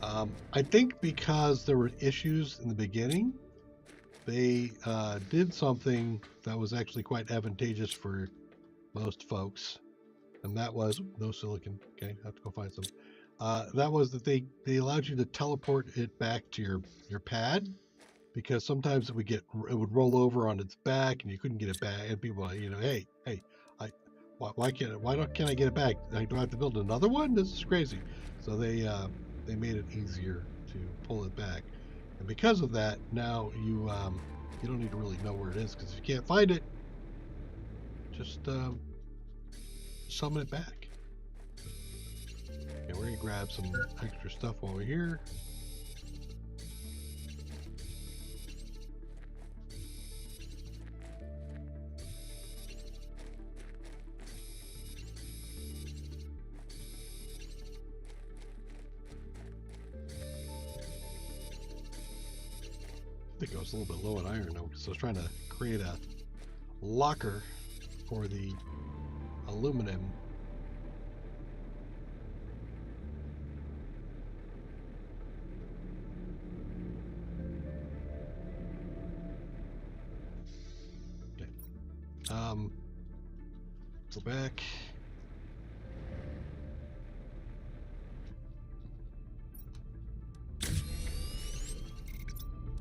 I think because there were issues in the beginning, they did something that was actually quite advantageous for most folks, and that was no silicon. Okay, I have to go find some. That was that they allowed you to teleport it back to your pad, because sometimes it would roll over on its back and you couldn't get it back, and people, hey, why can't I get it back? Do I have to build another one? This is crazy. So they made it easier to pull it back, and because of that, now you don't need to really know where it is, because if you can't find it, just summon it back. Okay, we're gonna grab some extra stuff while we're here. I think I was a little bit low on iron though, because I was trying to create a locker for the aluminum. Okay. Go back.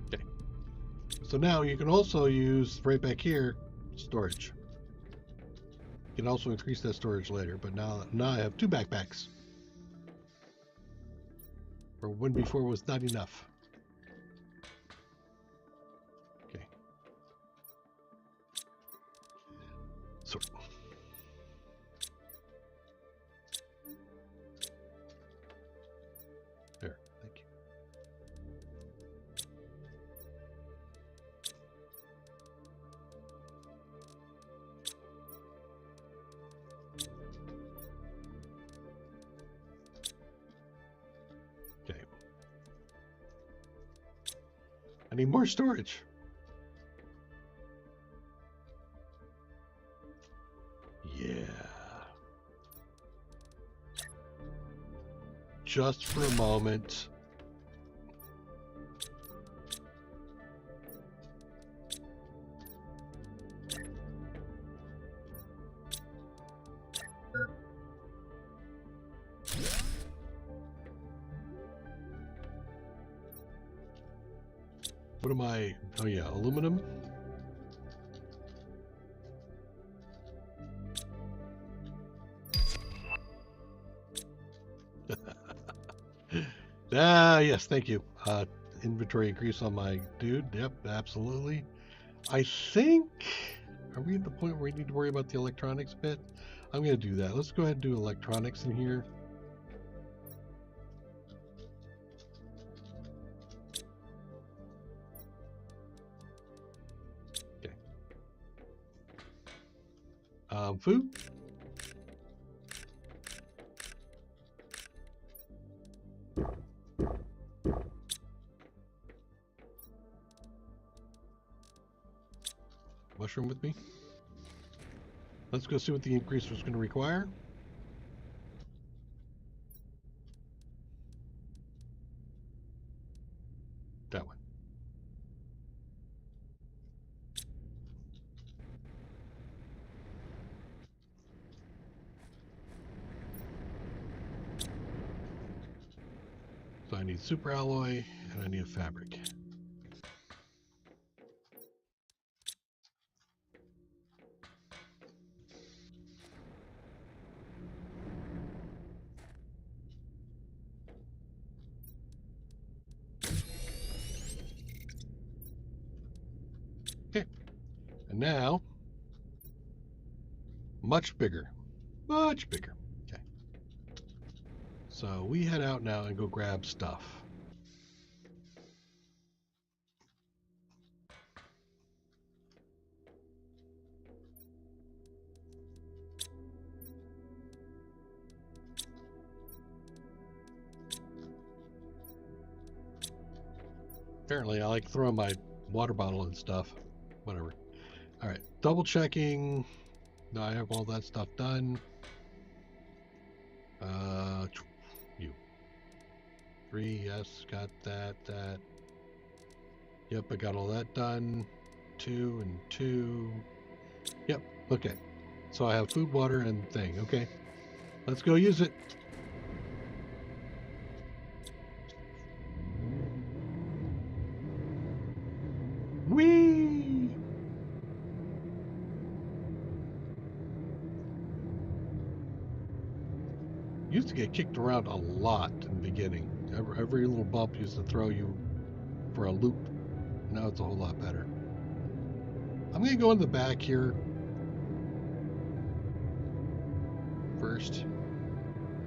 Okay. So now you can also use right back here storage. You can also increase that storage later, but now I have 2 backpacks. Or one before was not enough. Okay. So there, thank you. Okay. I need more storage. Yeah. Just for a moment. What am I? Oh yeah, aluminum. Yes, thank you. Inventory increase on my dude. Yep, absolutely. I think, are we at the point where we need to worry about the electronics bit? I'm going to do that. Let's go ahead and do electronics in here. Okay. Food. Mushroom with me. Let's go see what the increase was going to require. That one. So I need super alloy and I need a fabric. Okay. And now, much bigger. Much bigger. Okay. So we head out now and go grab stuff. Apparently, I like throwing my water bottle and stuff. Whatever. All right. Double checking. No, I have all that stuff done. You. 3, yes, got that. Yep, I got all that done. 2 and 2. Yep, okay. So I have food, water, and thing. Okay. Let's go use it. Whee! Used to get kicked around a lot in the beginning. Every little bump used to throw you for a loop. Now it's a whole lot better. I'm going to go in the back here first.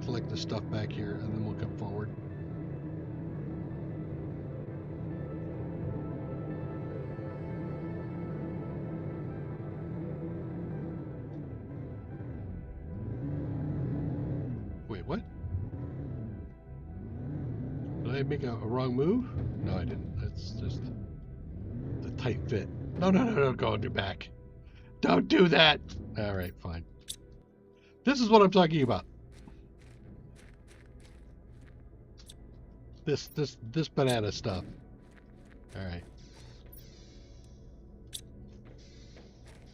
Collect the stuff back here, and then we'll come forward. Wait, what? Did I make a wrong move? No, I didn't. That's just the tight fit. No, go on your back. Don't do that. All right, fine. This is what I'm talking about. This banana stuff. All right.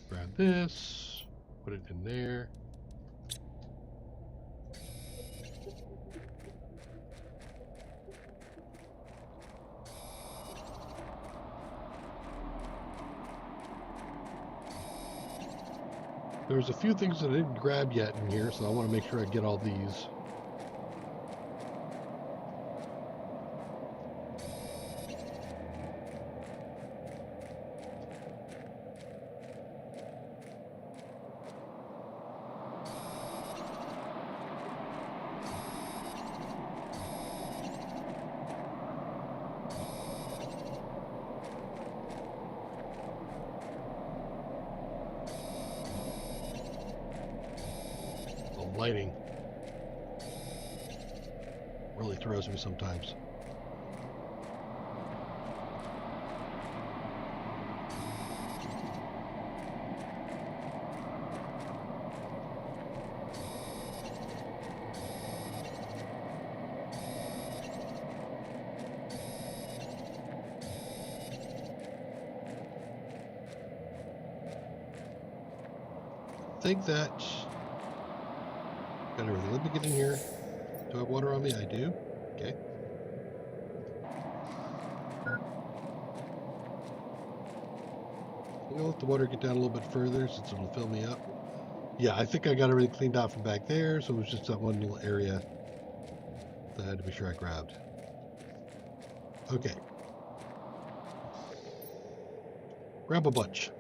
Grab this. Put it in there. There's a few things that I didn't grab yet in here, so I want to make sure I get all these. Lighting really throws me sometimes. I think that got everything. Let me get in here. Do I have water on me? I do. Okay. I'm gonna let the water get down a little bit further since it'll fill me up. Yeah, I think I got everything cleaned out from back there, so it was just that one little area that I had to be sure I grabbed. Okay. Grab a bunch.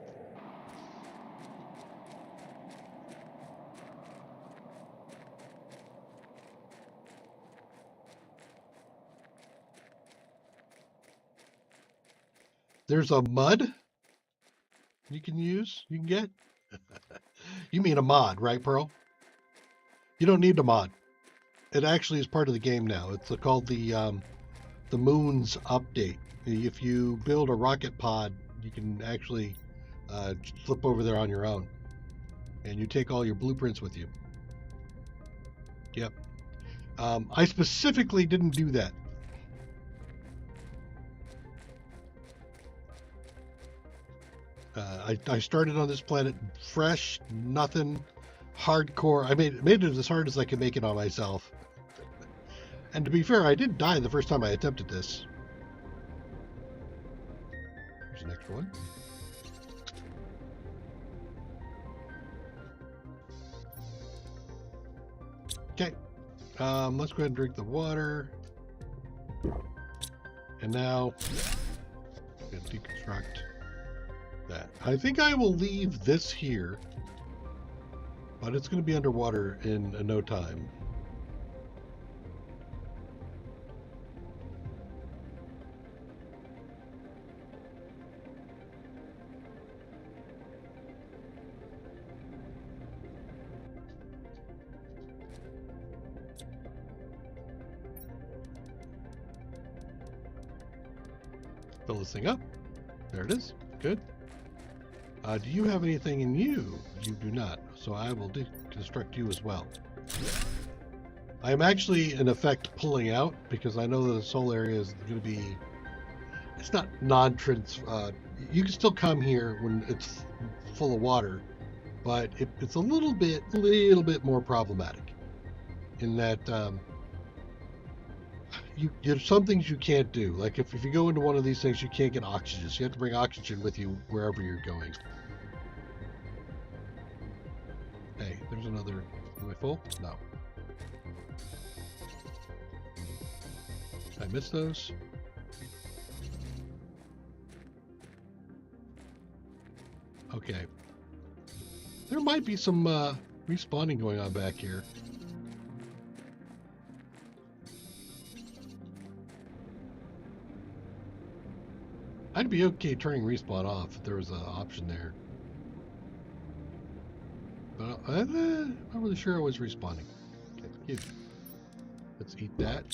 There's a mud you can use, you can get. You mean a mod, right, Pearl? You don't need a mod. It actually is part of the game now. It's called the Moon's Update. If you build a rocket pod, you can actually flip over there on your own, and you take all your blueprints with you. Yep. I specifically didn't do that. I started on this planet fresh, nothing, hardcore. I made it as hard as I could make it on myself. And to be fair, I did die the first time I attempted this. Here's the next one. Okay. Let's go ahead and drink the water. And now, I'm going to deconstruct that. I think I will leave this here, but it's going to be underwater in no time. Fill this thing up. There it is. Good. Do you have anything in you? You do not. So I will deconstruct you as well. I am actually, in effect, pulling out because I know that this whole area is going to be... It's not non-trans... you can still come here when it's full of water, but it's a little bit more problematic in that there's some things you can't do. Like if you go into one of these things, you can't get oxygen. So you have to bring oxygen with you wherever you're going. Hey, there's another. Am I full? No. I missed those. Okay. There might be some respawning going on back here. I'd be okay turning respawn off if there was an option there. But I'm not really sure I was respawning. Okay, let's eat that.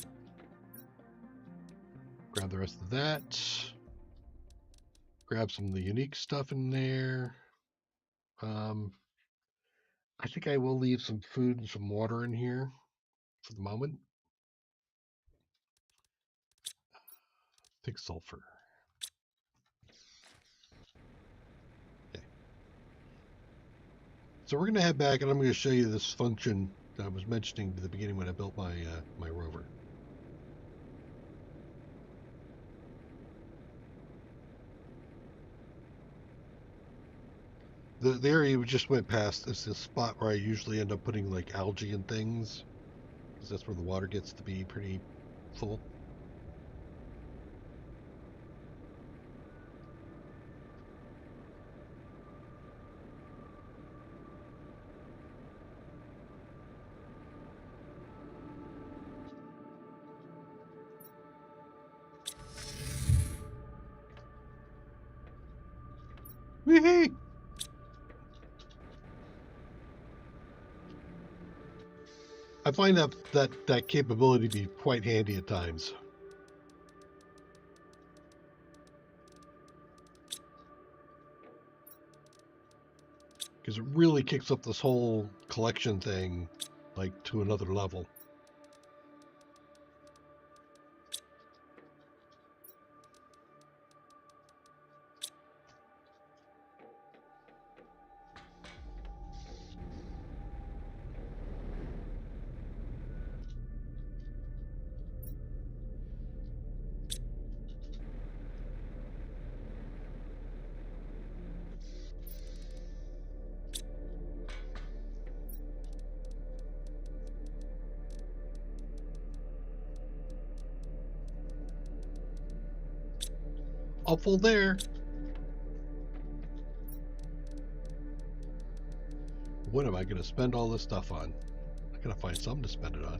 Grab the rest of that. Grab some of the unique stuff in there. I think I will leave some food and some water in here for the moment. Take sulfur. Okay. So we're going to head back, and I'm going to show you this function that I was mentioning at the beginning when I built my my rover. The area we just went past is the spot where I usually end up putting like algae and things, because that's where the water gets to be pretty full. Whee! I find that capability to be quite handy at times. Because it really kicks up this whole collection thing like to another level. helpful there. What am I going to spend all this stuff on? I gotta find something to spend it on.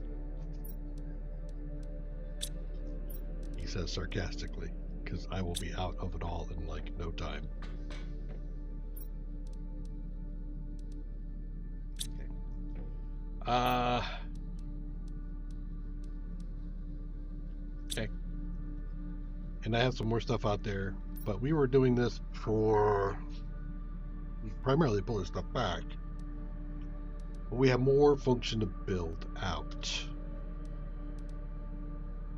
He says sarcastically, because I will be out of it all in like no time. Okay. Okay. And I have some more stuff out there, but we were doing this for primarily pulling stuff back. But we have more function to build out.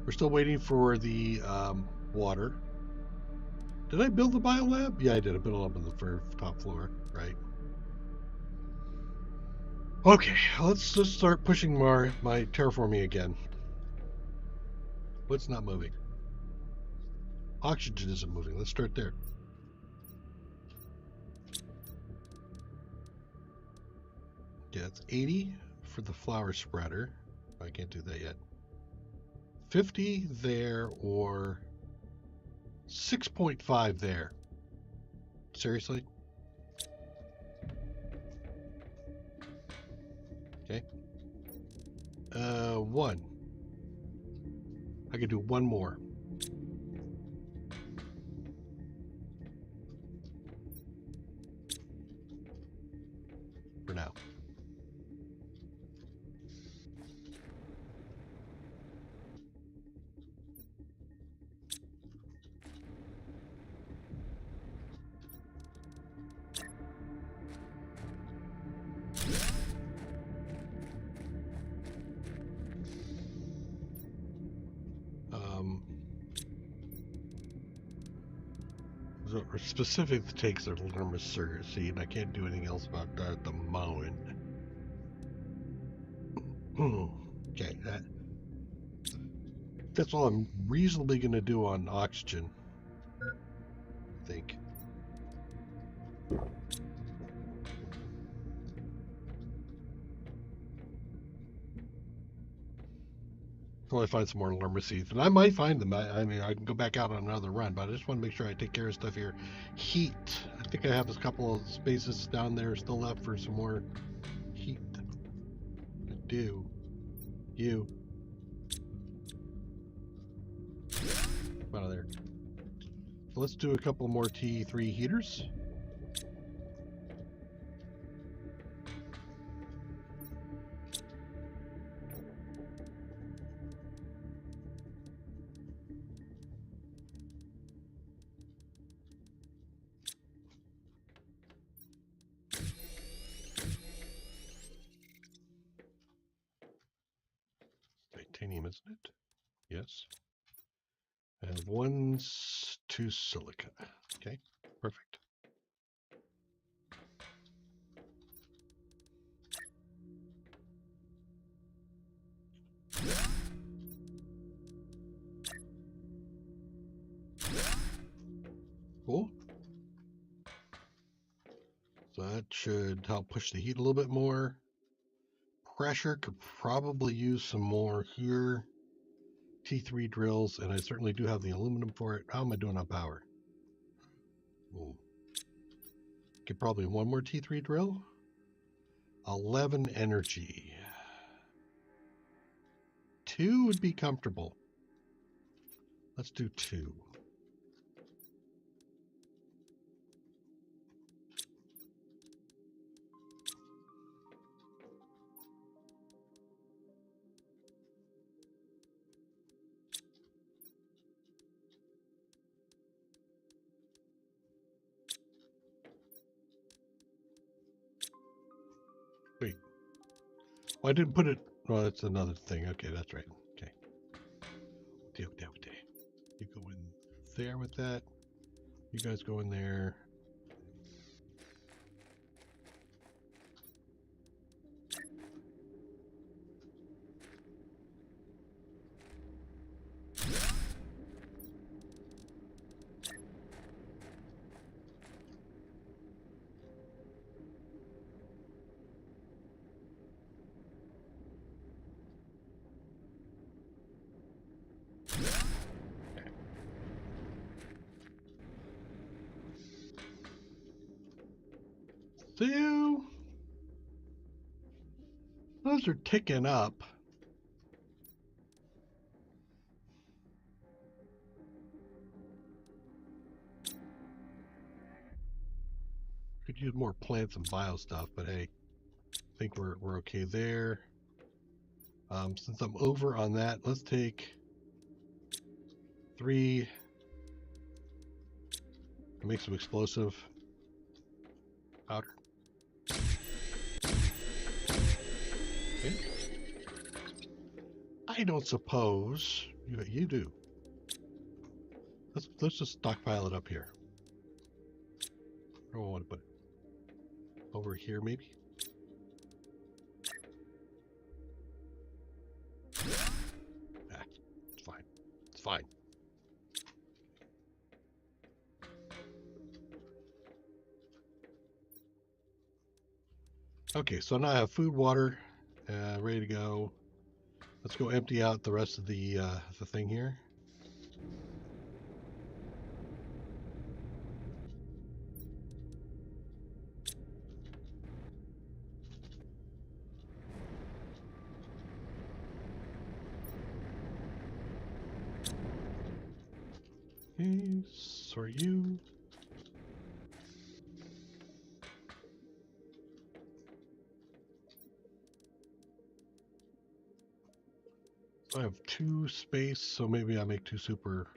We're still waiting for the water. Did I build the biolab? Yeah, I did. I built it up on the top floor, right? Okay, let's just start pushing my terraforming again. What's not moving? Oxygen isn't moving. Let's start there. Yeah, it's 80 for the flower spreader. I can't do that yet. 50 there or 6.5 there. Seriously? Okay. 1. I could do one more. For now. Specific takes are enormous surrogacy, and I can't do anything else about that at the moment. Okay, that's all I'm reasonably going to do on oxygen, I think. Until I find some more alarm seeds, and I might find them. I mean, I can go back out on another run, but I just want to make sure I take care of stuff here. Heat. I think I have a couple of spaces down there still left for some more heat. I do. You. Come out of there. So let's do a couple more T3 heaters. Titanium, isn't it? Yes. And 1 to silica. Okay, perfect. Cool. So that should help push the heat a little bit more. Pressure could probably use some more here. T3 drills, and I certainly do have the aluminum for it. How am I doing on power? Ooh. Get probably one more T3 drill. 11 energy. 2 would be comfortable. Let's do 2. Wait. Oh, I didn't put it. Well, that's another thing. Okay, that's right. Okay. You go in there with that. You guys go in there. See you. Those are ticking up. Could use more plants and bio stuff, but hey, I think we're okay there. Since I'm over on that, let's take 3 and make some explosive powder. Okay. I don't suppose you do. Let's just stockpile it up here. I don't want to put it over here, maybe. Ah, it's fine. It's fine. Okay, so now I have food, water, ready to go. Let's go empty out the rest of the thing here. Okay, sort you. I have 2 space, so maybe I make 2 super.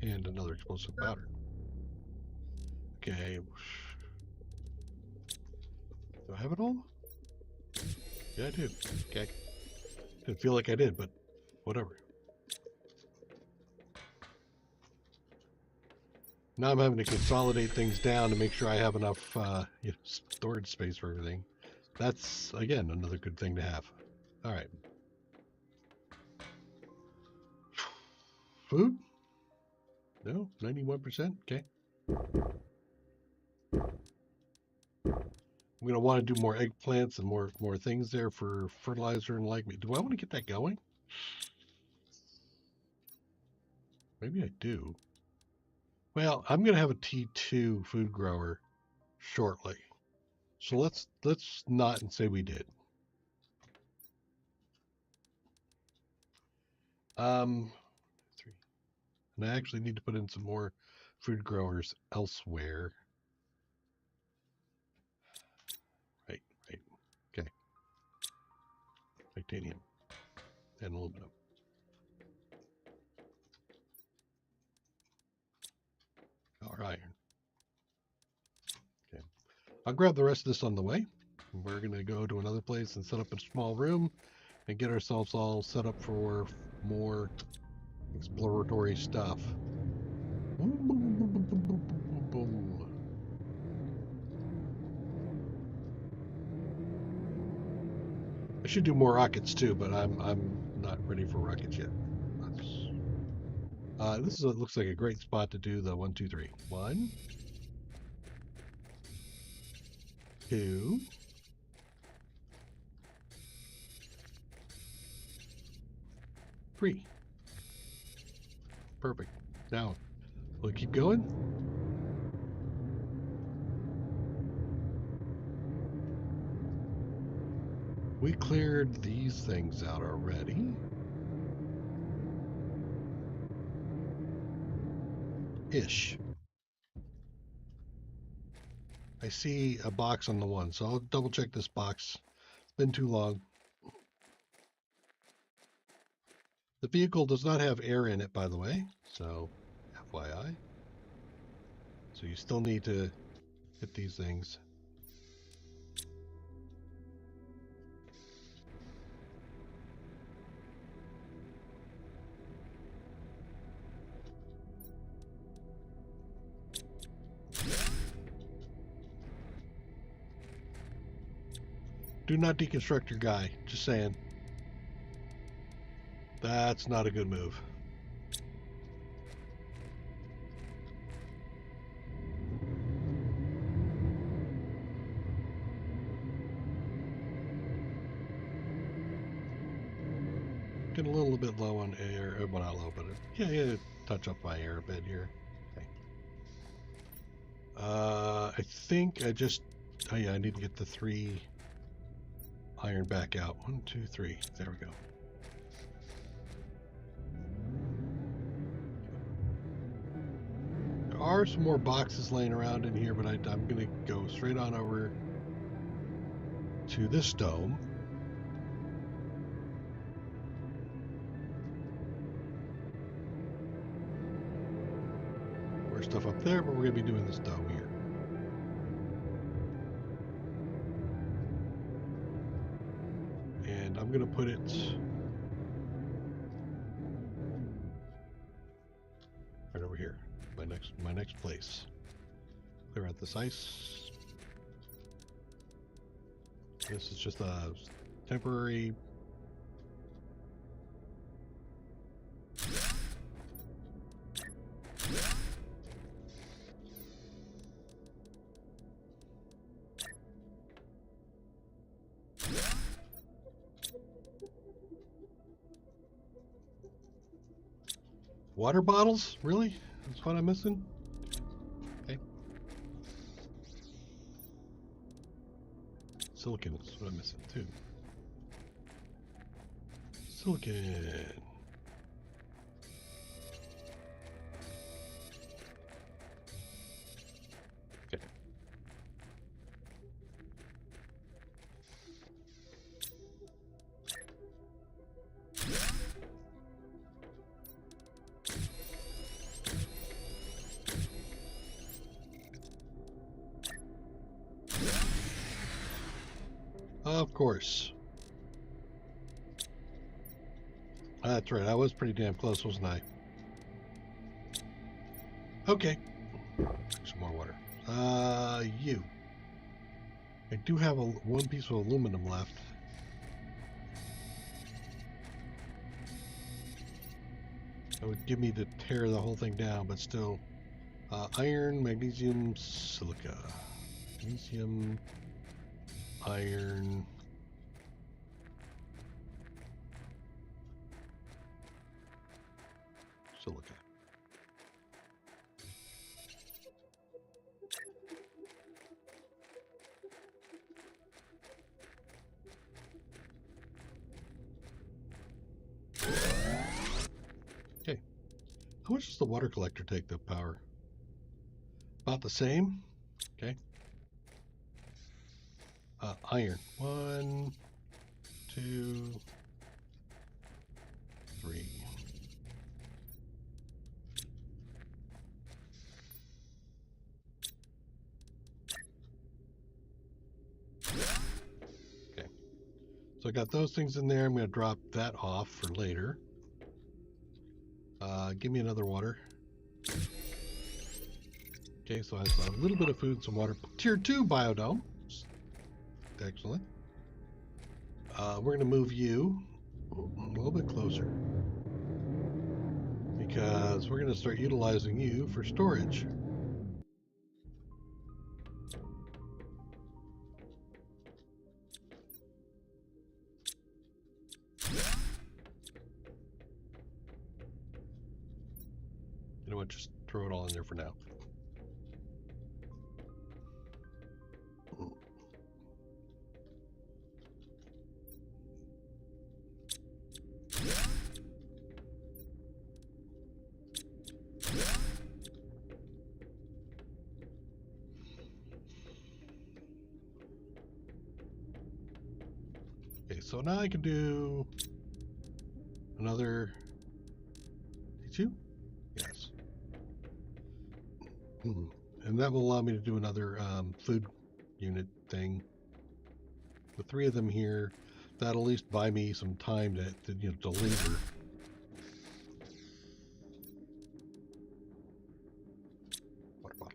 And another explosive powder. Okay. Do I have it all? Yeah, I did. Okay. Didn't feel like I did, but whatever. Now I'm having to consolidate things down to make sure I have enough storage space for everything. That's, again, another good thing to have. All right. Food? No, 91%. Okay. I'm going to want to do more eggplants and more things there for fertilizer and like. Do I want to get that going? Maybe I do. Well, I'm going to have a T2 food grower shortly. So let's not and say we did. Three. And I actually need to put in some more food growers elsewhere. Right. Okay. Titanium and aluminum. Or iron. Okay. I'll grab the rest of this on the way. We're going to go to another place and set up a small room and get ourselves all set up for more exploratory stuff. I should do more rockets too, but I'm not ready for rockets yet. This looks like a great spot to do the 1, 2, 3. 1, 2, 3. Perfect. Now, we'll keep going. We cleared these things out already. Ish. I see a box on the one, so I'll double check this box. It's been too long. The vehicle does not have air in it, by the way, so FYI. So you still need to hit these things. Do not deconstruct your guy. Just saying. That's not a good move. Getting a little bit low on air. Well, not low, but yeah, touch up my air a bit here. Okay. I think I just. Oh yeah, I need to get the 3 iron back out. 1, 2, 3. There we go. There are some more boxes laying around in here, but I'm going to go straight on over to this dome. More stuff up there, but we're going to be doing this dome here. And I'm going to put it right over here. My next place. Clear out this ice. This is just a temporary. Water bottles? Really? That's what I'm missing? Okay. Silicon is what I'm missing too. Silicon. Okay. Of course. That's right. I was pretty damn close, wasn't I? Okay. Some more water. You. I do have one piece of aluminum left. That would give me to tear the whole thing down, but still. Iron, magnesium, silica. Magnesium, iron. Silica. Okay. How much does the water collector take the power? About the same? Okay. Iron. 1, 2, 3. Okay. So I got those things in there. I'm going to drop that off for later. Give me another water. Okay, so I have a little bit of food, some water. Tier 2 biodome. Excellent. We're going to move you a little bit closer because we're going to start utilizing you for storage. You know what? Just throw it all in there for now. Okay, so now I can do another T2? Yes. And that will allow me to do another food unit thing. With 3 of them here, that'll at least buy me some time to linger. Water bottle.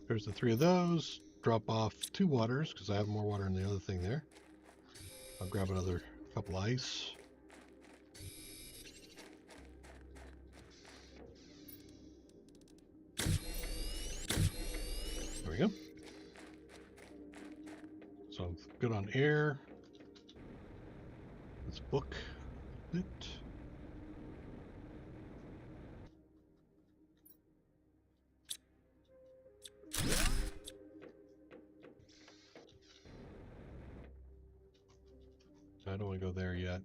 There's the 3 of those. Drop off 2 waters because I have more water in the other thing there. I'll grab another couple ice. There we go. So I'm good on air. Let's book it. I don't want to go there yet.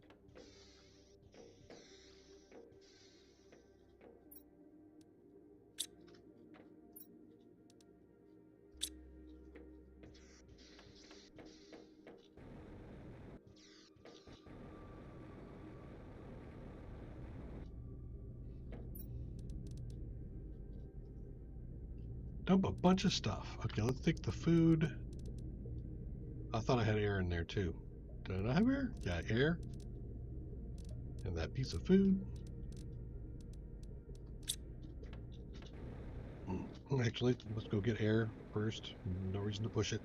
Dump a bunch of stuff. Okay, let's take the food. I thought I had air in there too. Did I have air? Yeah, air. And that piece of food. Actually, let's go get air first. No reason to push it.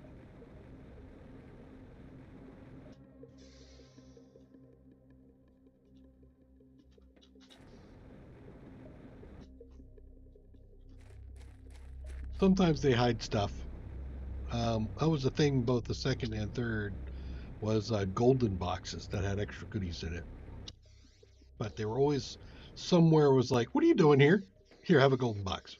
Sometimes they hide stuff. That was a thing both the second and third was golden boxes that had extra goodies in it. But they were always somewhere was like, what are you doing here? Here, have a golden box.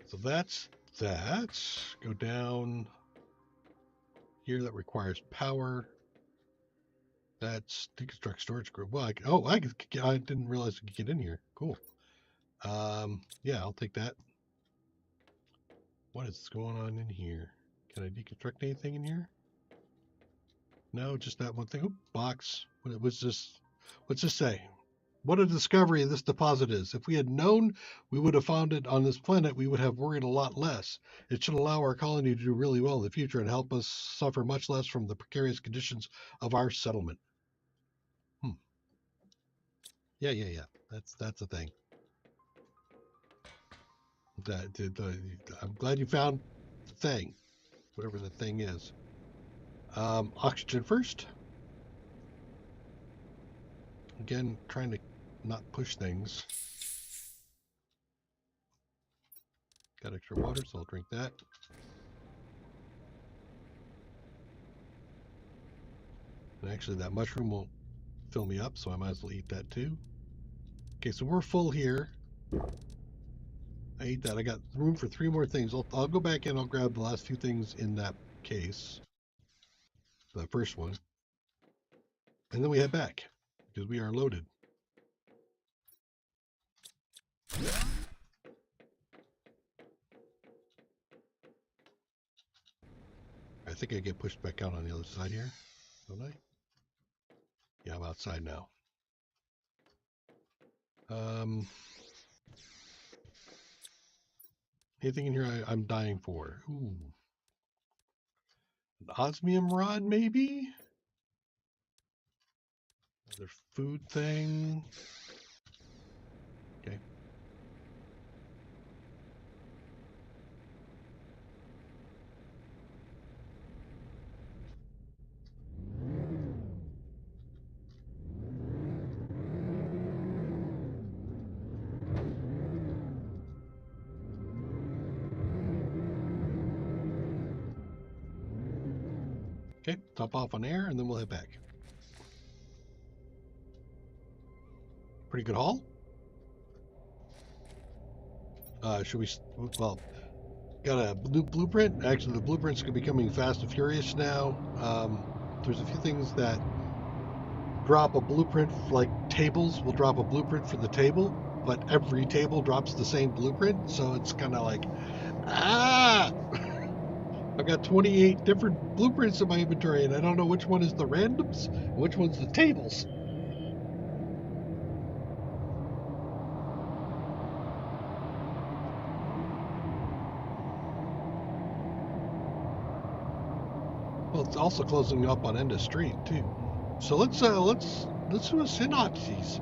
So that's that. Go down here. That requires power. That's deconstruct storage group. Well, I didn't realize we could get in here. Cool. Yeah, I'll take that. What is going on in here? Can I deconstruct anything in here? No, just that one thing. Oop, box. What was this? What's this say? What a discovery this deposit is. If we had known we would have found it on this planet, we would have worried a lot less. It should allow our colony to do really well in the future and help us suffer much less from the precarious conditions of our settlement. Yeah. That's a thing. I'm glad you found the thing, whatever the thing is. Oxygen first. Again, trying to not push things. Got extra water, so I'll drink that. And actually, that mushroom won't fill me up, so I might as well eat that too. Okay, so we're full here. I ate that. I got room for 3 more things. I'll go back in. I'll grab the last few things in that case. The first one. And then we head back because we are loaded. I think I get pushed back out on the other side here, don't I? Yeah, I'm outside now. Anything in here I'm dying for? Ooh. An osmium rod, maybe? Another food thing. Okay. Okay, top off on air, and then we'll head back. Pretty good haul. Should we? Well, got a blueprint. Actually, the blueprint's becoming fast and furious now. There's a few things that drop a blueprint, like tables will drop a blueprint for the table, but every table drops the same blueprint, so it's kind of like, I've got 28 different blueprints in my inventory, and I don't know which one is the randoms and which one's the tables. Well, it's also closing up on end of street too. So let's do a synopsis.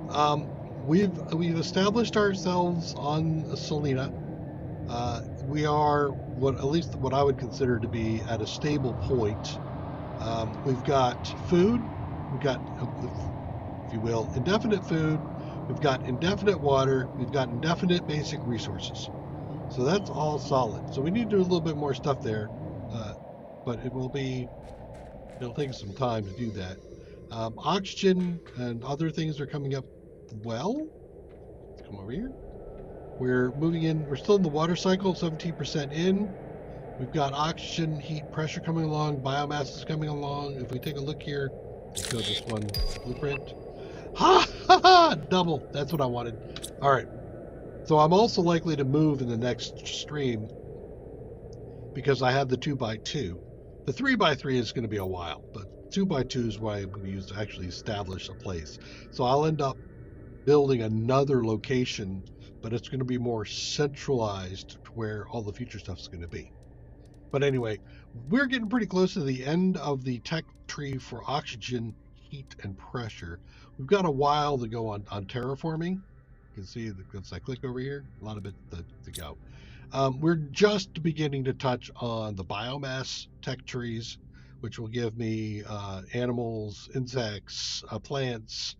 Um, we've established ourselves on Selena. We are what at least what I would consider to be at a stable point. We've got food. We've got, if you will, indefinite food. We've got indefinite water. We've got indefinite basic resources. So that's all solid. So we need to do a little bit more stuff there, but it'll take some time to do that. Oxygen and other things are coming up well. Let's come over here. We're moving in. We're still in the water cycle, 17% in. We've got oxygen, heat, pressure coming along. Biomass is coming along. If we take a look here, let's go this one blueprint. Ha ha ha! Double. That's what I wanted. All right. So I'm also likely to move in the next stream because I have the 2x2. The 3x3 is going to be a while, but 2x2 is what I'm going to use to actually establish a place. So I'll end up building another location, but it's going to be more centralized to where all the future stuff is going to be. But anyway, we're getting pretty close to the end of the tech tree for oxygen, heat, and pressure. We've got a while to go on terraforming. You can see as I click over here, a lot of it to go. We're just beginning to touch on the biomass tech trees, which will give me animals, insects, plants,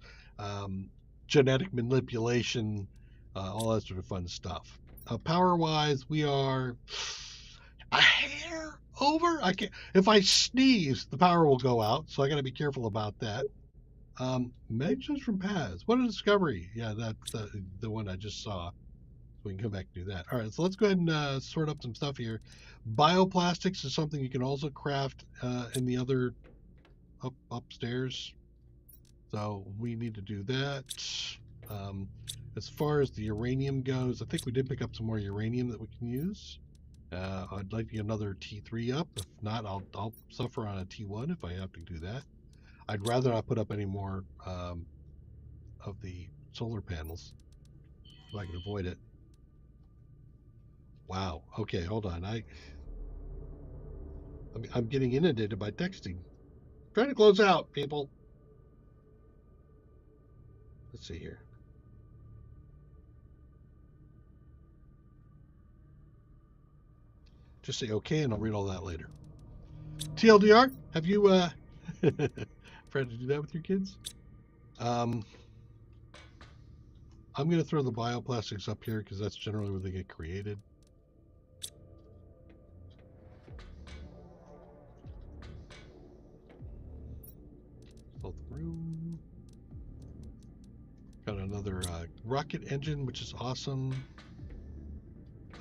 genetic manipulation, all that sort of fun stuff. Power-wise, we are a hair over. I can't. If I sneeze, the power will go out, so I got to be careful about that. Mentions from paths. What a discovery! Yeah, that's the one I just saw. We can come back and do that. All right, so let's go ahead and sort up some stuff here. Bioplastics is something you can also craft in the other upstairs. So we need to do that. As far as the uranium goes, I think we did pick up some more uranium that we can use. I'd like to get another T3 up. If not, I'll suffer on a T1 if I have to do that. I'd rather not put up any more of the solar panels if I can avoid it. Wow. Okay, hold on. I'm getting inundated by texting. Trying to close out, people. Let's see here. Just say okay, and I'll read all that later. TLDR, have you tried to do that with your kids? I'm going to throw the bioplastics up here because that's generally where they get created. Both room. Got another rocket engine, which is awesome.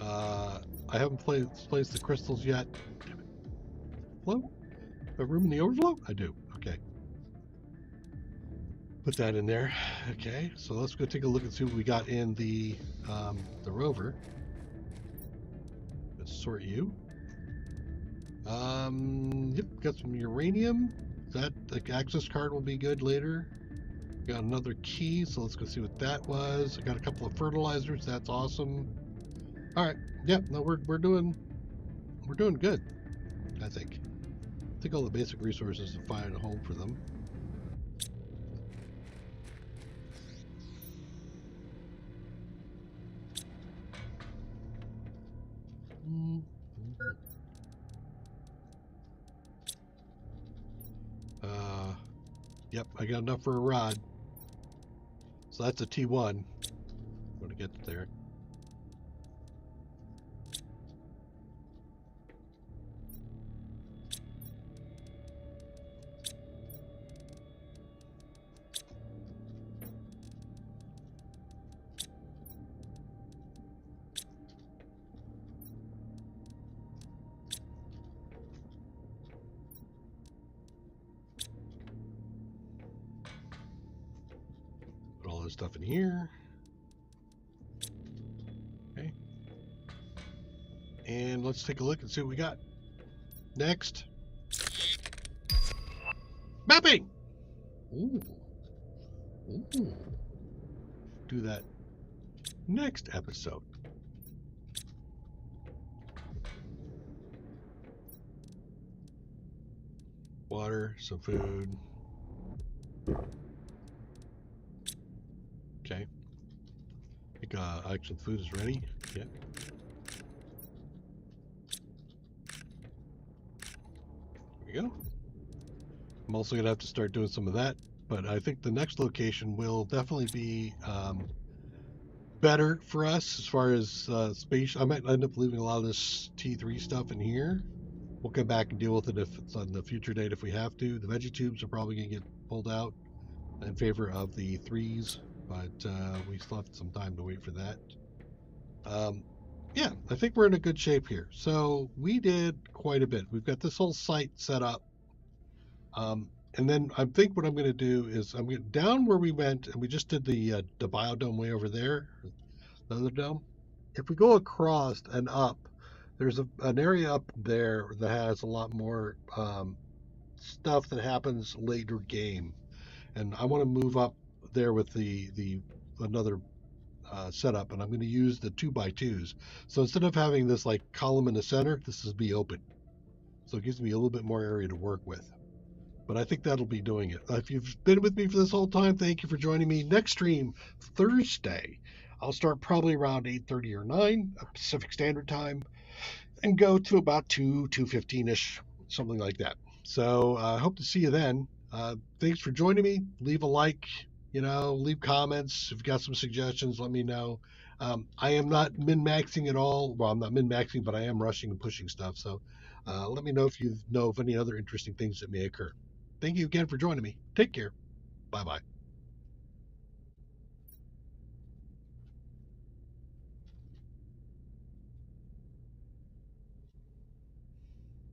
I haven't placed the crystals yet. Damn it. Flow? A room in the overflow? I do. Okay. Put that in there. Okay, so let's go take a look and see what we got in the rover. Let's sort you. Yep, got some uranium. That the access card will be good later. Got another key, so let's go see what that was. I got a couple of fertilizers. That's awesome. All right. Yep. No, we're doing good. I think. I think all the basic resources to find a home for them. Yep, I got enough for a rod. So that's a T1. I'm going to get there. Put all this stuff in here. Okay. And let's take a look and see what we got. Next. Mapping! Ooh. Ooh. Do that next episode. water, some food. Okay. I think actually food is ready. Yeah. There we go. I'm also gonna have to start doing some of that, but I think the next location will definitely be better for us as far as space. I might end up leaving a lot of this T3 stuff in here. We'll come back and deal with it if it's on the future date if we have to. The veggie tubes are probably going to get pulled out in favor of the threes, but we still have some time to wait for that. Yeah, I think we're in a good shape here. So we did quite a bit. We've got this whole site set up. And then I think what I'm going to do is I'm going down where we went and we just did the biodome way over there, the other dome. If we go across and up, there's an area up there that has a lot more stuff that happens later game, and I want to move up there with the another setup, and I'm going to use the 2x2s. So instead of having this like column in the center, this is be open, so it gives me a little bit more area to work with. But I think that'll be doing it. If you've been with me for this whole time, thank you for joining me. Next stream Thursday. I'll start probably around 8:30 or 9 Pacific Standard Time and go to about 2:15ish, something like that. So I hope to see you then. Thanks for joining me. Leave a like, leave comments. If you've got some suggestions, let me know. I am not min-maxing at all. Well, I'm not min-maxing, but I am rushing and pushing stuff. So let me know if you know of any other interesting things that may occur. Thank you again for joining me. Take care. Bye-bye.